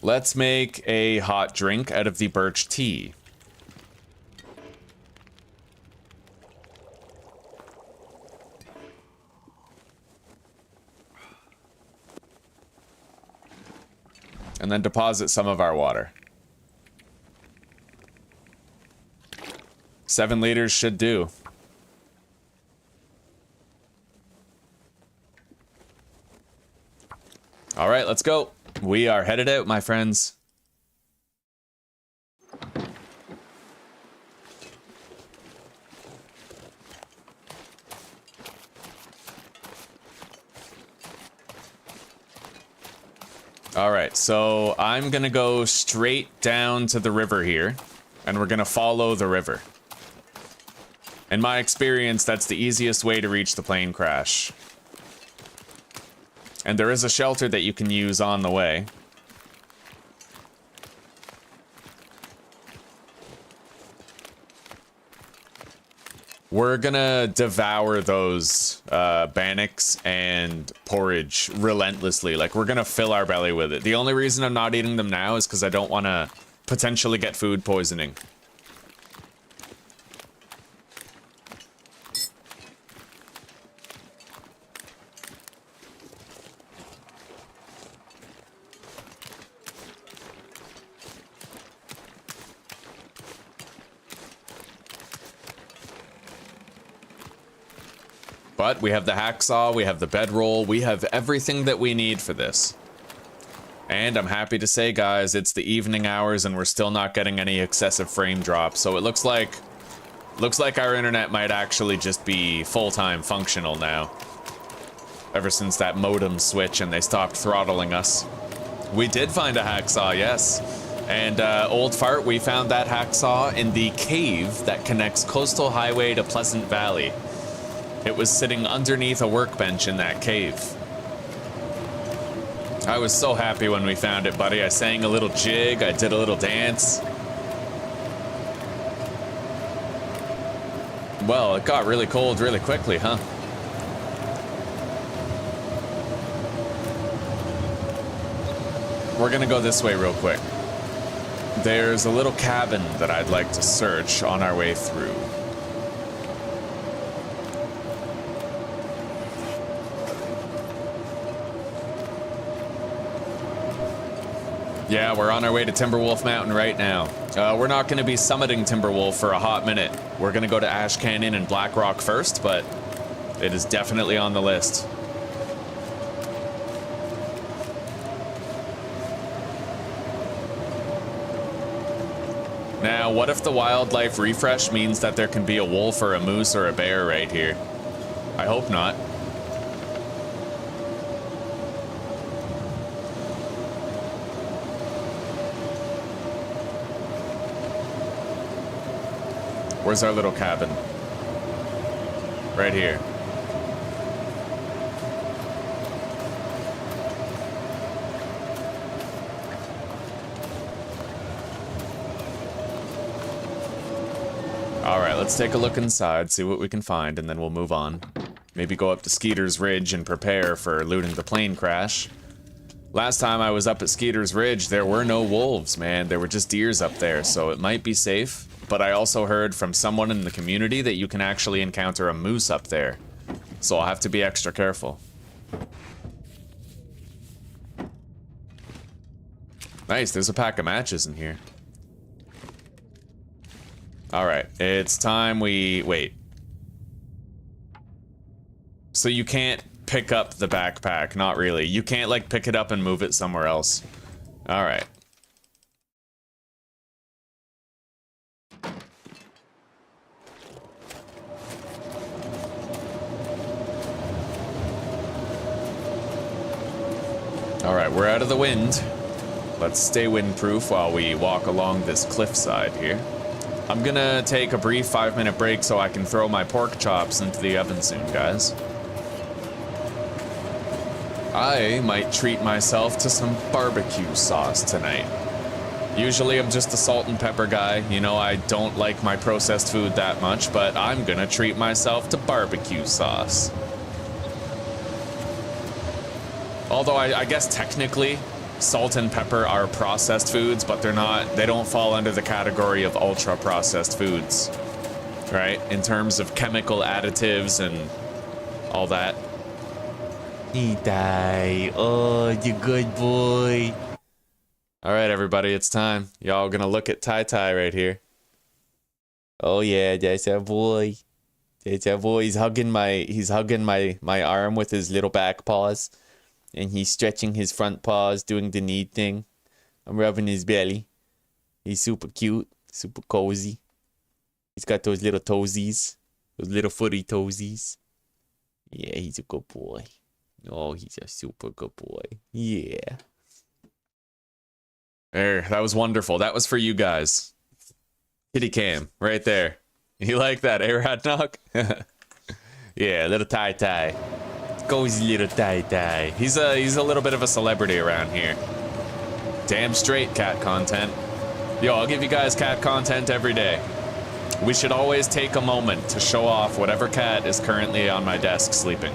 Let's make a hot drink out of the birch tea. And then deposit some of our water. 7 liters should do. All right, let's go. We are headed out, my friends. All right, so I'm gonna go straight down to the river here, and we're gonna follow the river. In my experience, that's the easiest way to reach the plane crash. And there is a shelter that you can use on the way. We're gonna devour those bannocks and porridge relentlessly. Like, we're gonna fill our belly with it. The only reason I'm not eating them now is because I don't want to potentially get food poisoning. But we have the hacksaw, we have the bedroll, we have everything that we need for this. And I'm happy to say, guys, it's the evening hours and we're still not getting any excessive frame drops. So it looks like our internet might actually just be full-time functional now. Ever since that modem switch and they stopped throttling us. We did find a hacksaw, yes. And old fart, we found that hacksaw in the cave that connects Coastal Highway to Pleasant Valley. It was sitting underneath a workbench in that cave. I was so happy when we found it, buddy. I sang a little jig, I did a little dance. Well, it got really cold really quickly, huh? We're gonna go this way real quick. There's a little cabin that I'd like to search on our way through. Yeah, we're on our way to Timberwolf Mountain right now. We're not going to be summiting Timberwolf for a hot minute. We're going to go to Ash Canyon and Black Rock first, but it is definitely on the list. Now, what if the wildlife refresh means that there can be a wolf or a moose or a bear right here? I hope not. Where's our little cabin? Right here. Alright, let's take a look inside, see what we can find, and then we'll move on. Maybe go up to Skeeter's Ridge and prepare for looting the plane crash. Last time I was up at Skeeter's Ridge, there were no wolves, man. There were just deers up there, so it might be safe. But I also heard from someone in the community that you can actually encounter a moose up there. so I'll have to be extra careful. Nice, there's a pack of matches in here. Alright, it's time we... wait. So you can't pick up the backpack, not really. You can't, like, pick it up and move it somewhere else. Alright. Alright, we're out of the wind. Let's stay windproof while we walk along this cliffside here. I'm gonna take a brief 5-minute break so I can throw my pork chops into the oven soon, guys. I might treat myself to some barbecue sauce tonight. Usually I'm just a salt and pepper guy. You know, I don't like my processed food that much, but I'm gonna treat myself to barbecue sauce. Although I guess technically, salt and pepper are processed foods, but they're not, they don't fall under the category of ultra processed foods, right? In terms of chemical additives and all that. Nitai, oh, you good boy. All right, everybody, it's time. Y'all gonna look at Tai right Oh yeah, that's our boy. That's our boy. He's hugging my arm with his little back paws. And he's stretching his front paws, doing the knee thing. I'm rubbing his belly. He's super cute, super cozy. He's got those little toesies, those little footy toesies. Yeah, he's a good boy. Oh, he's a super good boy. Yeah. There, that was wonderful. That was for you guys. Kitty cam, right there. You like that, eh, Radnock? Yeah, little Tai. Cozy little Tai. He's a little bit of a celebrity around here. Damn straight cat content. Yo, I'll give you guys cat content every day. We should always take a moment to show off whatever cat is currently on my desk sleeping.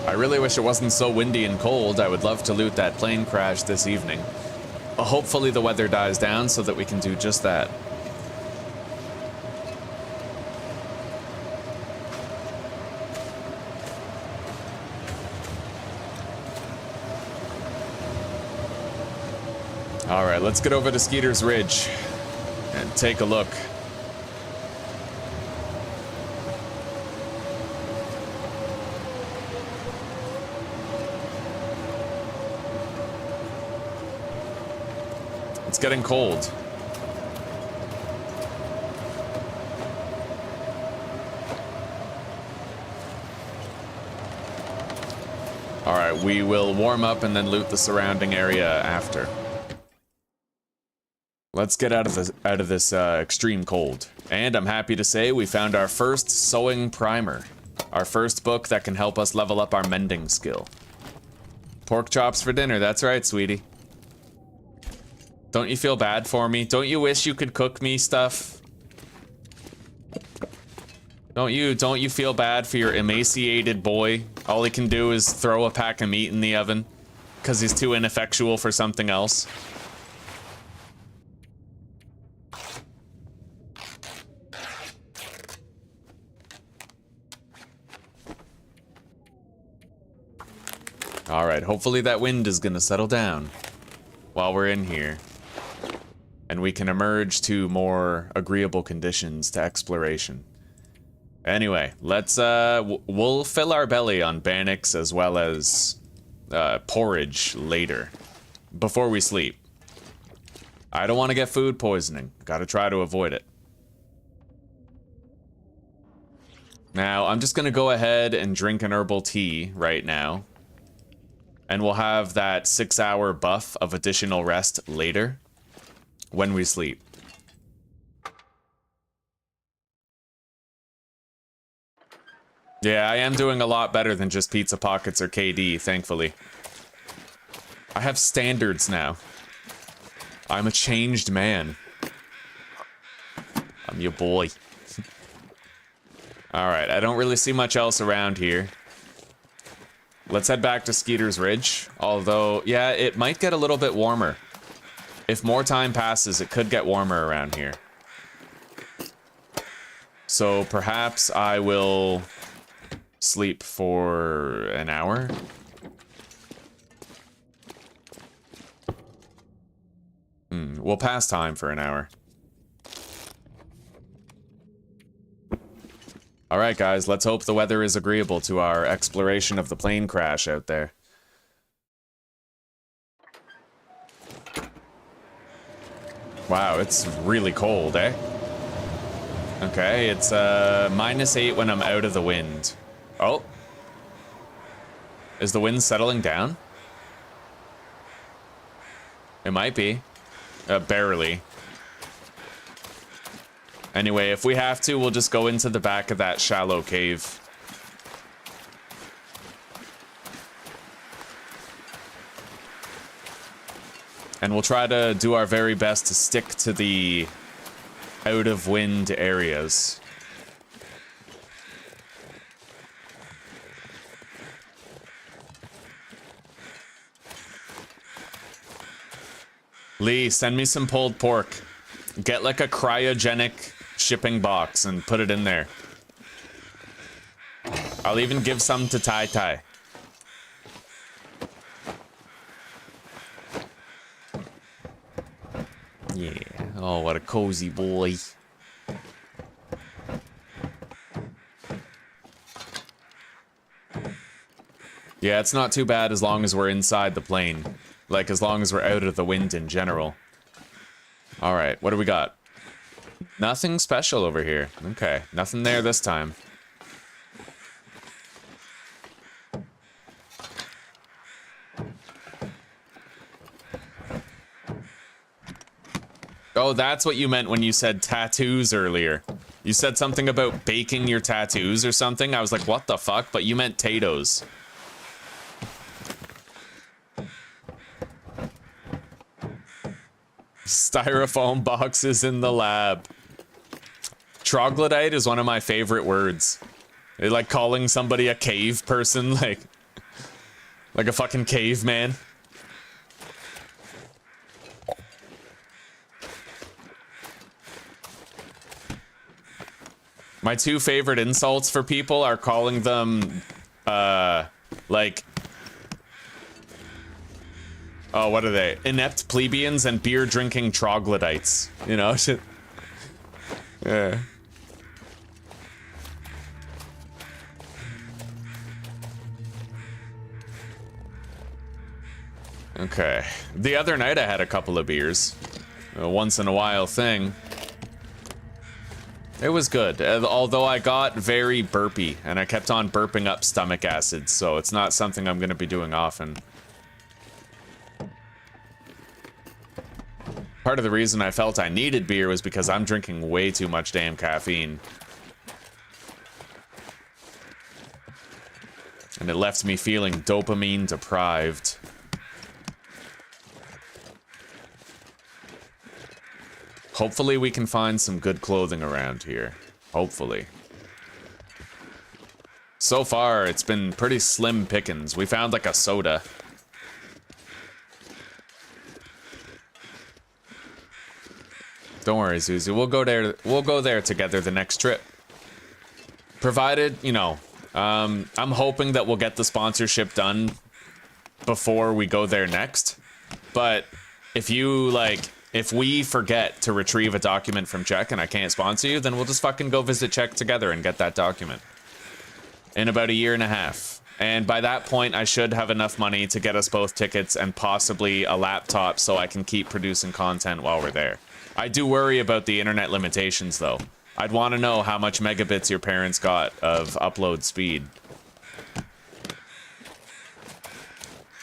I really wish it wasn't so windy and cold. I would love to loot that plane crash this evening. Hopefully the weather dies down so that we can do just that. Alright, let's get over to Skeeter's Ridge and take a look. It's getting cold. Alright, we will warm up and then loot the surrounding area after. Let's get out of this extreme cold. And I'm happy to say we found our first sewing primer. Our first book that can help us level up our mending skill. Pork chops for dinner, that's right, sweetie. Don't you feel bad for me? Don't you wish you could cook me stuff? Don't you feel bad for your emaciated boy? All he can do is throw a pack of meat in the oven because he's too ineffectual for something else. All right, hopefully that wind is gonna settle down while we're in here. And we can emerge to more agreeable conditions to exploration. Anyway, let's, we'll fill our belly on Bannix as well as, porridge later, before we sleep. I don't want to get food poisoning. Gotta try to avoid it. Now, I'm just gonna go ahead and drink an herbal tea right now. And we'll have that 6-hour buff of additional rest later. When we sleep. Yeah, I am doing a lot better than just Pizza Pockets or KD, thankfully. I have standards now. I'm a changed man. I'm your boy. Alright, I don't really see much else around here. Let's head back to Skeeter's Ridge. Although, yeah, it might get a little bit warmer. If more time passes, it could get warmer around here. So perhaps I will sleep for an hour. We'll pass time for an hour. All right, guys, let's hope the weather is agreeable to our exploration of the plane crash out there. Wow, it's really cold, eh? Okay, it's -8 when I'm out of the wind. Oh. Is the wind settling down? It might be. Barely. Anyway, if we have to, we'll just go into the back of that shallow cave. And we'll try to do our very best to stick to the out-of-wind areas. Lee, send me some pulled pork. Get like a cryogenic shipping box and put it in there. I'll even give some to Tai Tai. Yeah. Oh, what a cozy boy. Yeah, it's not too bad as long as we're inside the plane. Like, as long as we're out of the wind in general. Alright, what do we got? Nothing special over here. Okay, nothing there this time. Oh, that's what you meant when you said tattoos earlier. You said something about baking your tattoos or something. I was like, what the fuck? But you meant Tatoes. Styrofoam boxes in the lab. Troglodyte is one of my favorite words. It's like calling somebody a cave person, like a fucking caveman. My two favorite insults for people are calling them, like, oh, what are they? Inept plebeians and beer-drinking troglodytes. You know, shit. Yeah. Okay. The other night I had a couple of beers. A once-in-a-while thing. It was good, although I got very burpy, and I kept on burping up stomach acid, so it's not something I'm going to be doing often. Part of the reason I felt I needed beer was because I'm drinking way too much damn caffeine. And it left me feeling dopamine deprived. Hopefully we can find some good clothing around here. Hopefully. So far, it's been pretty slim pickings. We found like a soda. Don't worry, Zuzu. We'll go there together the next trip. Provided, you know, I'm hoping that we'll get the sponsorship done before we go there next. But if you, like, if we forget to retrieve a document from Czech and I can't sponsor you, then we'll just fucking go visit Czech together and get that document. In about 1.5 years. And by that point, I should have enough money to get us both tickets and possibly a laptop so I can keep producing content while we're there. I do worry about the internet limitations, though. I'd want to know how much megabits your parents got of upload speed.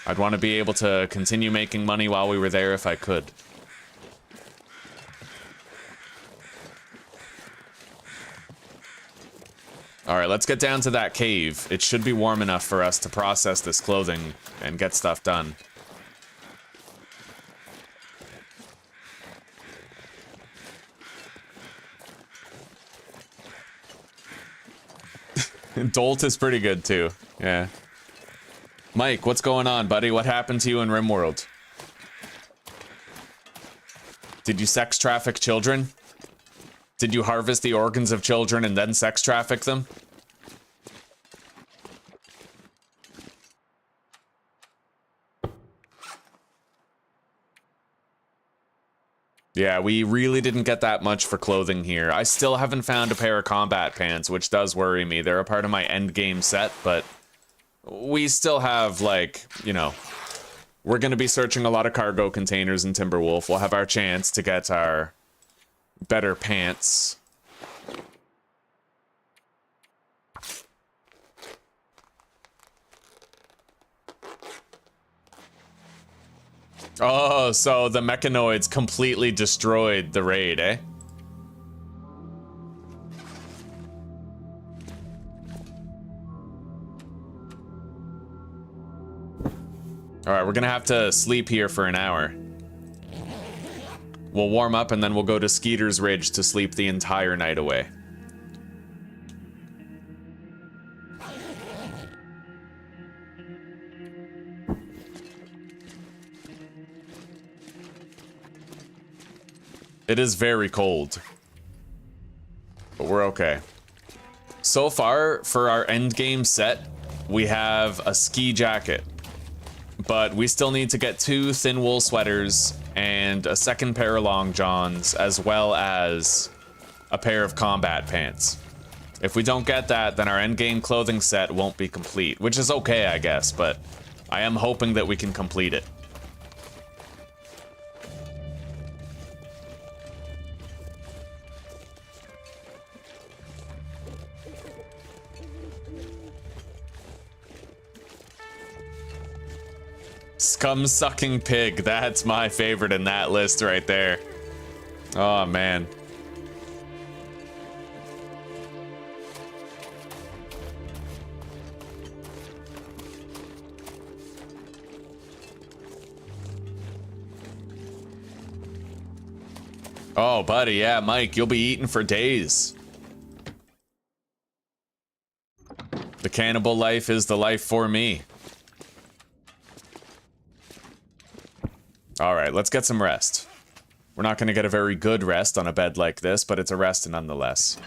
I'd want to be able to continue making money while we were there if I could. Alright, let's get down to that cave. It should be warm enough for us to process this clothing and get stuff done. Dolt is pretty good too, yeah. Mike, what's going on, buddy? What happened to you in RimWorld? Did you sex traffic children? Did you harvest the organs of children and then sex traffic them? Yeah, we really didn't get that much for clothing here. I still haven't found a pair of combat pants, which does worry me. They're a part of my endgame set, but we still have, like, you know, we're going to be searching a lot of cargo containers in Timberwolf. We'll have our chance to get our better pants. Oh, so the mechanoids completely destroyed the raid, eh? Alright, we're gonna have to sleep here for an hour. We'll warm up and then we'll go to Skeeter's Ridge to sleep the entire night away. It is very cold, but we're okay. So far, for our endgame set, we have a ski jacket, but we still need to get 2 thin wool sweaters and a second pair of long johns, as well as a pair of combat pants. If we don't get that, then our endgame clothing set won't be complete, which is okay, I guess, but I am hoping that we can complete it. Scum-sucking pig, that's my favorite in that list right there. Oh, man. Oh, buddy, yeah, Mike, you'll be eating for days. The cannibal life is the life for me. All right, let's get some rest. We're not going to get a very good rest on a bed like this, but it's a rest nonetheless.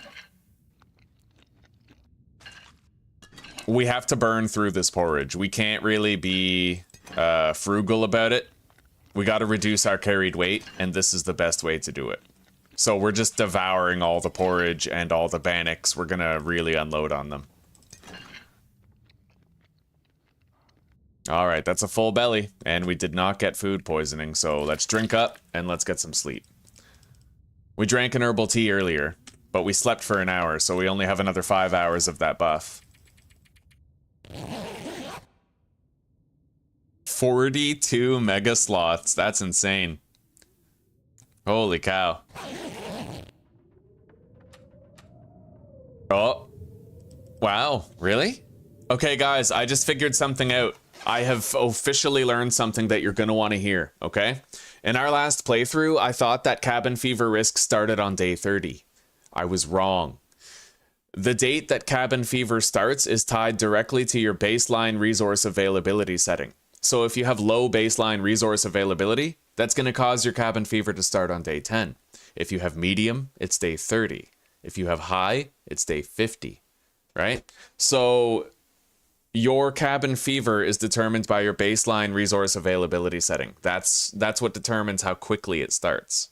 We have to burn through this porridge. We can't really be frugal about it. We got to reduce our carried weight, and this is the best way to do it. So we're just devouring all the porridge and all the bannocks. We're going to really unload on them. All right, that's a full belly, and we did not get food poisoning, so let's drink up and let's get some sleep. We drank an herbal tea earlier, but we slept for an hour, so we only have another 5 hours of that buff. 42 mega sloths, that's insane. Holy cow. Oh. Wow, really? Okay, guys, I just figured something out. I have officially learned something that you're going to want to hear, okay? In our last playthrough, I thought that cabin fever risk started on day 30. I was wrong. The date that cabin fever starts is tied directly to your baseline resource availability setting. So if you have low baseline resource availability, that's going to cause your cabin fever to start on day 10. If you have medium, it's day 30. If you have high, it's day 50, right? So your cabin fever is determined by your baseline resource availability setting. That's what determines how quickly it starts.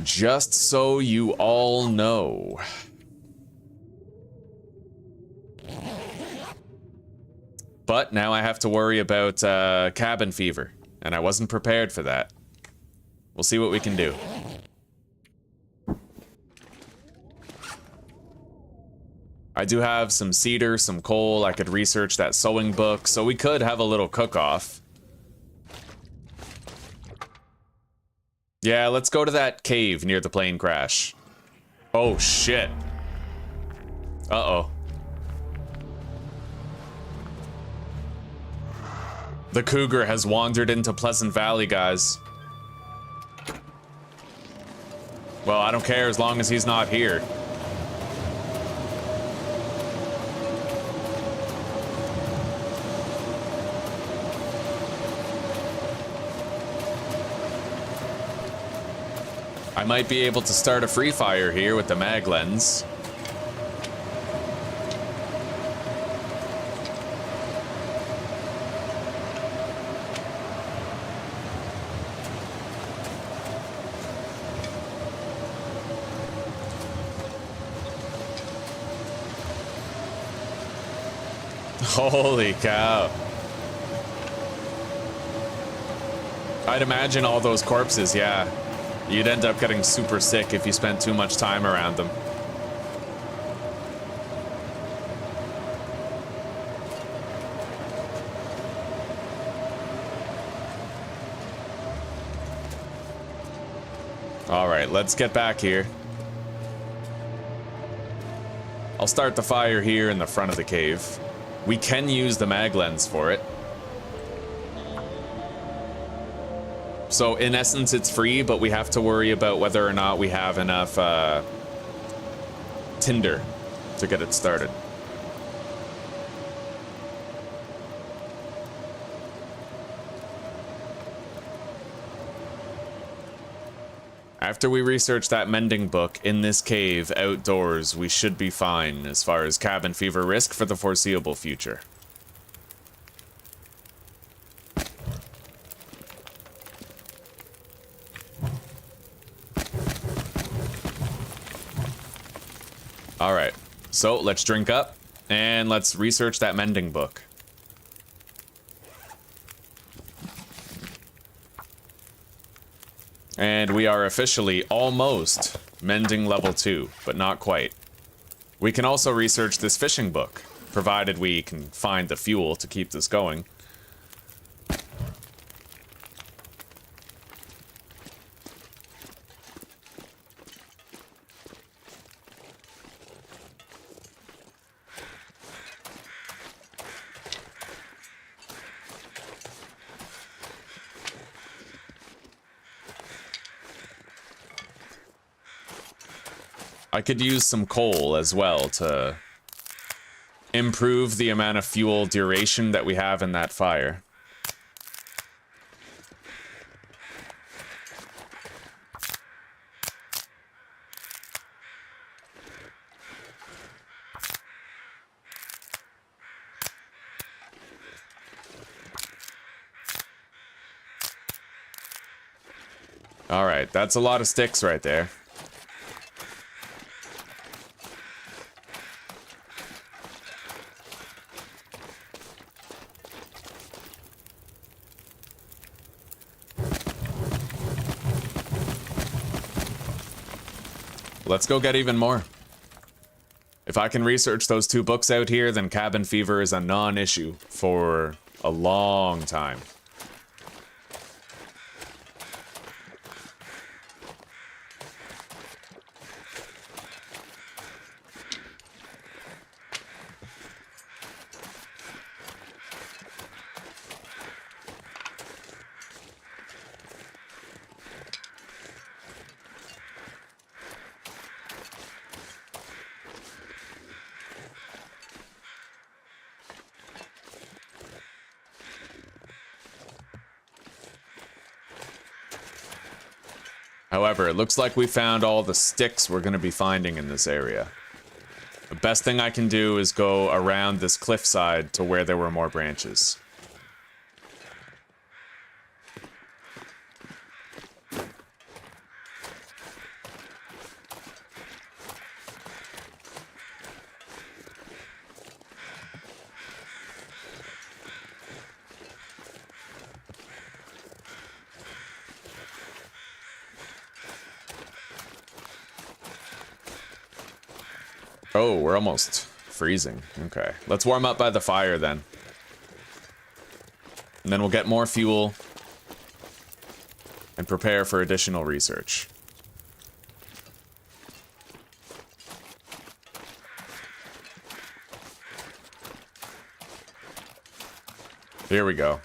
Just so you all know. But now I have to worry about cabin fever, and I wasn't prepared for that. We'll see what we can do. I do have some cedar, some coal. I could research that sewing book, so we could have a little cook-off. Yeah, let's go to that cave near the plane crash. Oh, shit. Uh-oh. The cougar has wandered into Pleasant Valley, guys. Well, I don't care as long as he's not here. I might be able to start a free fire here with the mag lens. Holy cow. I'd imagine all those corpses, yeah. You'd end up getting super sick if you spent too much time around them. Alright, let's get back here. I'll start the fire here in the front of the cave. We can use the mag lens for it. So in essence, it's free, but we have to worry about whether or not we have enough tinder to get it started. After we research that mending book in this cave outdoors, we should be fine as far as cabin fever risk for the foreseeable future. Alright, so let's drink up and let's research that mending book. And we are officially almost mending level 2, but not quite. We can also research this fishing book, provided we can find the fuel to keep this going. I could use some coal as well to improve the amount of fuel duration that we have in that fire. All right, that's a lot of sticks right there. Let's go get even more. If I can research those 2 books out here, then cabin fever is a non-issue for a long time. However, it looks like we found all the sticks we're going to be finding in this area. The best thing I can do is go around this cliffside to where there were more branches. Oh, we're almost freezing. Okay, let's warm up by the fire then. And then we'll get more fuel and prepare for additional research. Here we go.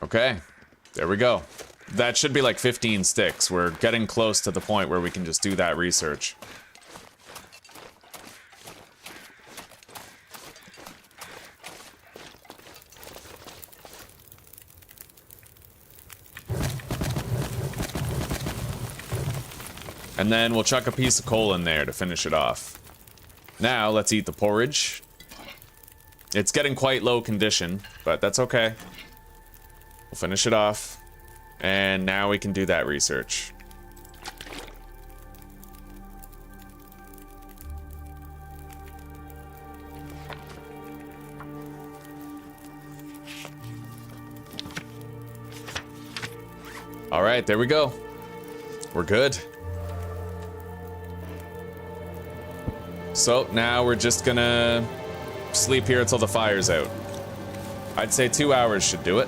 Okay, there we go. That should be like 15 sticks. We're getting close to the point where we can just do that research. And then we'll chuck a piece of coal in there to finish it off. Now, let's eat the porridge. It's getting quite low condition, but that's okay. We'll finish it off. And now we can do that research. All right, there we go. We're good. So now we're just gonna sleep here until the fire's out. I'd say 2 hours should do it.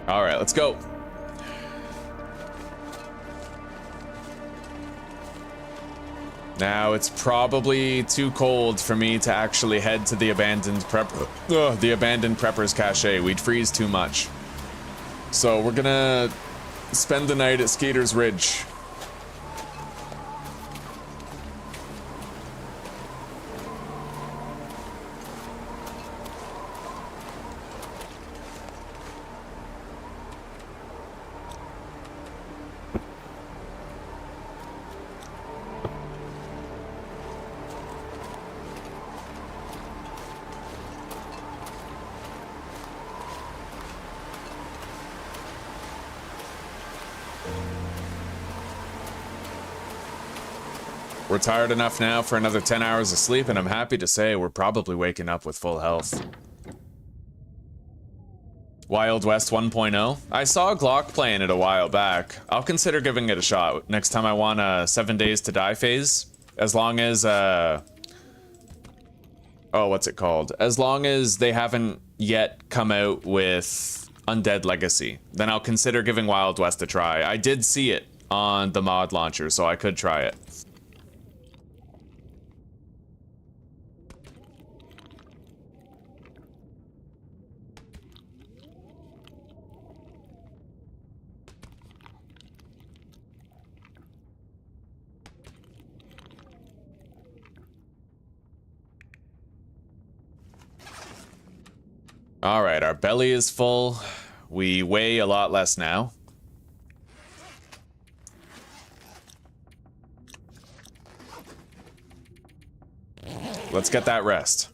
All right, let's go. Now it's probably too cold for me to actually head to the abandoned prepper's cache. We'd freeze too much. So we're gonna spend the night at Skeeter's Ridge. We're tired enough now for another 10 hours of sleep, and I'm happy to say we're probably waking up with full health. Wild West 1.0. I saw a Glock playing it a while back. I'll consider giving it a shot next time I want a 7 days to die phase. As long as, oh, what's it called? As long as they haven't yet come out with Undead Legacy, then I'll consider giving Wild West a try. I did see it on the mod launcher, so I could try it. All right, our belly is full. We weigh a lot less now. Let's get that rest.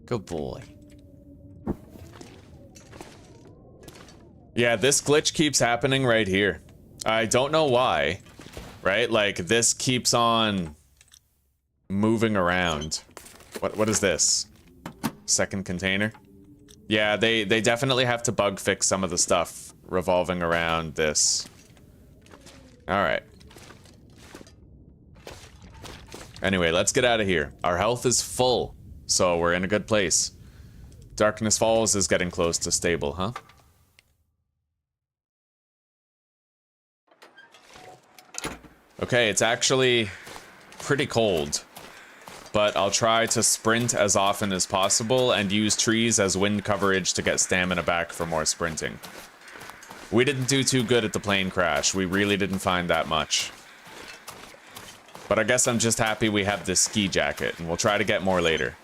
Good boy. Yeah, this glitch keeps happening right here. I don't know why, right? Like, this keeps on moving around. What is this? Second container? Yeah, they definitely have to bug fix some of the stuff revolving around this. Alright. Anyway, let's get out of here. Our health is full, so we're in a good place. Darkness Falls is getting close to stable, huh? Okay, it's actually pretty cold, but I'll try to sprint as often as possible and use trees as wind coverage to get stamina back for more sprinting. We didn't do too good at the plane crash. We really didn't find that much. But I guess I'm just happy we have this ski jacket, and we'll try to get more later.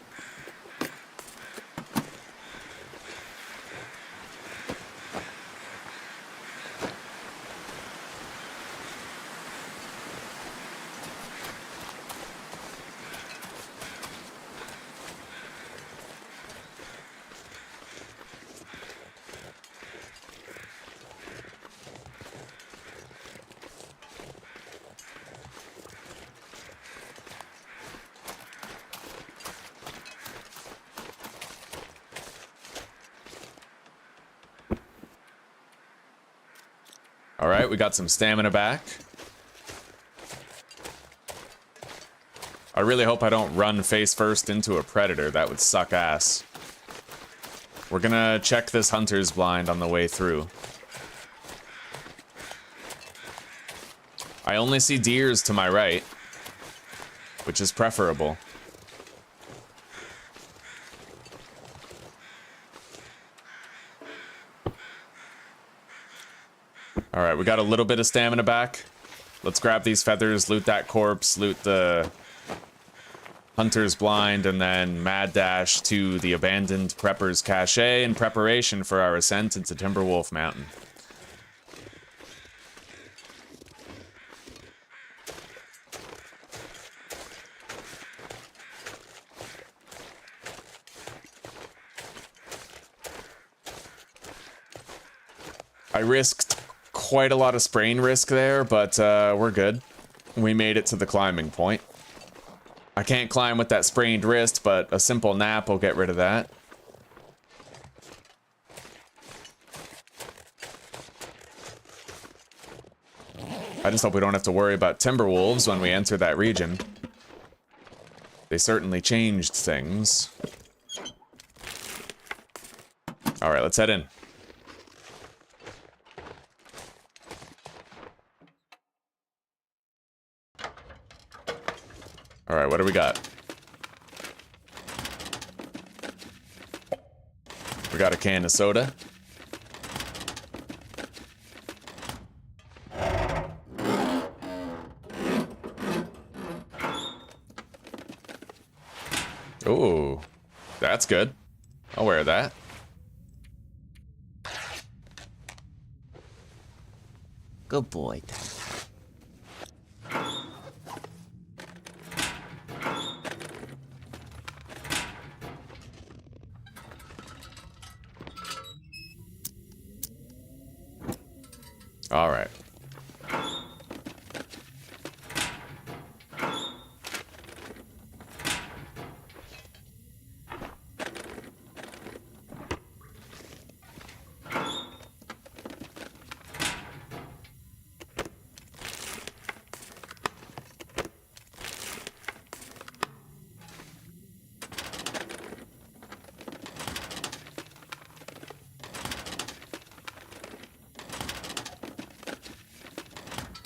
Alright, we got some stamina back. I really hope I don't run face first into a predator. That would suck ass. We're gonna check this hunter's blind on the way through. I only see deers to my right, which is preferable. Alright, we got a little bit of stamina back. Let's grab these feathers, loot that corpse, loot the hunter's blind, and then mad dash to the abandoned prepper's cache in preparation for our ascent into Timberwolf Mountain. I risked quite a lot of sprain risk there, but we're good. We made it to the climbing point. I can't climb with that sprained wrist, but a simple nap will get rid of that. I just hope we don't have to worry about timberwolves when we enter that region. They certainly changed things. Alright, let's head in. Alright, what do we got? We got a can of soda. Ooh, that's good. I'll wear that. Good boy. All right.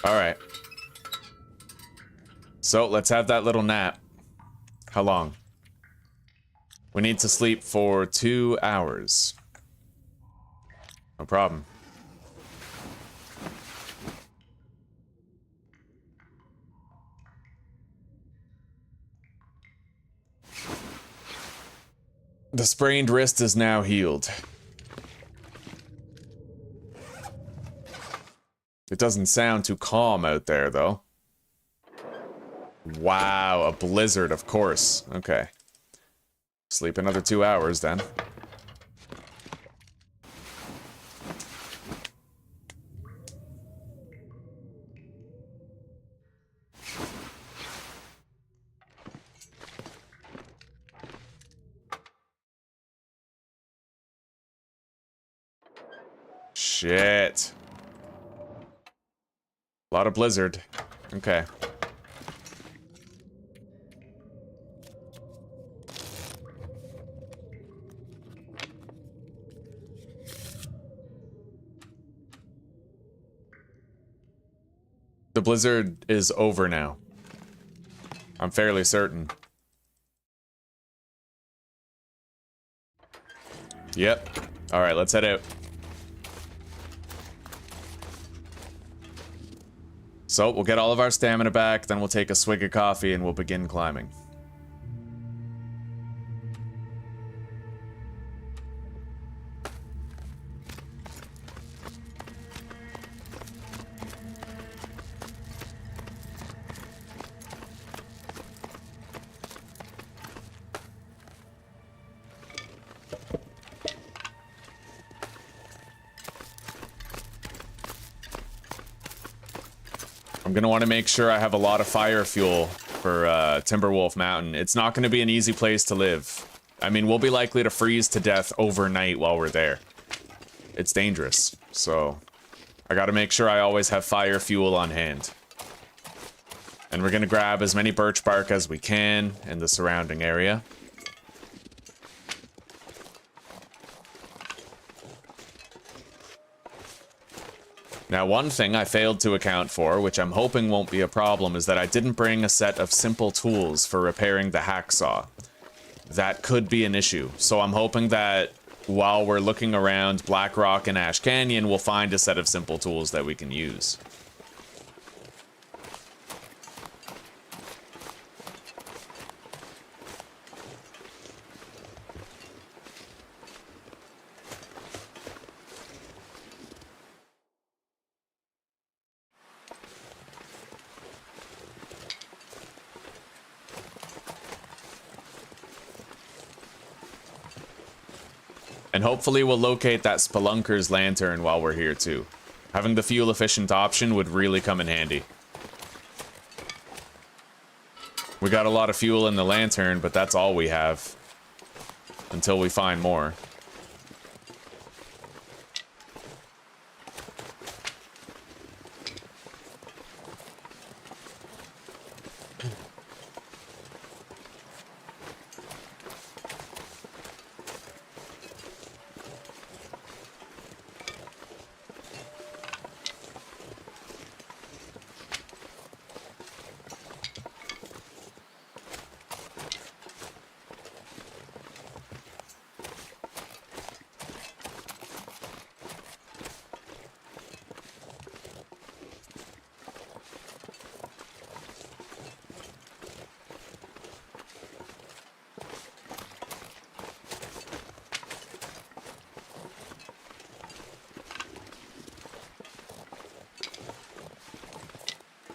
All right. So let's have that little nap. How long? We need to sleep for 2 hours. No problem. The sprained wrist is now healed. It doesn't sound too calm out there, though. Wow, a blizzard, of course. Okay. Sleep another 2 hours, then. Shit. A lot of blizzard. Okay. The blizzard is over now. I'm fairly certain. Yep. Alright, let's head out. So, we'll get all of our stamina back, then we'll take a swig of coffee and we'll begin climbing. I'm gonna want to make sure I have a lot of fire fuel for Timberwolf Mountain. It's not gonna be an easy place to live. I mean, we'll be likely to freeze to death overnight while we're there. It's dangerous, so I gotta make sure I always have fire fuel on hand. And we're gonna grab as many birch bark as we can in the surrounding area. Now, one thing I failed to account for, which I'm hoping won't be a problem, is that I didn't bring a set of simple tools for repairing the hacksaw. That could be an issue, so I'm hoping that while we're looking around Black Rock and Ash Canyon, we'll find a set of simple tools that we can use. And hopefully we'll locate that Spelunker's lantern while we're here too. Having the fuel-efficient option would really come in handy. We got a lot of fuel in the lantern, but that's all we have. Until we find more.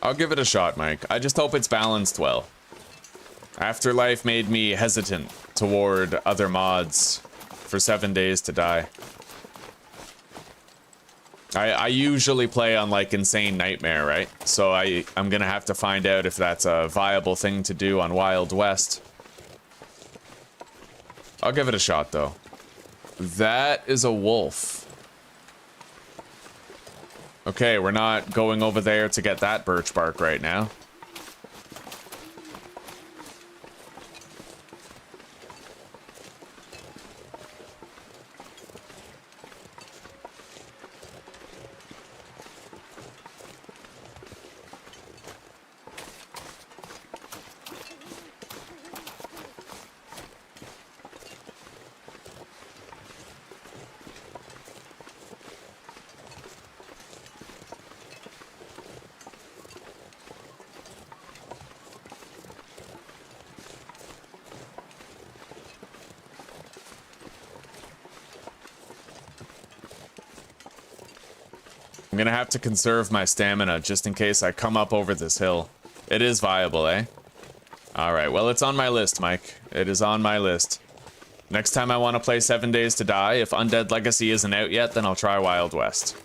I'll give it a shot, Mike. I just hope it's balanced well. Afterlife made me hesitant toward other mods for 7 days to die. I usually play on, like, Insane Nightmare, right? So I'm gonna have to find out if that's a viable thing to do on Wild West. I'll give it a shot, though. That is a wolf. Okay, we're not going over there to get that birch bark right now. I'm gonna have to conserve my stamina just in case I come up over this hill. It is viable, eh? Alright, well, it's on my list, Mike. It is on my list. Next time I want to play 7 Days to Die, if Undead Legacy isn't out yet, then I'll try Wild West.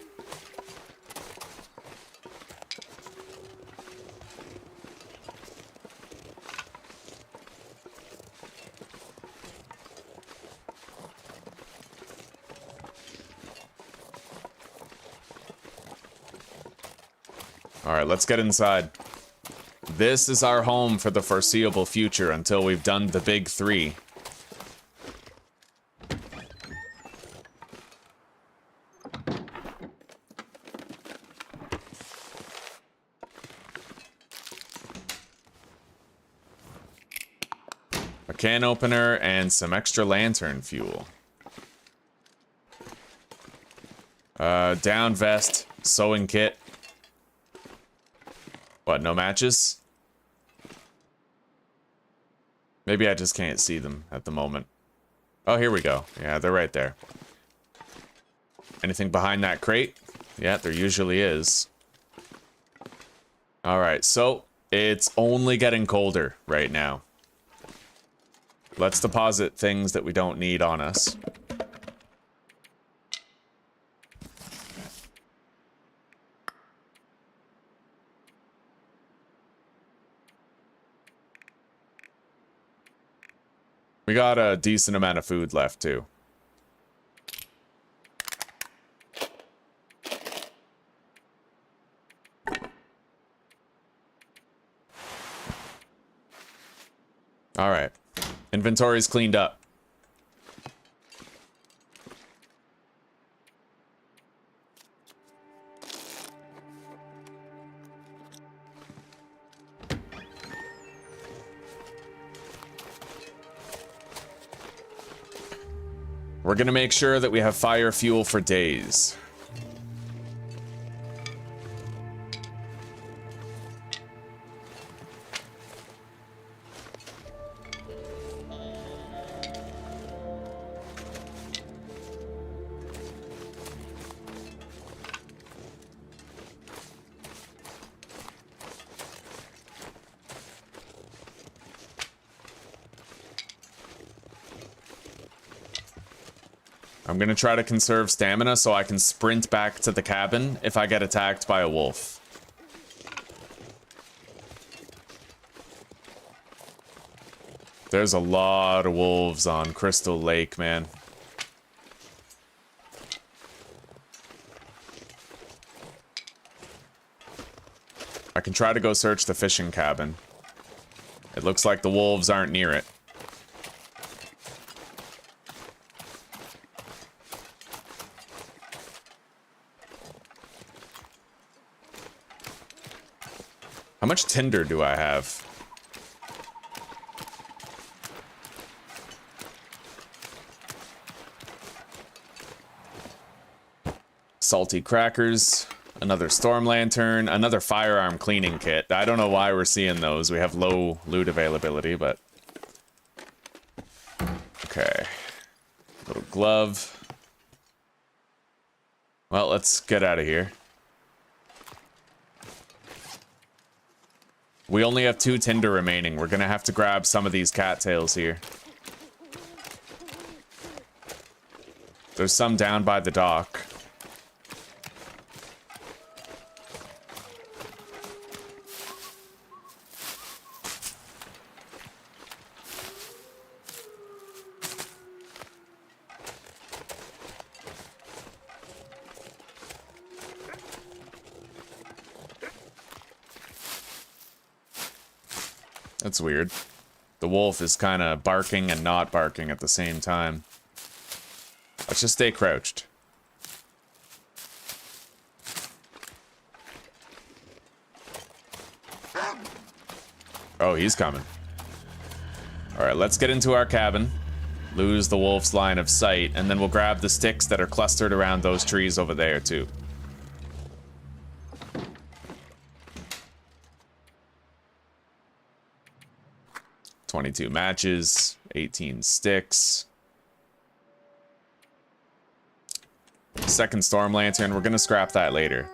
Alright, let's get inside. This is our home for the foreseeable future until we've done the big three. A can opener and some extra lantern fuel. Down vest, sewing kit. What, no matches? Maybe I just can't see them at the moment. Oh, here we go. Yeah, they're right there. Anything behind that crate? Yeah, there usually is. Alright, so it's only getting colder right now. Let's deposit things that we don't need on us. We got a decent amount of food left, too. All right. Inventory's cleaned up. We're gonna make sure that we have fire fuel for days. I'm gonna try to conserve stamina so I can sprint back to the cabin if I get attacked by a wolf. There's a lot of wolves on Crystal Lake, man. I can try to go search the fishing cabin. It looks like the wolves aren't near it. How much tinder do I have? Salty crackers, another storm lantern, another firearm cleaning kit. I don't know why we're seeing those. We have low loot availability, but... Okay. Little glove. Well, let's get out of here. We only have 2 tinder remaining. We're gonna have to grab some of these cattails here. There's some down by the dock. That's weird. The wolf is kind of barking and not barking at the same time. Let's just stay crouched. Oh, he's coming. Alright, let's get into our cabin. Lose the wolf's line of sight, and then we'll grab the sticks that are clustered around those trees over there, too. $22 matches, 18 sticks. Second storm lantern, we're gonna scrap that later.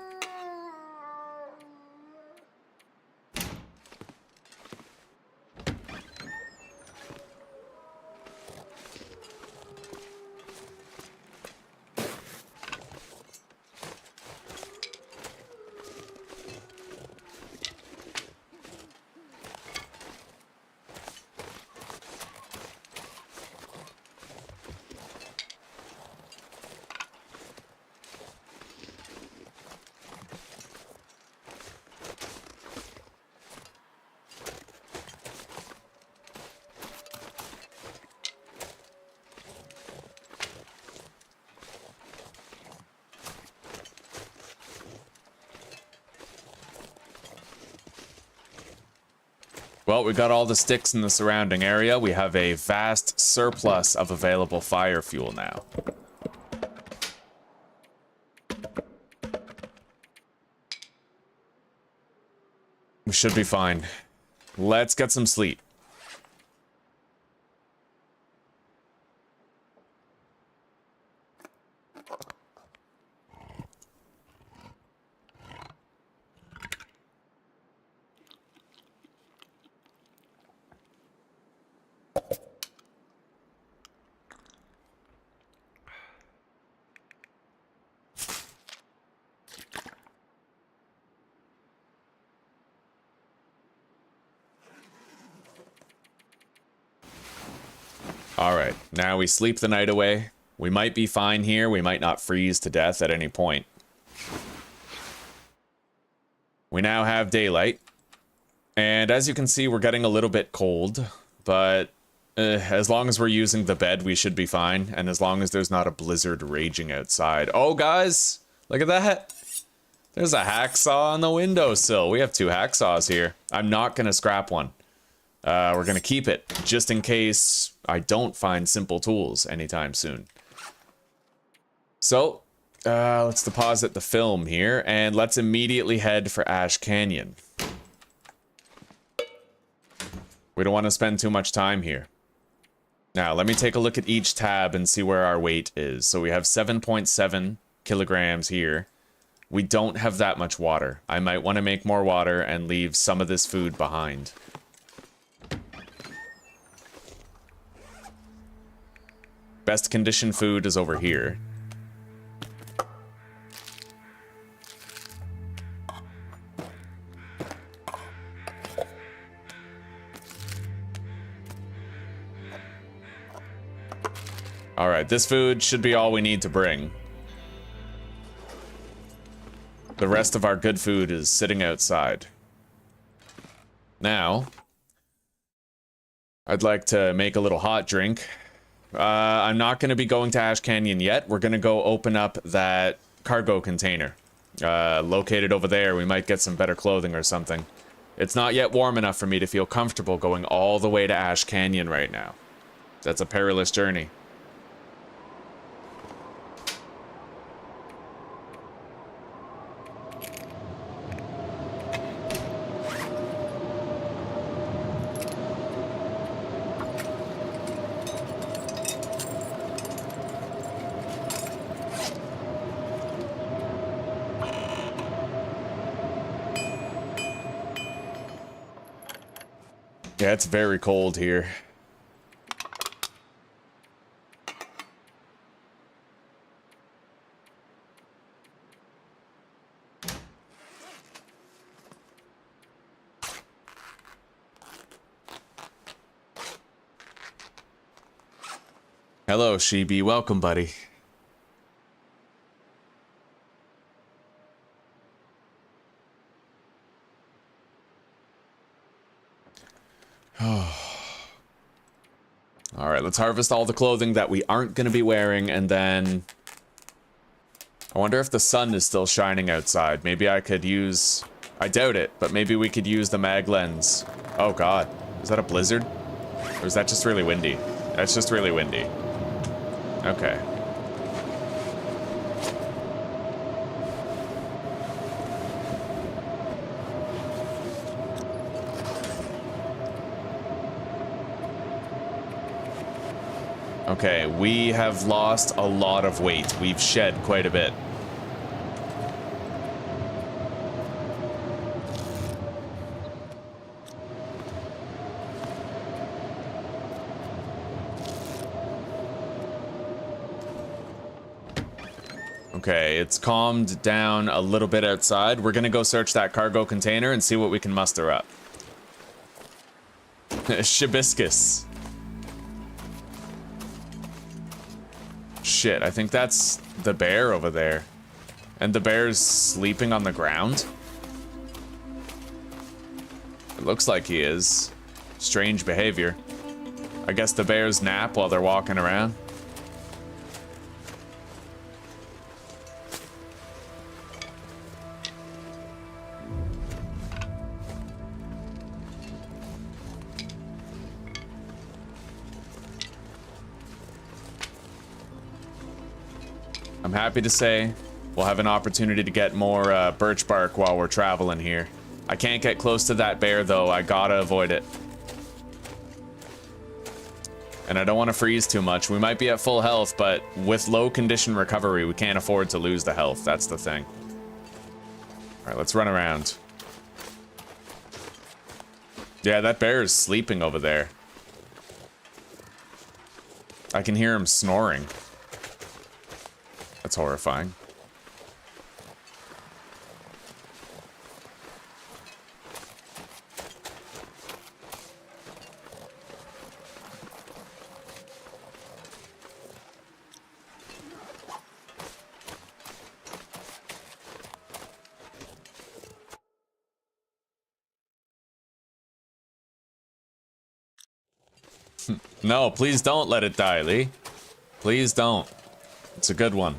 Well, we got all the sticks in the surrounding area. We have a vast surplus of available fire fuel now. We should be fine. Let's get some sleep. Alright, now we sleep the night away. We might be fine here, we might not freeze to death at any point. We now have daylight. And as you can see, we're getting a little bit cold. but as long as we're using the bed, we should be fine. And as long as there's not a blizzard raging outside. Oh, guys, look at that. There's a hacksaw on the windowsill. We have 2 hacksaws here. I'm not going to scrap one. We're going to keep it just in case I don't find simple tools anytime soon. So, let's deposit the film here, and let's immediately head for Ash Canyon. We don't want to spend too much time here. Now, let me take a look at each tab and see where our weight is. So we have 7.7 kilograms here. We don't have that much water. I might want to make more water and leave some of this food behind. Best condition food is over here. Alright, this food should be all we need to bring. The rest of our good food is sitting outside. Now, I'd like to make a little hot drink. I'm not going to be going to Ash Canyon yet. We're going to go open up that cargo container. Located over there, we might get some better clothing or something. It's not yet warm enough for me to feel comfortable going all the way to Ash Canyon right now. That's a perilous journey. Yeah, it's very cold here. Hello, Sheeby. Welcome, buddy. Alright, let's harvest all the clothing that we aren't going to be wearing, and then... I wonder if the sun is still shining outside. Maybe I could use... I doubt it, but maybe we could use the mag lens. Oh god. Is that a blizzard? Or is that just really windy? That's just really windy. Okay. Okay, we have lost a lot of weight. We've shed quite a bit. Okay, it's calmed down a little bit outside. We're gonna go search that cargo container and see what we can muster up. Shabiscus. Shit, I think that's the bear over there. And the bear's sleeping on the ground? It looks like he is. Strange behavior. I guess the bears nap while they're walking around. I'm happy to say we'll have an opportunity to get more birch bark while we're traveling here. I can't get close to that bear though, I gotta avoid it. And I don't want to freeze too much. We might be at full health, but with low condition recovery, we can't afford to lose the health, that's the thing. Alright, let's run around. Yeah, that bear is sleeping over there. I can hear him snoring. That's horrifying. No, please don't let it die, Lee. Please don't. It's a good one.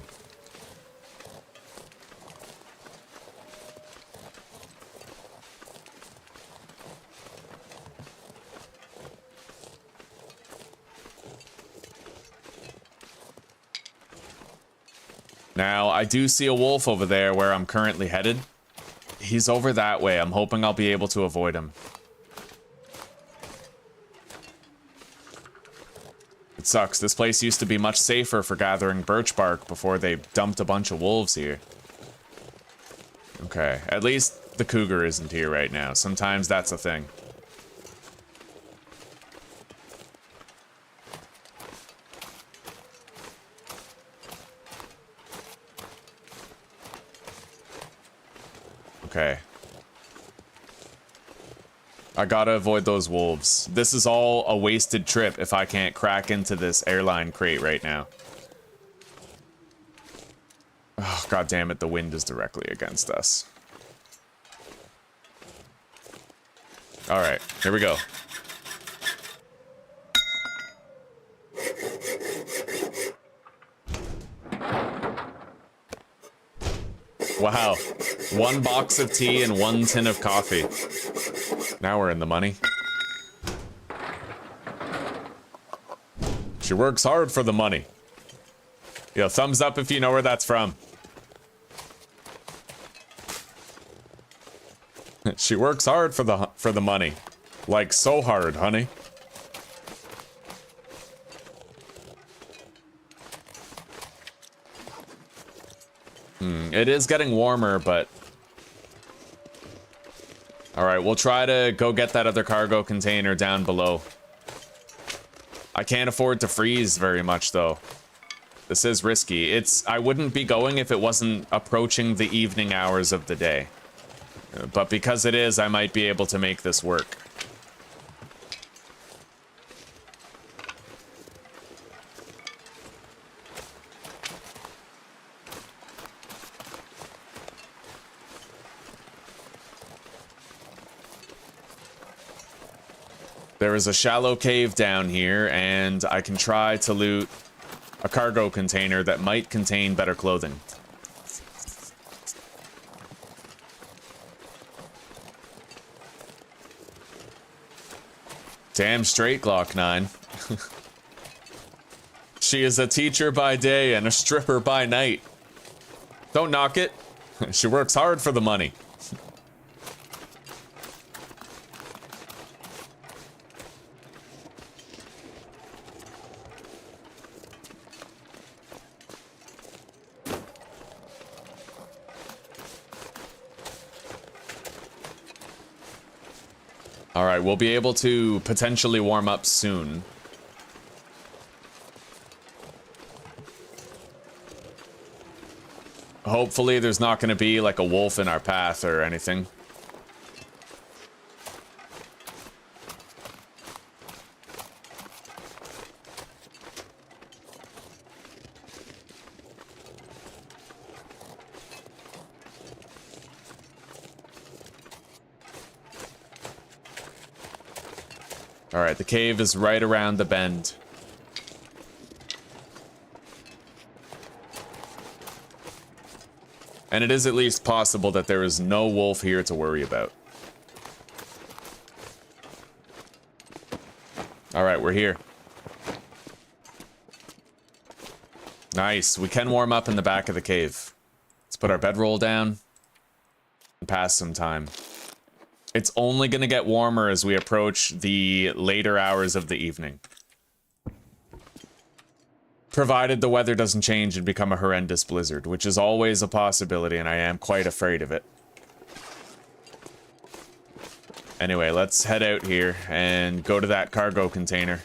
Now, I do see a wolf over there where I'm currently headed. He's over that way. I'm hoping I'll be able to avoid him. It sucks. This place used to be much safer for gathering birch bark before they dumped a bunch of wolves here. Okay, at least the cougar isn't here right now. Sometimes that's a thing. Okay. I gotta avoid those wolves. This is all a wasted trip if I can't crack into this airline crate right now. Oh, god damn it, the wind is directly against us. Alright, here we go. Wow. 1 box of tea and 1 tin of coffee. Now we're in the money. She works hard for the money. Yo, thumbs up if you know where that's from. She works hard for the money. Like, so hard, honey. It is getting warmer, but... Alright, we'll try to go get that other cargo container down below. I can't afford to freeze very much, though. This is risky. I wouldn't be going if it wasn't approaching the evening hours of the day. But because it is, I might be able to make this work. There is a shallow cave down here, and I can try to loot a cargo container that might contain better clothing. Damn straight, Glock 9. She is a teacher by day and a stripper by night. Don't knock it. She works hard for the money. Alright, we'll be able to potentially warm up soon. Hopefully there's not going to be like a wolf in our path or anything. Alright, the cave is right around the bend. And it is at least possible that there is no wolf here to worry about. Alright, we're here. Nice, we can warm up in the back of the cave. Let's put our bedroll down and pass some time. It's only going to get warmer as we approach the later hours of the evening. Provided the weather doesn't change and become a horrendous blizzard, which is always a possibility, and I am quite afraid of it. Anyway, let's head out here and go to that cargo container.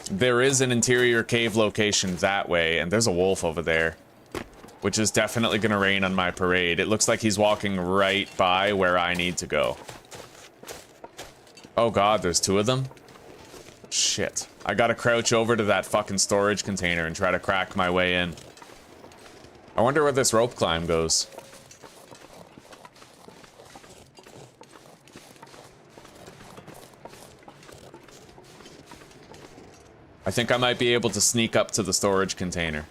There is an interior cave location that way, and there's a wolf over there, which is definitely going to rain on my parade. It looks like he's walking right by where I need to go. Oh god, there's 2 of them? Shit. I gotta crouch over to that fucking storage container and try to crack my way in. I wonder where this rope climb goes. think I might be able to sneak up to the storage container.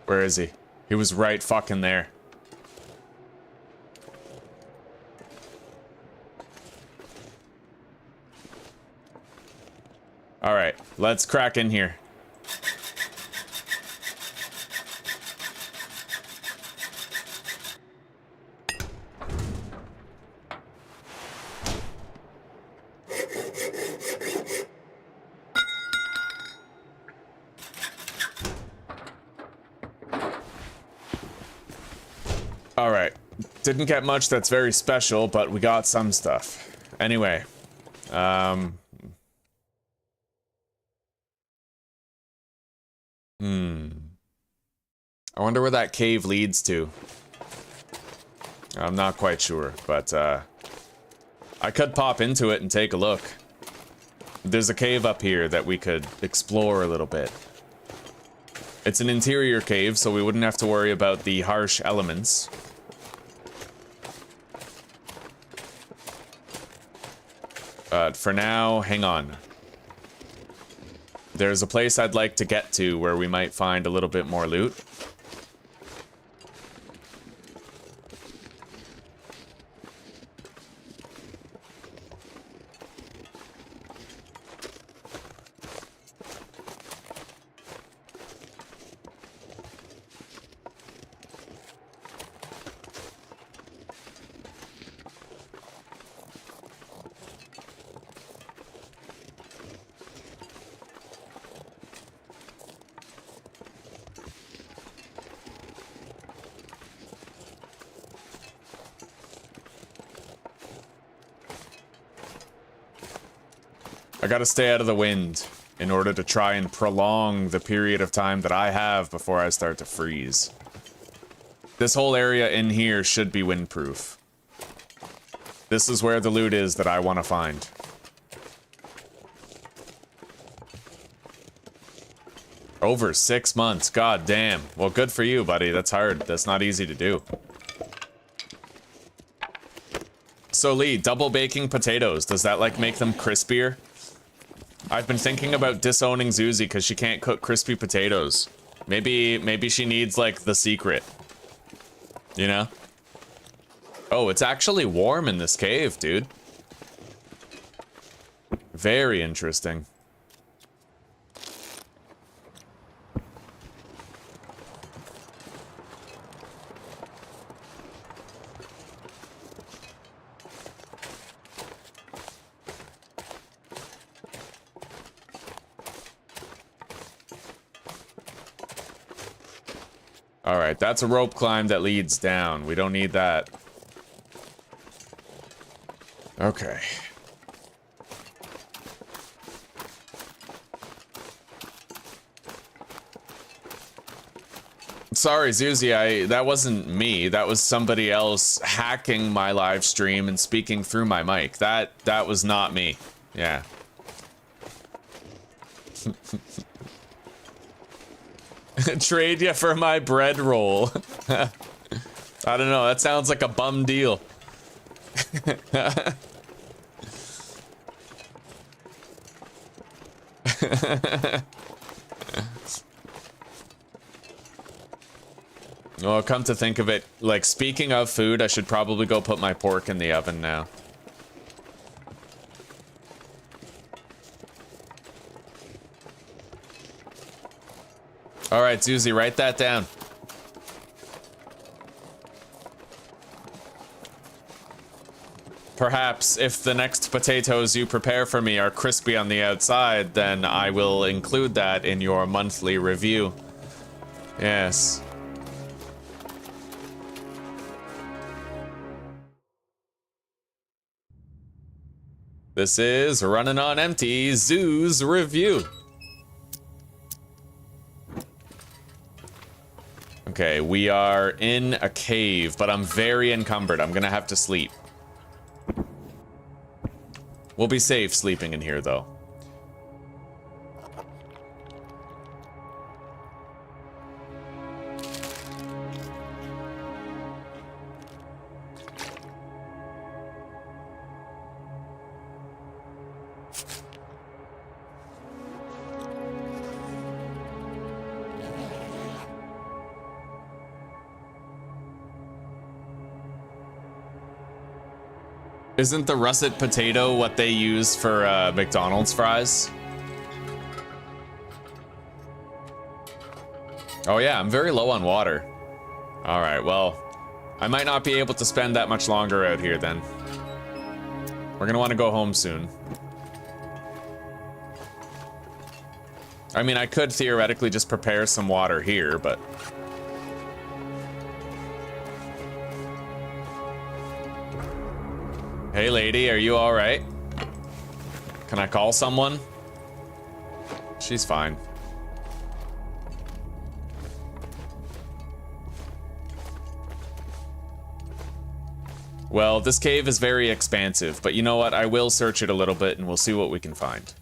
Where is he? He was right fucking there. All right, let's crack in here. All right, didn't get much that's very special, but we got some stuff. Anyway, I wonder where that cave leads to. I'm not quite sure, but I could pop into it and take a look. There's a cave up here that we could explore a little bit. It's an interior cave, so we wouldn't have to worry about the harsh elements. But for now, hang on. There's a place I'd like to get to where we might find a little bit more loot. I gotta stay out of the wind in order to try and prolong the period of time that I have before I start to freeze. This whole area in here should be windproof. This is where the loot is that I want to find. Over 6 months, god damn. Well, good for you, buddy. That's hard. That's not easy to do. So Lee, double baking potatoes, does that like make them crispier? I've been thinking about disowning Zuzi because she can't cook crispy potatoes. Maybe she needs like the secret. You know? Oh, it's actually warm in this cave, dude. Very interesting. Alright, that's a rope climb that leads down. We don't need that. Okay. Sorry, Zuzi, that wasn't me. That was somebody else hacking my live stream and speaking through my mic. That was not me. Yeah. Trade you for my bread roll. I don't know, that sounds like a bum deal. Well, come to think of it, like, speaking of food, I should probably go put my pork in the oven now. Alright, Zuzi, write that down. Perhaps if the next potatoes you prepare for me are crispy on the outside, then I will include that in your monthly review. Yes. This is Running on Empty Zoo's review. Okay, we are in a cave, but I'm very encumbered. I'm gonna have to sleep. We'll be safe sleeping in here, though. Isn't the russet potato what they use for McDonald's fries? Oh yeah, I'm very low on water. All right, well, I might not be able to spend that much longer out here then. We're gonna want to go home soon. I mean, I could theoretically just prepare some water here, but... Hey lady, are you alright? Can I call someone? She's fine. Well, this cave is very expansive, but you know what? I will search it a little bit and we'll see what we can find.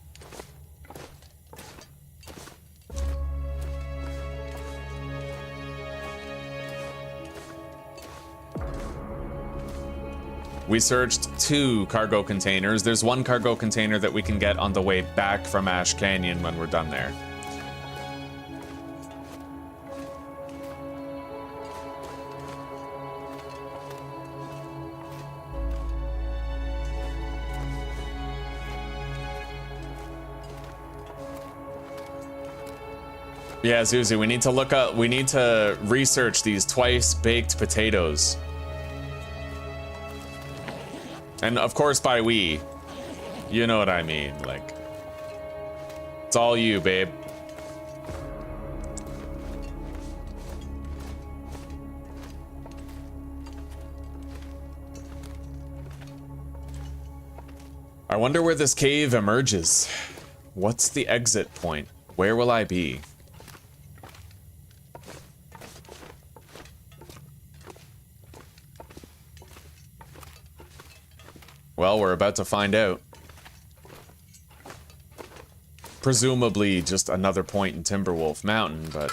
We searched 2 cargo containers. There's 1 cargo container that we can get on the way back from Ash Canyon when we're done there. Yeah, Zuzu, we need to research these twice-baked potatoes. And of course by we, you know what I mean, like, it's all you, babe. I wonder where this cave emerges. What's the exit point? Where will I be? Well, we're about to find out. Presumably just another point in Timberwolf Mountain, but...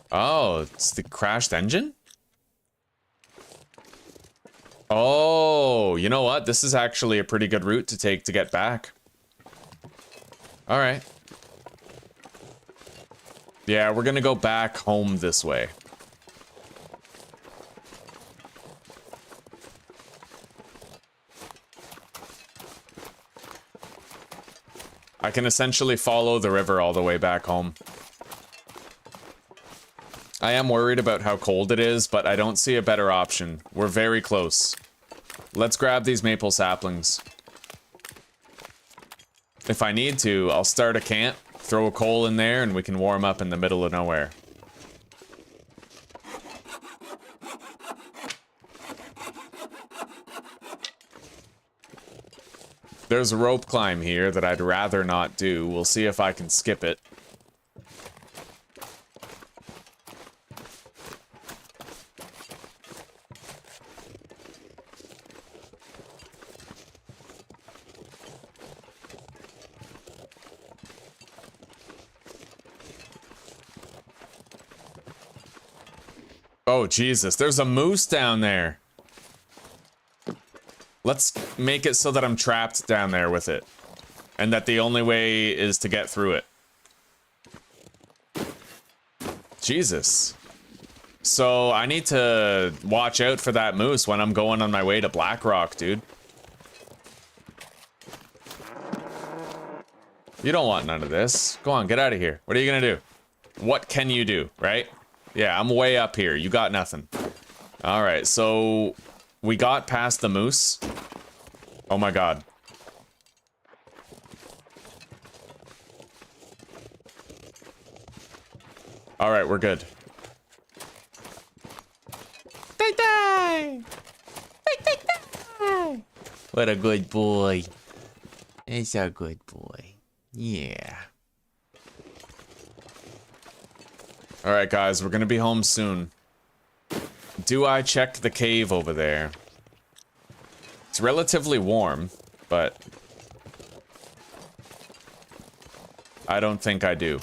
Oh, it's the crashed engine? Oh, you know what? This is actually a pretty good route to take to get back. All right. Yeah, we're gonna go back home this way. I can essentially follow the river all the way back home. I am worried about how cold it is, but I don't see a better option. We're very close. Let's grab these maple saplings. If I need to, I'll start a camp. Throw a coal in there and we can warm up in the middle of nowhere. There's a rope climb here that I'd rather not do. We'll see if I can skip it. Oh, Jesus, there's a moose down there. Let's make it so that I'm trapped down there with it. And that the only way is to get through it. Jesus. So I need to watch out for that moose when I'm going on my way to Blackrock, dude. You don't want none of this. Go on, get out of here. What are you gonna do? What can you do, right? Yeah, I'm way up here. You got nothing. All right, so we got past the moose. Oh my God. All right, we're good. What a good boy. He's a good boy. Yeah. Alright, guys, we're gonna be home soon. Do I check the cave over there? It's relatively warm, but I don't think I do.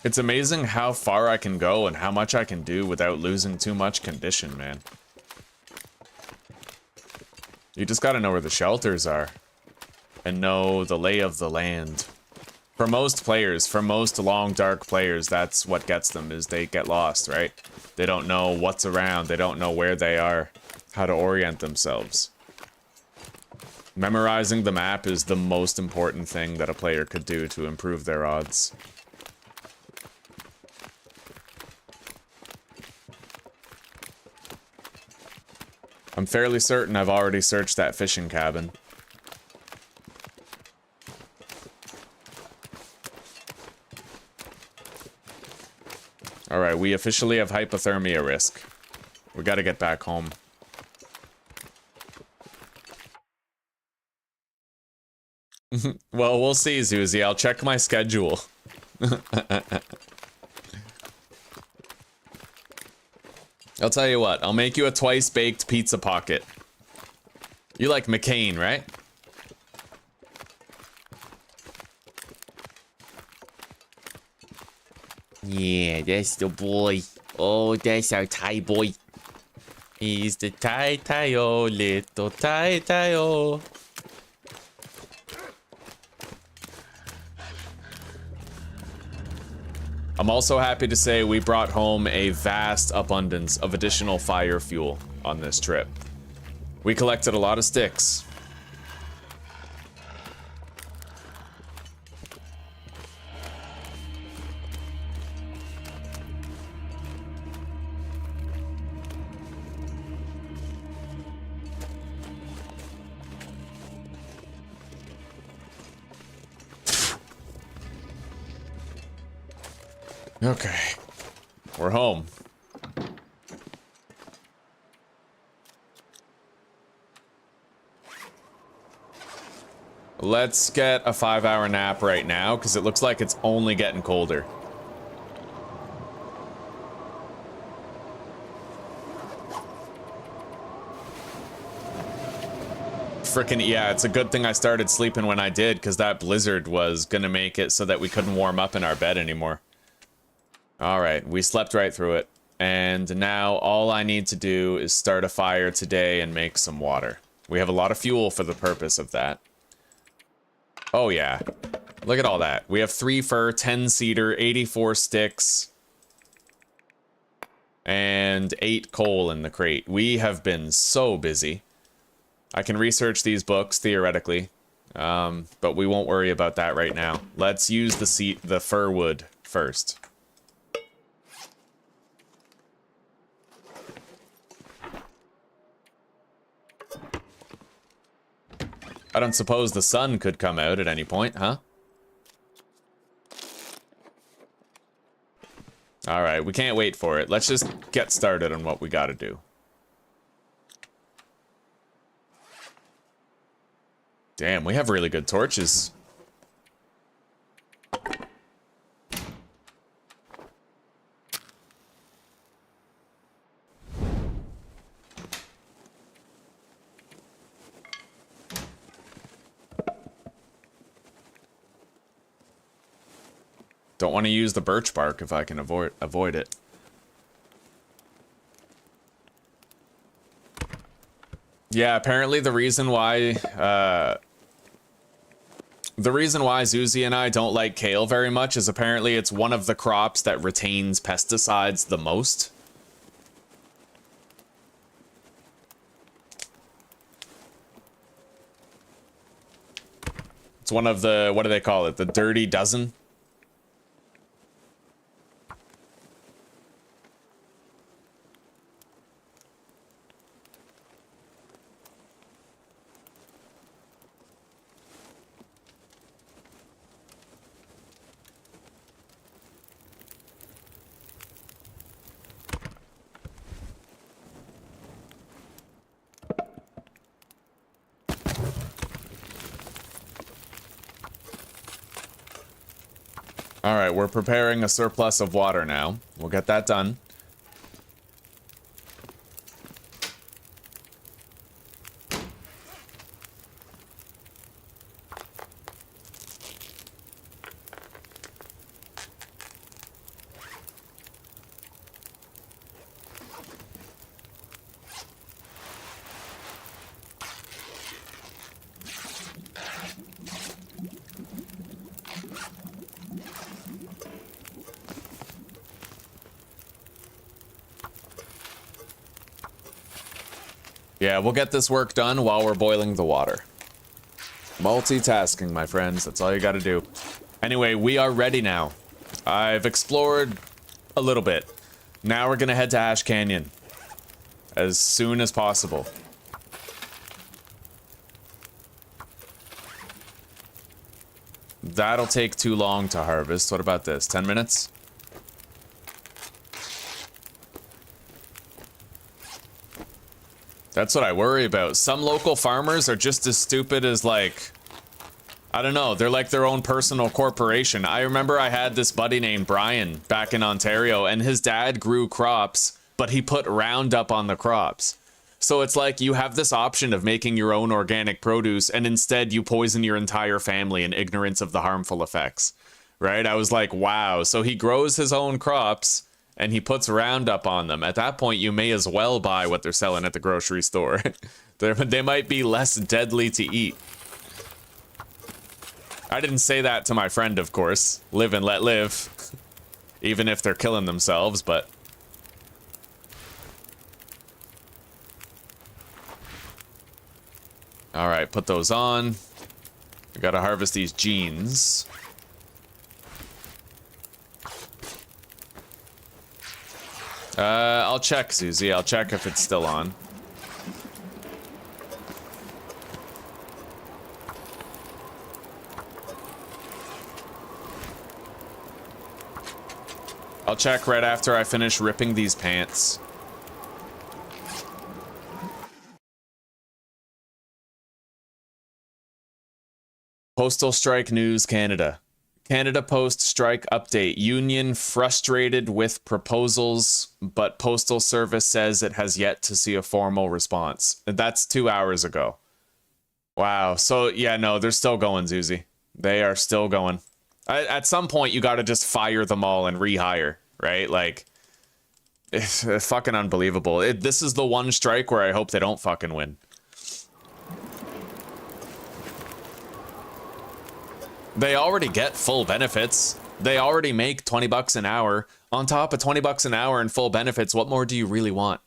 It's amazing how far I can go and how much I can do without losing too much condition, man. You just gotta know where the shelters are. And know the lay of the land. For most players, for most long dark players, that's what gets them, is they get lost, right? They don't know what's around, they don't know where they are, how to orient themselves. Memorizing the map is the most important thing that a player could do to improve their odds. I'm fairly certain I've already searched that fishing cabin. Alright, we officially have hypothermia risk. We gotta get back home. Well, we'll see, Zuzi. I'll check my schedule. I'll tell you what, I'll make you a twice-baked pizza pocket. You like McCain, right? Yeah, that's the boy. Oh, that's our Thai boy. He's the Thai-Thai-o, little Thai-Thai-o. I'm also happy to say we brought home a vast abundance of additional fire fuel on this trip. We collected a lot of sticks. Okay, we're home. Let's get a 5-hour nap right now, because it looks like it's only getting colder. Frickin' yeah, it's a good thing I started sleeping when I did, because that blizzard was gonna make it so that we couldn't warm up in our bed anymore. Alright, we slept right through it. And now all I need to do is start a fire today and make some water. We have a lot of fuel for the purpose of that. Oh yeah. Look at all that. We have 3 fir, 10 cedar, 84 sticks, and 8 coal in the crate. We have been so busy. I can research these books, theoretically, but we won't worry about that right now. Let's use the fir wood first. I don't suppose the sun could come out at any point, huh? Alright, we can't wait for it. Let's just get started on what we gotta do. Damn, we have really good torches. Don't want to use the birch bark if I can avoid it. Yeah, apparently the reason why Zuzi and I don't like kale very much is apparently it's one of the crops that retains pesticides the most. It's one of the, what do they call it? The dirty dozen? All right, we're preparing a surplus of water now. We'll get that done. Yeah, we'll get this work done while we're boiling the water. Multitasking, my friends. That's all you gotta do. Anyway, we are ready now. I've explored a little bit. Now we're gonna head to Ash Canyon as soon as possible. That'll take too long to harvest. What about this? 10 minutes? That's what I worry about. Some local farmers are just as stupid as, like, I don't know, they're like their own personal corporation. I remember I had this buddy named Brian back in Ontario, and his dad grew crops, but he put Roundup on the crops. So it's like you have this option of making your own organic produce, and instead you poison your entire family in ignorance of the harmful effects, right? I was like, wow. So he grows his own crops, and he puts Roundup on them. At that point, you may as well buy what they're selling at the grocery store. They might be less deadly to eat. I didn't say that to my friend, of course. Live and let live. Even if they're killing themselves, but... Alright, put those on. We gotta harvest these jeans. I'll check, Susie. I'll check if it's still on. I'll check right after I finish ripping these pants. Postal Strike News Canada. Canada Post strike update. Union frustrated with proposals, but Postal Service says it has yet to see a formal response. That's 2 hours ago. Wow. So, yeah, no, they're still going, Zuzi. They are still going. At some point, you got to just fire them all and rehire, right? Like, it's fucking unbelievable. This is the one strike where I hope they don't fucking win. They already get full benefits. They already make 20 bucks an hour. On top of 20 bucks an hour and full benefits, what more do you really want?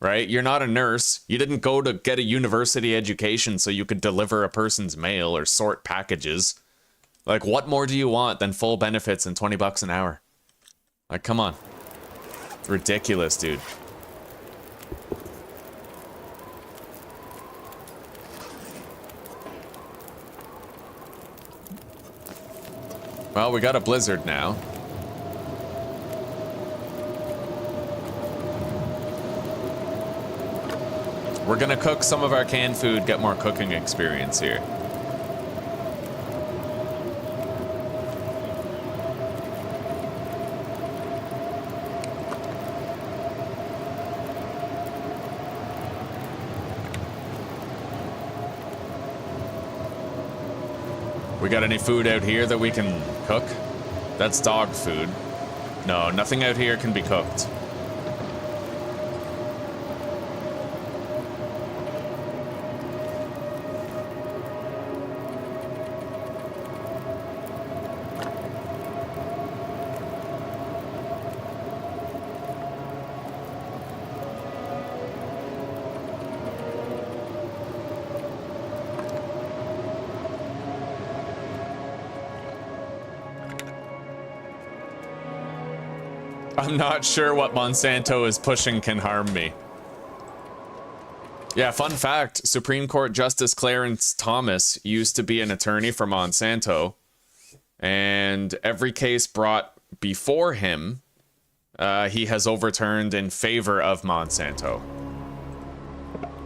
Right? You're not a nurse. You didn't go to get a university education so you could deliver a person's mail or sort packages. Like, what more do you want than full benefits and 20 bucks an hour? Like, come on. It's ridiculous, dude. Well, we got a blizzard now. We're gonna cook some of our canned food, get more cooking experience here. We got any food out here that we can cook? That's dog food. No, nothing out here can be cooked. I'm not sure what Monsanto is pushing can harm me. Yeah, fun fact, Supreme Court Justice Clarence Thomas used to be an attorney for Monsanto, and every case brought before him, he has overturned in favor of Monsanto.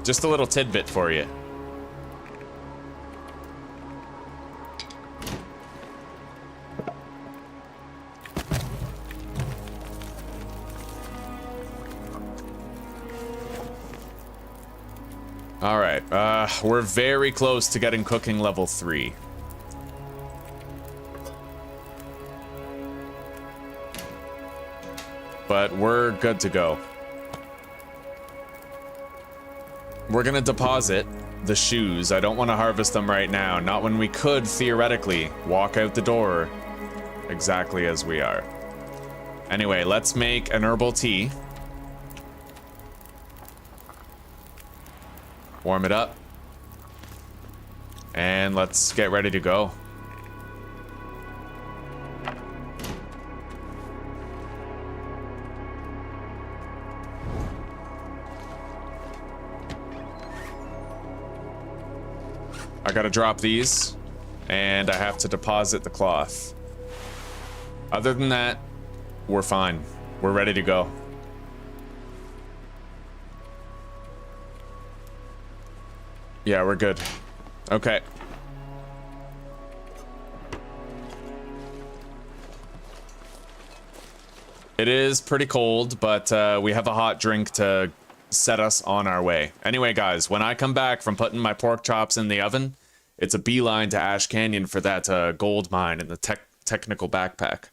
Just a little tidbit for you. All right, we're very close to getting cooking level 3. But we're good to go. We're gonna deposit the shoes. I don't want to harvest them right now, not when we could theoretically walk out the door exactly as we are. Anyway, let's make an herbal tea. Warm it up. And let's get ready to go. I gotta drop these, and I have to deposit the cloth. Other than that, we're fine. We're ready to go. Yeah, we're good. Okay. It is pretty cold, but we have a hot drink to set us on our way. Anyway, guys, when I come back from putting my pork chops in the oven, it's a beeline to Ash Canyon for that gold mine in the technical backpack.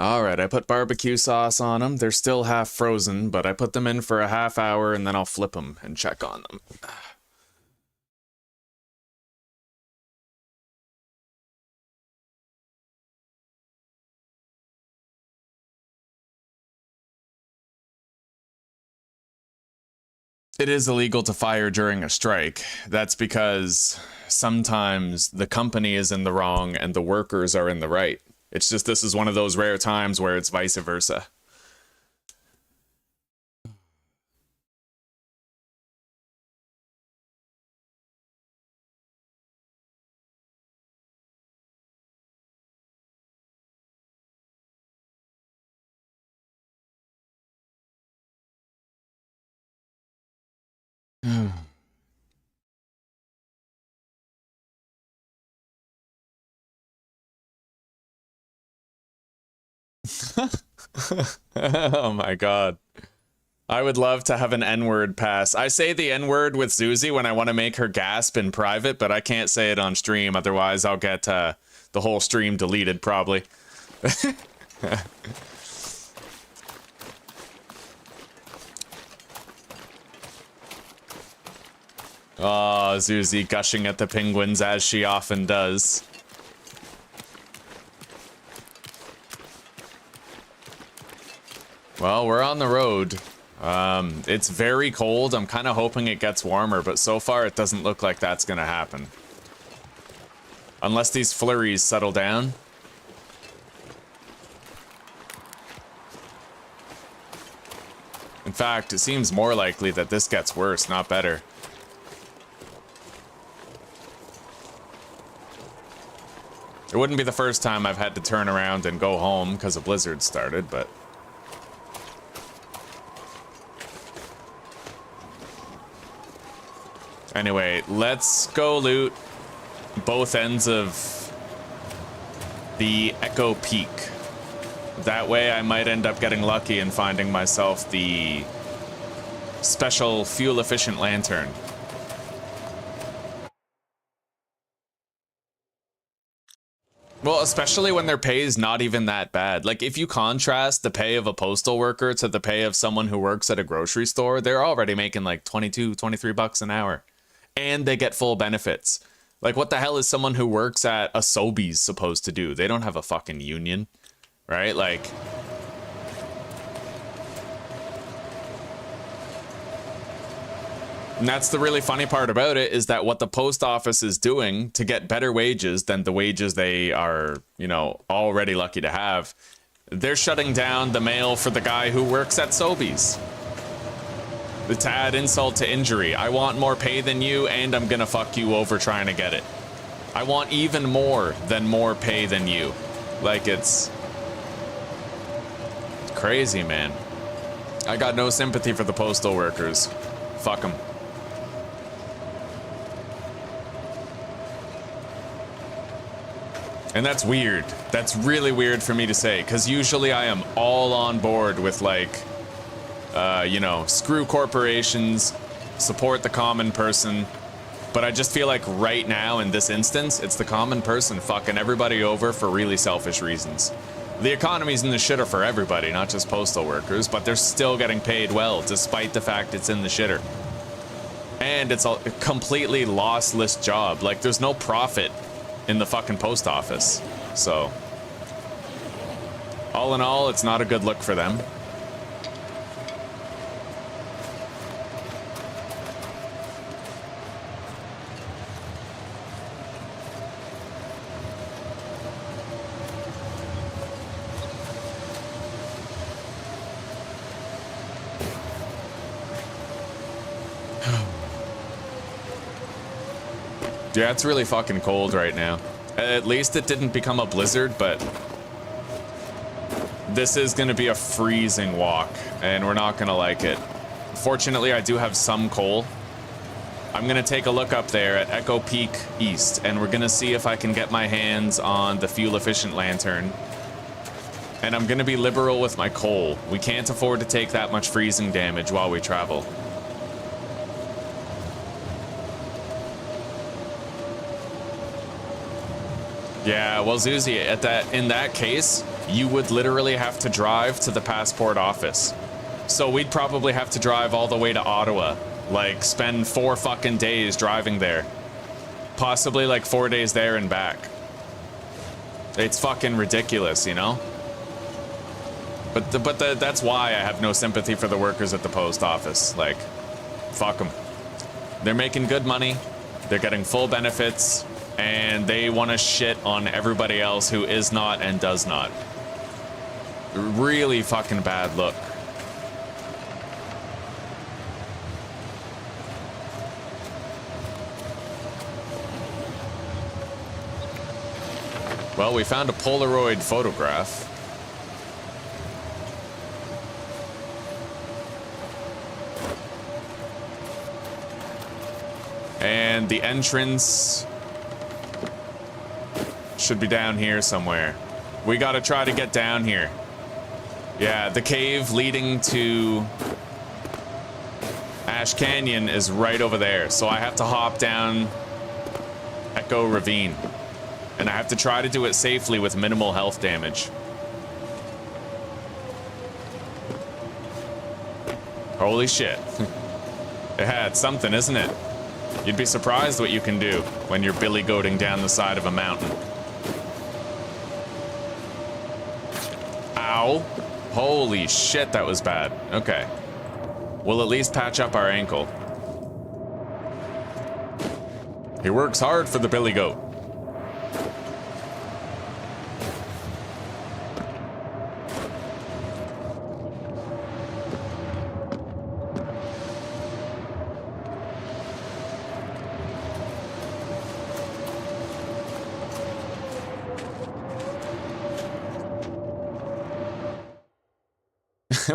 All right, I put barbecue sauce on them. They're still half frozen, but I put them in for a half hour and then I'll flip them and check on them. It is illegal to fire during a strike. That's because sometimes the company is in the wrong and the workers are in the right. It's just this is one of those rare times where it's vice versa. Oh my god. I would love to have an N-word pass. I say the N-word with Zuzi when I want to make her gasp in private, but I can't say it on stream, otherwise I'll get the whole stream deleted, probably. Oh, Zuzi gushing at the penguins as she often does. Well, we're on the road. It's very cold. I'm kind of hoping it gets warmer, but so far it doesn't look like that's gonna happen. Unless these flurries settle down. In fact, it seems more likely that this gets worse, not better. It wouldn't be the first time I've had to turn around and go home because a blizzard started, but... Anyway, let's go loot both ends of the Echo Peak. That way I might end up getting lucky and finding myself the special fuel-efficient lantern. Well, especially when their pay is not even that bad. Like, if you contrast the pay of a postal worker to the pay of someone who works at a grocery store, they're already making like 22, 23 bucks an hour. And they get full benefits. Like, what the hell is someone who works at a Sobeys supposed to do? They don't have a fucking union, right? Like... And that's the really funny part about it, is that what the post office is doing to get better wages than the wages they are, you know, already lucky to have, they're shutting down the mail for the guy who works at Sobeys. To add insult to injury, I want more pay than you, and I'm gonna fuck you over trying to get it. I want even more than more pay than you. Like, it's crazy, man. I got no sympathy for the postal workers. Fuck them. And that's weird. That's really weird for me to say, because usually I am all on board with, like, you know, screw corporations, support the common person. But I just feel like right now, in this instance, it's the common person fucking everybody over for really selfish reasons. The economy's in the shitter for everybody, not just postal workers, but they're still getting paid well, despite the fact it's in the shitter. And it's a completely lossless job. Like, there's no profit in the fucking post office. So, all in all, it's not a good look for them. Yeah, it's really fucking cold right now. At least it didn't become a blizzard, but this is gonna be a freezing walk, and we're not gonna like it. Fortunately, I do have some coal. I'm gonna take a look up there at Echo Peak East, and we're gonna see if I can get my hands on the fuel-efficient lantern. And I'm gonna be liberal with my coal. We can't afford to take that much freezing damage while we travel. Yeah, well, Zuzi, in that case, you would literally have to drive to the passport office. So we'd probably have to drive all the way to Ottawa. Like, spend 4 fucking days driving there. Possibly like 4 days there and back. It's fucking ridiculous, you know? But that's why I have no sympathy for the workers at the post office. Like, fuck them. They're making good money. They're getting full benefits. And they want to shit on everybody else who is not and does not. Really fucking bad look. Well, we found a Polaroid photograph. And the entrance should be down here somewhere. We gotta try to get down here. Yeah, the cave leading to Ash Canyon is right over there. So I have to hop down Echo Ravine. And I have to try to do it safely with minimal health damage. Holy shit. Yeah, it's something, isn't it? You'd be surprised what you can do when you're billy goating down the side of a mountain. Ow. Holy shit, that was bad. Okay. We'll at least patch up our ankle. He works hard for the billy goat.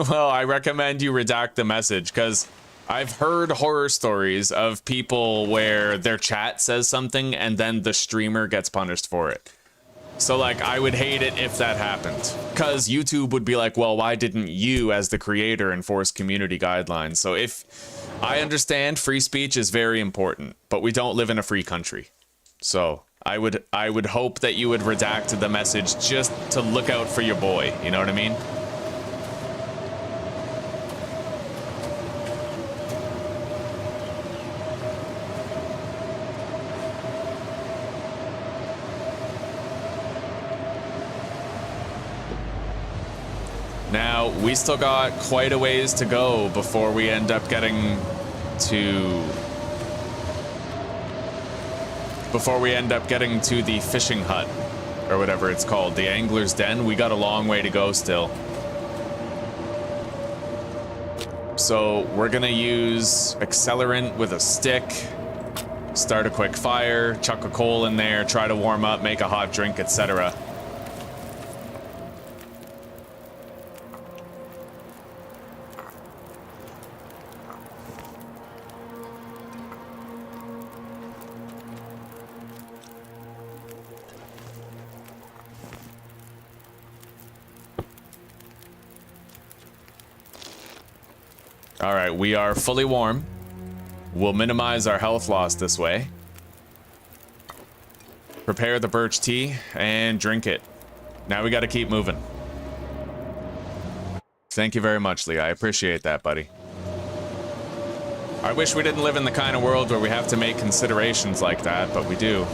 Well, I recommend you redact the message, because I've heard horror stories of people where their chat says something and then the streamer gets punished for it. So, like, I would hate it if that happened, because YouTube would be like, well, why didn't you, as the creator, enforce community guidelines? So if I understand free speech is very important, but we don't live in a free country. So I would hope that you would redact the message just to look out for your boy. You know what I mean? Now, we still got quite a ways to go before we end up getting to... the fishing hut, or whatever it's called, the angler's den. We got a long way to go still. So we're gonna use accelerant with a stick, start a quick fire, chuck a coal in there, try to warm up, make a hot drink, etc. All right, we are fully warm. We'll minimize our health loss this way. Prepare the birch tea and drink it. Now we got to keep moving. Thank you very much, Lee. I appreciate that, buddy. I wish we didn't live in the kind of world where we have to make considerations like that, but we do.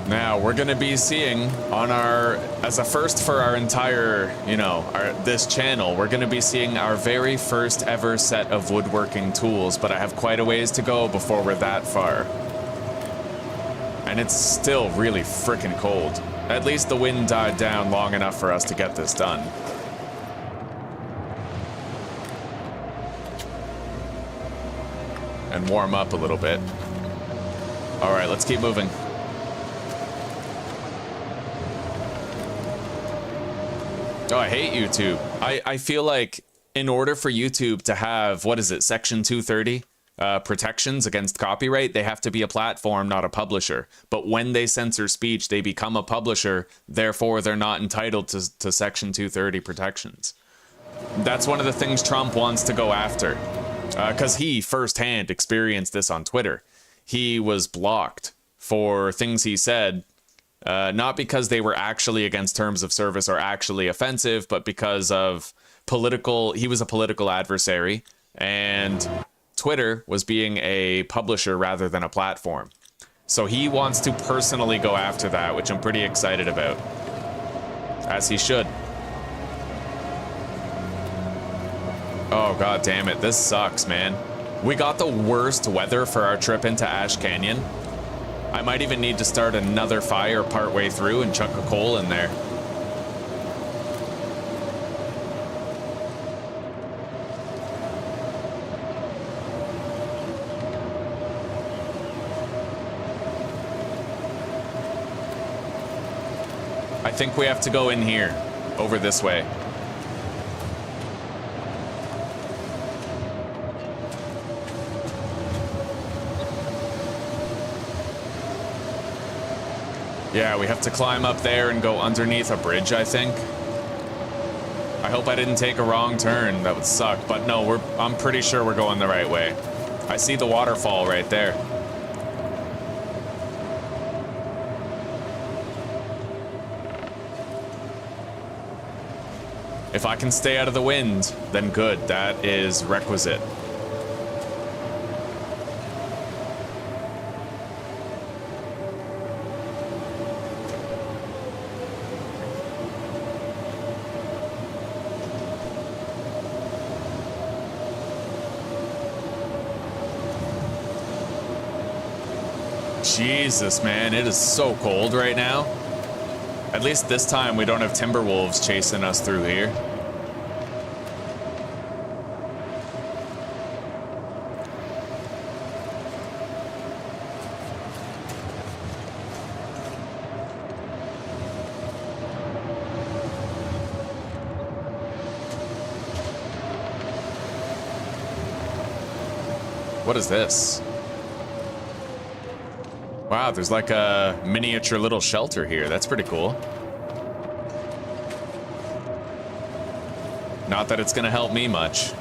Now, we're going to be seeing on our, as a first for our entire, you know, this channel, we're going to be seeing our very first ever set of woodworking tools, but I have quite a ways to go before we're that far. And it's still really freaking cold. At least the wind died down long enough for us to get this done. And warm up a little bit. All right, let's keep moving. Oh, I hate YouTube. I feel like in order for YouTube to have, what is it, Section 230? protections against copyright, they have to be a platform, not a publisher. But when they censor speech, they become a publisher. Therefore, they're not entitled to Section 230 protections. That's one of the things Trump wants to go after. Because he firsthand experienced this on Twitter. He was blocked for things he said, not because they were actually against terms of service or actually offensive, but because of he was a political adversary, and Twitter was being a publisher rather than a platform. So he wants to personally go after that, which I'm pretty excited about. As he should. Oh, god damn it. This sucks, man. We got the worst weather for our trip into Ash Canyon. I might even need to start another fire partway through and chuck a coal in there. I think we have to go in here, over this way. Yeah, we have to climb up there and go underneath a bridge, I think. I hope I didn't take a wrong turn. That would suck. But no, I'm pretty sure we're going the right way. I see the waterfall right there. If I can stay out of the wind, then good. That is requisite. Jesus, man, it is so cold right now. At least this time we don't have timber wolves chasing us through here. What is this? Wow, there's like a miniature little shelter here. That's pretty cool. Not that it's gonna help me much.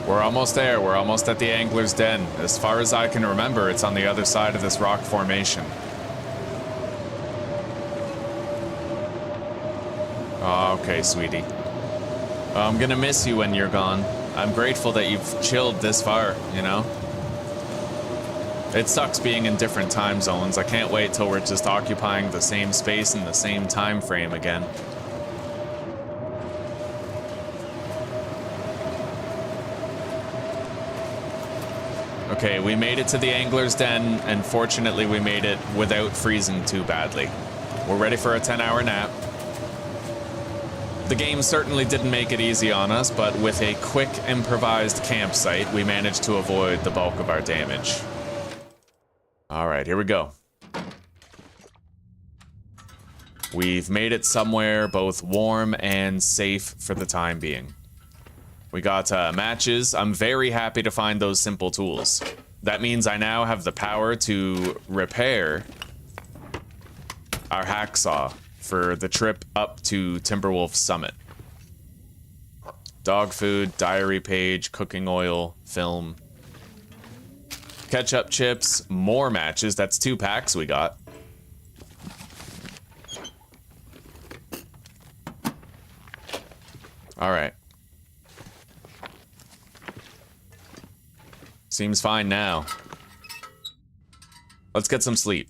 We're almost there. We're almost at the Angler's Den. As far as I can remember, it's on the other side of this rock formation. Oh, okay, sweetie. I'm gonna miss you when you're gone. I'm grateful that you've chilled this far, you know? It sucks being in different time zones. I can't wait till we're just occupying the same space in the same time frame again. Okay, we made it to the Angler's Den, and fortunately we made it without freezing too badly. We're ready for a 10-hour nap. The game certainly didn't make it easy on us, but with a quick improvised campsite, we managed to avoid the bulk of our damage. Alright, here we go. We've made it somewhere both warm and safe for the time being. We got matches. I'm very happy to find those simple tools. That means I now have the power to repair our hacksaw for the trip up to Timberwolf Summit. Dog food, diary page, cooking oil, film, ketchup chips, more matches. That's 2 packs we got. All right. Seems fine now. Let's get some sleep.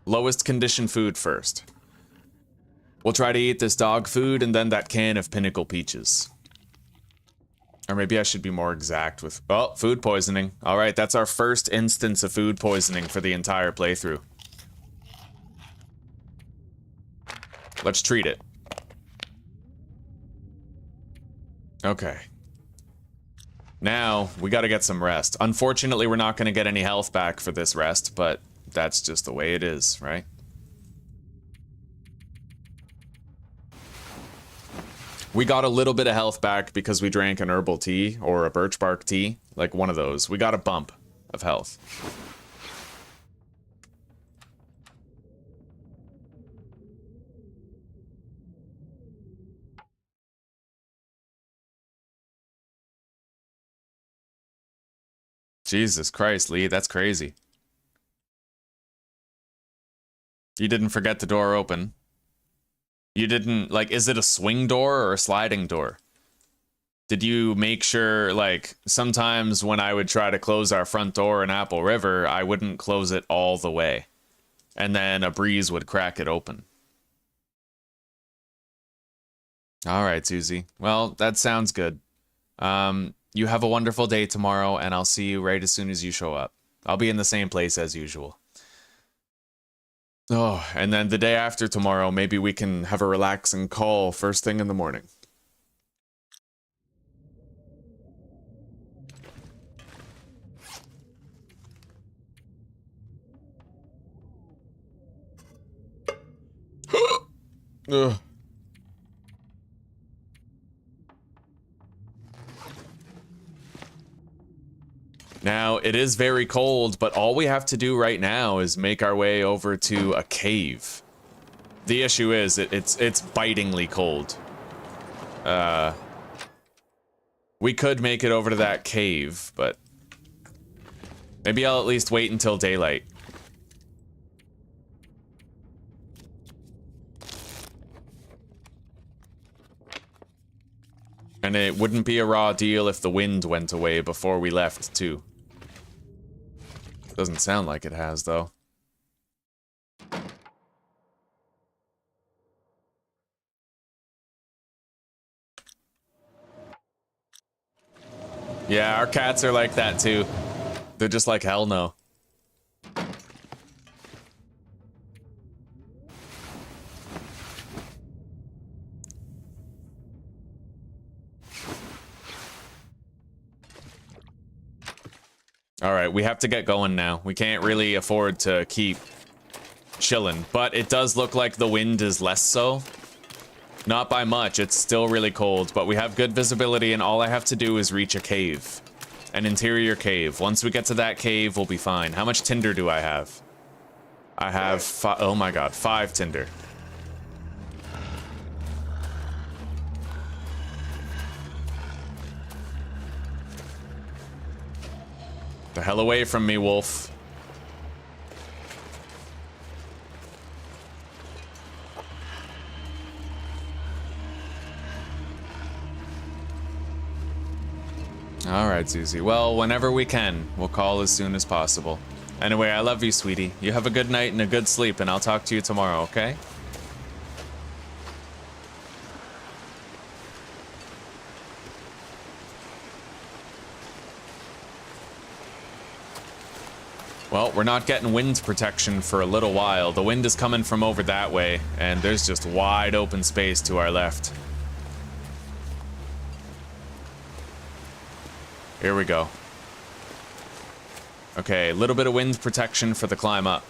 Lowest condition food first. We'll try to eat this dog food and then that can of Pinnacle Peaches. Or maybe I should be more exact with... Oh, food poisoning. Alright, that's our first instance of food poisoning for the entire playthrough. Let's treat it. Okay. Now, we gotta get some rest. Unfortunately, we're not gonna get any health back for this rest, but that's just the way it is, right? We got a little bit of health back because we drank an herbal tea or a birch bark tea, like one of those. We got a bump of health. Jesus Christ, Lee, that's crazy. You didn't forget the door open. You didn't, like, is it a swing door or a sliding door? Did you make sure, like, sometimes when I would try to close our front door in Apple River, I wouldn't close it all the way. And then a breeze would crack it open. All right, Susie. Well, that sounds good. You have a wonderful day tomorrow, and I'll see you right as soon as you show up. I'll be in the same place as usual. Oh, and then the day after tomorrow, maybe we can have a relaxing call first thing in the morning. Ugh. Now, it is very cold, but all we have to do right now is make our way over to a cave. The issue is, it's bitingly cold. We could make it over to that cave, but maybe I'll at least wait until daylight. And it wouldn't be a raw deal if the wind went away before we left, too. Doesn't sound like it has, though. Yeah, our cats are like that, too. They're just like, hell no. Alright, we have to get going now. We can't really afford to keep chilling, but it does look like the wind is less so. Not by much, it's still really cold, but we have good visibility and all I have to do is reach a cave. An interior cave. Once we get to that cave, we'll be fine. How much tinder do I have? I have oh my god, 5 tinder. The hell away from me, wolf. Alright, Susie. Well, whenever we can, we'll call as soon as possible. Anyway, I love you, sweetie. You have a good night and a good sleep, and I'll talk to you tomorrow, okay? Well, we're not getting wind protection for a little while. The wind is coming from over that way, and there's just wide open space to our left. Here we go. Okay, a little bit of wind protection for the climb up.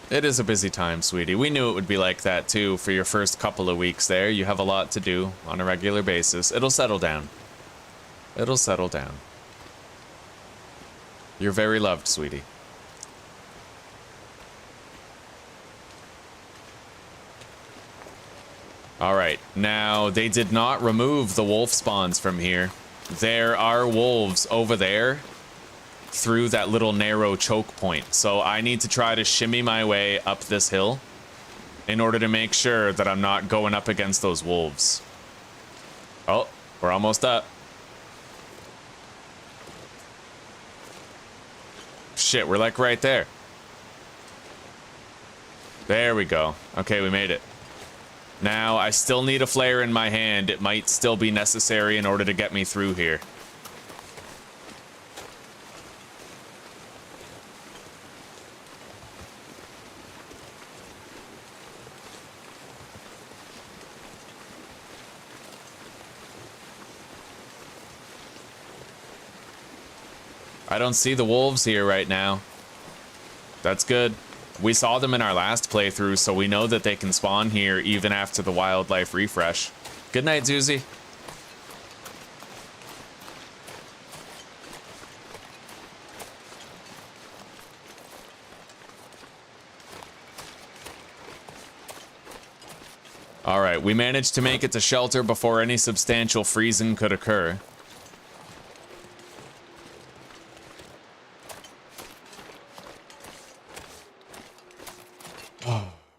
It is a busy time, sweetie. We knew it would be like that, too, for your first couple of weeks there. You have a lot to do on a regular basis. It'll settle down. It'll settle down. You're very loved, sweetie. Alright, now they did not remove the wolf spawns from here. There are wolves over there through that little narrow choke point. So I need to try to shimmy my way up this hill in order to make sure that I'm not going up against those wolves. Oh, we're almost up. Shit, we're like right there. There we go. Okay, we made it. Now, I still need a flare in my hand. It might still be necessary in order to get me through here. I don't see the wolves here right now. That's good. We saw them in our last playthrough, so we know that they can spawn here even after the wildlife refresh. Good night, Zuzi. All right, we managed to make it to shelter before any substantial freezing could occur.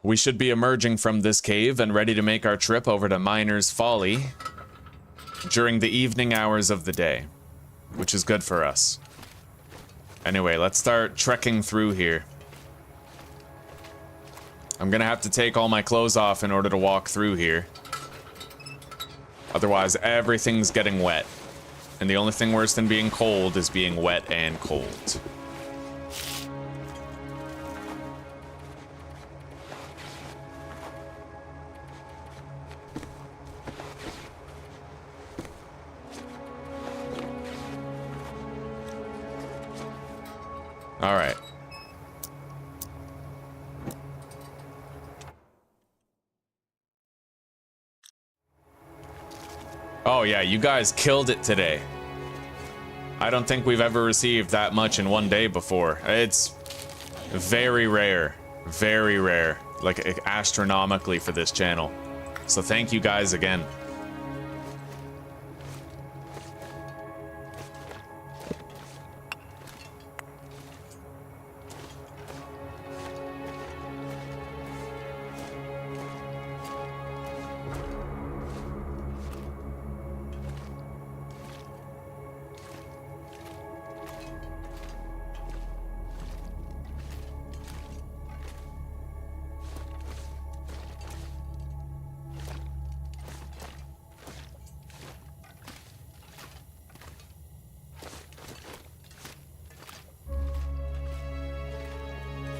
We should be emerging from this cave and ready to make our trip over to Miner's Folly during the evening hours of the day, which is good for us. Anyway, let's start trekking through here. I'm gonna have to take all my clothes off in order to walk through here. Otherwise, everything's getting wet. And the only thing worse than being cold is being wet and cold. All right. Oh yeah, you guys killed it today. I don't think we've ever received that much in one day before. It's very rare, like astronomically for this channel. So thank you guys again.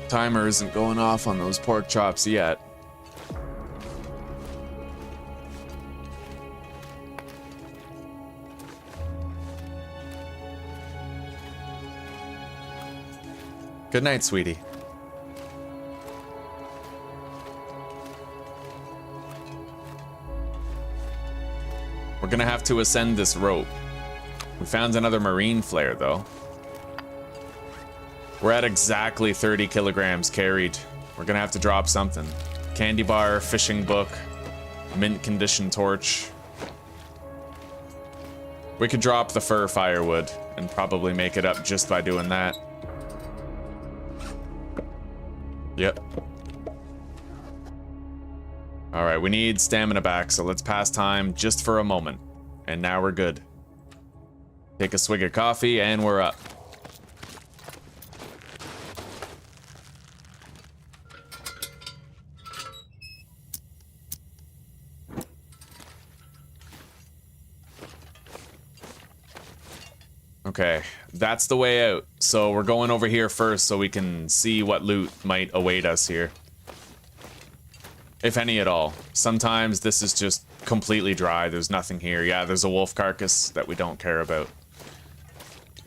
Timer isn't going off on those pork chops yet. Good night, sweetie. We're gonna have to ascend this rope. We found another marine flare, though. We're at exactly 30 kilograms carried. We're gonna have to drop something. Candy bar, fishing book, mint condition torch. We could drop the fur firewood and probably make it up just by doing that. Yep. All right, we need stamina back, so let's pass time just for a moment. And now we're good. Take a swig of coffee and we're up. Okay, that's the way out. So we're going over here first so we can see what loot might await us here. If any at all. Sometimes this is just completely dry. There's nothing here. Yeah, there's a wolf carcass that we don't care about.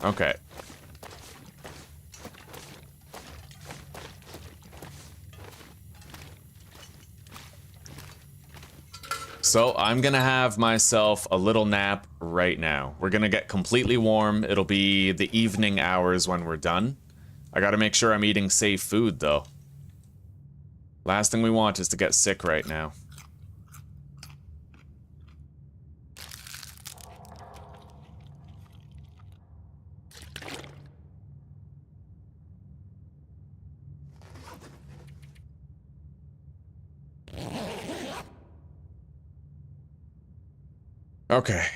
Okay. So I'm gonna have myself a little nap right now. We're gonna get completely warm. It'll be the evening hours when we're done. I gotta make sure I'm eating safe food though. Last thing we want is to get sick right now. Okay.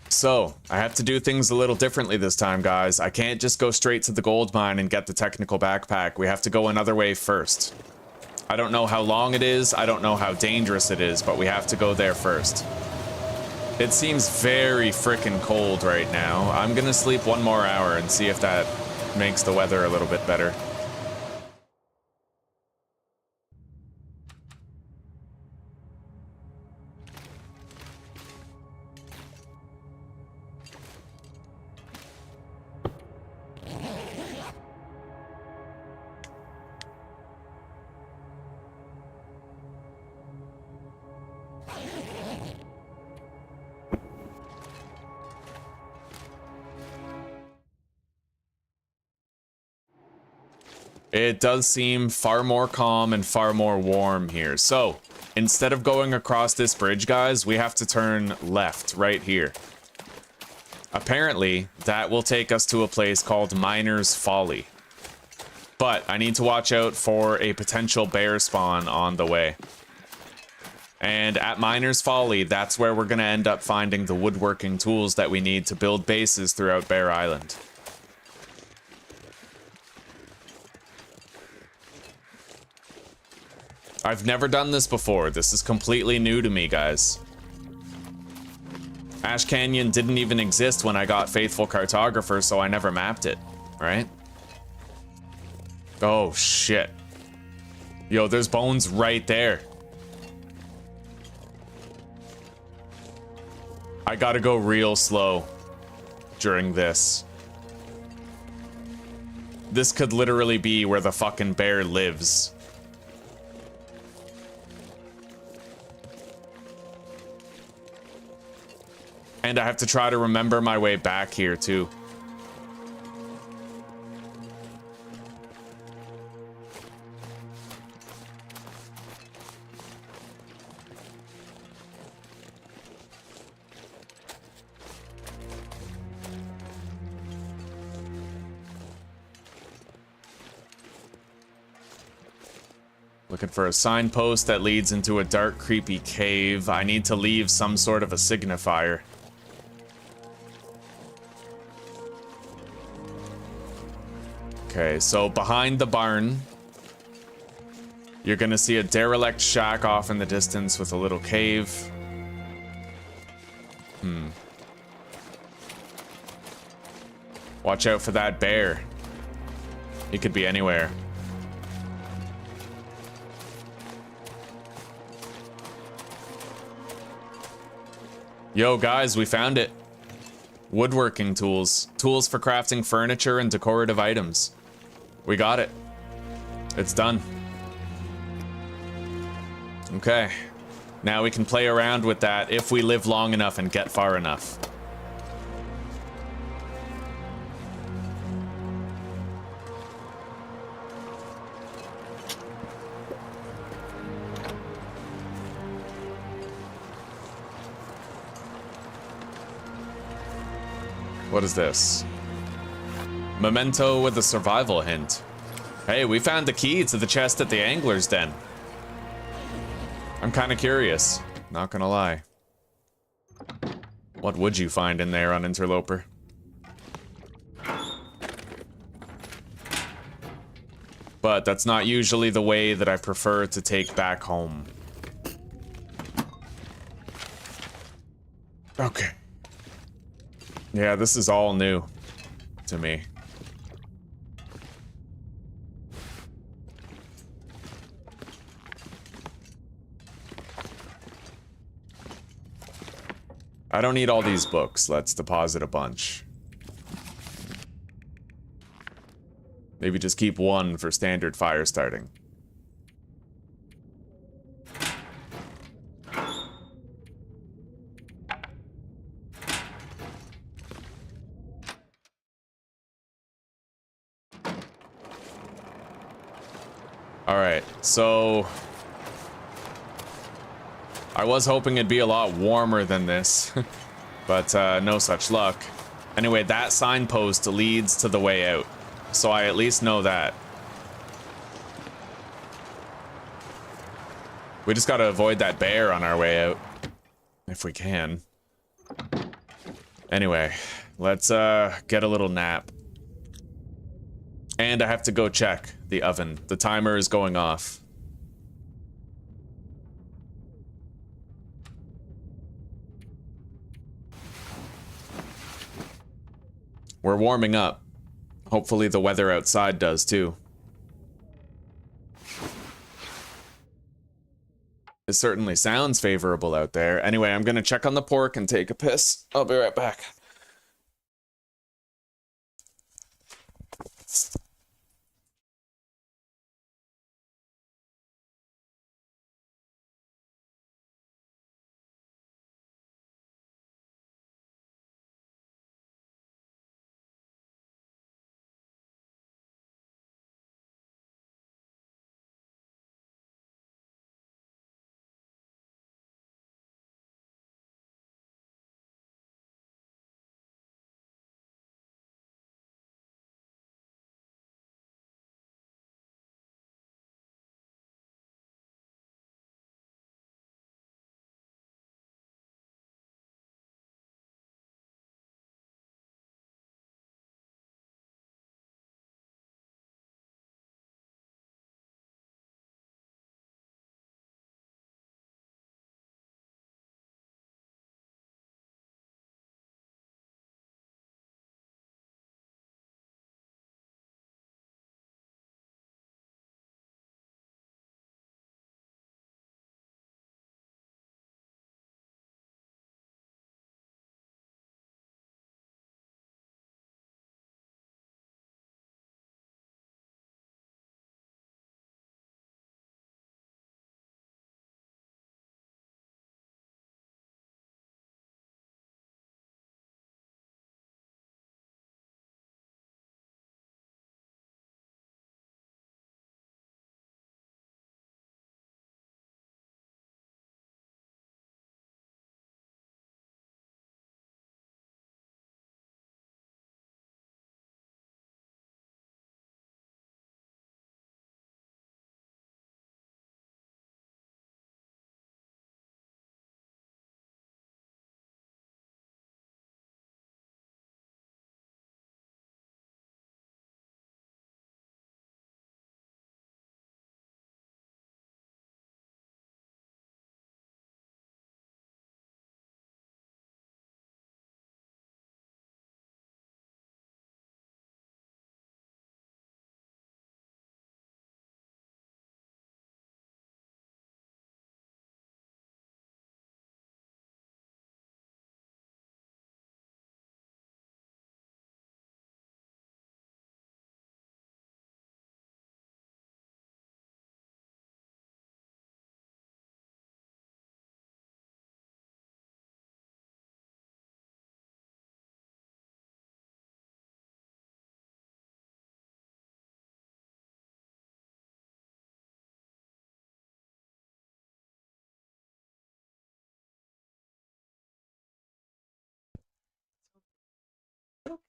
So, I have to do things a little differently this time, guys. I can't just go straight to the gold mine and get the technical backpack. We have to go another way first. I don't know how long it is, I don't know how dangerous it is, but we have to go there first. It seems very frickin' cold right now. I'm gonna sleep one more hour and see if that makes the weather a little bit better. It does seem far more calm and far more warm here. So, instead of going across this bridge, guys, we have to turn left right here. Apparently, that will take us to a place called Miner's Folly. But I need to watch out for a potential bear spawn on the way. And at Miner's Folly, that's where we're going to end up finding the woodworking tools that we need to build bases throughout Bear Island. I've never done this before. This is completely new to me, guys. Ash Canyon didn't even exist when I got Faithful Cartographer, so I never mapped it, right? Oh, shit. Yo, there's bones right there. I gotta go real slow during this. This could literally be where the fucking bear lives. And I have to try to remember my way back here, too. Looking for a signpost that leads into a dark, creepy cave. I need to leave some sort of a signifier. Okay, so behind the barn, you're gonna see a derelict shack off in the distance with a little cave. Watch out for that bear. He could be anywhere. Yo, guys, we found it. Woodworking tools. Tools for crafting furniture and decorative items. We got it. It's done. Okay. Now we can play around with that if we live long enough and get far enough. What is this? Memento with a survival hint. Hey, we found the key to the chest at the Angler's Den. I'm kind of curious, not gonna lie. What would you find in there on Interloper? But that's not usually the way that I prefer to take back home. Okay. Yeah, this is all new to me. I don't need all these books. Let's deposit a bunch. Maybe just keep one for standard fire starting. Alright, so I was hoping it'd be a lot warmer than this, but no such luck. Anyway, that signpost leads to the way out, so I at least know that. We just gotta avoid that bear on our way out, if we can. Anyway, let's get a little nap. And I have to go check the oven. The timer is going off. We're warming up. Hopefully the weather outside does too. It certainly sounds favorable out there. Anyway, I'm gonna check on the pork and take a piss. I'll be right back.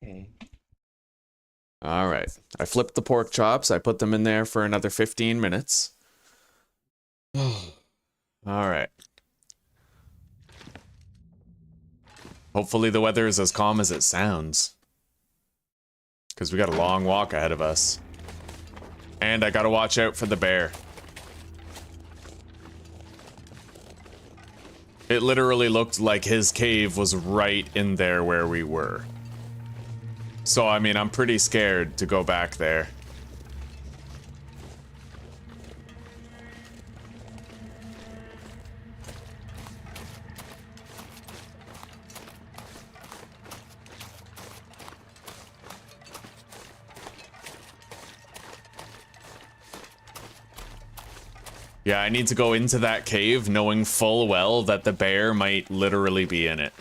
okay. All right. I flipped the pork chops. I put them in there for another 15 minutes. All right. Hopefully the weather is as calm as it sounds. Because we got a long walk ahead of us. And I gotta watch out for the bear. It literally looked like his cave was right in there where we were. So, I mean, I'm pretty scared to go back there. Yeah, I need to go into that cave knowing full well that the bear might literally be in it.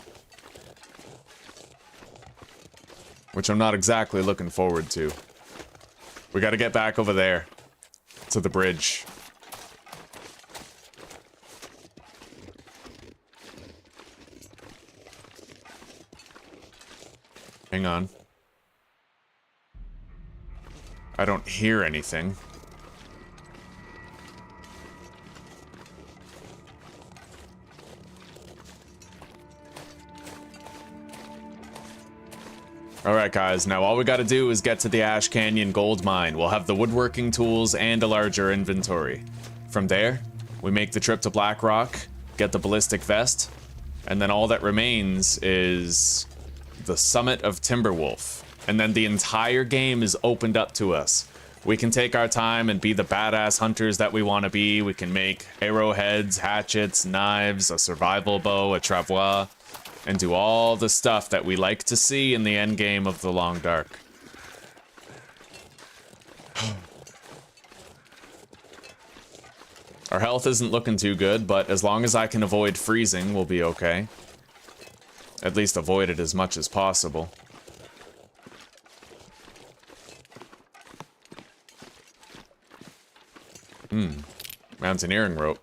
Which I'm not exactly looking forward to. We gotta get back over there. To the bridge. Hang on. I don't hear anything. Alright guys, now all we gotta do is get to the Ash Canyon gold mine. We'll have the woodworking tools and a larger inventory. From there, we make the trip to Blackrock, get the ballistic vest, and then all that remains is the summit of Timberwolf. And then the entire game is opened up to us. We can take our time and be the badass hunters that we want to be. We can make arrowheads, hatchets, knives, a survival bow, a travois, and do all the stuff that we like to see in the end game of the Long Dark. Our health isn't looking too good, but as long as I can avoid freezing, we'll be okay. At least avoid it as much as possible. Mountaineering rope.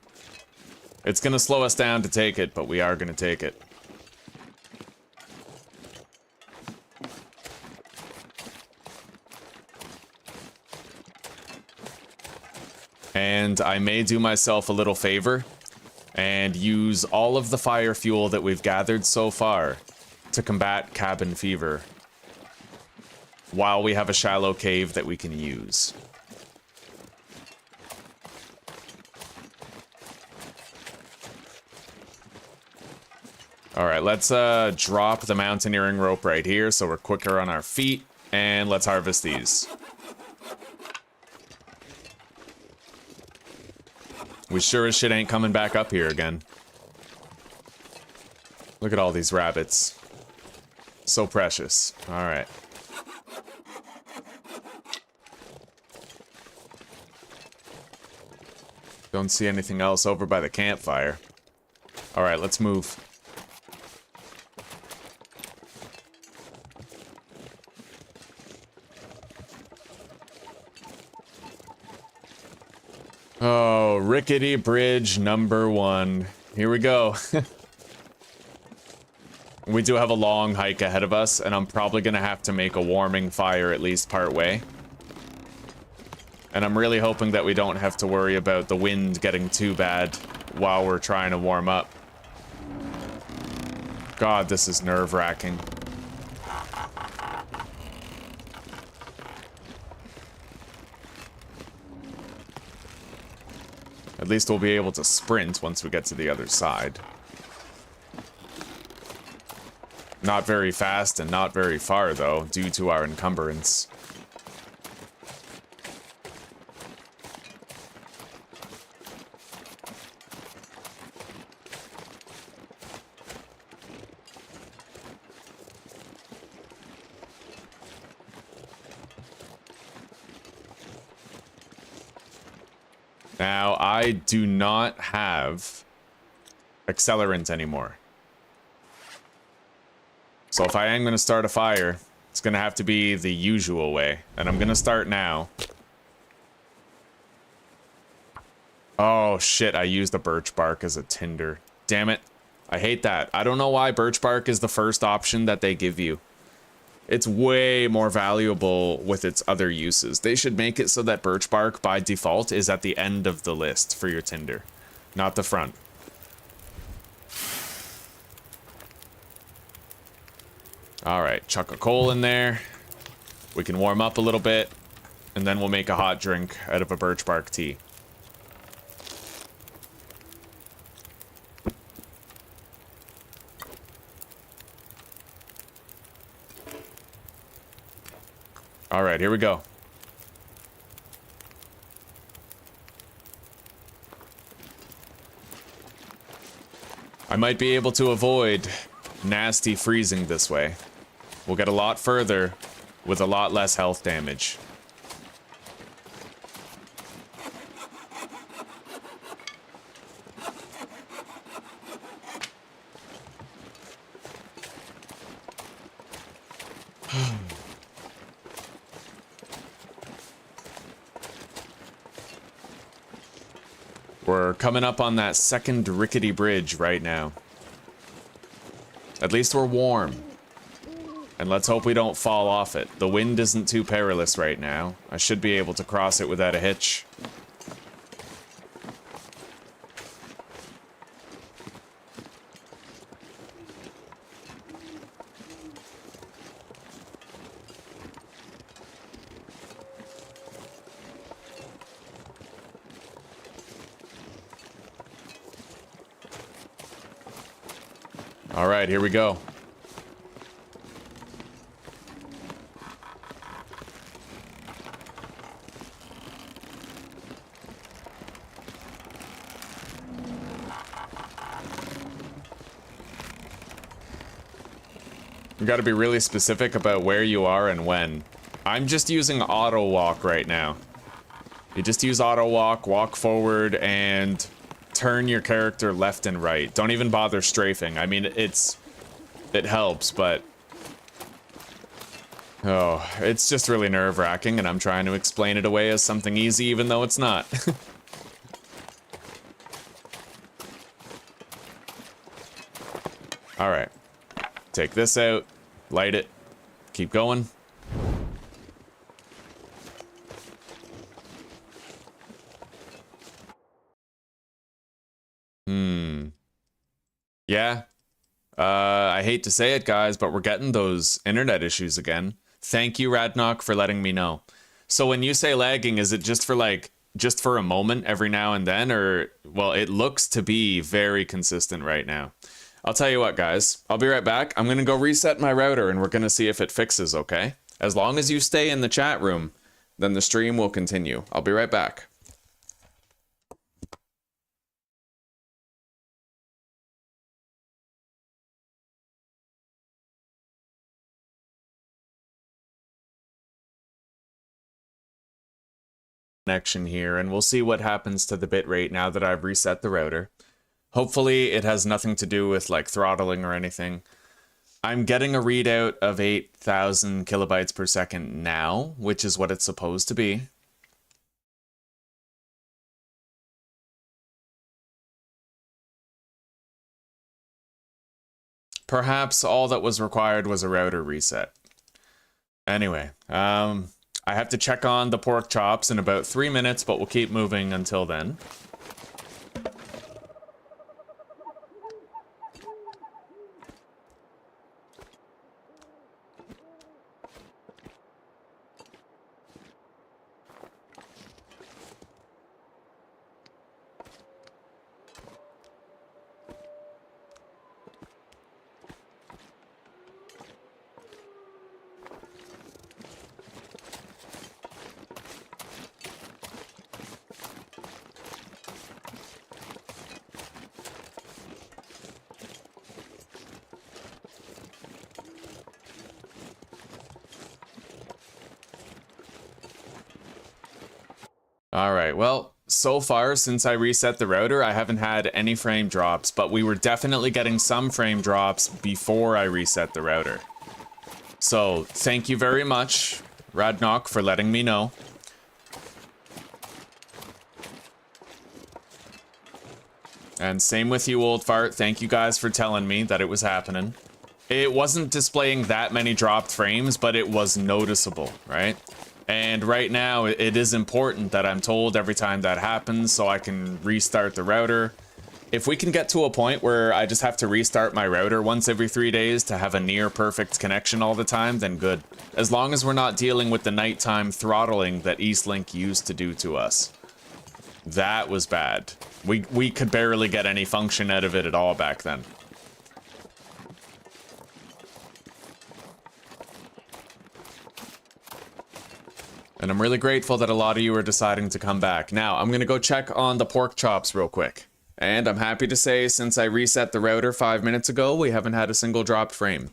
It's gonna slow us down to take it, but we are gonna take it. And I may do myself a little favor and use all of the fire fuel that we've gathered so far to combat cabin fever while we have a shallow cave that we can use. Alright, let's drop the mountaineering rope right here so we're quicker on our feet, and let's harvest these. We sure as shit ain't coming back up here again. Look at all these rabbits. So precious. Alright. Don't see anything else over by the campfire. Alright, let's move. Oh, rickety bridge number 1. Here we go. We do have a long hike ahead of us, and I'm probably gonna have to make a warming fire at least part way. And I'm really hoping that we don't have to worry about the wind getting too bad while we're trying to warm up. God, this is nerve-wracking. At least we'll be able to sprint once we get to the other side. Not very fast and not very far, though, due to our encumbrance. Now, I do not have accelerant anymore. So if I am going to start a fire, it's going to have to be the usual way. And I'm going to start now. Oh shit, I used the birch bark as a tinder. Damn it. I hate that. I don't know why birch bark is the first option that they give you. it's way more valuable with its other uses. They should make it so that birch bark by default is at the end of the list for your tinder, not the front. All right, chuck a coal in there. We can warm up a little bit, and then we'll make a hot drink out of a birch bark tea. All right, here we go. I might be able to avoid nasty freezing this way. We'll get a lot further with a lot less health damage. We're coming up on that second rickety bridge right now. At least we're warm. And let's hope we don't fall off it. The wind isn't too perilous right now. I should be able to cross it without a hitch. All right, here we go. You gotta be really specific about where you are and when. I'm just using auto walk right now. You just use auto walk, walk forward, and turn your character left and right. Don't even bother strafing. I mean, it helps, but oh, it's just really nerve-wracking, and I'm trying to explain it away as something easy, even though it's not. All right, take this out, light it, keep going. Yeah. I hate to say it, guys, but we're getting those internet issues again. Thank you, Radnock, for letting me know. So when you say lagging, is it just for a moment every now and then, or, well, it looks to be very consistent right now. I'll tell you what, guys. I'll be right back. I'm going to go reset my router, and we're going to see if it fixes, okay? As long as you stay in the chat room, then the stream will continue. I'll be right back. Connection here, and we'll see what happens to the bitrate now that I've reset the router. Hopefully it has nothing to do with like throttling or anything. I'm getting a readout of 8,000 kilobytes per second now, which is what it's supposed to be. Perhaps all that was required was a router reset. Anyway, I have to check on the pork chops in about 3 minutes, but we'll keep moving until then. All right, well, so far since I reset the router, I haven't had any frame drops, but we were definitely getting some frame drops before I reset the router. So, thank you very much, Radnock, for letting me know. And same with you, Old Fart. Thank you guys for telling me that it was happening. It wasn't displaying that many dropped frames, but it was noticeable, right? And right now, it is important that I'm told every time that happens so I can restart the router. If we can get to a point where I just have to restart my router once every 3 days to have a near perfect connection all the time, then good. As long as we're not dealing with the nighttime throttling that Eastlink used to do to us. That was bad. We could barely get any function out of it at all back then. And I'm really grateful that a lot of you are deciding to come back. Now, I'm gonna go check on the pork chops real quick. And I'm happy to say, since I reset the router 5 minutes ago, we haven't had a single dropped frame.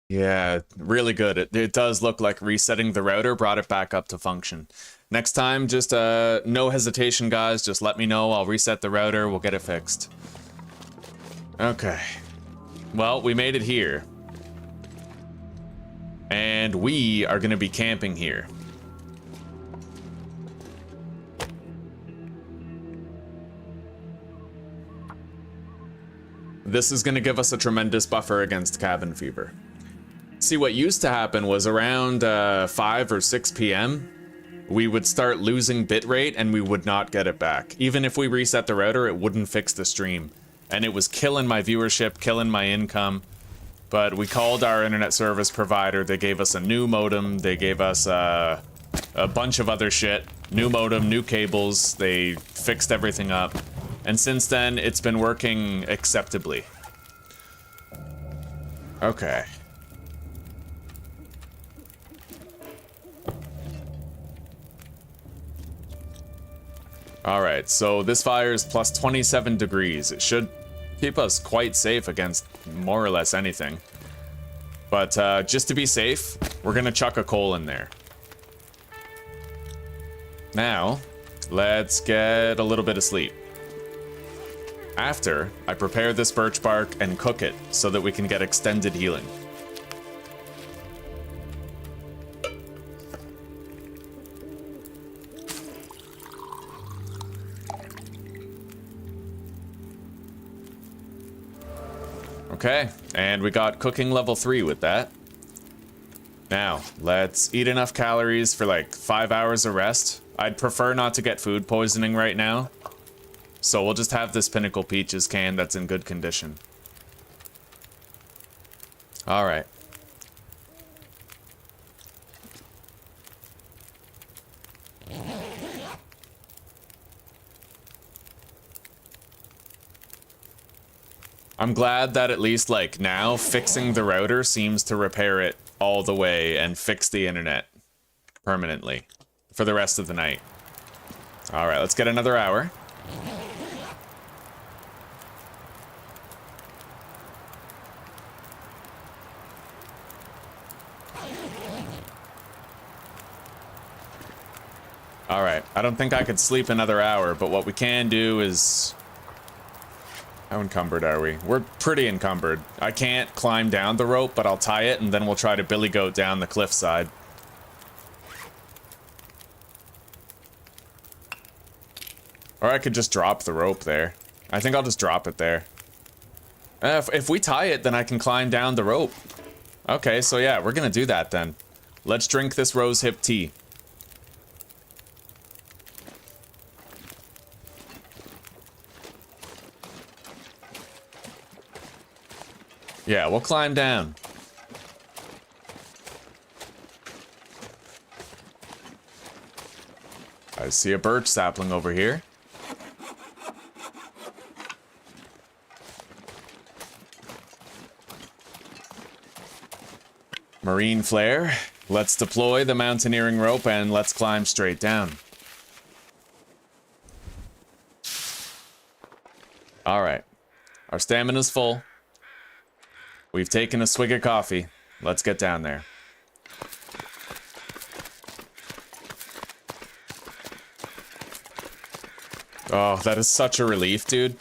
Yeah, really good. It does look like resetting the router brought it back up to function. Next time, just no hesitation, guys. Just let me know. I'll reset the router. We'll get it fixed. Okay. Well, we made it here. And we are going to be camping here. This is going to give us a tremendous buffer against cabin fever. See, what used to happen was around 5 or 6 p.m., we would start losing bitrate and we would not get it back. Even if we reset the router, it wouldn't fix the stream. And it was killing my viewership, killing my income. But we called our internet service provider. They gave us a new modem. They gave us a bunch of other shit. New modem, new cables. They fixed everything up. And since then, it's been working acceptably. Okay. Alright, so this fire is plus 27 degrees. It should keep us quite safe against more or less anything. But just to be safe, we're gonna chuck a coal in there. Now, let's get a little bit of sleep. After, I prepare this birch bark and cook it so that we can get extended healing. Okay, and we got cooking level 3 with that. Now, let's eat enough calories for like 5 hours of rest. I'd prefer not to get food poisoning right now. So we'll just have this Pinnacle Peaches can that's in good condition. All right. I'm glad that at least, like, now fixing the router seems to repair it all the way and fix the internet permanently for the rest of the night. All right, let's get another hour. All right, I don't think I could sleep another hour, but what we can do is... How encumbered are we? We're pretty encumbered. I can't climb down the rope, but I'll tie it, and then we'll try to billy goat down the cliffside. Or I could just drop the rope there. I think I'll just drop it there. If we tie it, then I can climb down the rope. Okay, so yeah, we're gonna do that then. Let's drink this rosehip tea. Yeah, we'll climb down. I see a birch sapling over here. Marine flare. Let's deploy the mountaineering rope and let's climb straight down. All right. Our stamina's full. We've taken a swig of coffee. Let's get down there. Oh, that is such a relief, dude.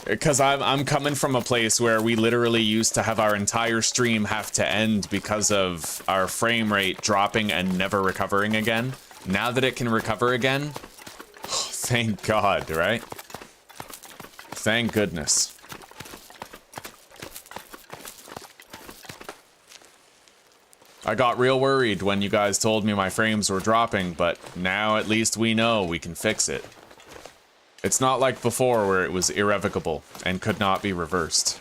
Because I'm coming from a place where we literally used to have our entire stream have to end because of our frame rate dropping and never recovering again. Now that it can recover again, thank God, right? Thank goodness. I got real worried when you guys told me my frames were dropping, but now at least we know we can fix it. It's not like before where it was irrevocable and could not be reversed.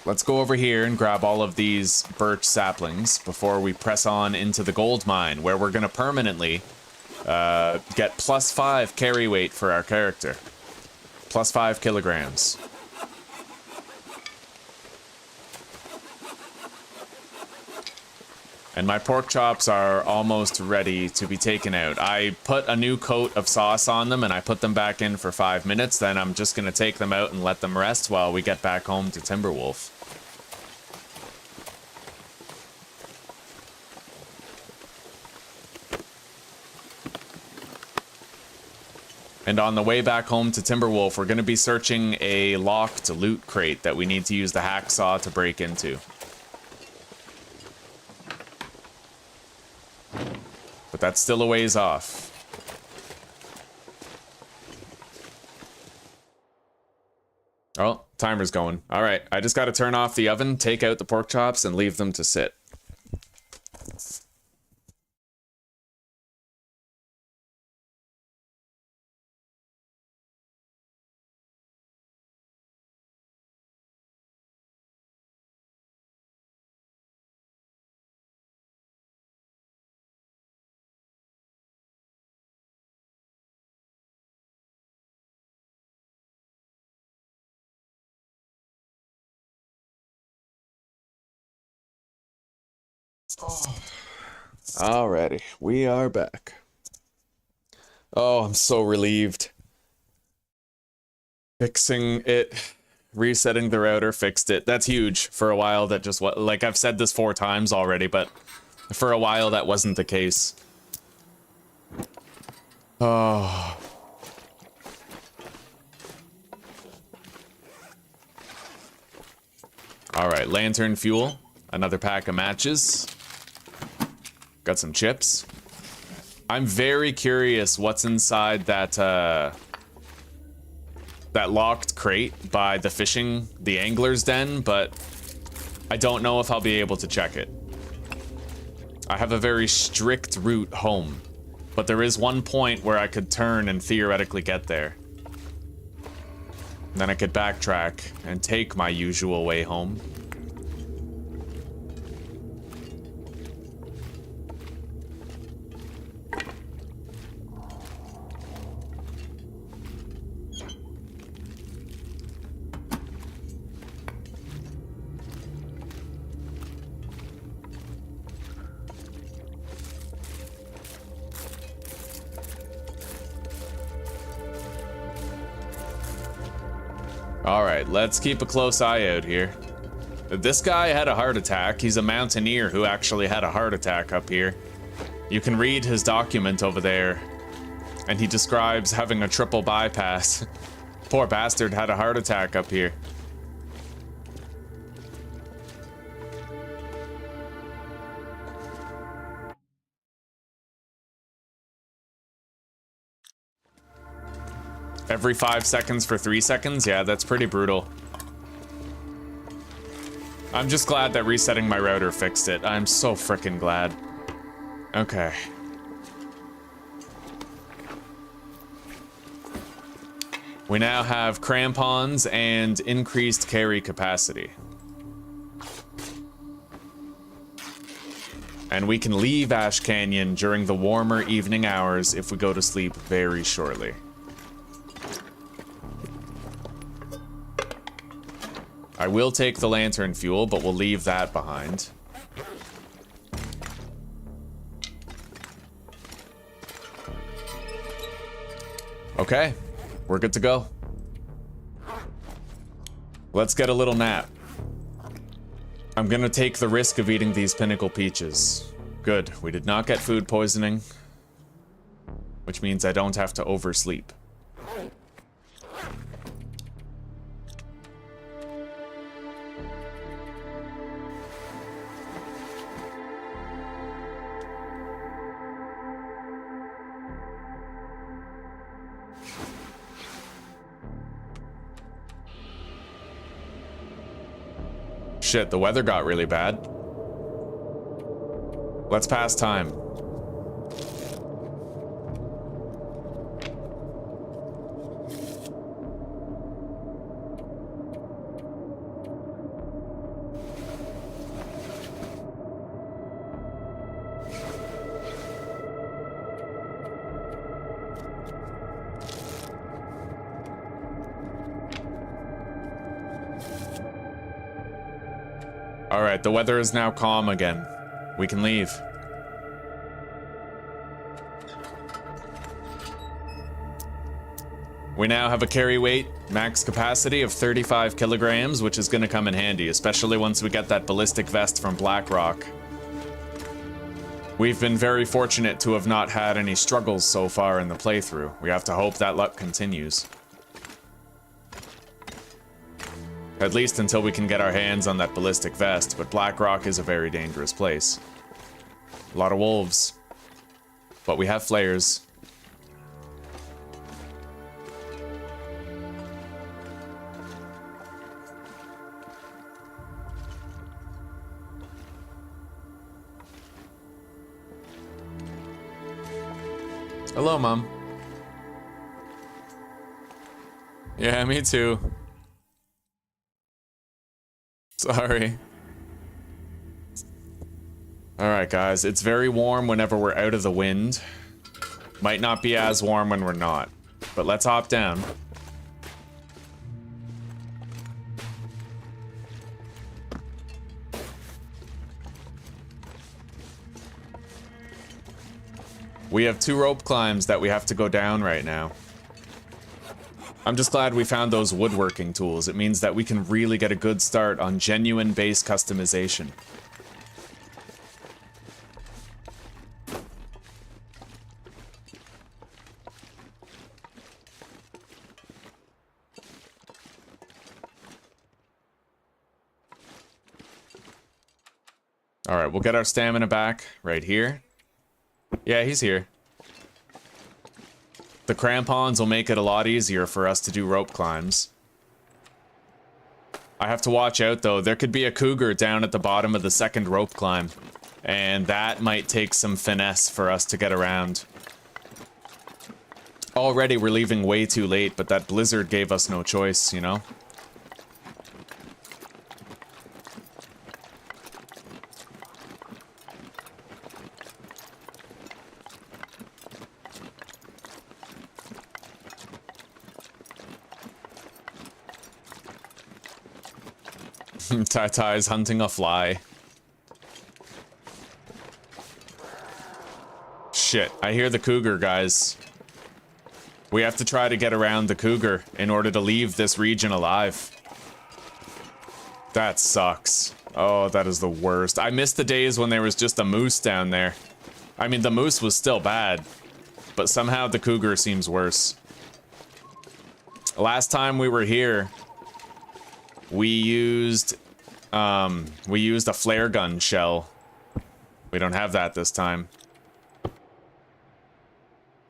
Let's go over here and grab all of these birch saplings before we press on into the gold mine, where we're gonna permanently get +5 carry weight for our character. +5 kilograms. And my pork chops are almost ready to be taken out. I put a new coat of sauce on them and I put them back in for 5 minutes. Then I'm just going to take them out and let them rest while we get back home to Timberwolf. And on the way back home to Timberwolf, we're going to be searching a locked loot crate that we need to use the hacksaw to break into. But that's still a ways off. Oh, timer's going. All right, I just got to turn off the oven, take out the pork chops, and leave them to sit. Alrighty, we are back. Oh, I'm so relieved. Fixing it, resetting the router, fixed it. That's huge. For a while, that just what, like I've said this 4 times already, but for a while that wasn't the case. Oh. Alright, lantern fuel, another pack of matches. Got some chips. I'm very curious what's inside that that locked crate by the angler's den, but I don't know if I'll be able to check it. I have a very strict route home, but there is one point where I could turn and theoretically get there. Then I could backtrack and take my usual way home. Alright, let's keep a close eye out here. This guy had a heart attack. He's a mountaineer who actually had a heart attack up here. You can read his document over there, and he describes having a triple bypass. Poor bastard had a heart attack up here. Every 5 seconds for 3 seconds? Yeah, that's pretty brutal. I'm just glad that resetting my router fixed it. I'm so frickin' glad. Okay. We now have crampons and increased carry capacity. And we can leave Ash Canyon during the warmer evening hours if we go to sleep very shortly. I will take the lantern fuel, but we'll leave that behind. Okay, we're good to go. Let's get a little nap. I'm gonna take the risk of eating these pinnacle peaches. Good, we did not get food poisoning, which means I don't have to oversleep. Shit, the weather got really bad. Let's pass time. Alright, the weather is now calm again. We can leave. We now have a carry weight, max capacity of 35 kilograms, which is gonna come in handy, especially once we get that ballistic vest from Blackrock. We've been very fortunate to have not had any struggles so far in the playthrough. We have to hope that luck continues. At least until we can get our hands on that ballistic vest, but Blackrock is a very dangerous place. A lot of wolves. But we have flares. Hello, Mom. Yeah, me too. Sorry. Alright, guys. It's very warm whenever we're out of the wind. Might not be as warm when we're not. But let's hop down. We have 2 rope climbs that we have to go down right now. I'm just glad we found those woodworking tools. It means that we can really get a good start on genuine base customization. Alright, we'll get our stamina back right here. Yeah, he's here. The crampons will make it a lot easier for us to do rope climbs. I have to watch out though, there could be a cougar down at the bottom of the second rope climb, and that might take some finesse for us to get around. Already we're leaving way too late, but that blizzard gave us no choice, you know? Tai is hunting a fly. Shit, I hear the cougar, guys. We have to try to get around the cougar in order to leave this region alive. That sucks. Oh, that is the worst. I miss the days when there was just a moose down there. I mean, the moose was still bad, but somehow the cougar seems worse. Last time we were here, we used a flare gun shell. We don't have that this time.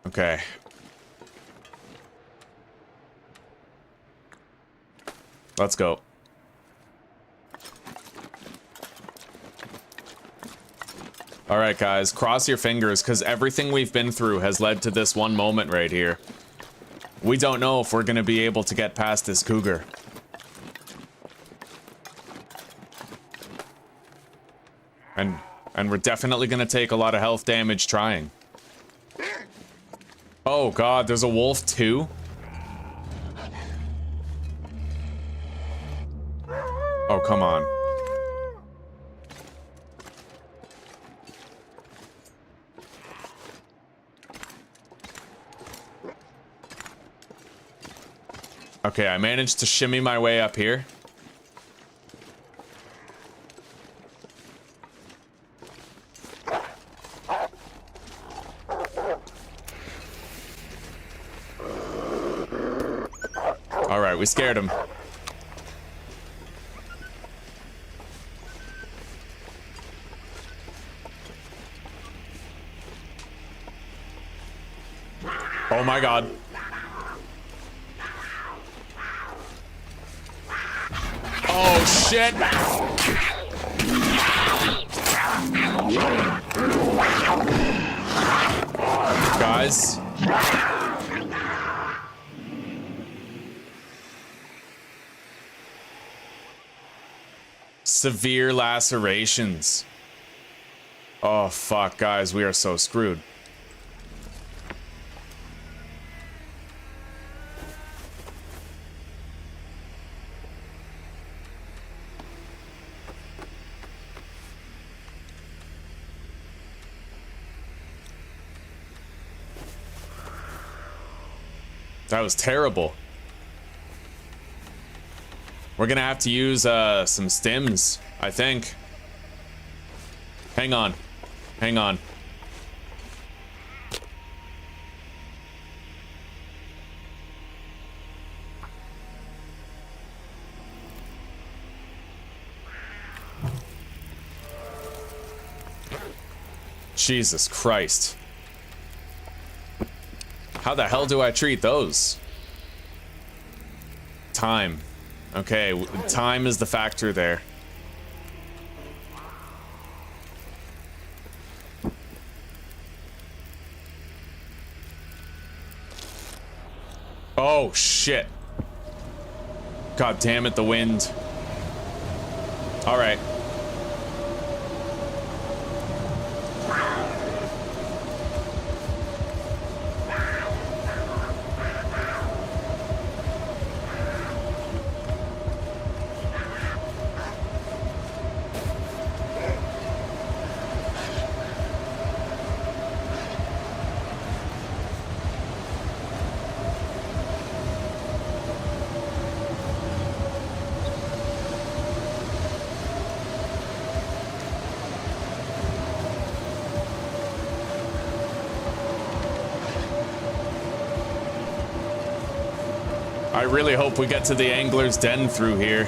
Okay. Let's go. All right, guys, cross your fingers, because everything we've been through has led to this one moment right here. We don't know if we're going to be able to get past this cougar. And we're definitely going to take a lot of health damage trying. Oh, God, there's a wolf, too? Oh, come on. Okay, I managed to shimmy my way up here. All right, we scared him. Oh my God. Oh shit. Guys. Severe lacerations. Oh fuck, guys, we are so screwed. That was terrible. We're gonna have to use some stims, I think. Hang on. Hang on. Jesus Christ. How the hell do I treat those? Time. Okay, time is the factor there. Oh, shit. God damn it, the wind. All right. I really hope we get to the angler's den through here.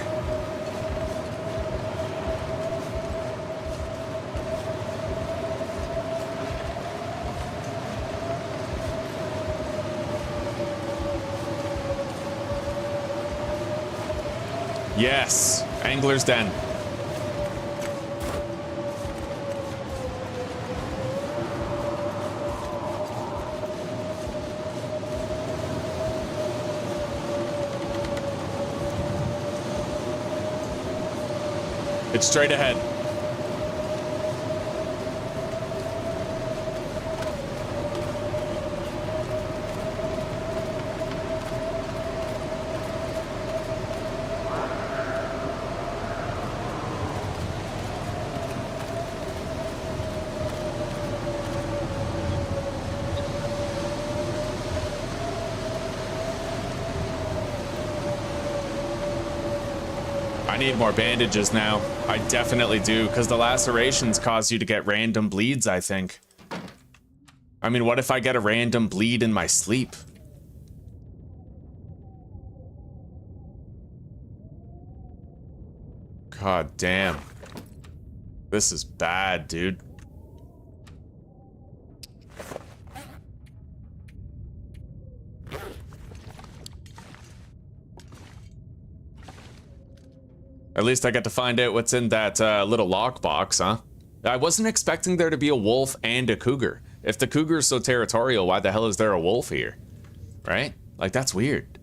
Yes, angler's den. It's straight ahead. I need more bandages now. I definitely do, because the lacerations cause you to get random bleeds, I think. I mean, what if I get a random bleed in my sleep? God damn. This is bad, dude. At least I got to find out what's in that little lockbox, huh? I wasn't expecting there to be a wolf and a cougar. If the cougar's so territorial, why the hell is there a wolf here? Right? Like, that's weird.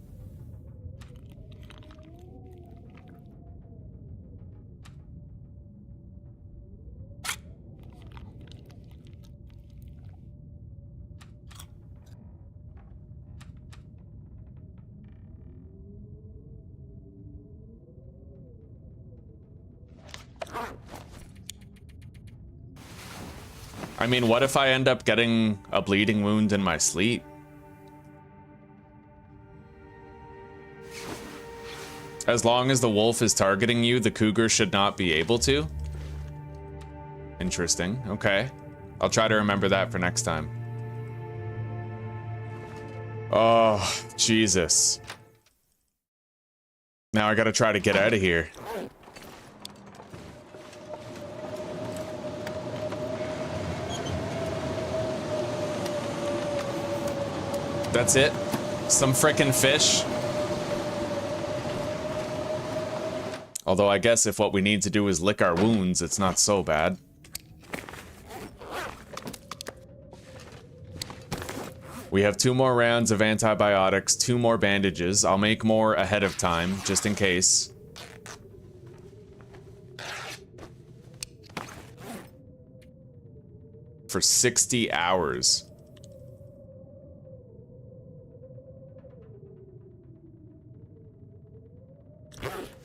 I mean, what if I end up getting a bleeding wound in my sleep? As long as the wolf is targeting you, the cougar should not be able to? Interesting, okay. I'll try to remember that for next time. Oh, Jesus. Now I gotta try to get out of here. That's it? Some frickin' fish? Although I guess if what we need to do is lick our wounds, it's not so bad. We have 2 more rounds of antibiotics, 2 more bandages. I'll make more ahead of time, just in case. For 60 hours.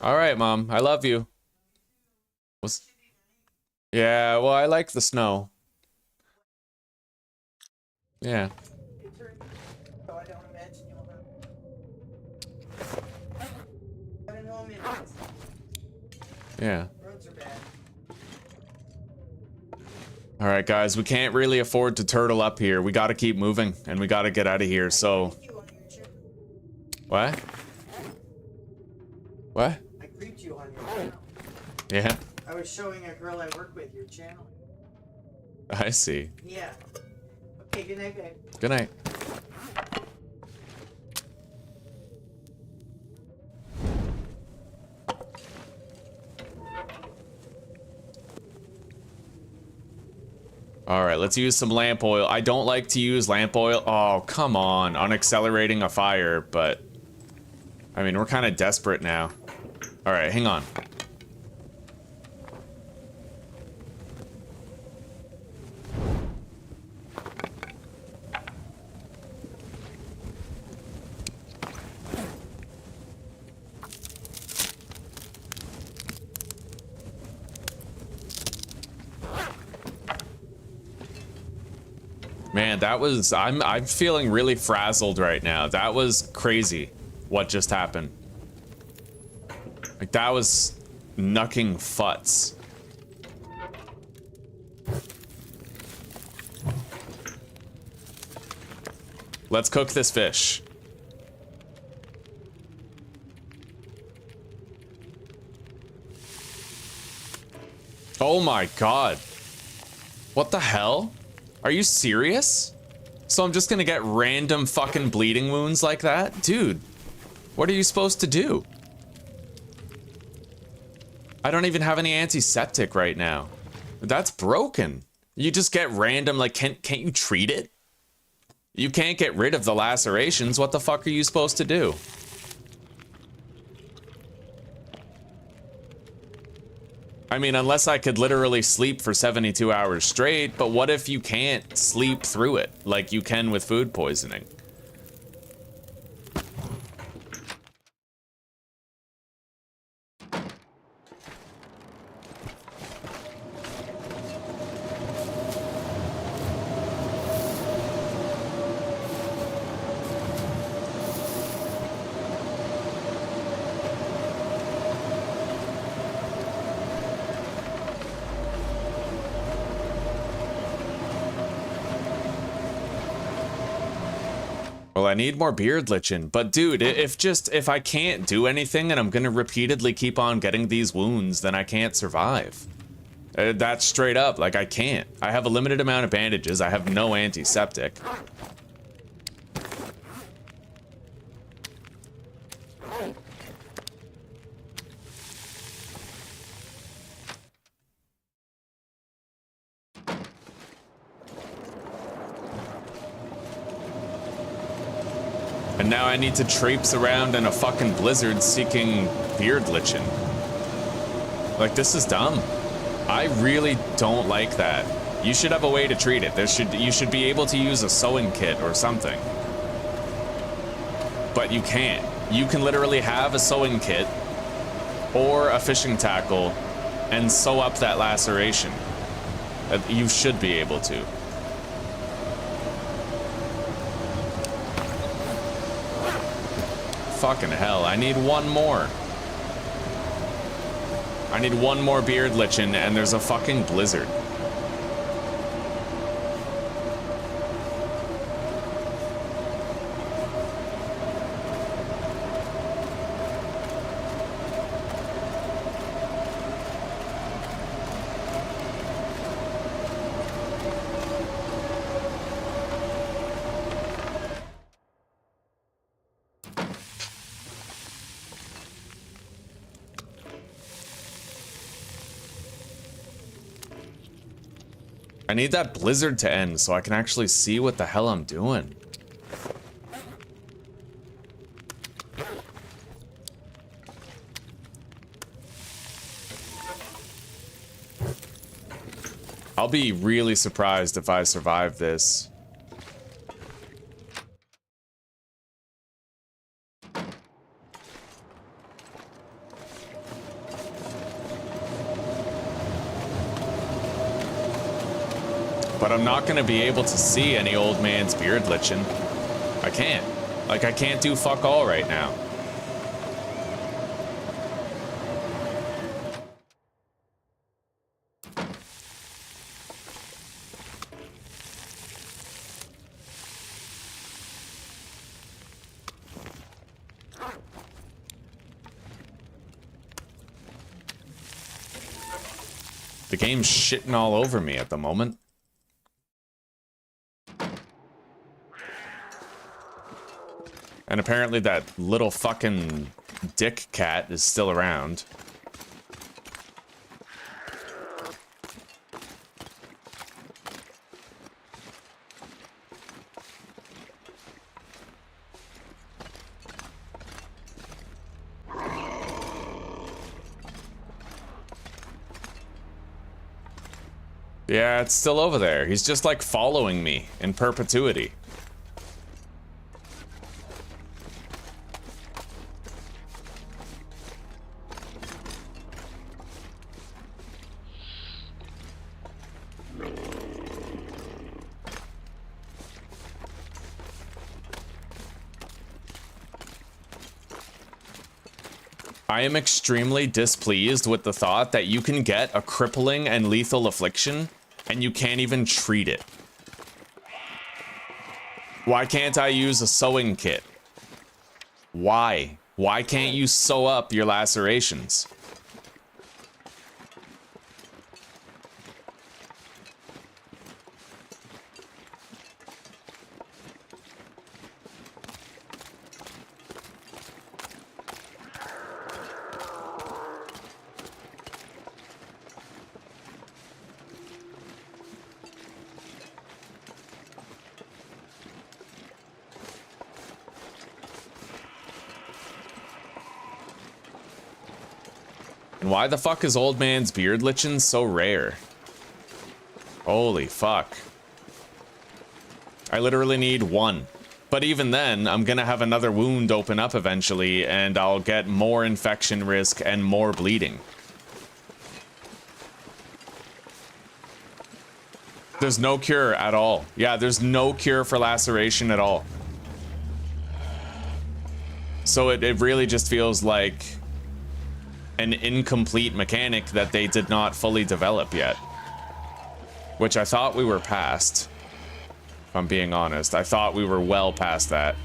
All right, Mom. I love you. Yeah, well, I like the snow. Yeah. Yeah. All right, guys. We can't really afford to turtle up here. We got to keep moving, and we got to get out of here, so... What? What? I creeped you on your channel. Yeah. I was showing a girl I work with your channel. I see. Yeah. Okay, good night, babe. Good night. All right, let's use some lamp oil. I don't like to use lamp oil. Oh, come on accelerating a fire, but I mean, we're kind of desperate now. All right, hang on. Man, that was... I'm feeling really frazzled right now. That was crazy what just happened. Like, that was knucking futs. Let's cook this fish. Oh my god. What the hell? Are you serious? So I'm just gonna get random fucking bleeding wounds like that? Dude, what are you supposed to do? I don't even have any antiseptic right now. That's broken. You just get random, like, can't you treat it? You can't get rid of the lacerations. What the fuck are you supposed to do? I mean, unless I could literally sleep for 72 hours straight, but what if you can't sleep through it, like you can with food poisoning? Well, I need more beard lichen, but dude, if I can't do anything and I'm gonna repeatedly keep on getting these wounds, then I can't survive. That's straight up, like I can't. I have a limited amount of bandages, I have no antiseptic. And now I need to traipse around in a fucking blizzard seeking beard lichen. Like, this is dumb. I really don't like that. You should have a way to treat it. You should be able to use a sewing kit or something. But you can't. You can literally have a sewing kit or a fishing tackle and sew up that laceration. You should be able to. Fucking hell, I need one more. I need one more beard lichen and there's a fucking blizzard. I need that blizzard to end so I can actually see what the hell I'm doing. I'll be really surprised if I survive this. But I'm not gonna be able to see any old man's beard lichen. I can't. Like, I can't do fuck all right now. The game's shitting all over me at the moment. And apparently that little fucking dick cat is still around. Yeah, it's still over there. He's just like following me in perpetuity. I am extremely displeased with the thought that you can get a crippling and lethal affliction and you can't even treat it. Why can't I use a sewing kit? Why? Why can't you sew up your lacerations? And why the fuck is old man's beard lichen so rare? Holy fuck. I literally need one. But even then, I'm gonna have another wound open up eventually, and I'll get more infection risk and more bleeding. There's no cure at all. Yeah, there's no cure for laceration at all. So it really just feels like an incomplete mechanic that they did not fully develop yet. Which I thought we were past. If I'm being honest, I thought we were well past that.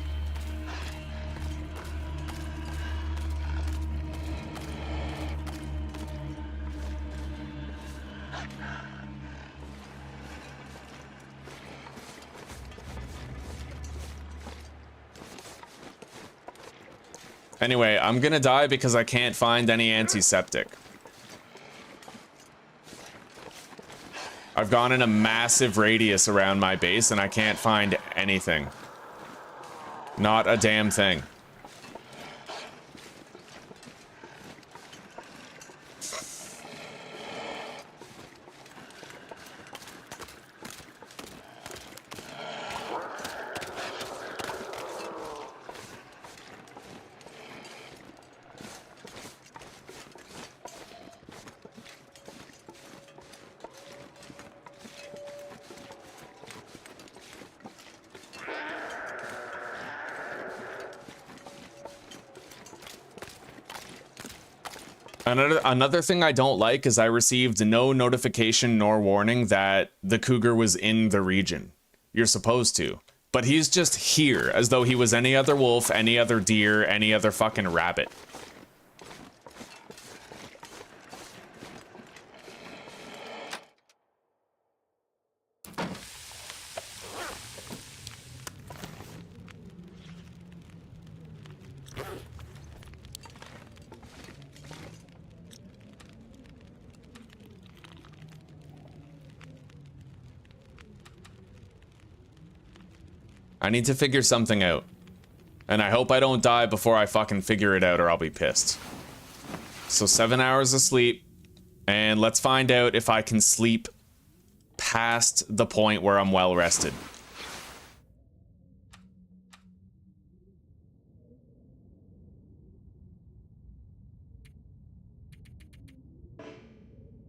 Anyway, I'm gonna die because I can't find any antiseptic. I've gone in a massive radius around my base and I can't find anything. Not a damn thing. Another thing I don't like is I received no notification nor warning that the cougar was in the region. You're supposed to. But he's just here, as though he was any other wolf, any other deer, any other fucking rabbit. I need to figure something out. And I hope I don't die before I fucking figure it out or I'll be pissed. So 7 hours of sleep. And let's find out if I can sleep past the point where I'm well rested.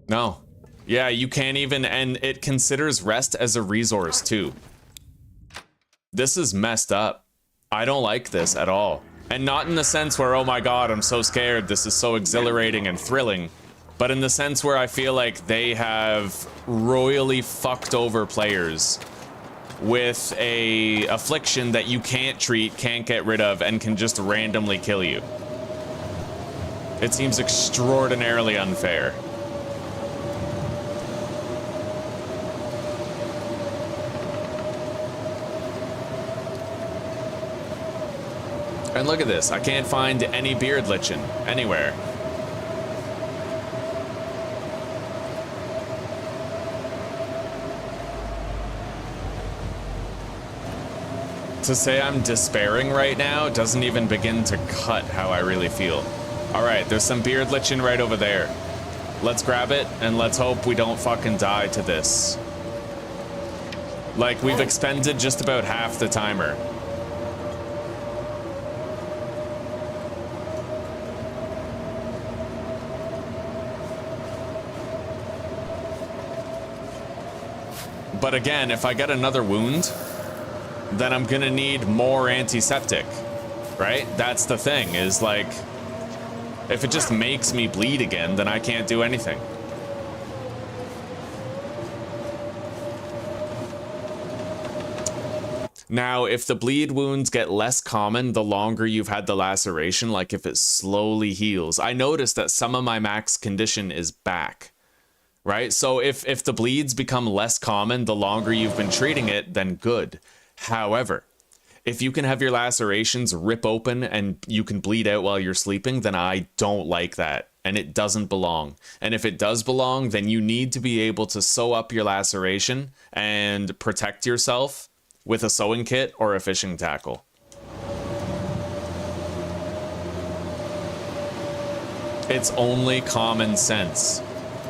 No. Yeah, you can't even, and it considers rest as a resource too. This is messed up. I don't like this at all. And not in the sense where, oh my god, I'm so scared, this is so exhilarating and thrilling, but in the sense where I feel like they have royally fucked over players with a affliction that you can't treat, can't get rid of, and can just randomly kill you. It seems extraordinarily unfair. And look at this, I can't find any beard lichen anywhere. To say I'm despairing right now doesn't even begin to cut how I really feel. Alright, there's some beard lichen right over there. Let's grab it and let's hope we don't fucking die to this. Like, we've expended just about half the timer. But again, if I get another wound, then I'm gonna need more antiseptic, right? That's the thing, is like, if it just makes me bleed again, then I can't do anything. Now, if the bleed wounds get less common the longer you've had the laceration, like if it slowly heals, I noticed that some of my max condition is back. Right? So if the bleeds become less common the longer you've been treating it, then good. However, if you can have your lacerations rip open and you can bleed out while you're sleeping, then I don't like that. And it doesn't belong. And if it does belong, then you need to be able to sew up your laceration and protect yourself with a sewing kit or a fishing tackle. It's only common sense.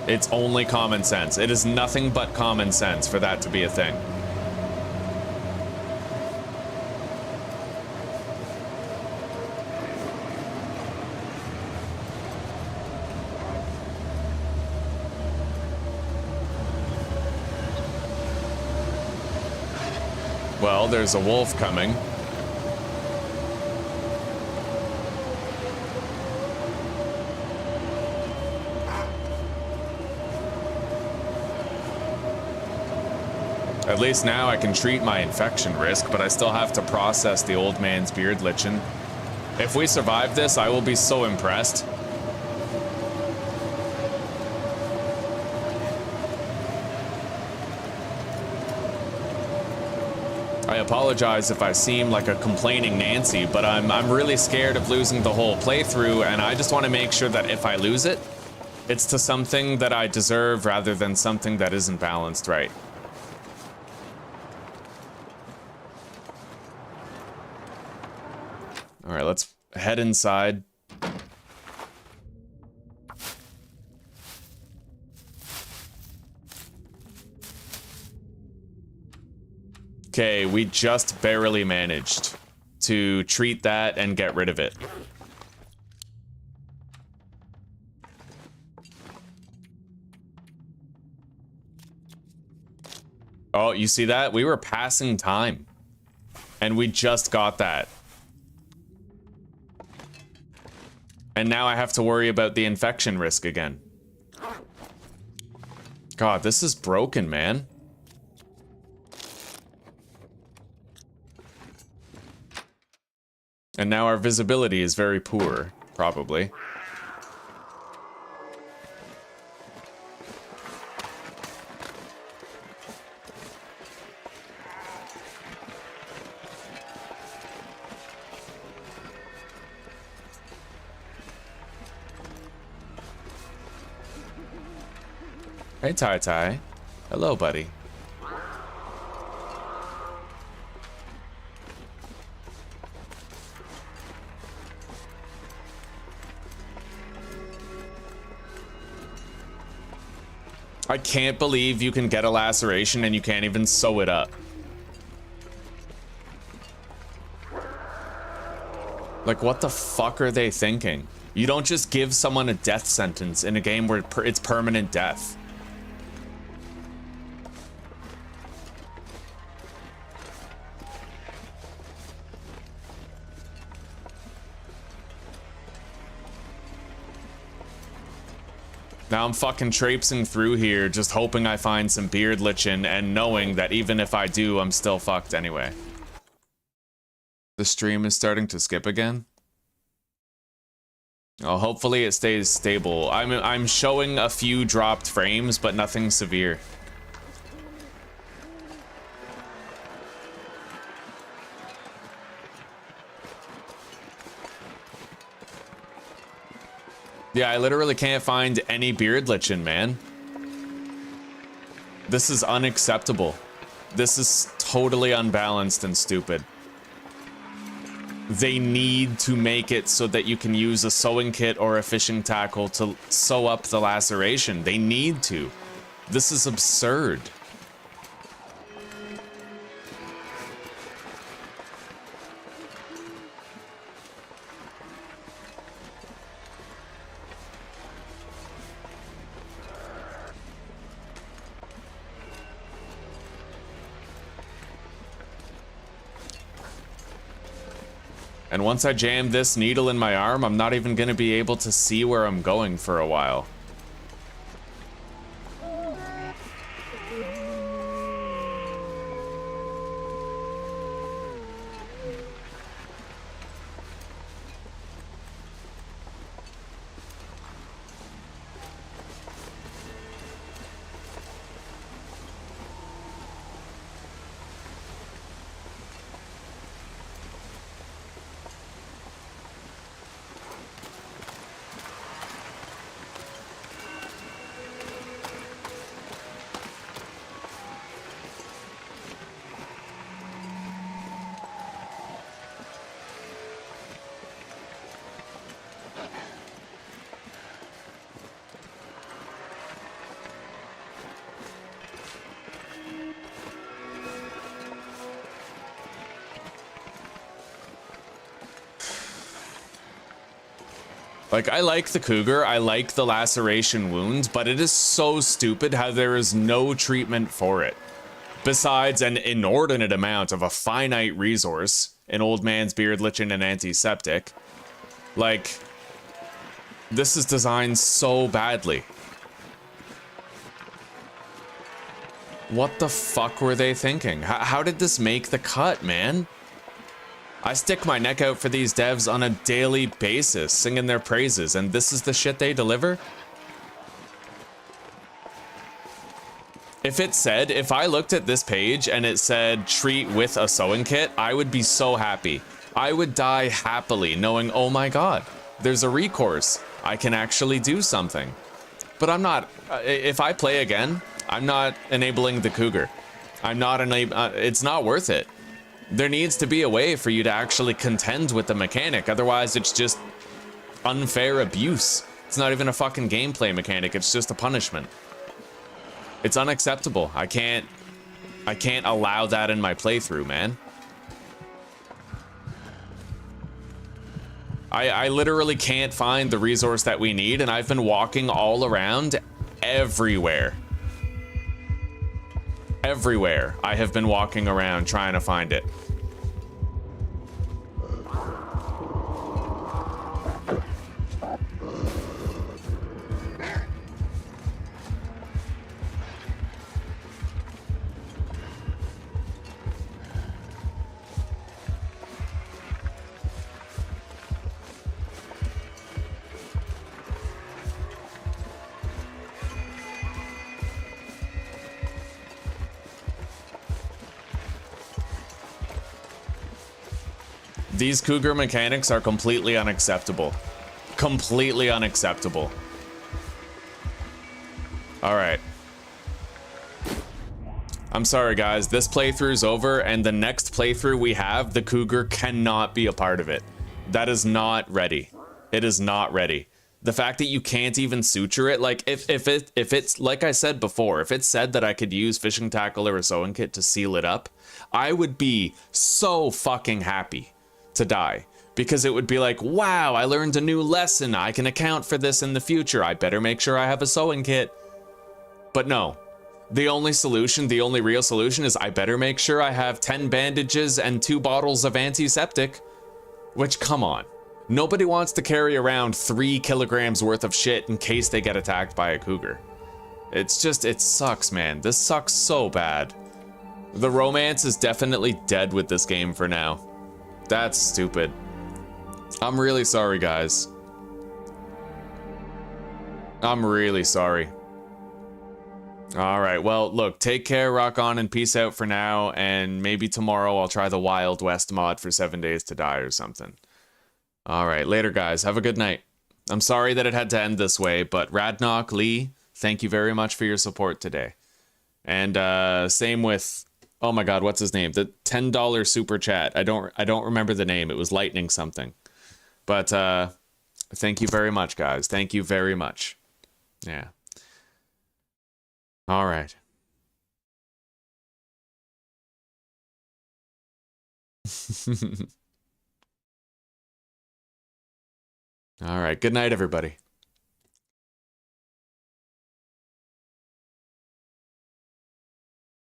It's only common sense. It is nothing but common sense for that to be a thing. Well, there's a wolf coming. At least now I can treat my infection risk, but I still have to process the old man's beard lichen. If we survive this, I will be so impressed. I apologize if I seem like a complaining Nancy, but I'm really scared of losing the whole playthrough, and I just want to make sure that if I lose it, it's to something that I deserve rather than something that isn't balanced right. All right, let's head inside. Okay, we just barely managed to treat that and get rid of it. Oh, you see that? We were passing time, and we just got that. And now I have to worry about the infection risk again. God, this is broken, man. And now our visibility is very poor, probably. Hey, Tai Tai. Hello, buddy. I can't believe you can get a laceration and you can't even sew it up. Like, what the fuck are they thinking? You don't just give someone a death sentence in a game where it's permanent death. Now I'm fucking traipsing through here, just hoping I find some beard lichen and knowing that even if I do, I'm still fucked anyway. The stream is starting to skip again. Oh, hopefully it stays stable. I'm showing a few dropped frames, but nothing severe. Yeah, I literally can't find any beard lichen, man. This is unacceptable. This is totally unbalanced and stupid. They need to make it so that you can use a sewing kit or a fishing tackle to sew up the laceration. They need to. This is absurd. And once I jam this needle in my arm, I'm not even gonna be able to see where I'm going for a while. Like, I like the cougar, I like the laceration wound, but it is so stupid how there is no treatment for it. Besides an inordinate amount of a finite resource, an old man's beard, lichen, and antiseptic. Like, this is designed so badly. What the fuck were they thinking? How did this make the cut, man? I stick my neck out for these devs on a daily basis, singing their praises, and this is the shit they deliver? If I looked at this page and it said treat with a sewing kit, I would be so happy. I would die happily knowing, oh my god, there's a recourse. I can actually do something. But I'm not, if I play again, I'm not enabling the cougar. I'm not it's not worth it. There needs to be a way for you to actually contend with the mechanic, otherwise it's just unfair abuse. It's not even a fucking gameplay mechanic, it's just a punishment. It's unacceptable. I can't allow that in my playthrough, man. I literally can't find the resource that we need, and I've been walking all around everywhere. Everywhere I have been walking around trying to find it. These cougar mechanics are completely unacceptable. Completely unacceptable. Alright. I'm sorry guys, this playthrough's over, and the next playthrough we have, the cougar cannot be a part of it. That is not ready. It is not ready. The fact that you can't even suture it, like if it's like I said before, if it said that I could use fishing tackle or a sewing kit to seal it up, I would be so fucking happy to die, because it would be like, wow, I learned a new lesson. I can account for this in the future. I better make sure I have a sewing kit. But no, the only solution, the only real solution is I better make sure I have 10 bandages and 2 bottles of antiseptic, which, come on. Nobody wants to carry around 3 kilograms worth of shit in case they get attacked by a cougar. It's just, it sucks, man. This sucks so bad. The romance is definitely dead with this game for now. That's stupid. I'm really sorry, guys. I'm really sorry. Alright, well, look, take care, rock on, and peace out for now, and maybe tomorrow I'll try the Wild West mod for 7 Days to Die or something. Alright, later, guys. Have a good night. I'm sorry that it had to end this way, but Radnock, Lee, thank you very much for your support today. And same with... oh my god, what's his name? The $10 super chat. I don't remember the name. It was Lightning something. But thank you very much, guys. Thank you very much. Yeah. All right. All right. Good night, everybody.